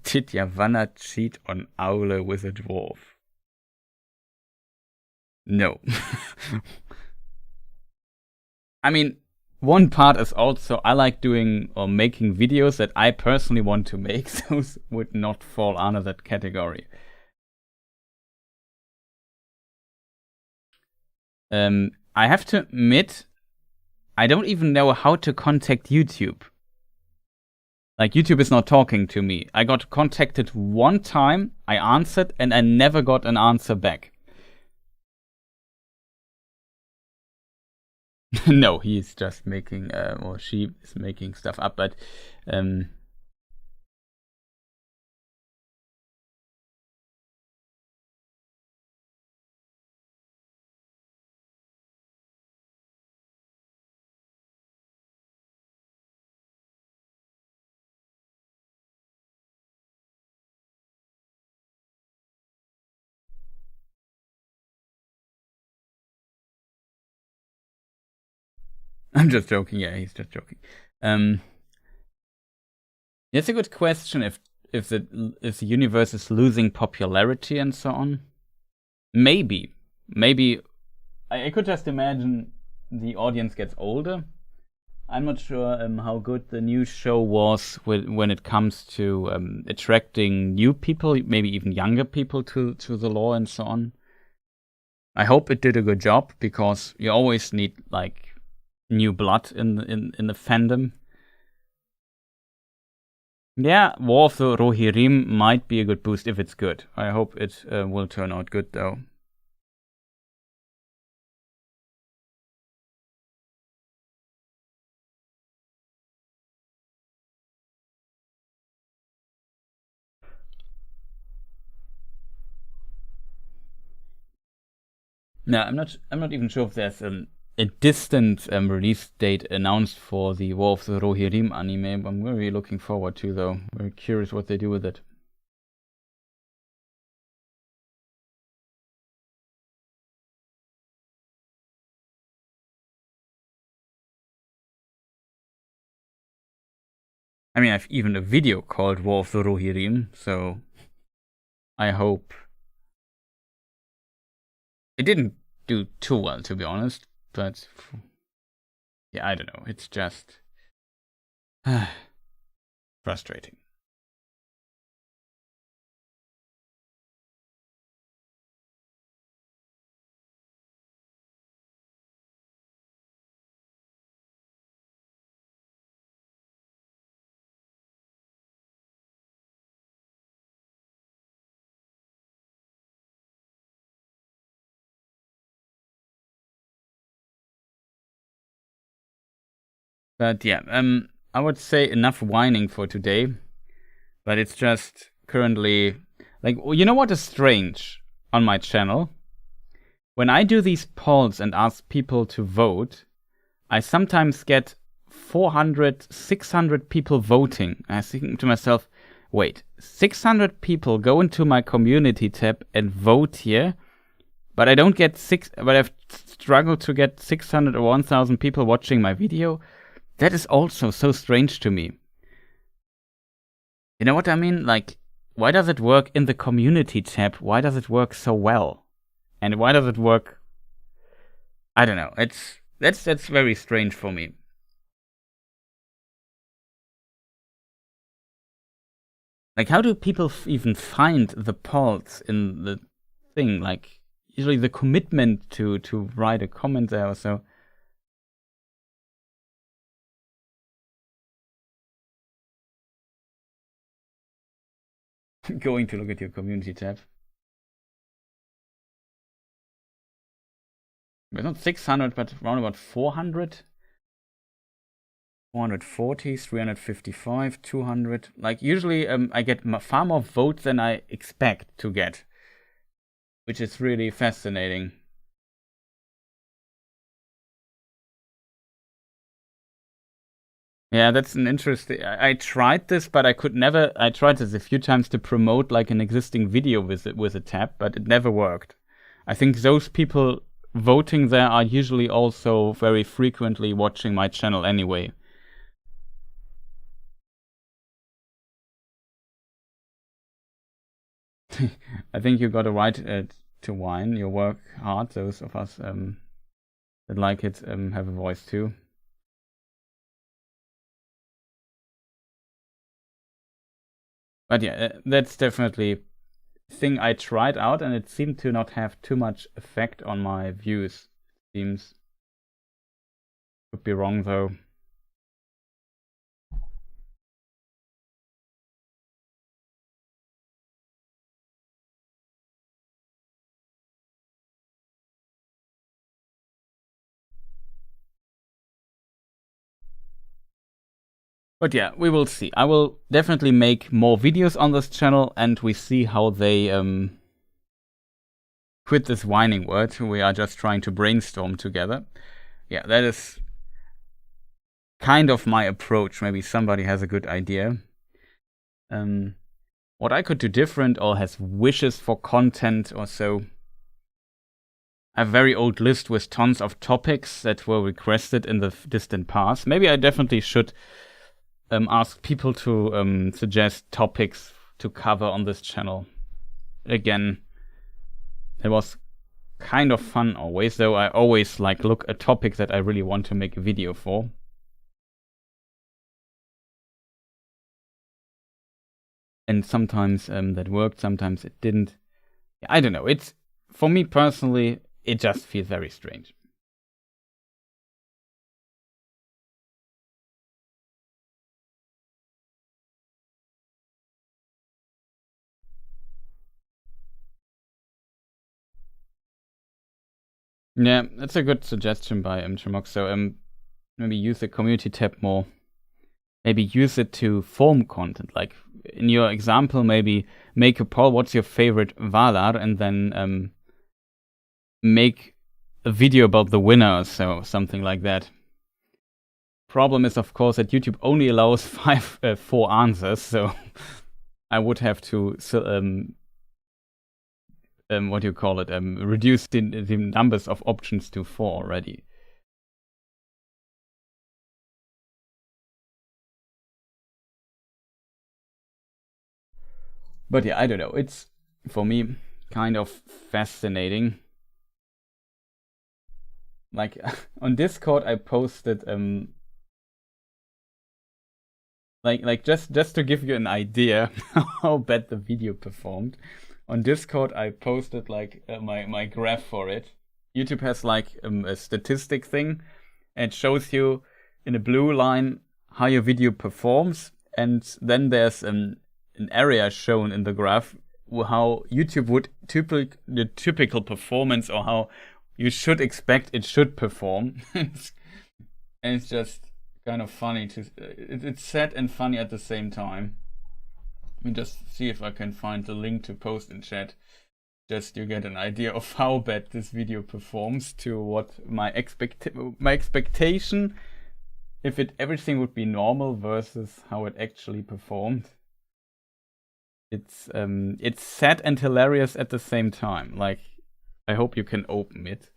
Did Yavanna cheat on Aule with a dwarf? No. I mean, one part is also I like doing or making videos that I personally want to make. Those would not fall under that category. I have to admit, I don't even know how to contact YouTube. Like, YouTube is not talking to me. I got contacted one time, I answered, and I never got an answer back. No, he's just making, or she is making stuff up, but I'm just joking. Yeah, he's just joking. Um, it's a good question if the universe is losing popularity and so on. Maybe I could just imagine the audience gets older. I'm not sure how good the new show was when it comes to attracting new people, maybe even younger people to the lore and so on. I hope it did a good job, because you always need like new blood in the fandom. Yeah, War of the Rohirrim might be a good boost if it's good. I hope it will turn out good though. No, I'm not even sure if there's a distant release date announced for the War of the Rohirrim anime. I'm very looking forward to, though. Very curious what they do with it. I mean, I've even a video called War of the Rohirrim, so I hope it didn't do too well, to be honest. But yeah, I don't know. It's just frustrating. But yeah, I would say enough whining for today. But it's just currently like, you know what is strange on my channel? When I do these polls and ask people to vote, I sometimes get 400, 600 people voting. I think to myself, wait, 600 people go into my community tab and vote here, but I don't get but I've struggled to get 600 or 1000 people watching my video. That is also so strange to me. You know what I mean? Like, why does it work in the community tab? Why does it work so well? And why does it work? I don't know. That's very strange for me. Like, how do people even find the polls in the thing? Like, usually the commitment to write a comment there or so. Going to look at your community tab. It's not 600, but around about 400. 440, 355, 200. Like, usually I get far more votes than I expect to get, which is really fascinating. Yeah, that's an interesting. I tried this, but I could never. I tried this a few times to promote like an existing video with a tab, but it never worked. I think those people voting there are usually also very frequently watching my channel anyway. I think you got a right to whine. You work hard. Those of us that like it have a voice too. But yeah, that's definitely a thing I tried out, and it seemed to not have too much effect on my views. Seems. Could be wrong though. But yeah, we will see. I will definitely make more videos on this channel, and we see how they quit this whining word. We are just trying to brainstorm together. Yeah, that is kind of my approach. Maybe somebody has a good idea. What I could do different, or has wishes for content or so. a very old list with tons of topics that were requested in the distant past. Maybe I definitely should ask people to suggest topics to cover on this channel. Again, it was kind of fun always, though I always look a topic that I really want to make a video for. And sometimes that worked, sometimes it didn't. I don't know. It's, for me personally, it just feels very strange. Yeah, that's a good suggestion by Tremok. So maybe use the community tab more. Maybe use it to form content. Like in your example, maybe make a poll, what's your favorite Valar, and then make a video about the winner, so something like that. Problem is, of course, that YouTube only allows 4 answers, so I would have to what do you call it? Reduce the numbers of options to 4 already. But yeah, I don't know. It's, for me, kind of fascinating. Like, on Discord, I posted just to give you an idea how bad the video performed. On Discord, I posted my graph for it. YouTube has a statistic thing, and it shows you in a blue line how your video performs, and then there's an area shown in the graph how YouTube would the typical performance, or how you should expect it should perform. And it's just kind of funny it's sad and funny at the same time. Let me just see if I can find the link to post in chat, just you get an idea of how bad this video performs to what my expectation, if everything would be normal versus how it actually performed. It's sad and hilarious at the same time. Like, I hope you can open it.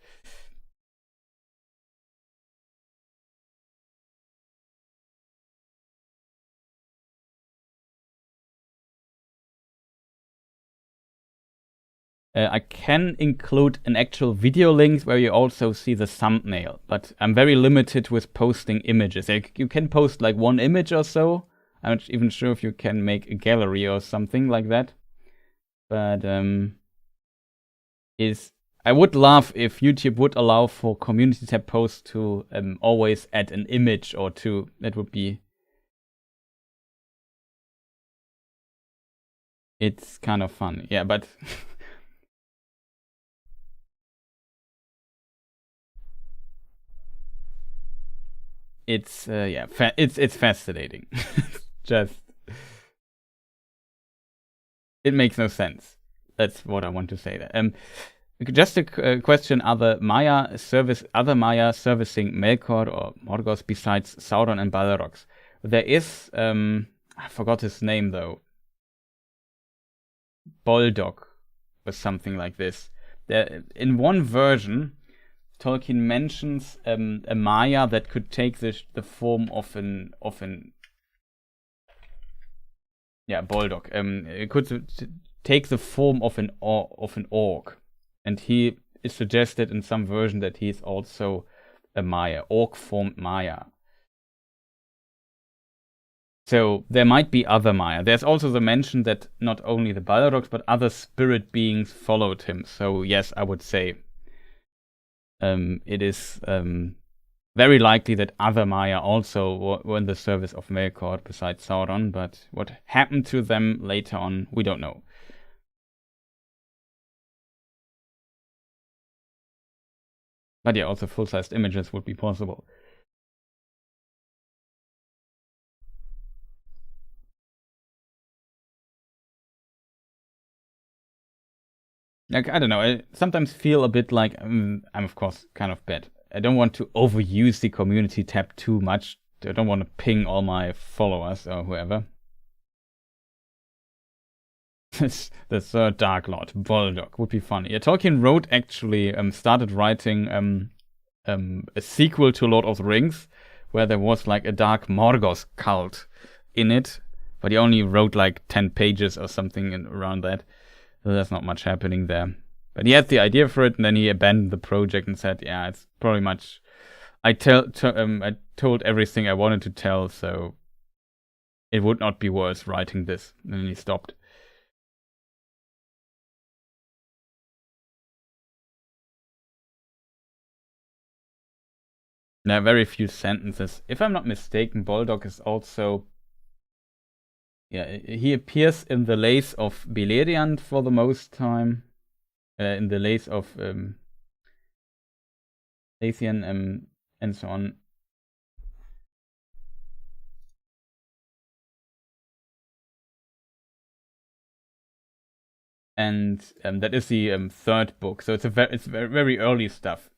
I can include an actual video link where you also see the thumbnail, but I'm very limited with posting images. You can post 1 image or so. I'm not even sure if you can make a gallery or something like that. But I would love if YouTube would allow for community tab posts to always add an image or 2. That would be... It's kind of fun. Yeah, but... It's it's fascinating. Just, it makes no sense. That's what I want to say there. Just a question: other Maya servicing Melkor or Morgoth besides Sauron and Balrogs? There is I forgot his name though. Boldock or something like this. There, in one version, Tolkien mentions a Maya that could take the form of an Boldock. It could take the form of an orc, and he is suggested in some version that he is also a Maya, orc-formed Maya. So there might be other Maya. There's also the mention that not only the Balrogs but other spirit beings followed him. So yes, I would say it is very likely that other Maya also were in the service of Melkor besides Sauron, but what happened to them later on, we don't know. But yeah, also full-sized images would be possible. Like, I don't know, I sometimes feel a bit like I'm of course kind of bad. I don't want to overuse the community tab too much. I don't want to ping all my followers or whoever. the third Dark Lord, Boldock, would be funny. Yeah, Tolkien wrote actually started writing a sequel to Lord of the Rings, where there was like a dark Morgoth cult in it, but he only wrote like 10 pages or something around that. So there's not much happening there. But he had the idea for it, and then he abandoned the project and said, "Yeah, it's pretty much. I told everything I wanted to tell, so it would not be worth writing this." And then he stopped. There are very few sentences. If I'm not mistaken, Boldock is also... Yeah, he appears in the Lays of Beleriand for the most time. In the Lays of Lathian and so on. And that is the third book, so it's very early stuff.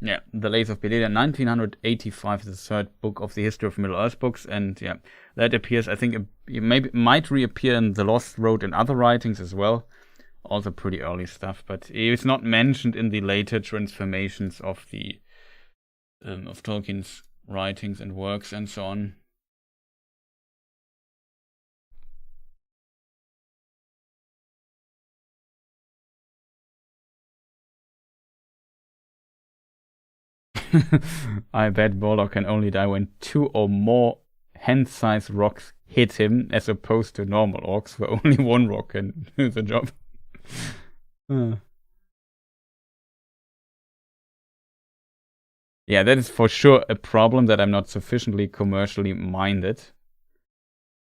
Yeah, The Lays of Beleriand, 1985 is the third book of the History of Middle-earth books, and yeah, that appears, I think, it might reappear in The Lost Road and other writings as well. Also pretty early stuff, but it's not mentioned in the later transformations of the of Tolkien's writings and works and so on. I bet Boldock can only die when 2 or more hand-sized rocks hit him, as opposed to normal orcs, where only 1 rock can do the job. Yeah, that is for sure a problem, that I'm not sufficiently commercially minded.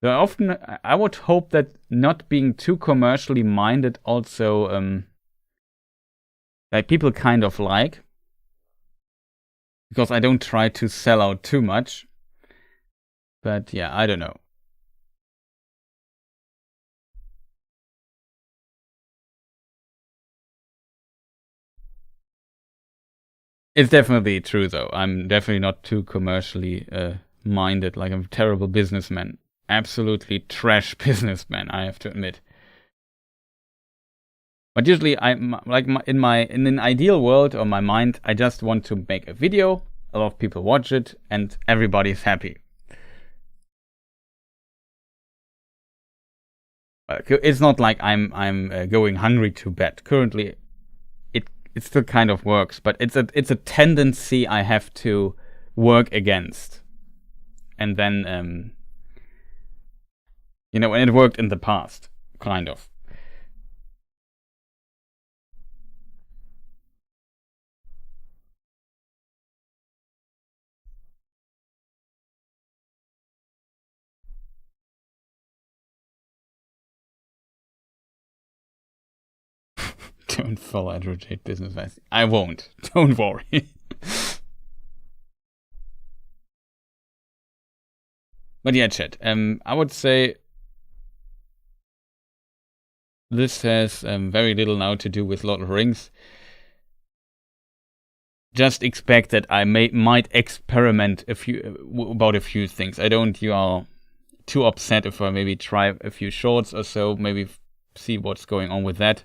So often, I would hope that not being too commercially minded also, like, people kind of like. Because I don't try to sell out too much. But yeah, I don't know. It's definitely true, though. I'm definitely not too commercially minded. Like, I'm a terrible businessman. Absolutely trash businessman, I have to admit. But usually, in an ideal world or my mind, I just want to make a video, a lot of people watch it, and everybody's happy. It's not like I'm going hungry to bed. Currently, it still kind of works, but it's a tendency I have to work against. And then, and it worked in the past, kind of. Don't follow advocate business advice. I won't. Don't worry. But yeah, chat. I would say this has very little now to do with Lord of the Rings. Just expect that I might experiment about a few things. I don't you are too upset if I maybe try a few shorts or so, maybe see what's going on with that.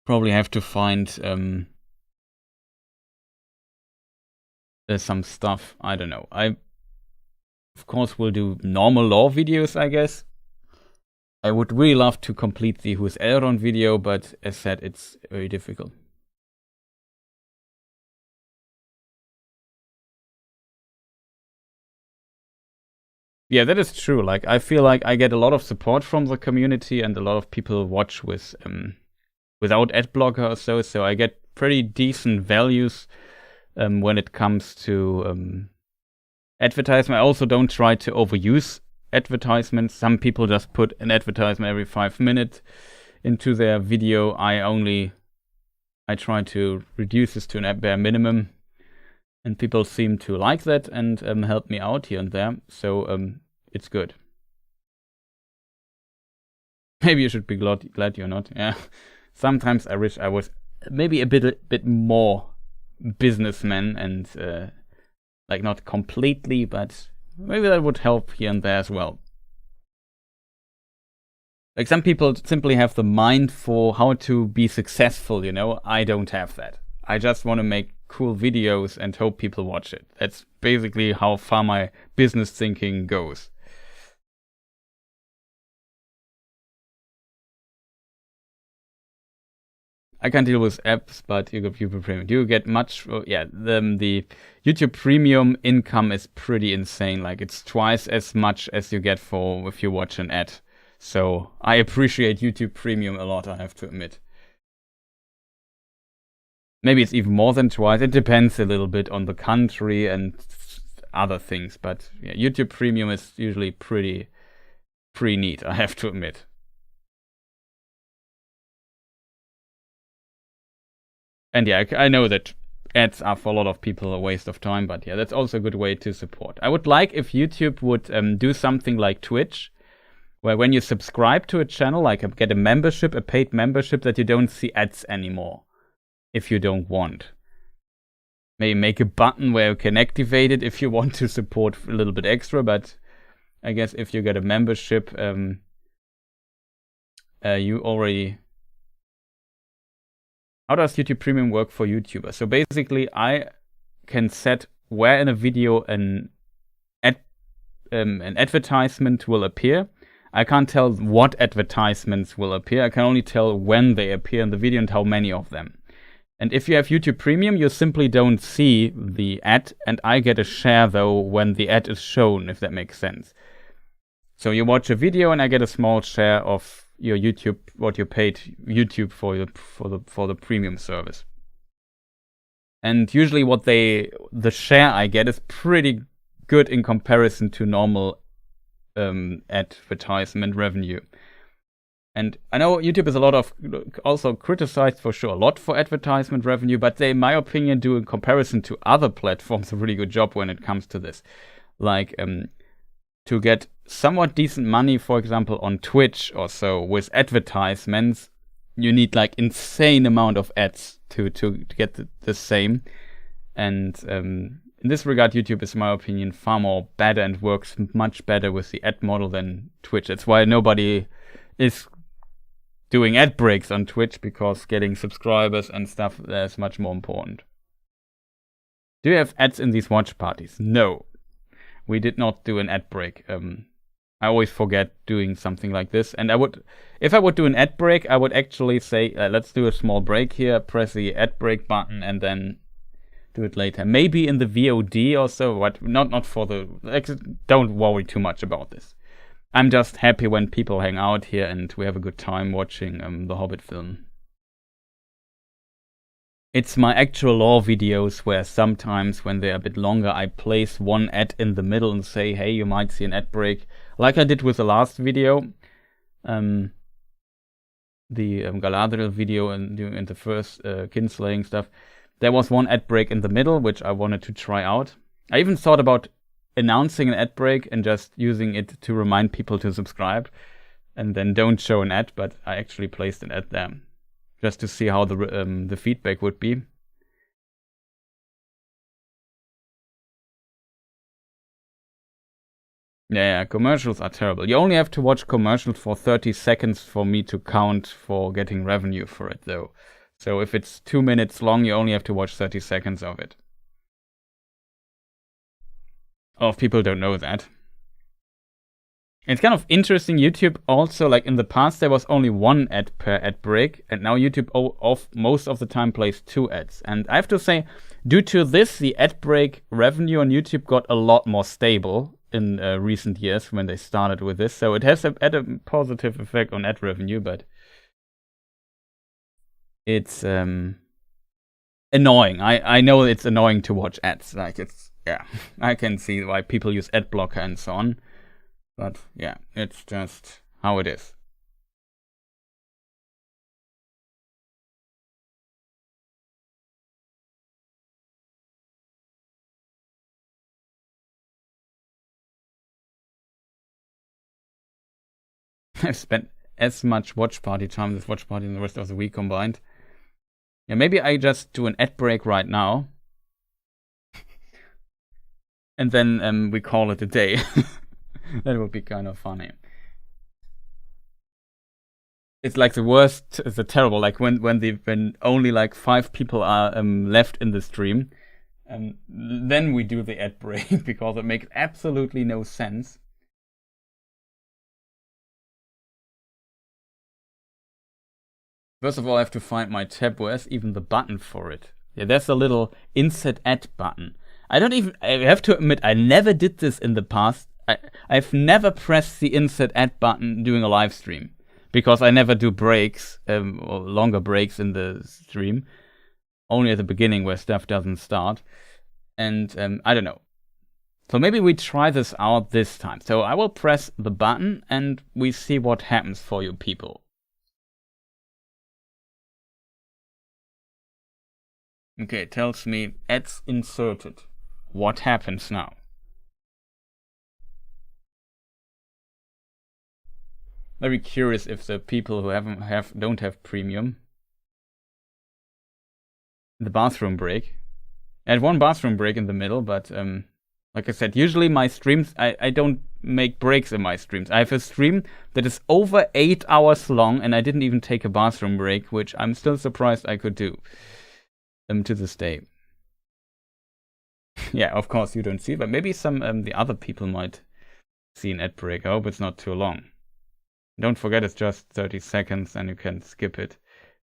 Probably have to find some stuff. I don't know. I of course will do normal lore videos, I guess. I would really love to complete the Who's Elrond video, but as said, it's very difficult. Yeah, that is true. Like, I feel like I get a lot of support from the community, and a lot of people watch with without ad blocker or so I get pretty decent values when it comes to advertisement. I also don't try to overuse advertisements. Some people just put an advertisement every 5 minutes into their video. I try to reduce this to an bare minimum, and people seem to like that and help me out here and there. So it's good. Maybe you should be glad you're not. Yeah. Sometimes I wish I was maybe a bit more businessman and like not completely, but maybe that would help here and there as well. Like some people simply have the mind for how to be successful, you know. I don't have that. I just want to make cool videos and hope people watch it. That's basically how far my business thinking goes. I can't deal with apps, but you get YouTube Premium. Do you get much? Yeah, the YouTube Premium income is pretty insane. Like it's twice as much as you get for if you watch an ad. So I appreciate YouTube Premium a lot, I have to admit. Maybe it's even more than twice. It depends a little bit on the country and other things. But yeah, YouTube Premium is usually pretty neat, I have to admit. And yeah, I know that ads are for a lot of people a waste of time, but yeah, that's also a good way to support. I would like if YouTube would do something like Twitch, where when you subscribe to a channel, like get a membership, a paid membership, that you don't see ads anymore if you don't want. Maybe make a button where you can activate it if you want to support a little bit extra, but I guess if you get a membership, you already... How does YouTube Premium work for YouTubers? So basically, I can set where in a video an advertisement will appear. I can't tell what advertisements will appear. I can only tell when they appear in the video and how many of them. And if you have YouTube Premium, you simply don't see the ad, and I get a share though when the ad is shown, if that makes sense. So you watch a video and I get a small share of your YouTube, what you paid YouTube for the premium service. And usually the share I get is pretty good in comparison to normal advertisement revenue. And I know YouTube is also criticized for sure a lot for advertisement revenue, but they, in my opinion, do in comparison to other platforms a really good job when it comes to this. Like to get somewhat decent money, for example, on Twitch or so with advertisements, you need like insane amount of ads to get the same. And in this regard, YouTube is, in my opinion, far more better and works much better with the ad model than Twitch. That's why nobody is doing ad breaks on Twitch, because getting subscribers and stuff there is much more important. Do you have ads in these watch parties? No. We did not do an ad break. I always forget doing something like this. And if I would do an ad break, I would actually say, let's do a small break here, press the ad break button, and then do it later. Maybe in the VOD or so, but not for the... Don't worry too much about this. I'm just happy when people hang out here and we have a good time watching the Hobbit film. It's my actual lore videos where sometimes when they're a bit longer, I place one ad in the middle and say, hey, you might see an ad break. Like I did with the last video, the Galadriel video and the first kinslaying stuff. There was one ad break in the middle, which I wanted to try out. I even thought about announcing an ad break and just using it to remind people to subscribe, and then don't show an ad, but I actually placed an ad there, just to see how the feedback would be. Yeah, commercials are terrible. You only have to watch commercials for 30 seconds for me to count for getting revenue for it, though. So if it's 2 minutes long, you only have to watch 30 seconds of it. A lot of people don't know that. It's kind of interesting. YouTube also, like in the past, there was only one ad per ad break, and now YouTube most of the time plays 2 ads. And I have to say, due to this, the ad break revenue on YouTube got a lot more stable in recent years when they started with this. So it has had a positive effect on ad revenue, but it's annoying. I know it's annoying to watch ads. Like yeah, I can see why people use ad blocker and so on. But yeah, it's just how it is. I've spent as much watch party time this watch party and the rest of the week combined. Yeah, maybe I just do an ad break right now. And then we call it a day. That would be kind of funny. It's like the worst, the terrible, like when only like 5 people are left in the stream. Then we do the ad break because it makes absolutely no sense. First of all, I have to find my tab. Where's even the button for it? Yeah, there's a little insert ad button. I have to admit, I never did this in the past. I've never pressed the insert ad button during a live stream because I never do breaks, or longer breaks in the stream. Only at the beginning where stuff doesn't start. And I don't know. So maybe we try this out this time. So I will press the button and we see what happens for you people. Okay, it tells me ads inserted. What happens now? Very curious if the people who don't have premium. The bathroom break. I had one bathroom break in the middle, but like I said, usually my streams, I don't make breaks in my streams. I have a stream that is over 8 hours long, and I didn't even take a bathroom break, which I'm still surprised I could do to this day. Yeah, of course you don't see it, but maybe some the other people might see an ad break. I hope it's not too long. Don't forget it's just 30 seconds and you can skip it.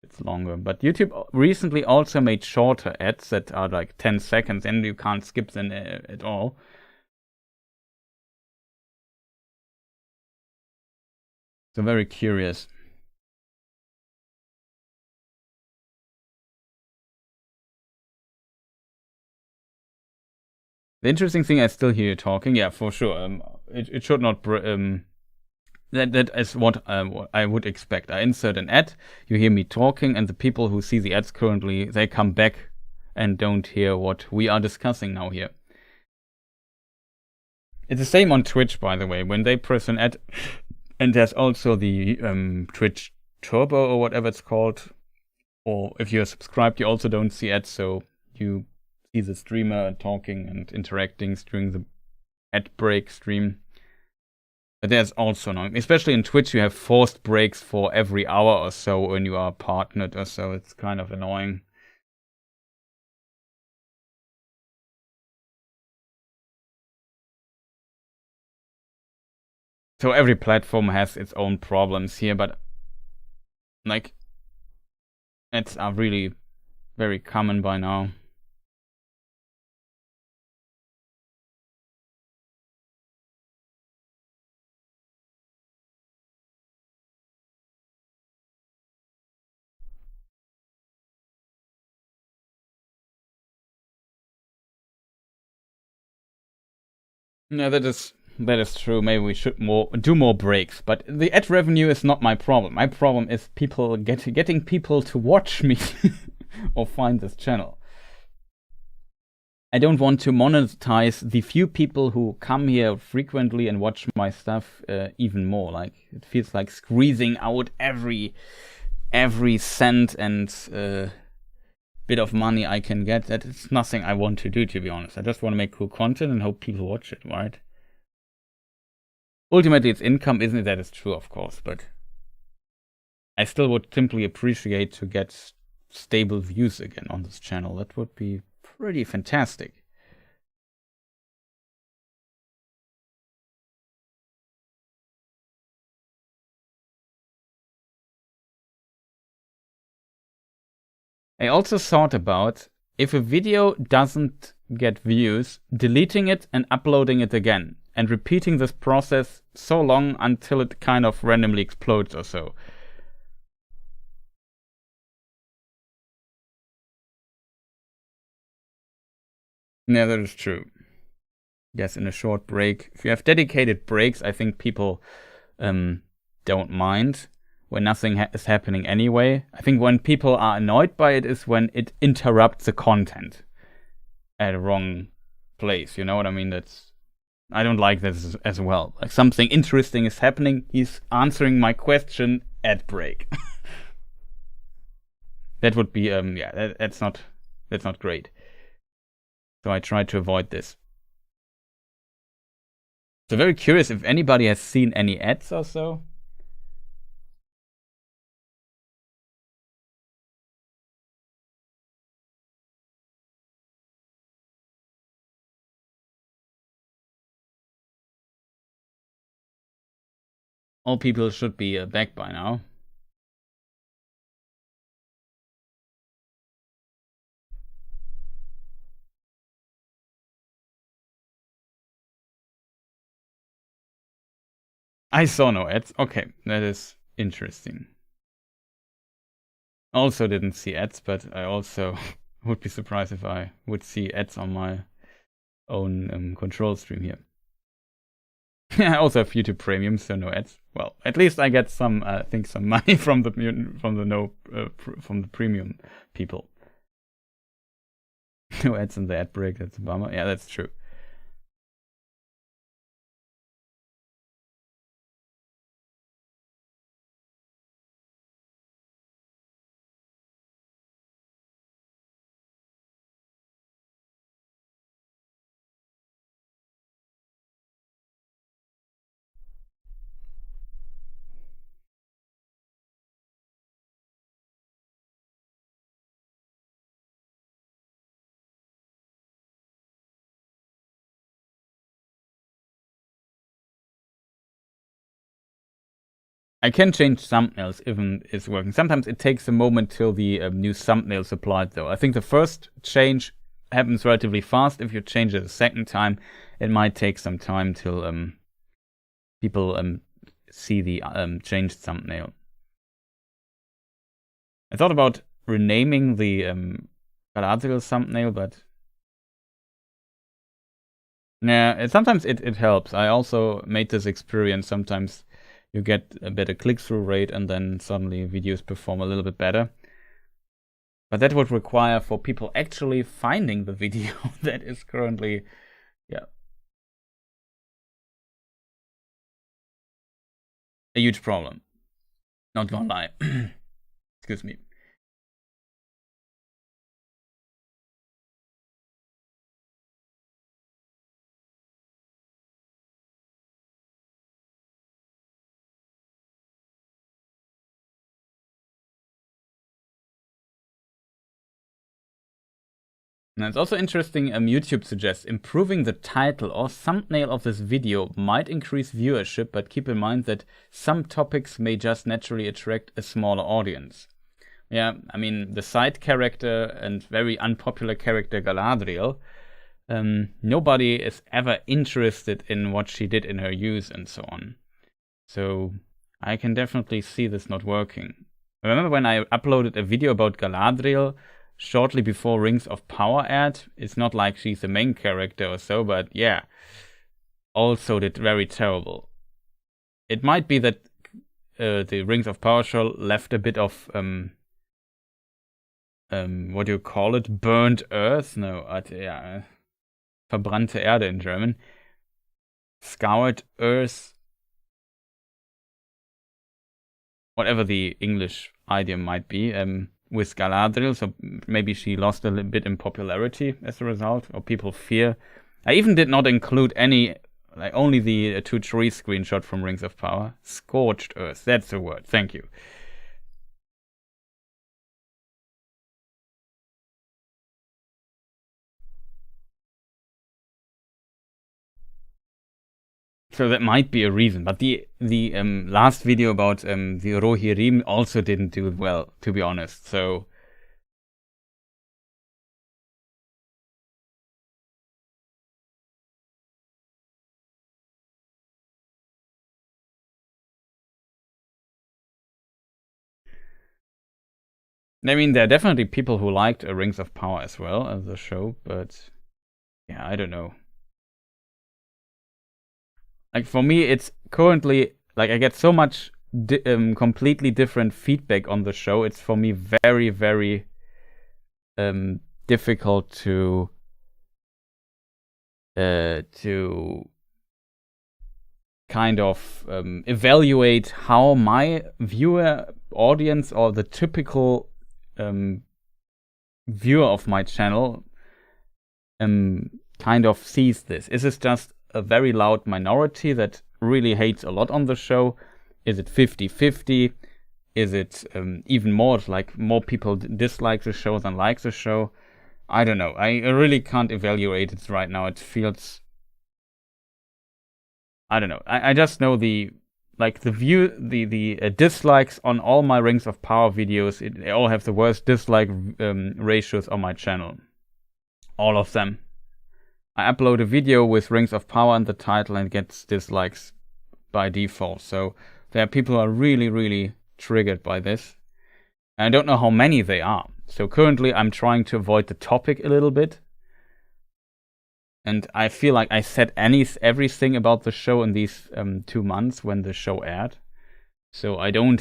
It's longer. But YouTube recently also made shorter ads that are like 10 seconds and you can't skip them at all. So very curious. The interesting thing, I still hear you talking. Yeah, for sure. It should not. That is what I would expect. I insert an ad, you hear me talking, and the people who see the ads currently, they come back and don't hear what we are discussing now here. It's the same on Twitch, by the way. When they press an ad, and there's also the Twitch Turbo or whatever it's called, or if you're subscribed, you also don't see ads, so you see the streamer talking and interacting during the ad break stream. But there's also annoying, especially in Twitch, you have forced breaks for every hour or so when you are partnered or so. It's kind of annoying. So every platform has its own problems here, but like ads are really very common by now. Yeah, that is true. Maybe we should do more breaks. But the ad revenue is not my problem. My problem is people getting people to watch me or find this channel. I don't want to monetize the few people who come here frequently and watch my stuff even more. Like it feels like squeezing out every cent and bit of money I can get. That is nothing I want to do, to be honest. I just want to make cool content and hope people watch it, right? Ultimately, it's income, isn't it? That is true, of course, but I still would simply appreciate to get stable views again on this channel. That would be pretty fantastic. I also thought about if a video doesn't get views, deleting it and uploading it again, and repeating this process so long until it kind of randomly explodes or so. Yeah, that is true. Yes, in a short break. If you have dedicated breaks, I think people don't mind when nothing is happening anyway. I think when people are annoyed by it is when it interrupts the content at a wrong place. You know what I mean? I don't like this as well. Like something interesting is happening, he's answering my question, ad break. that would be yeah, that's not great. So I try to avoid this. So very curious if anybody has seen any ads or so. All people should be back by now. I saw no ads. Okay, that is interesting. Also didn't see ads, but I also would be surprised if I would see ads on my own control stream here. I also have YouTube Premium, so no ads. Well, at least I get some, I think, some money from the premium people. No ads in the ad break. That's a bummer. Yeah, that's true. I can change thumbnails even it's working. Sometimes it takes a moment till the new thumbnail is applied, though. I think the first change happens relatively fast. If you change it a second time, it might take some time till people see the changed thumbnail. I thought about renaming the Galadriel thumbnail, but yeah, sometimes it helps. I also made this experience. Sometimes you get a better click-through rate, and then suddenly videos perform a little bit better. But that would require for people actually finding the video that is currently, yeah, a huge problem. Not gonna lie. Excuse me. Now it's also interesting, YouTube suggests improving the title or thumbnail of this video might increase viewership, but keep in mind that some topics may just naturally attract a smaller audience. Yeah, I mean, the side character and very unpopular character Galadriel, nobody is ever interested in what she did in her youth and so on. So I can definitely see this not working. I remember when I uploaded a video about Galadriel shortly before Rings of Power aired. It's not like she's the main character or so, but yeah, also did very terrible. It might be that the Rings of Power show left a bit of what do you call it? Burnt earth? No, yeah, verbrannte Erde in German. Scoured earth. Whatever the English idiom might be. With Galadriel, so maybe she lost a little bit in popularity as a result, or people fear. I even did not include any, like only the 2 trees screenshot from Rings of Power. Scorched Earth, that's the word, thank you. So that might be a reason, but the last video about the Rohirrim also didn't do well, to be honest. So I mean, there are definitely people who liked Rings of Power as well as the show, but yeah, I don't know. Like for me, it's currently like I get so much completely different feedback on the show. It's for me very, very difficult to kind of evaluate how my viewer audience or the typical viewer of my channel kind of sees this. Is this just a very loud minority that really hates a lot on the show? Is it 50-50? Is it even more, like more people dislike the show than like the show? I don't know. I really can't evaluate it right now. It feels... I don't know. I just know the dislikes on all my Rings of Power videos. They all have the worst dislike ratios on my channel. All of them. I upload a video with Rings of Power in the title and it gets dislikes by default. So there are people who are really, really triggered by this. And I don't know how many they are. So currently I'm trying to avoid the topic a little bit. And I feel like I said everything about the show in these 2 months when the show aired. So I don't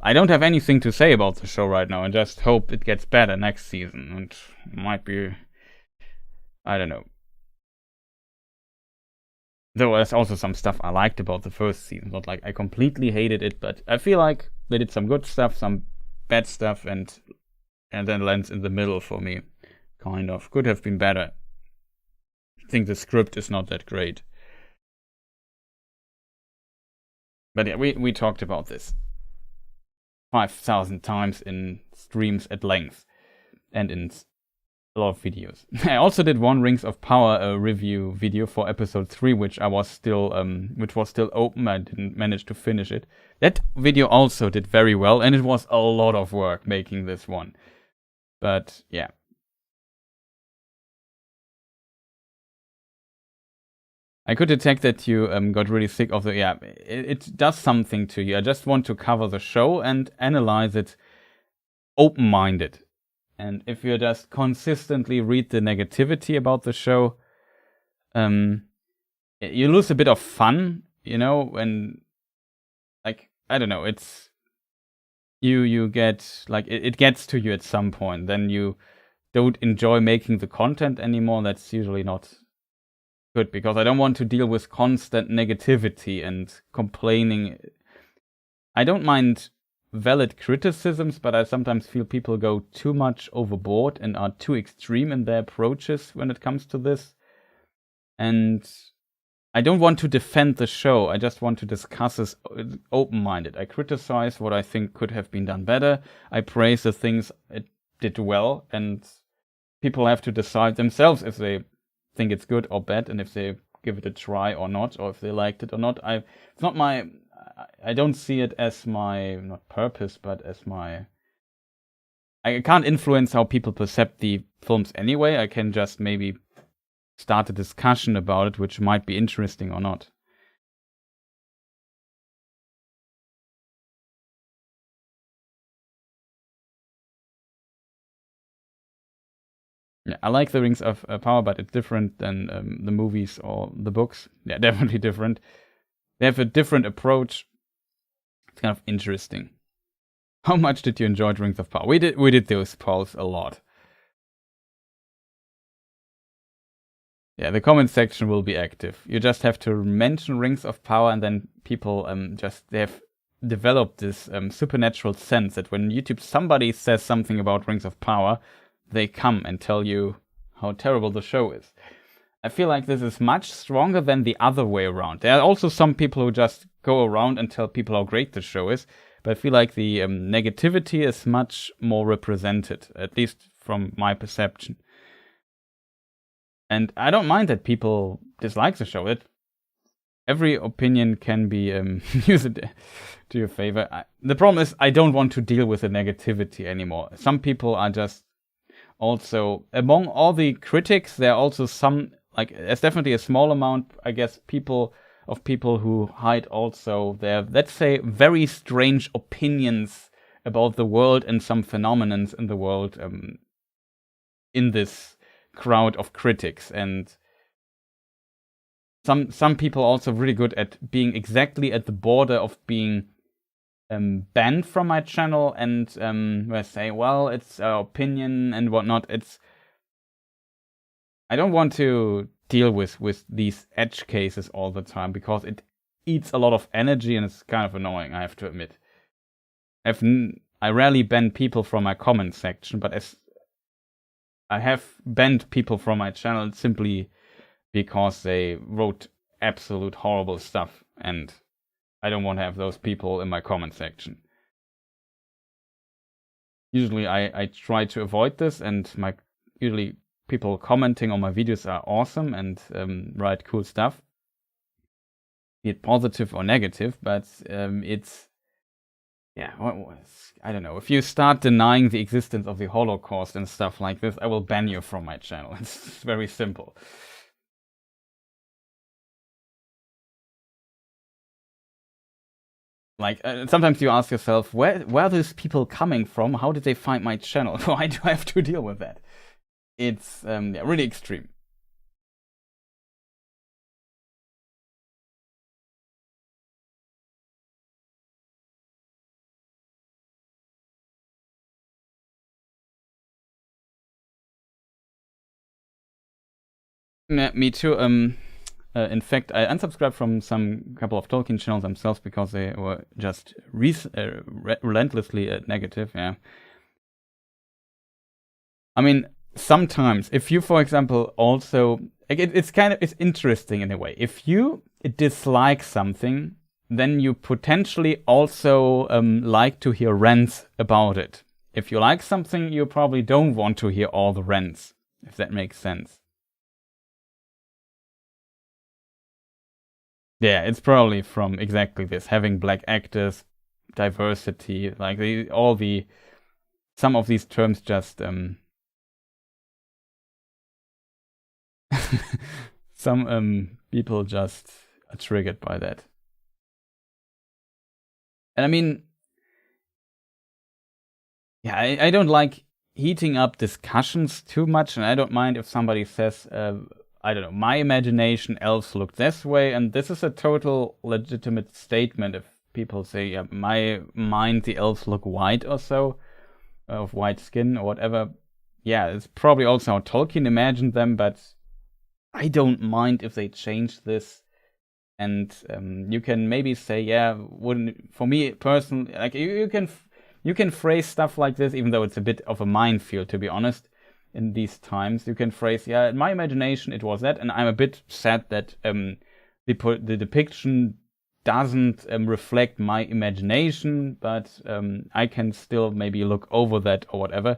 have anything to say about the show right now. I just hope it gets better next season. And it might be... I don't know. Though there's also some stuff I liked about the first season. Not like I completely hated it, but I feel like they did some good stuff, some bad stuff, and then lands in the middle for me. Kind of. Could have been better. I think the script is not that great. But yeah, we talked about this 5,000 times in streams at length. And in a lot of videos. I also did one Rings of Power review video for episode 3, which was still open. I didn't manage to finish it. That video also did very well, and it was a lot of work making this one. But yeah. I could detect that you got really sick of the... Yeah, it does something to you. I just want to cover the show and analyze it open-minded. And if you just consistently read the negativity about the show, you lose a bit of fun, you know, when, like, I don't know, it's, you get, like, it gets to you at some point. Then you don't enjoy making the content anymore. That's usually not good, because I don't want to deal with constant negativity and complaining. I don't mind valid criticisms, but I sometimes feel people go too much overboard and are too extreme in their approaches when it comes to this. And I don't want to defend the show. I just want to discuss this open-minded. I criticize what I think could have been done better. I praise the things it did well, and people have to decide themselves if they think it's good or bad, and if they give it a try or not, or if they liked it or not. It's not my... I don't see it as my, not purpose, but as my... I can't influence how people perceive the films anyway. I can just maybe start a discussion about it, which might be interesting or not. Yeah, I like the Rings of Power, but it's different than the movies or the books. Yeah, definitely different. They have a different approach. It's kind of interesting. How much did you enjoy Rings of Power? We did those polls a lot. Yeah, the comment section will be active. You just have to mention Rings of Power, and then people they have developed this supernatural sense that when YouTube somebody says something about Rings of Power, they come and tell you how terrible the show is. I feel like this is much stronger than the other way around. There are also some people who just go around and tell people how great the show is, but I feel like the negativity is much more represented, at least from my perception. And I don't mind that people dislike the show. Every opinion can be used to your favor. The problem is I don't want to deal with the negativity anymore. Some people are just also... Among all the critics, there are also some... Like, there's definitely a small amount, I guess, people who hide also their, let's say, very strange opinions about the world and some phenomena in the world in this crowd of critics. And some people are also really good at being exactly at the border of being banned from my channel, and where say, well, it's our opinion and whatnot. I don't want to deal with these edge cases all the time, because it eats a lot of energy and it's kind of annoying, I have to admit. I rarely ban people from my comment section, but as I have banned people from my channel simply because they wrote absolute horrible stuff, and I don't want to have those people in my comment section. Usually I try to avoid this, and usually people commenting on my videos are awesome and write cool stuff, be it positive or negative, but it's, yeah, I don't know. If you start denying the existence of the Holocaust and stuff like this, I will ban you from my channel. It's very simple. Like, sometimes you ask yourself, where are those people coming from? How did they find my channel? Why do I have to deal with that? It's yeah, really extreme. Yeah, me too. In fact, I unsubscribed from some couple of Tolkien channels themselves because they were just relentlessly negative. Yeah. I mean, sometimes if you, for example, also it's interesting in a way. If you dislike something, then you potentially also like to hear rants about it. If you like something, you probably don't want to hear all the rants, if that makes sense. Yeah, it's probably from exactly this, having black actors, diversity, like some of these terms just some people just are triggered by that. And I mean, yeah, I don't like heating up discussions too much, and I don't mind if somebody says, I don't know, my imagination, elves look this way, and this is a total legitimate statement. If people say, yeah, my mind, the elves look white or so, of white skin or whatever, yeah, it's probably also how Tolkien imagined them, but I don't mind if they change this. And you can maybe say, yeah, wouldn't, for me personally, like you can phrase stuff like this, even though it's a bit of a minefield, to be honest. In these times, you can phrase, yeah, in my imagination it was that, and I'm a bit sad that the depiction doesn't reflect my imagination, but I can still maybe look over that or whatever,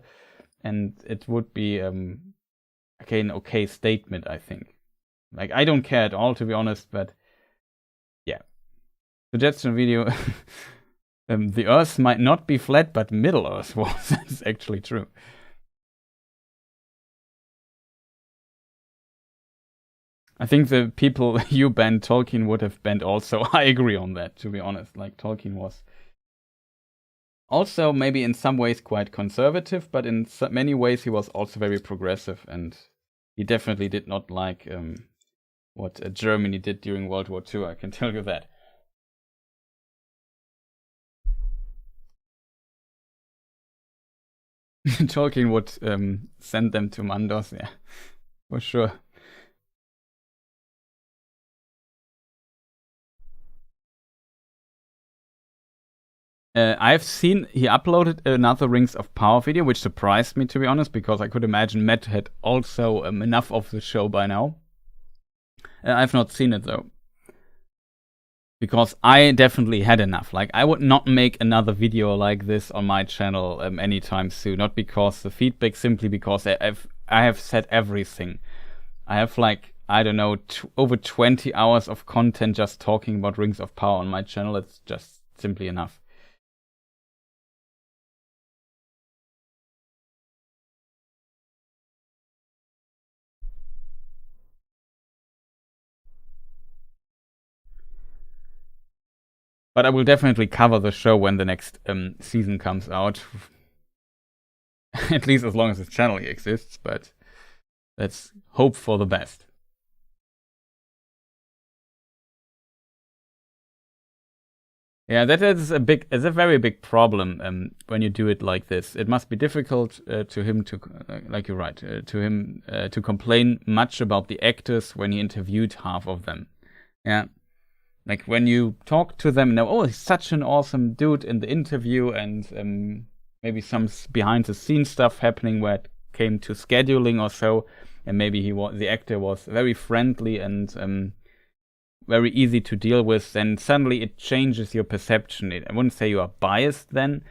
and it would be an okay statement, I think. Like, I don't care at all, to be honest, but yeah. Suggestion video. The Earth might not be flat, but Middle Earth was. That's actually true. I think the people you banned Tolkien would have banned also. I agree on that, to be honest. Like, Tolkien was also maybe in some ways quite conservative, but in many ways he was also very progressive, and he definitely did not like what Germany did during World War II, I can tell you that. Tolkien would send them to Mandos, yeah, for sure. I've seen he uploaded another Rings of Power video, which surprised me, to be honest, because I could imagine Matt had also enough of the show by now. I've not seen it though, because I definitely had enough. Like, I would not make another video like this on my channel anytime soon. Not because the feedback, simply because I have said everything. I have, like, I don't know, over 20 hours of content just talking about Rings of Power on my channel. It's just simply enough. But I will definitely cover the show when the next season comes out. At least as long as this channel exists, but let's hope for the best. Yeah, that is it's a very big problem when you do it like this. It must be difficult to him to, like you're right, to him to complain much about the actors when he interviewed half of them. Yeah. Like, when you talk to them, now, oh, he's such an awesome dude in the interview, and maybe some behind the scenes stuff happening where it came to scheduling or so, and maybe the actor was very friendly and very easy to deal with, then suddenly it changes your perception. I wouldn't say you are biased then,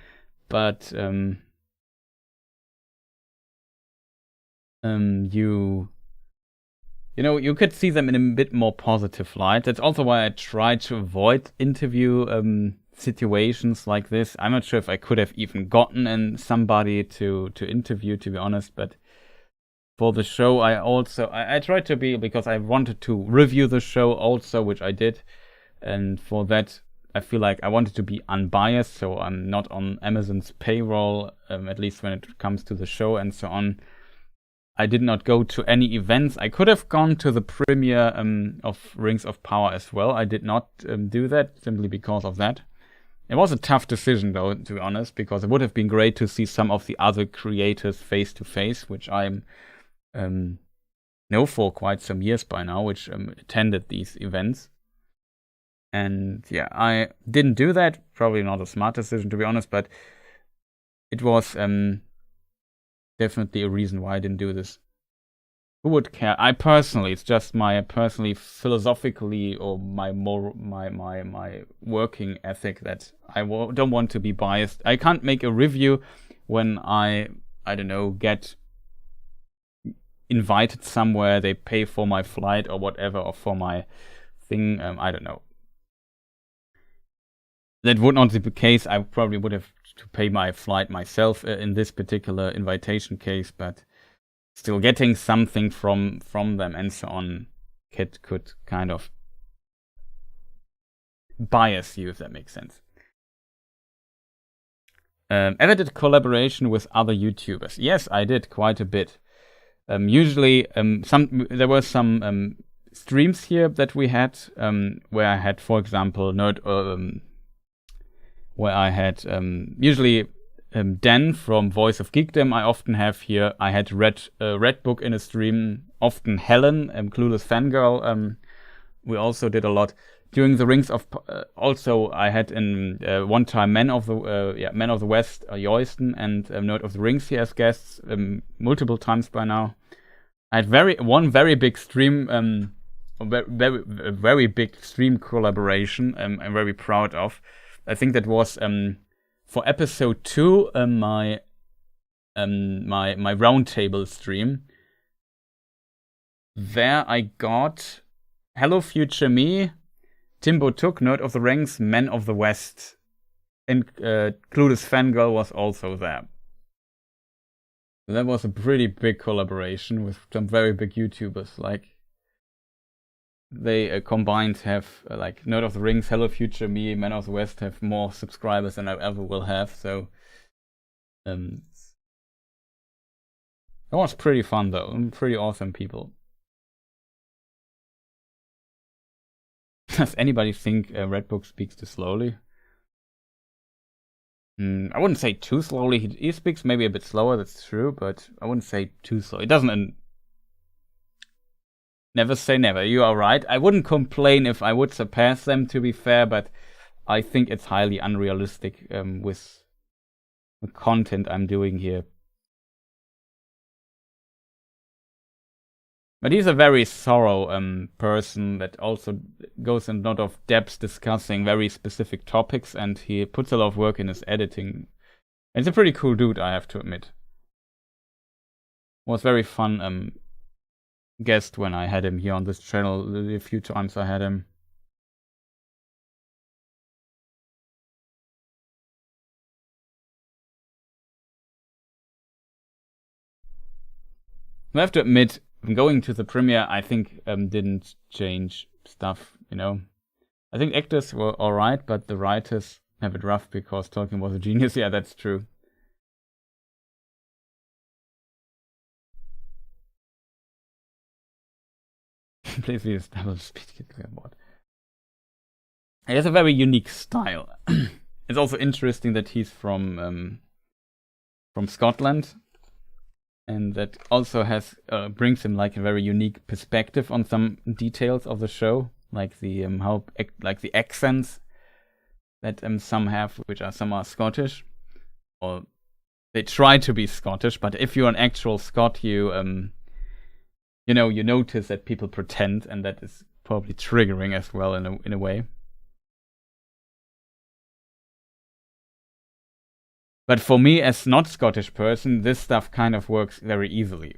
but you could see them in a bit more positive light. That's also why I try to avoid interview situations like this. I'm not sure if I could have even gotten somebody to interview, to be honest, but for the show, I tried to be, because I wanted to review the show also, which I did, and for that I feel like I wanted to be unbiased, so I'm not on Amazon's payroll, at least when it comes to the show and so on. I did not go to any events. I could have gone to the premiere of Rings of Power as well. I did not do that simply because of that. It was a tough decision, though, to be honest, because it would have been great to see some of the other creators face to face, which I'm know for quite some years by now, which attended these events. And yeah, I didn't do that. Probably not a smart decision, to be honest, but it was definitely a reason why I didn't do this. Who would care? I personally, it's just my personally philosophically or my working ethic that I don't want to be biased. I can't make a review when I don't know, get invited somewhere, they pay for my flight or whatever, or for my thing, I don't know. That would not be the case. I probably would have to pay my flight myself in this particular invitation case, but still getting something from them and so on could kind of bias you, if that makes sense. Ever did collaboration with other YouTubers? Yes, I did quite a bit. Usually, there were some streams here that we had, where I had, for example, where I had usually Dan from Voice of Geekdom. I often have here. I had Red Book in a stream. Often Helen, Clueless Fangirl. We also did a lot during the Rings of. Also, I had in one time Men of the West, Joysten, and Nerd of the Rings here as guests multiple times by now. I had one very big stream, very big stream collaboration. I'm very proud of. I think that was for episode 2, my roundtable stream. There I got Hello Future Me, Timbo Took, Nerd of the Rings, Men of the West, and Clueless Fangirl was also there. So that was a pretty big collaboration with some very big YouTubers. Like, they combined have like Nerd of the Rings, Hello Future Me, Men of the West have more subscribers than I ever will have. So that was pretty fun, though. Pretty awesome people. Does anybody think Red Book speaks too slowly? I wouldn't say too slowly. He speaks maybe a bit slower, that's true, but I wouldn't say too slow. It doesn't. Never say never. You are right. I wouldn't complain if I would surpass them, to be fair, but I think it's highly unrealistic with the content I'm doing here. But he's a very thorough person that also goes in a lot of depth discussing very specific topics, and he puts a lot of work in his editing. It's a pretty cool dude, I have to admit. Was very fun guest when I had him here on this channel, the few times I had him. I have to admit, going to the premiere, I think didn't change stuff, you know. I think actors were alright, but the writers have it rough because Tolkien was a genius. Yeah, that's true. Please use double speed keyboard. He has a very unique style. It's also interesting that he's from Scotland. And that also brings him like a very unique perspective on some details of the show, like the the accents that some have, some are Scottish, or they try to be Scottish, but if you're an actual Scot, you know, you notice that people pretend, and that is probably triggering as well in a way. But for me, as not Scottish person, this stuff kind of works very easily.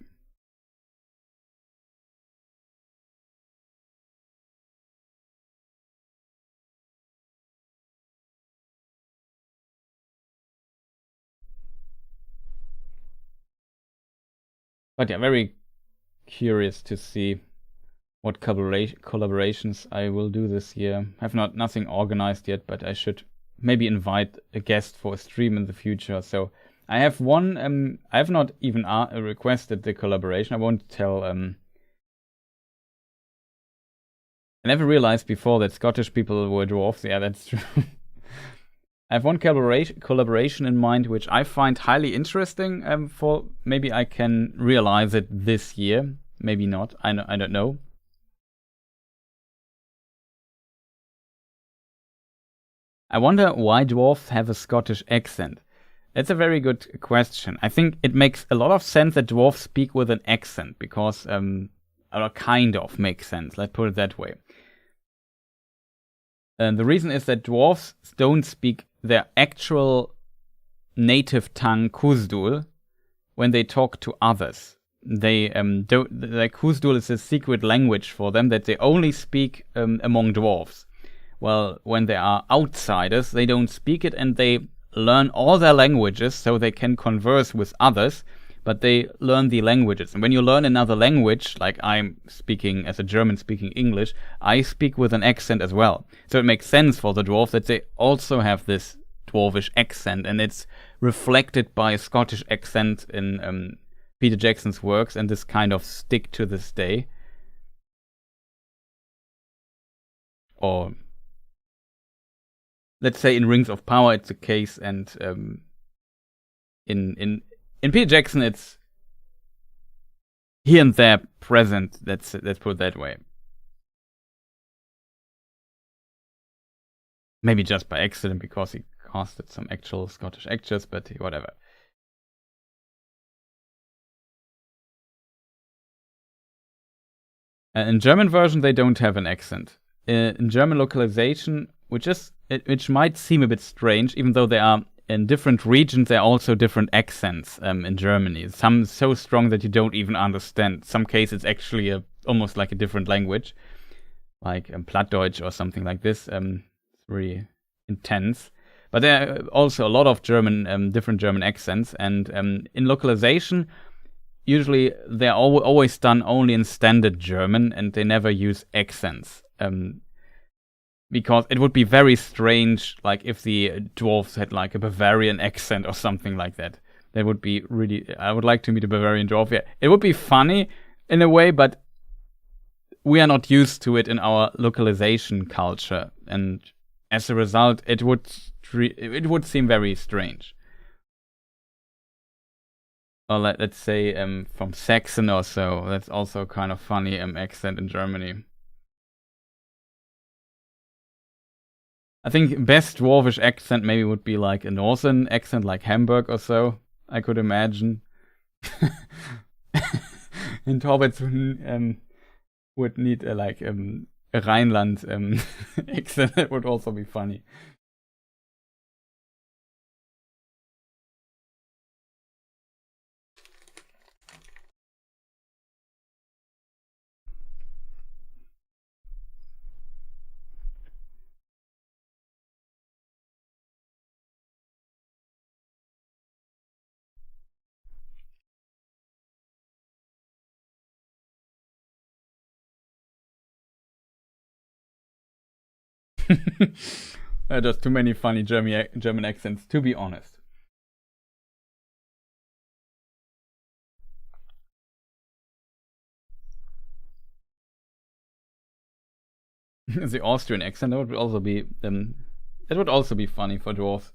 But yeah, very curious to see what collaborations I will do this year. I have nothing organized yet, but I should maybe invite a guest for a stream in the future. So I have one. I have not even requested the collaboration. I won't tell. I never realized before that Scottish people were dwarves. Yeah, that's true. I have one collaboration in mind, which I find highly interesting. For maybe I can realize it this year. Maybe not. I don't know. I wonder why dwarves have a Scottish accent. That's a very good question. I think it makes a lot of sense that dwarves speak with an accent because, or kind of makes sense. Let's put it that way. And the reason is that dwarves don't speak their actual native tongue, Kuzdul, when they talk to others. They don't. Like Kuzdul is a secret language for them that they only speak among dwarves. Well, when they are outsiders, they don't speak it, and they learn all their languages so they can converse with others, but they learn the languages. And when you learn another language, like I'm speaking as a German speaking English, I speak with an accent as well. So it makes sense for the dwarf that they also have this dwarvish accent, and it's reflected by a Scottish accent in Peter Jackson's works, and this kind of stick to this day. Or let's say in Rings of Power it's the case, and in Peter Jackson it's here and there present. Let's put it that way. Maybe just by accident because he casted some actual Scottish actors, but whatever. In German version they don't have an accent. In German localization, which might seem a bit strange, even though they are in different regions, there are also different accents in Germany. Some so strong that you don't even understand. Some cases it's actually almost like a different language, like Plattdeutsch or something like this. It's really intense. But there are also a lot of different German accents, and in localization, usually they're always done only in standard German, and they never use accents. Because it would be very strange, like if the dwarves had like a Bavarian accent or something like that. That would be really. I would like to meet a Bavarian dwarf. Yeah, it would be funny in a way, but we are not used to it in our localization culture, and as a result, it would seem very strange. Or let's say from Saxon or so. That's also kind of funny accent in Germany. I think best dwarvish accent maybe would be like a northern accent, like Hamburg or so. I could imagine. And Hobbits would need a Rhineland accent. That would also be funny. Just too many funny German accents, to be honest. The Austrian accent that would also be funny for dwarves.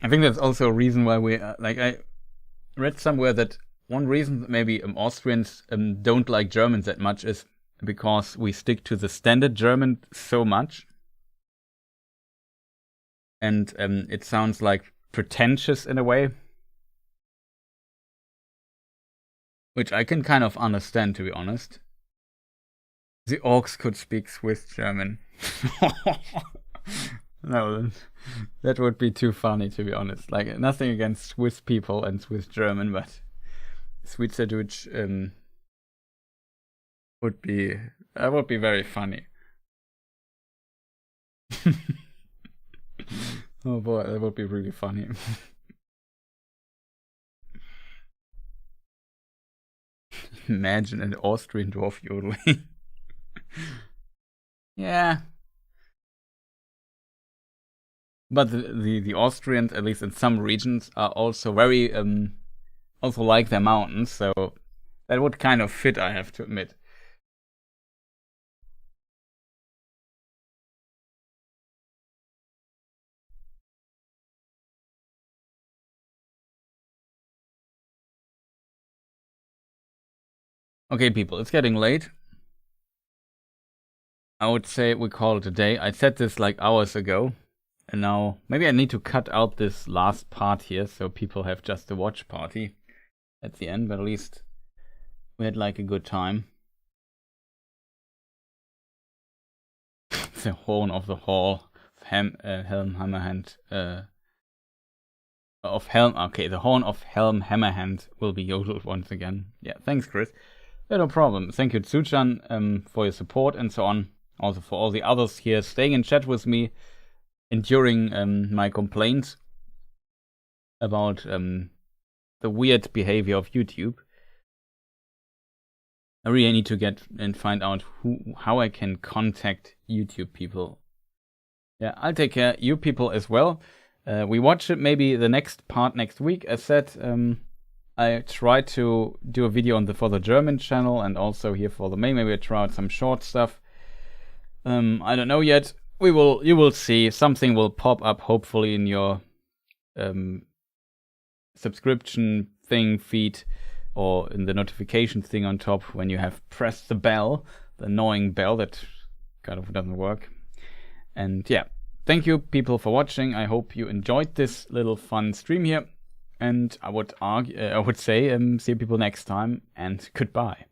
I think that's also a reason why we like. I read somewhere that one reason that maybe Austrians don't like Germans that much is because we stick to the standard German so much, and it sounds like pretentious in a way, which I can kind of understand, to be honest. The orcs could speak Swiss German. No, that would be too funny, to be honest. Like, nothing against Swiss people and Swiss German, but Schweizerdeutsch would be very funny. Oh boy, that would be really funny. Imagine an Austrian dwarf yodeling. Yeah. But the Austrians, at least in some regions, are also very also like their mountains, so that would kind of fit, I have to admit. Okay, people, it's getting late. I would say we call it a day. I said this like hours ago, and now maybe I need to cut out this last part here so people have just a watch party at the end, but at least we had like a good time. The horn of the hall of Helm Hammerhand of Helm. Okay, the horn of Helm Hammerhand will be yodeled once again. Yeah, thanks, Chris. Yeah, no problem. Thank you, Tsuchan, for your support and so on. Also for all the others here staying in chat with me, enduring my complaints about the weird behavior of YouTube. I really need to get and find out how I can contact YouTube people. Yeah, I'll take care of you people as well. We watch it maybe the next part next week. As said, I try to do a video for the German channel and also here for the main. Maybe I try out some short stuff. I don't know yet. You will see. Something will pop up hopefully in your subscription thing feed or in the notification thing on top when you have pressed the bell, the annoying bell that kind of doesn't work. And yeah, thank you people for watching. I hope you enjoyed this little fun stream here. And I would say see you people next time and goodbye.